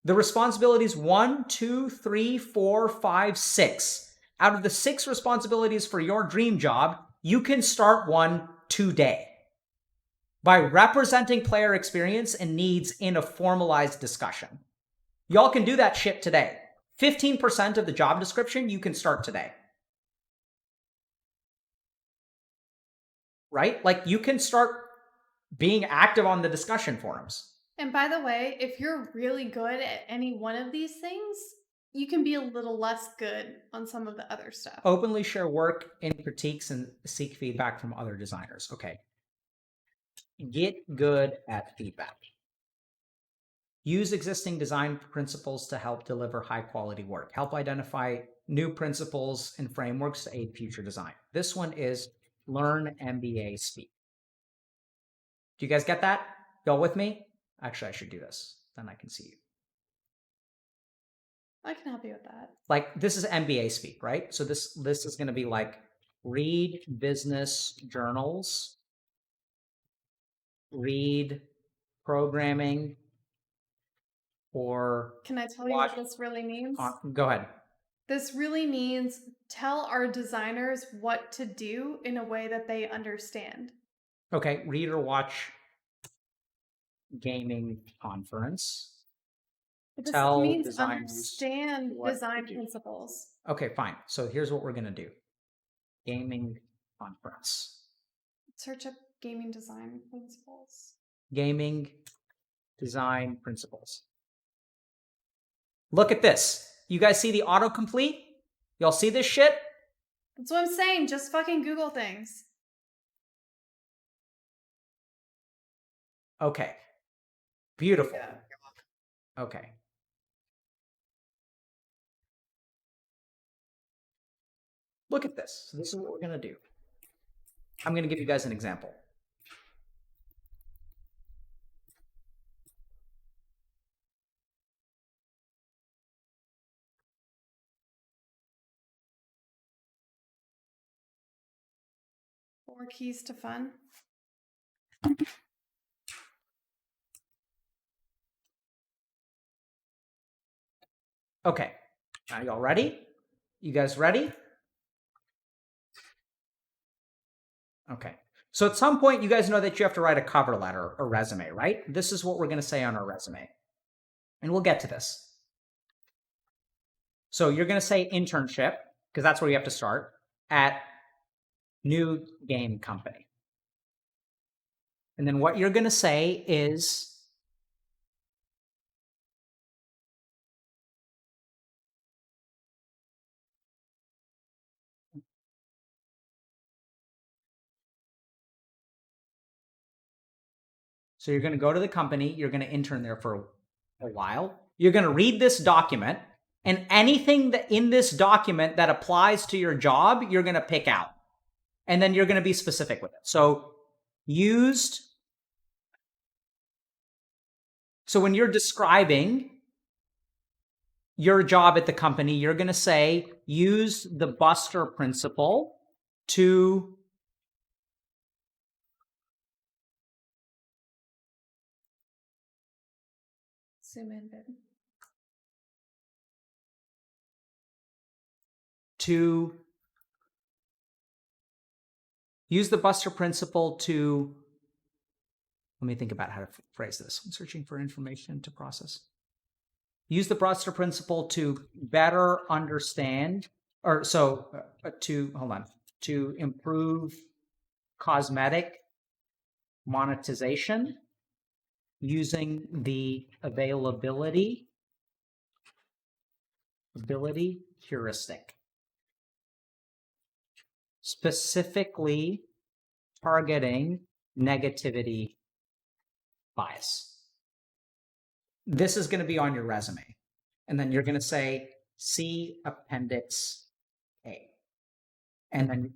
The responsibilities 1, 2, 3, 4, 5, 6. Out of the 6 responsibilities for your dream job, you can start one today by representing player experience and needs in a formalized discussion. Y'all can do that shit today. 15% of the job description you can start today. Right? Like, you can start being active on the discussion forums.
And by the way, if you're really good at any one of these things, you can be a little less good on some of the other stuff.
Openly share work in critiques and seek feedback from other designers. Okay. Get good at feedback. Use existing design principles to help deliver high quality work. Help identify new principles and frameworks to aid future design. This one is learn MBA speak. Do you guys get that? Y'all with me? Actually, I should do this. Then I can see you.
I can help you with that.
Like, this is MBA speak, right? So this is going to be like read business journals, read programming, or
Can I tell you what this really means?
go ahead.
This really means tell our designers what to do in a way that they understand.
Okay, read or watch gaming conference.
But this
Tell
means
designers
understand
what
design
to do.
principles.
Okay, fine. So here's what we're going to do. Gaming conference.
Search up gaming design principles.
Gaming design principles. Look at this. You guys see the autocomplete? Y'all see this shit?
That's what I'm saying. Just fucking Google things.
Okay. Beautiful.
Yeah.
Okay. Look at this. So this is what we're going to do. I'm going to give you guys an example.
Four keys to fun.
Okay. Are y'all ready? You guys ready? Okay. So at some point, you guys know that you have to write a cover letter or resume, right? This is what we're going to say on our resume. And we'll get to this. So you're going to say internship, because that's where you have to start, at new game company. And then what you're going to say is, so you're going to go to the company, you're going to intern there for a while. You're going to read this document, and anything that in this document that applies to your job, you're going to pick out. And then you're going to be specific with it. So when you're describing your job at the company, you're going to say, use the Buster principle to
Zoom in, babe.
to use the Buster principle to, let me think about how to phrase this. I'm searching for information to process. Use the Buster principle to better understand, to improve cosmetic monetization using the ability heuristic, specifically targeting negativity bias. This is going to be on your resume. And then you're going to say, see Appendix A. And then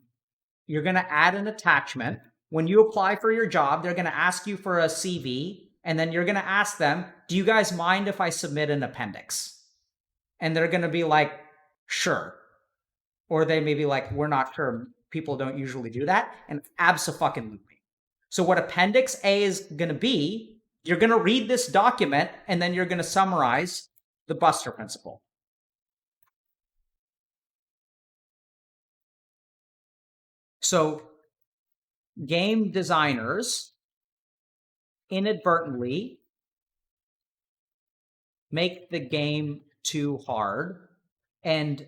you're going to add an attachment. When you apply for your job, they're going to ask you for a CV. And then you're going to ask them, do you guys mind if I submit an appendix? And they're going to be like, sure. Or they may be like, we're not sure. People don't usually do that. And abso-fucking-lutely. So what Appendix A is going to be, you're going to read this document, and then you're going to summarize the Buster principle. So game designers inadvertently make the game too hard, and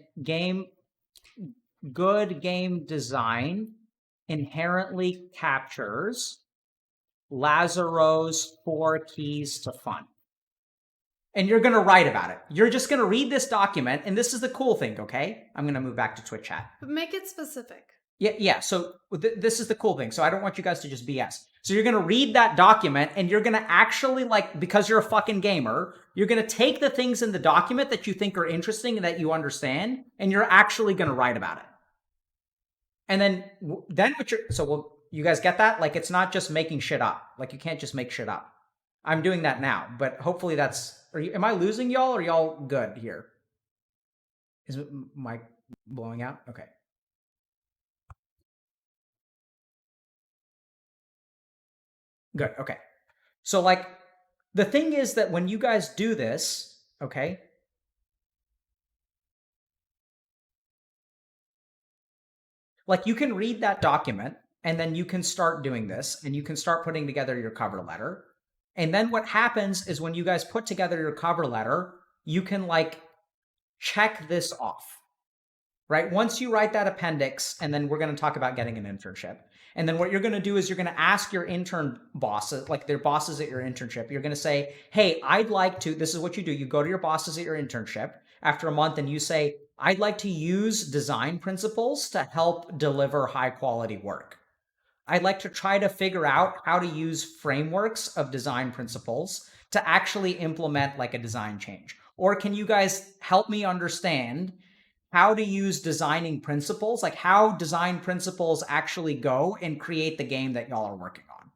good game design inherently captures Lazaro's 4 keys to fun. and you're going to write about it. You're just going to read this document, and this is the cool thing, okay? I'm going to move back to Twitch chat.
But make it specific.
Yeah. So this is the cool thing. So I don't want you guys to just BS. So you're going to read that document, and you're going to actually, like, because you're a fucking gamer, you're going to take the things in the document that you think are interesting and that you understand, and you're actually going to write about it. And then what you're, so well, you guys get that? Like, it's not just making shit up. Like, you can't just make shit up. I'm doing that now, but hopefully am I losing y'all, or y'all good here? Is my blowing out? Okay. Good. Okay. So, like, the thing is that when you guys do this, okay, like, you can read that document, and then you can start doing this, and you can start putting together your cover letter. And then what happens is when you guys put together your cover letter, you can, like, check this off, right? Once you write that appendix, and then we're going to talk about getting an internship. And then what you're going to do is you're going to ask your intern bosses, like their bosses at your internship, you're going to say, hey, I'd like to, this is what you do. You go to your bosses at your internship after a month and you say, I'd like to use design principles to help deliver high quality work. I'd like to try to figure out how to use frameworks of design principles to actually implement, like, a design change. Or can you guys help me understand how to use designing principles, like how design principles actually go and create the game that y'all are working on?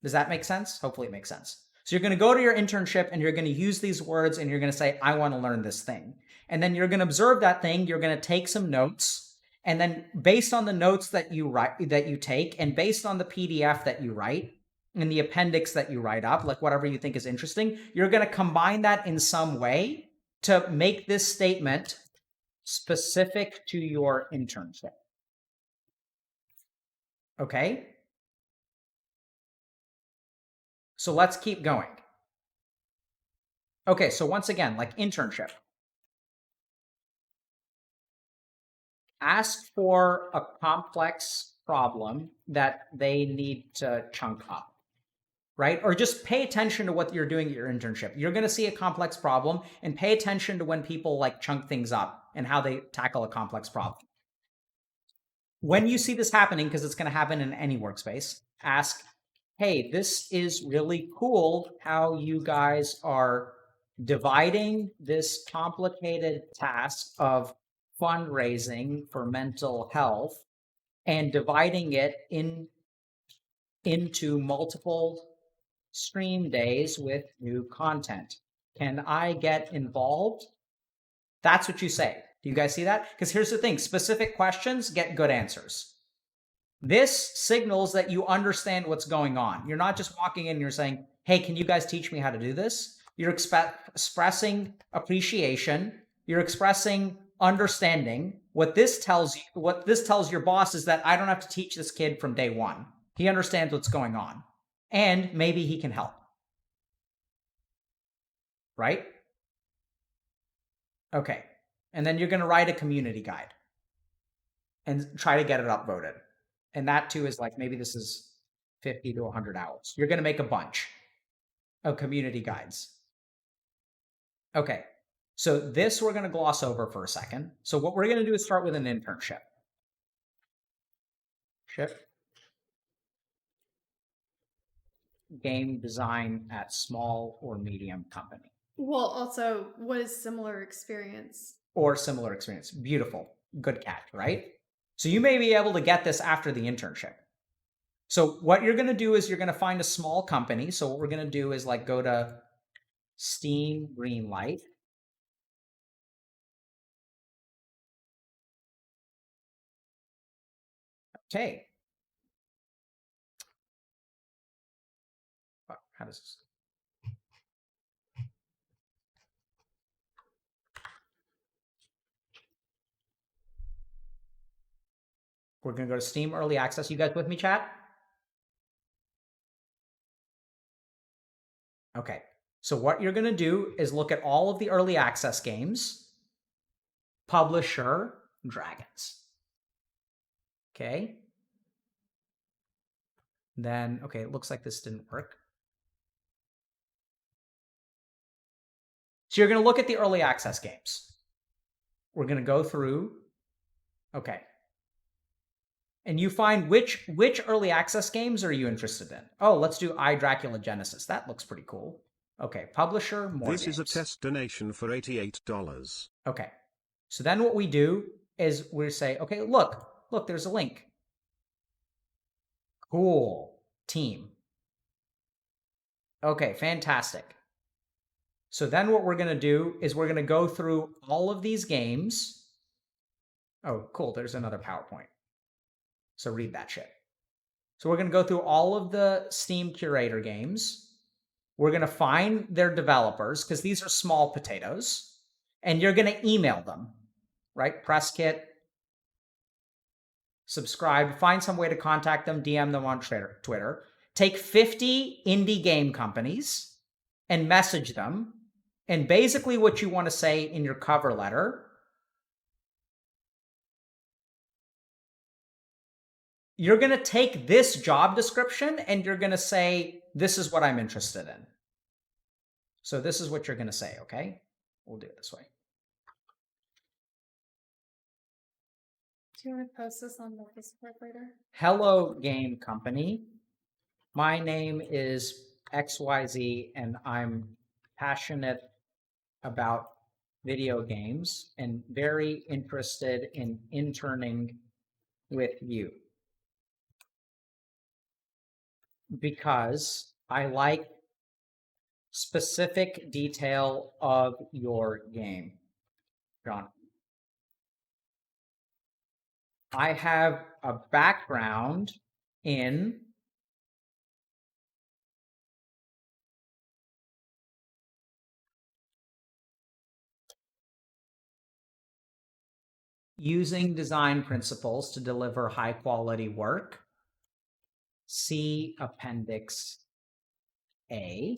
Does that make sense? Hopefully it makes sense. So you're going to go to your internship and you're going to use these words and you're going to say, I want to learn this thing. And then you're going to observe that thing. You're going to take some notes. And then based on the notes that you write, that you take, and based on the PDF that you write and the appendix that you write up, like whatever you think is interesting, you're going to combine that in some way to make this statement specific to your internship. Okay? So let's keep going. Okay, so once again, like internship. Ask for a complex problem that they need to chunk up, right? Or just pay attention to what you're doing at your internship. You're going to see a complex problem, and pay attention to when people, like, chunk things up and how they tackle a complex problem. When you see this happening, because it's going to happen in any workspace, ask, hey, this is really cool how you guys are dividing this complicated task of fundraising for mental health and dividing it into multiple stream days with new content. Can I get involved? That's what you say. Do you guys see that? Because here's the thing, specific questions get good answers. This signals that you understand what's going on. You're not just walking in and you're saying, hey, can you guys teach me how to do this? You're expressing appreciation. You're expressing understanding. What this tells your boss is that I don't have to teach this kid from day one. He understands what's going on. And maybe he can help. Right? Okay. And then you're going to write a community guide and try to get it upvoted. And that too is like, maybe this is 50 to 100 hours. You're going to make a bunch of community guides. Okay. So this we're going to gloss over for a second. So what we're going to do is start with an internship. Game design at small or medium company.
Well, also, what is similar experience?
Or similar experience. Beautiful. Good catch, right? So you may be able to get this after the internship. So what you're going to do is you're going to find a small company. So what we're going to do is, like, go to Steam Greenlight. Okay. How does this? We're going to go to Steam Early Access. You guys with me, chat? Okay. So what you're going to do is look at all of the early access games. Publisher, Dragons. Okay. Then, okay, it looks like this didn't work. So you're going to look at the early access games. We're going to go through. Okay. And you find which early access games are you interested in? Oh, let's do I, Dracula Genesis. That looks pretty cool. Okay, publisher, more
This
games.
is a test donation for $88.
Okay. So then what we do is we say, okay, look, there's a link. Cool. Team. Okay, fantastic. So then what we're going to do is we're going to go through all of these games. Oh, cool. There's another PowerPoint. So read that shit. So we're going to go through all of the Steam Curator games. We're going to find their developers, because these are small potatoes, and you're going to email them, right? Press kit, subscribe, find some way to contact them, DM them on Twitter. Take 50 indie game companies and message them. And basically what you want to say in your cover letter, you're going to take this job description and you're going to say, this is what I'm interested in. So this is what you're going to say, okay? We'll do it this way.
Do you want to post this on the Discord later?
Hello, game company. My name is XYZ, and I'm passionate about video games and very interested in interning with you because I like specific detail of your game, John. I have a background in using design principles to deliver high quality work. See Appendix A.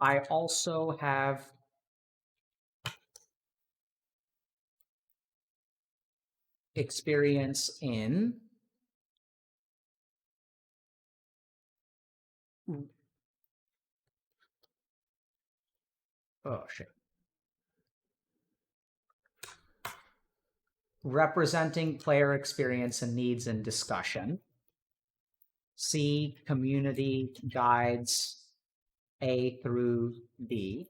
I also have experience in representing player experience and needs in discussion. See community guides A through D.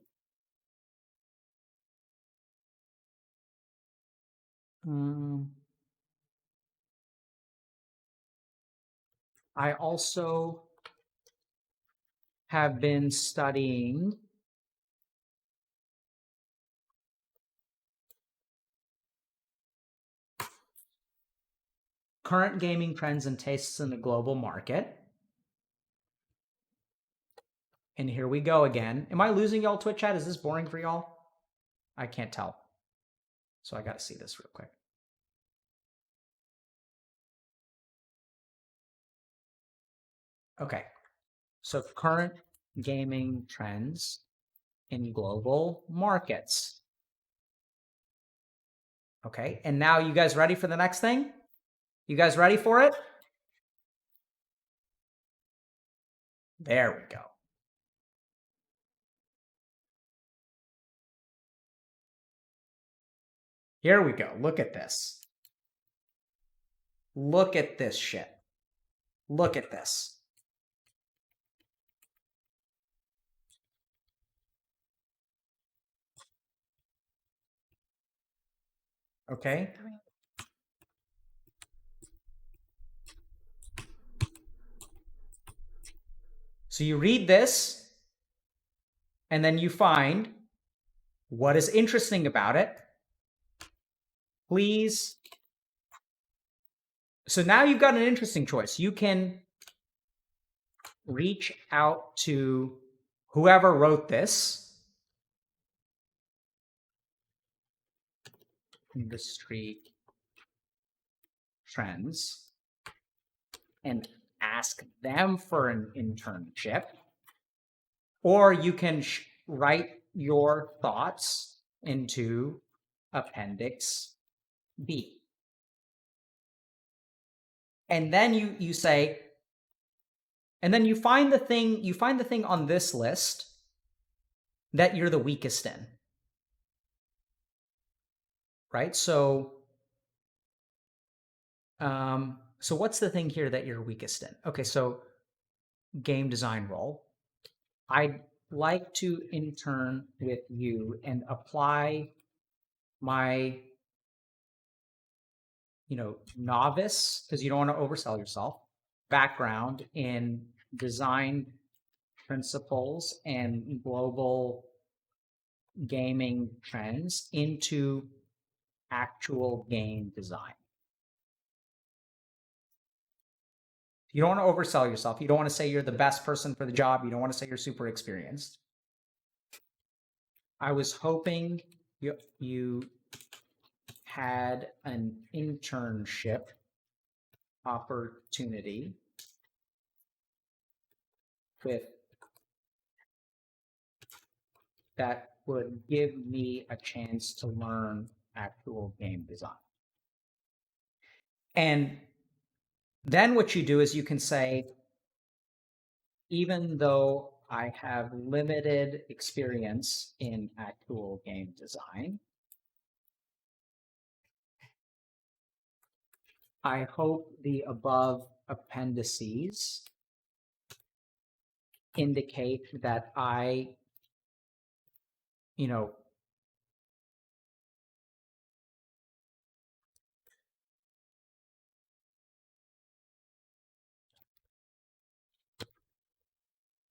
I also have been studying current gaming trends and tastes in the global market. And here we go again. Am I losing y'all Twitch chat? Is this boring for y'all? I can't tell. So I got to see this real quick. Okay. So current gaming trends in global markets. Okay. And now you guys ready for the next thing? You guys ready for it? There we go. Here we go. Look at this. Look at this shit. Look at this. Okay. So you read this, and then you find what is interesting about it. Please. So now you've got an interesting choice. You can reach out to whoever wrote this. Industry trends. And ask them for an internship. Or you can write your thoughts into Appendix B. And then you say, And then you find the thing on this list that you're the weakest in. Right? So what's the thing here that you're weakest in? Okay, so game design role. I'd like to intern with you and apply my, novice, because you don't want to oversell yourself, background in design principles and global gaming trends into actual game design. You don't want to oversell yourself. You don't want to say you're the best person for the job. You don't want to say you're super experienced. I was hoping you had an internship opportunity with that would give me a chance to learn actual game design. And then what you do is you can say, even though I have limited experience in actual game design, I hope the above appendices indicate that I,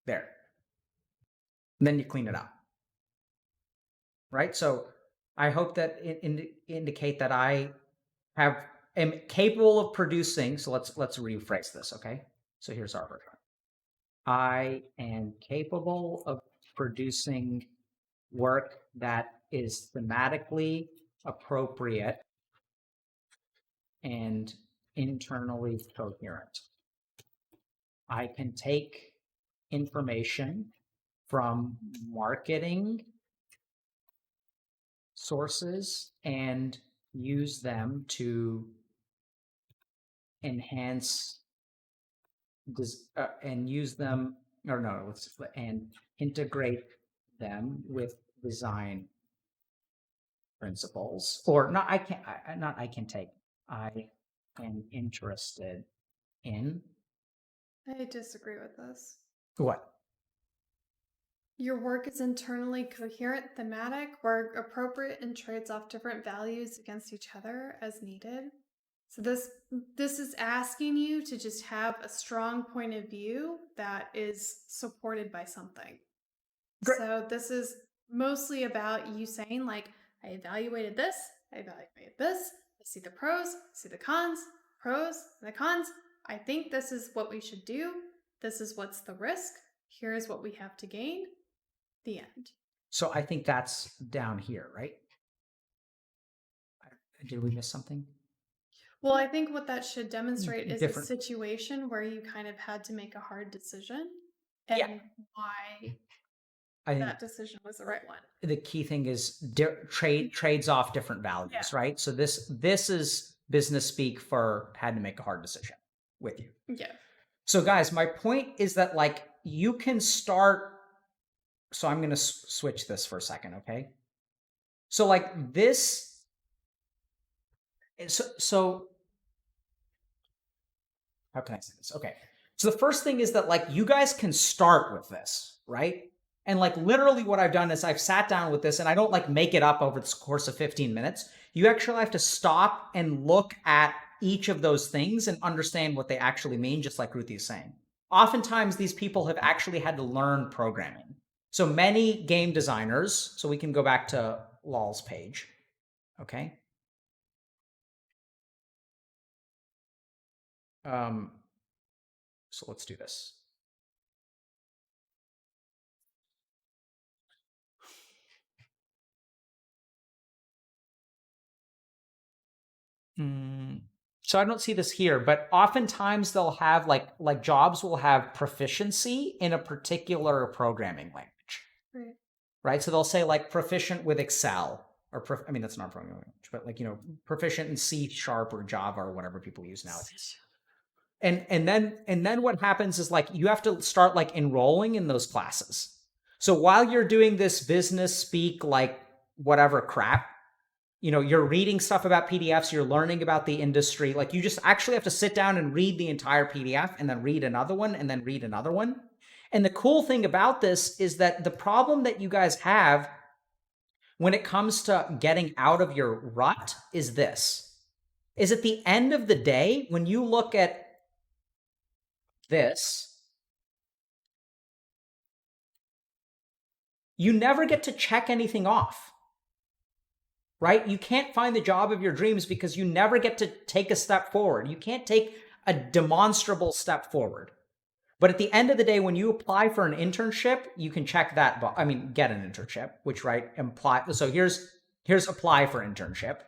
there. And then you clean it up. Right? So I hope that it indicate that I am capable of producing. So let's rephrase this, okay? So here's our version. I am capable of producing work that is thematically appropriate and internally coherent. I can take information from marketing sources and use them to enhance and integrate them with design principles. Or not, I am interested in.
I disagree with this.
What?
Your work is internally coherent, thematic, where appropriate, and trades off different values against each other as needed. So this is asking you to just have a strong point of view that is supported by something. Great. So this is mostly about you saying, like, I evaluated this, I see the pros, see the cons, pros, and the cons. I think this is what we should do. This is what's the risk. Here's what we have to gain. The end.
So I think that's down here, right? Did we miss something?
Well, I think what that should demonstrate is a situation where you kind of had to make a hard decision and why that decision was the right one.
The key thing is trades off different values, right? So this is business speak for had to make a hard decision with you.
Yeah.
So guys, my point is that, like, you can start. So I'm going to switch this for a second, okay? So like this. So how can I say this? Okay. So the first thing is that, like, you guys can start with this, right? And like literally what I've done is I've sat down with this, and I don't like make it up over the course of 15 minutes. You actually have to stop and look at each of those things and understand what they actually mean, just like Ruthie is saying. Oftentimes these people have actually had to learn programming. So many game designers, so we can go back to Lal's page, okay? So let's do this. So I don't see this here, but oftentimes they'll have like jobs will have proficiency in a particular programming language, right? So they'll say like proficient with Excel, or I mean that's not a programming language, but like proficient in C# or Java or whatever people use nowadays. And then what happens is like you have to start like enrolling in those classes. So while you're doing this business speak, like whatever crap, you know, you're reading stuff about PDFs, you're learning about the industry. Like you just actually have to sit down and read the entire PDF and then read another one and then read another one. And the cool thing about this is that the problem that you guys have when it comes to getting out of your rut is this, is at the end of the day, when you look at this, you never get to check anything off, right? You can't find the job of your dreams because you never get to take a step forward. You can't take a demonstrable step forward. But at the end of the day, when you apply for an internship, you can check that box. I mean, get an internship, which, right, imply. So here's apply for internship.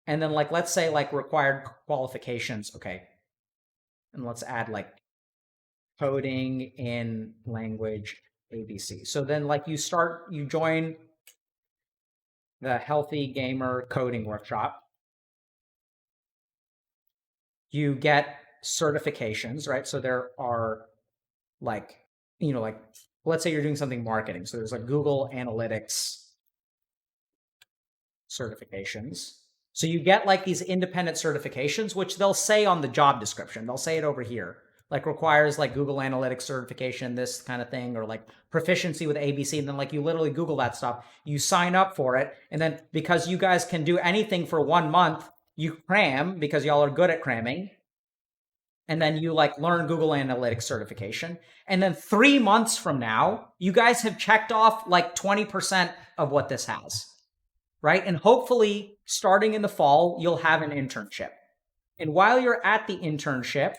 And then like, let's say like required qualifications. Okay. And let's add like coding in language ABC. So then like you join the Healthy Gamer Coding Workshop. You get certifications, right? So there are like, you know, like let's say you're doing something marketing. So there's like Google Analytics certifications. So you get like these independent certifications, which they'll say on the job description. They'll say it over here, like requires like Google Analytics certification, this kind of thing, or like proficiency with ABC. And then like you literally Google that stuff, you sign up for it. And then because you guys can do anything for 1 month, you cram because y'all are good at cramming. And then you like learn Google Analytics certification. And then 3 months from now, you guys have checked off like 20% of what this has, right? And hopefully starting in the fall, you'll have an internship. And while you're at the internship,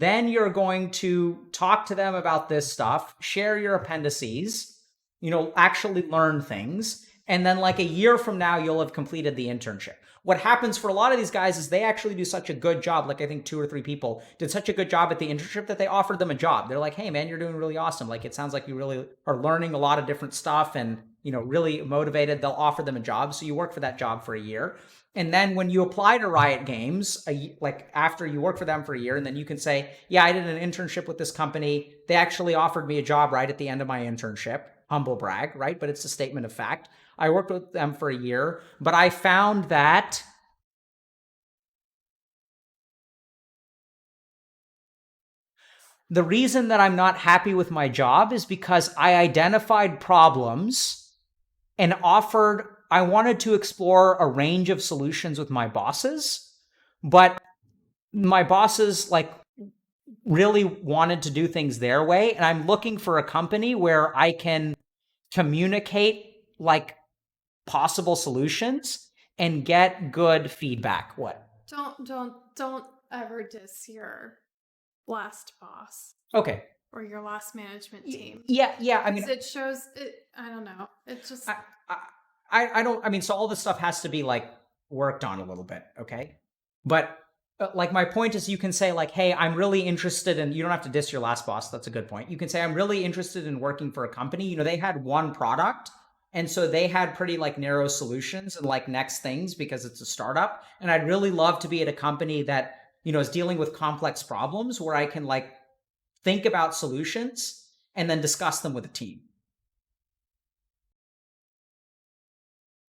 then you're going to talk to them about this stuff, share your appendices, you know, actually learn things. And then like a year from now, you'll have completed the internship. What happens for a lot of these guys is they actually do such a good job. Like I think 2 or 3 people did such a good job at the internship that they offered them a job. They're like, hey man, you're doing really awesome. Like it sounds like you really are learning a lot of different stuff and, you know, really motivated. They'll offer them a job. So you work for that job for a year. And then when you apply to Riot Games, like after you work for them for a year, and then you can say, yeah, I did an internship with this company. They actually offered me a job right at the end of my internship. Humble brag, right? But it's a statement of fact. I worked with them for a year, but I found that the reason that I'm not happy with my job is because I identified problems and I wanted to explore a range of solutions with my bosses, but my bosses like really wanted to do things their way. And I'm looking for a company where I can communicate like possible solutions and get good feedback. What?
Don't ever diss your last boss.
Okay.
Or your last management team.
Yeah. I mean,
it shows it. I don't know. It just.
I don't. I mean, so all this stuff has to be like worked on a little bit, okay? But like my point is, you can say like, hey, I'm really interested in. You don't have to diss your last boss. That's a good point. You can say I'm really interested in working for a company. You know, they had one product. And so they had pretty like narrow solutions and like next things because it's a startup. And I'd really love to be at a company that, you know, is dealing with complex problems where I can like think about solutions and then discuss them with a team.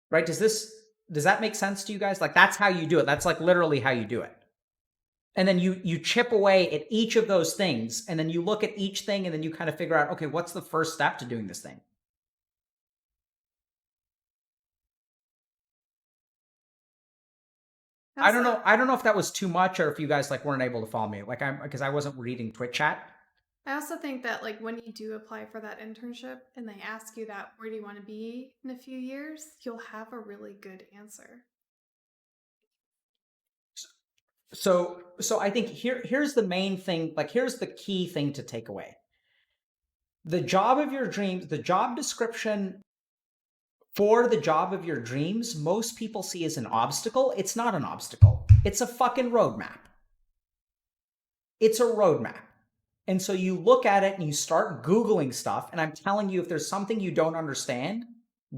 Right? Does that make sense to you guys? Like that's how you do it. That's like literally how you do it. And then you chip away at each of those things and then you look at each thing and then you kind of figure out, okay, what's the first step to doing this thing? I don't know if that was too much or if you guys like weren't able to follow me. Like because I wasn't reading Twitch chat.
I also think that like when you do apply for that internship and they ask you that where do you want to be in a few years, you'll have a really good answer.
So I think here's the main thing, like here's the key thing to take away. The job of your dreams, the job description for the job of your dreams, most people see as an obstacle. It's not an obstacle. It's a fucking roadmap. It's a roadmap. And so you look at it and you start Googling stuff. And I'm telling you, if there's something you don't understand,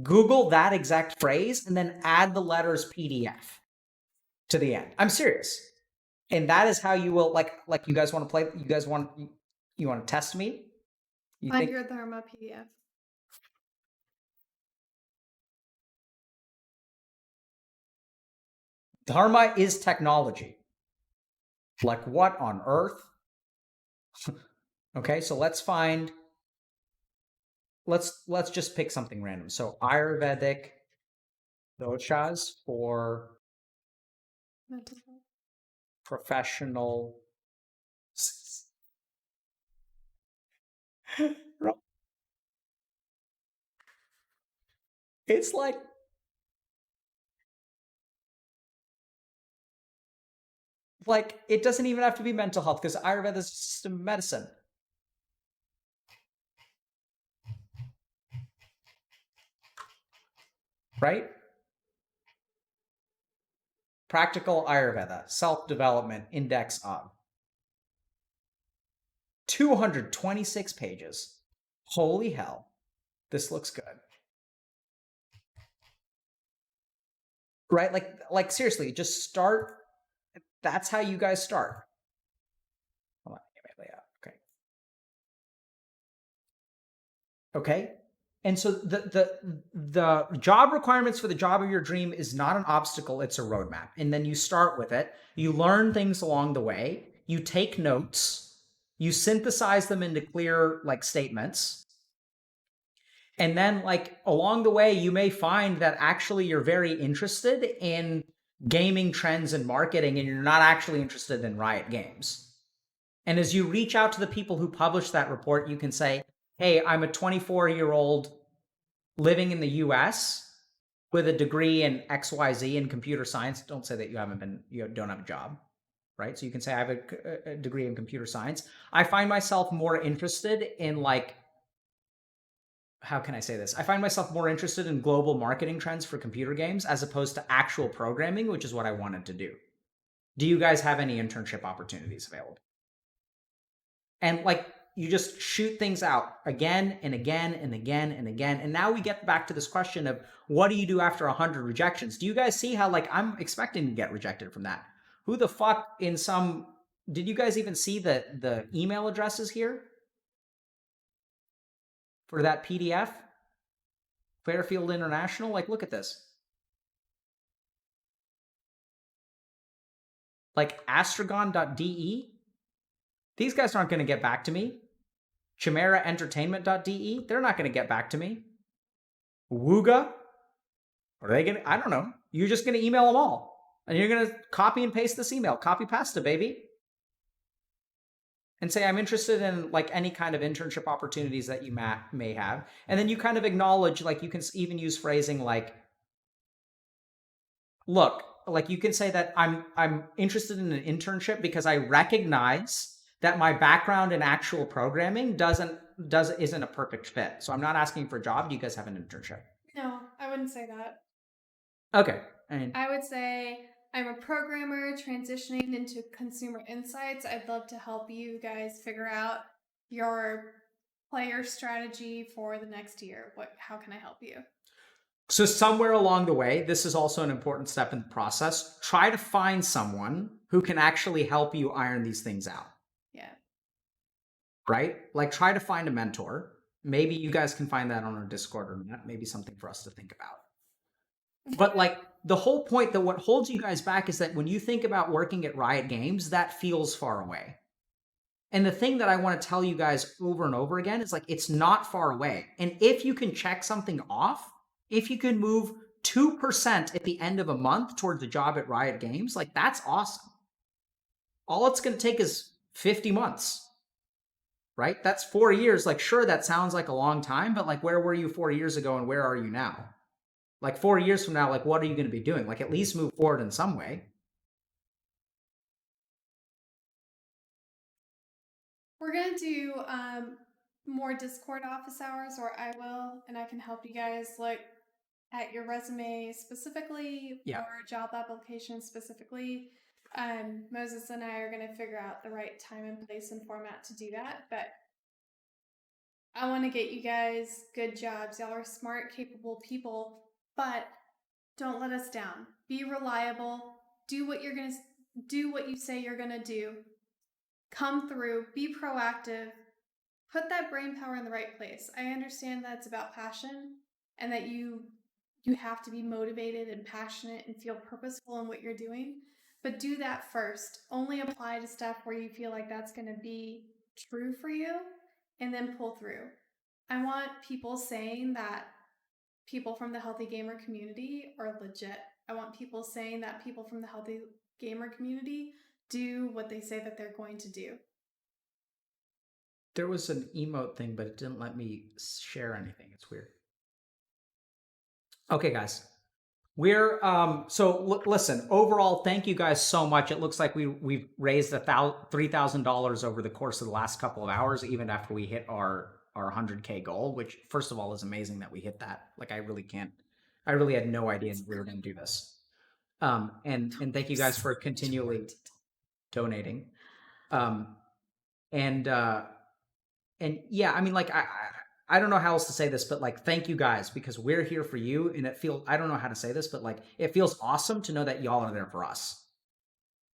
Google that exact phrase and then add the letters PDF to the end. I'm serious. And that is how you will like you guys want to play. You want to test me? You
Find
think
your Dharma PDF.
Dharma is technology? Like what on earth? Okay, so let's just pick something random. So Ayurvedic doshas for
Mental health.
professional. It's like it doesn't even have to be mental health because Ayurveda is a system of medicine. Right? Practical Ayurveda, self-development, index of 226 pages. Holy hell. This looks good. Right? Like seriously, just start. That's how you guys start. Hold on, get my layout. Okay. And so the job requirements for the job of your dream is not an obstacle, it's a roadmap. And then you start with it. You learn things along the way. You take notes. You synthesize them into clear like statements. And then like along the way, you may find that actually you're very interested in gaming trends and marketing, and you're not actually interested in Riot Games. And as you reach out to the people who publish that report, you can say, hey, I'm a 24-year-old living in the US with a degree in XYZ in computer science. Don't say that you don't have a job, right? So you can say I have a degree in computer science. I find myself more interested in like, how can I say this? I find myself more interested in global marketing trends for computer games as opposed to actual programming, which is what I wanted to do. Do you guys have any internship opportunities available? And like, you just shoot things out again and again and again and again. And now we get back to this question of what do you do after 100 rejections? Do you guys see how like I'm expecting to get rejected from that? Who the fuck in some, did you guys even see the email addresses here for that PDF? Fairfield International, like look at this. Like astragon.de. These guys aren't going to get back to me. ChimeraEntertainment.de, they're not going to get back to me. Wooga, are they going to, I don't know. You're just going to email them all. And you're going to copy and paste this email. Copy pasta, baby. And say, I'm interested in like any kind of internship opportunities that you may have. And then you kind of acknowledge, like you can even use phrasing like, look, like you can say that I'm interested in an internship because I recognize that my background in actual programming isn't a perfect fit. So I'm not asking for a job. Do you guys have an internship?
No, I wouldn't say that.
Okay.
I would say I'm a programmer transitioning into consumer insights. I'd love to help you guys figure out your player strategy for the next year. How can I help you?
So somewhere along the way, this is also an important step in the process. Try to find someone who can actually help you iron these things out.
Yeah.
Right? Like try to find a mentor. Maybe you guys can find that on our Discord or not. Maybe something for us to think about. But like the whole point that what holds you guys back is that when you think about working at Riot Games, that feels far away. And the thing that I want to tell you guys over and over again is like, it's not far away. And if you can check something off, if you can move 2% at the end of a month towards a job at Riot Games, like that's awesome. All it's going to take is 50 months, right? That's 4 years. Like, sure, that sounds like a long time, but like, where were you 4 years ago and where are you now? Like 4 years from now, like, what are you going to be doing? Like, at least move forward in some way.
We're going to do more Discord office hours, or I will, and I can help you guys look at your resume specifically or job application specifically. Moses and I are going to figure out the right time and place and format to do that, but I want to get you guys good jobs. Y'all are smart, capable people, but don't let us down. Be reliable. Do what you're going to do what you say you're going to do. Come through, be proactive, put that brain power in the right place. I understand that it's about passion and that you have to be motivated and passionate and feel purposeful in what you're doing, but do that first. Only apply to stuff where you feel like that's going to be true for you, and then pull through. I want people saying that people from the Healthy Gamer community are legit. I want people saying that people from the Healthy Gamer community do what they say that they're going to do.
There was an emote thing, but it didn't let me share anything. It's weird. Okay, guys. We're listen, overall, thank you guys so much. It looks like we've raised $3,000 over the course of the last couple of hours, even after we hit our 100K goal, which first of all is amazing that we hit that. Like I really had no idea that we were going to do this. And thank you guys for continually donating. And yeah, I mean, like I don't know how else to say this, but like, thank you guys, because we're here for you. And I don't know how to say this, but like, it feels awesome to know that y'all are there for us.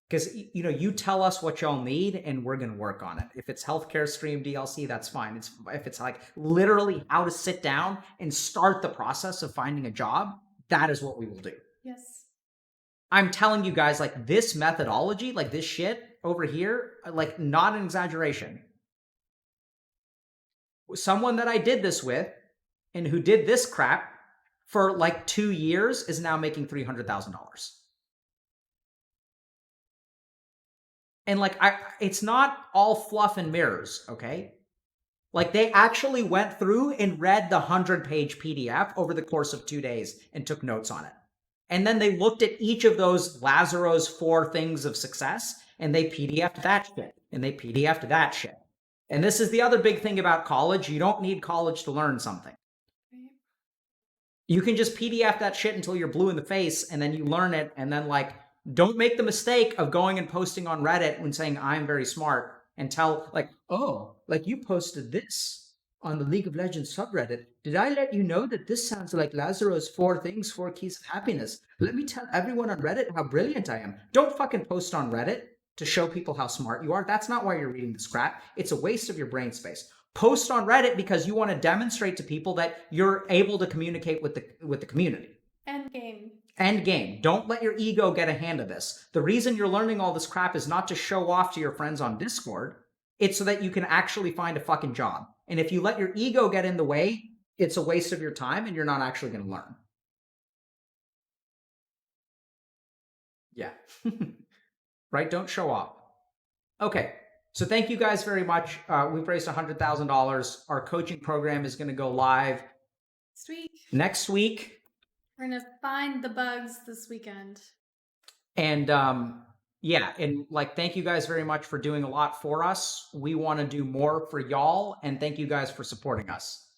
Because, you tell us what y'all need and we're going to work on it. If it's healthcare stream DLC, that's fine. If it's like literally how to sit down and start the process of finding a job, that is what we will do.
Yes.
I'm telling you guys, like this methodology, like this shit over here, like not an exaggeration. Someone that I did this with and who did this crap for like 2 years is now making $300,000. And like, it's not all fluff and mirrors, okay? Like they actually went through and read the 100-page PDF over the course of 2 days and took notes on it. And then they looked at each of those Lazaro's 4 things of success and they PDF'd that shit and they PDF'd that shit. And this is the other big thing about college. You don't need college to learn something. You can just PDF that shit until you're blue in the face and then you learn it. And then like, don't make the mistake of going and posting on Reddit when saying I'm very smart and tell like, oh, like you posted this on the League of Legends subreddit. Did I let you know that this sounds like Lazaro's 4 keys of happiness? Let me tell everyone on Reddit how brilliant I am. Don't fucking post on Reddit to show people how smart you are. That's not why you're reading this crap. It's a waste of your brain space. Post on Reddit because you want to demonstrate to people that you're able to communicate with the community. End game. Don't let your ego get a hand of this. The reason you're learning all this crap is not to show off to your friends on Discord. It's so that you can actually find a fucking job. And if you let your ego get in the way, it's a waste of your time and you're not actually going to learn. Yeah. Right? Don't show off. Okay. So thank you guys very much. We've raised $100,000. Our coaching program is going to go live next week.
We're going to find the bugs this weekend.
And yeah, and like, thank you guys very much for doing a lot for us. We want to do more for y'all, and thank you guys for supporting us.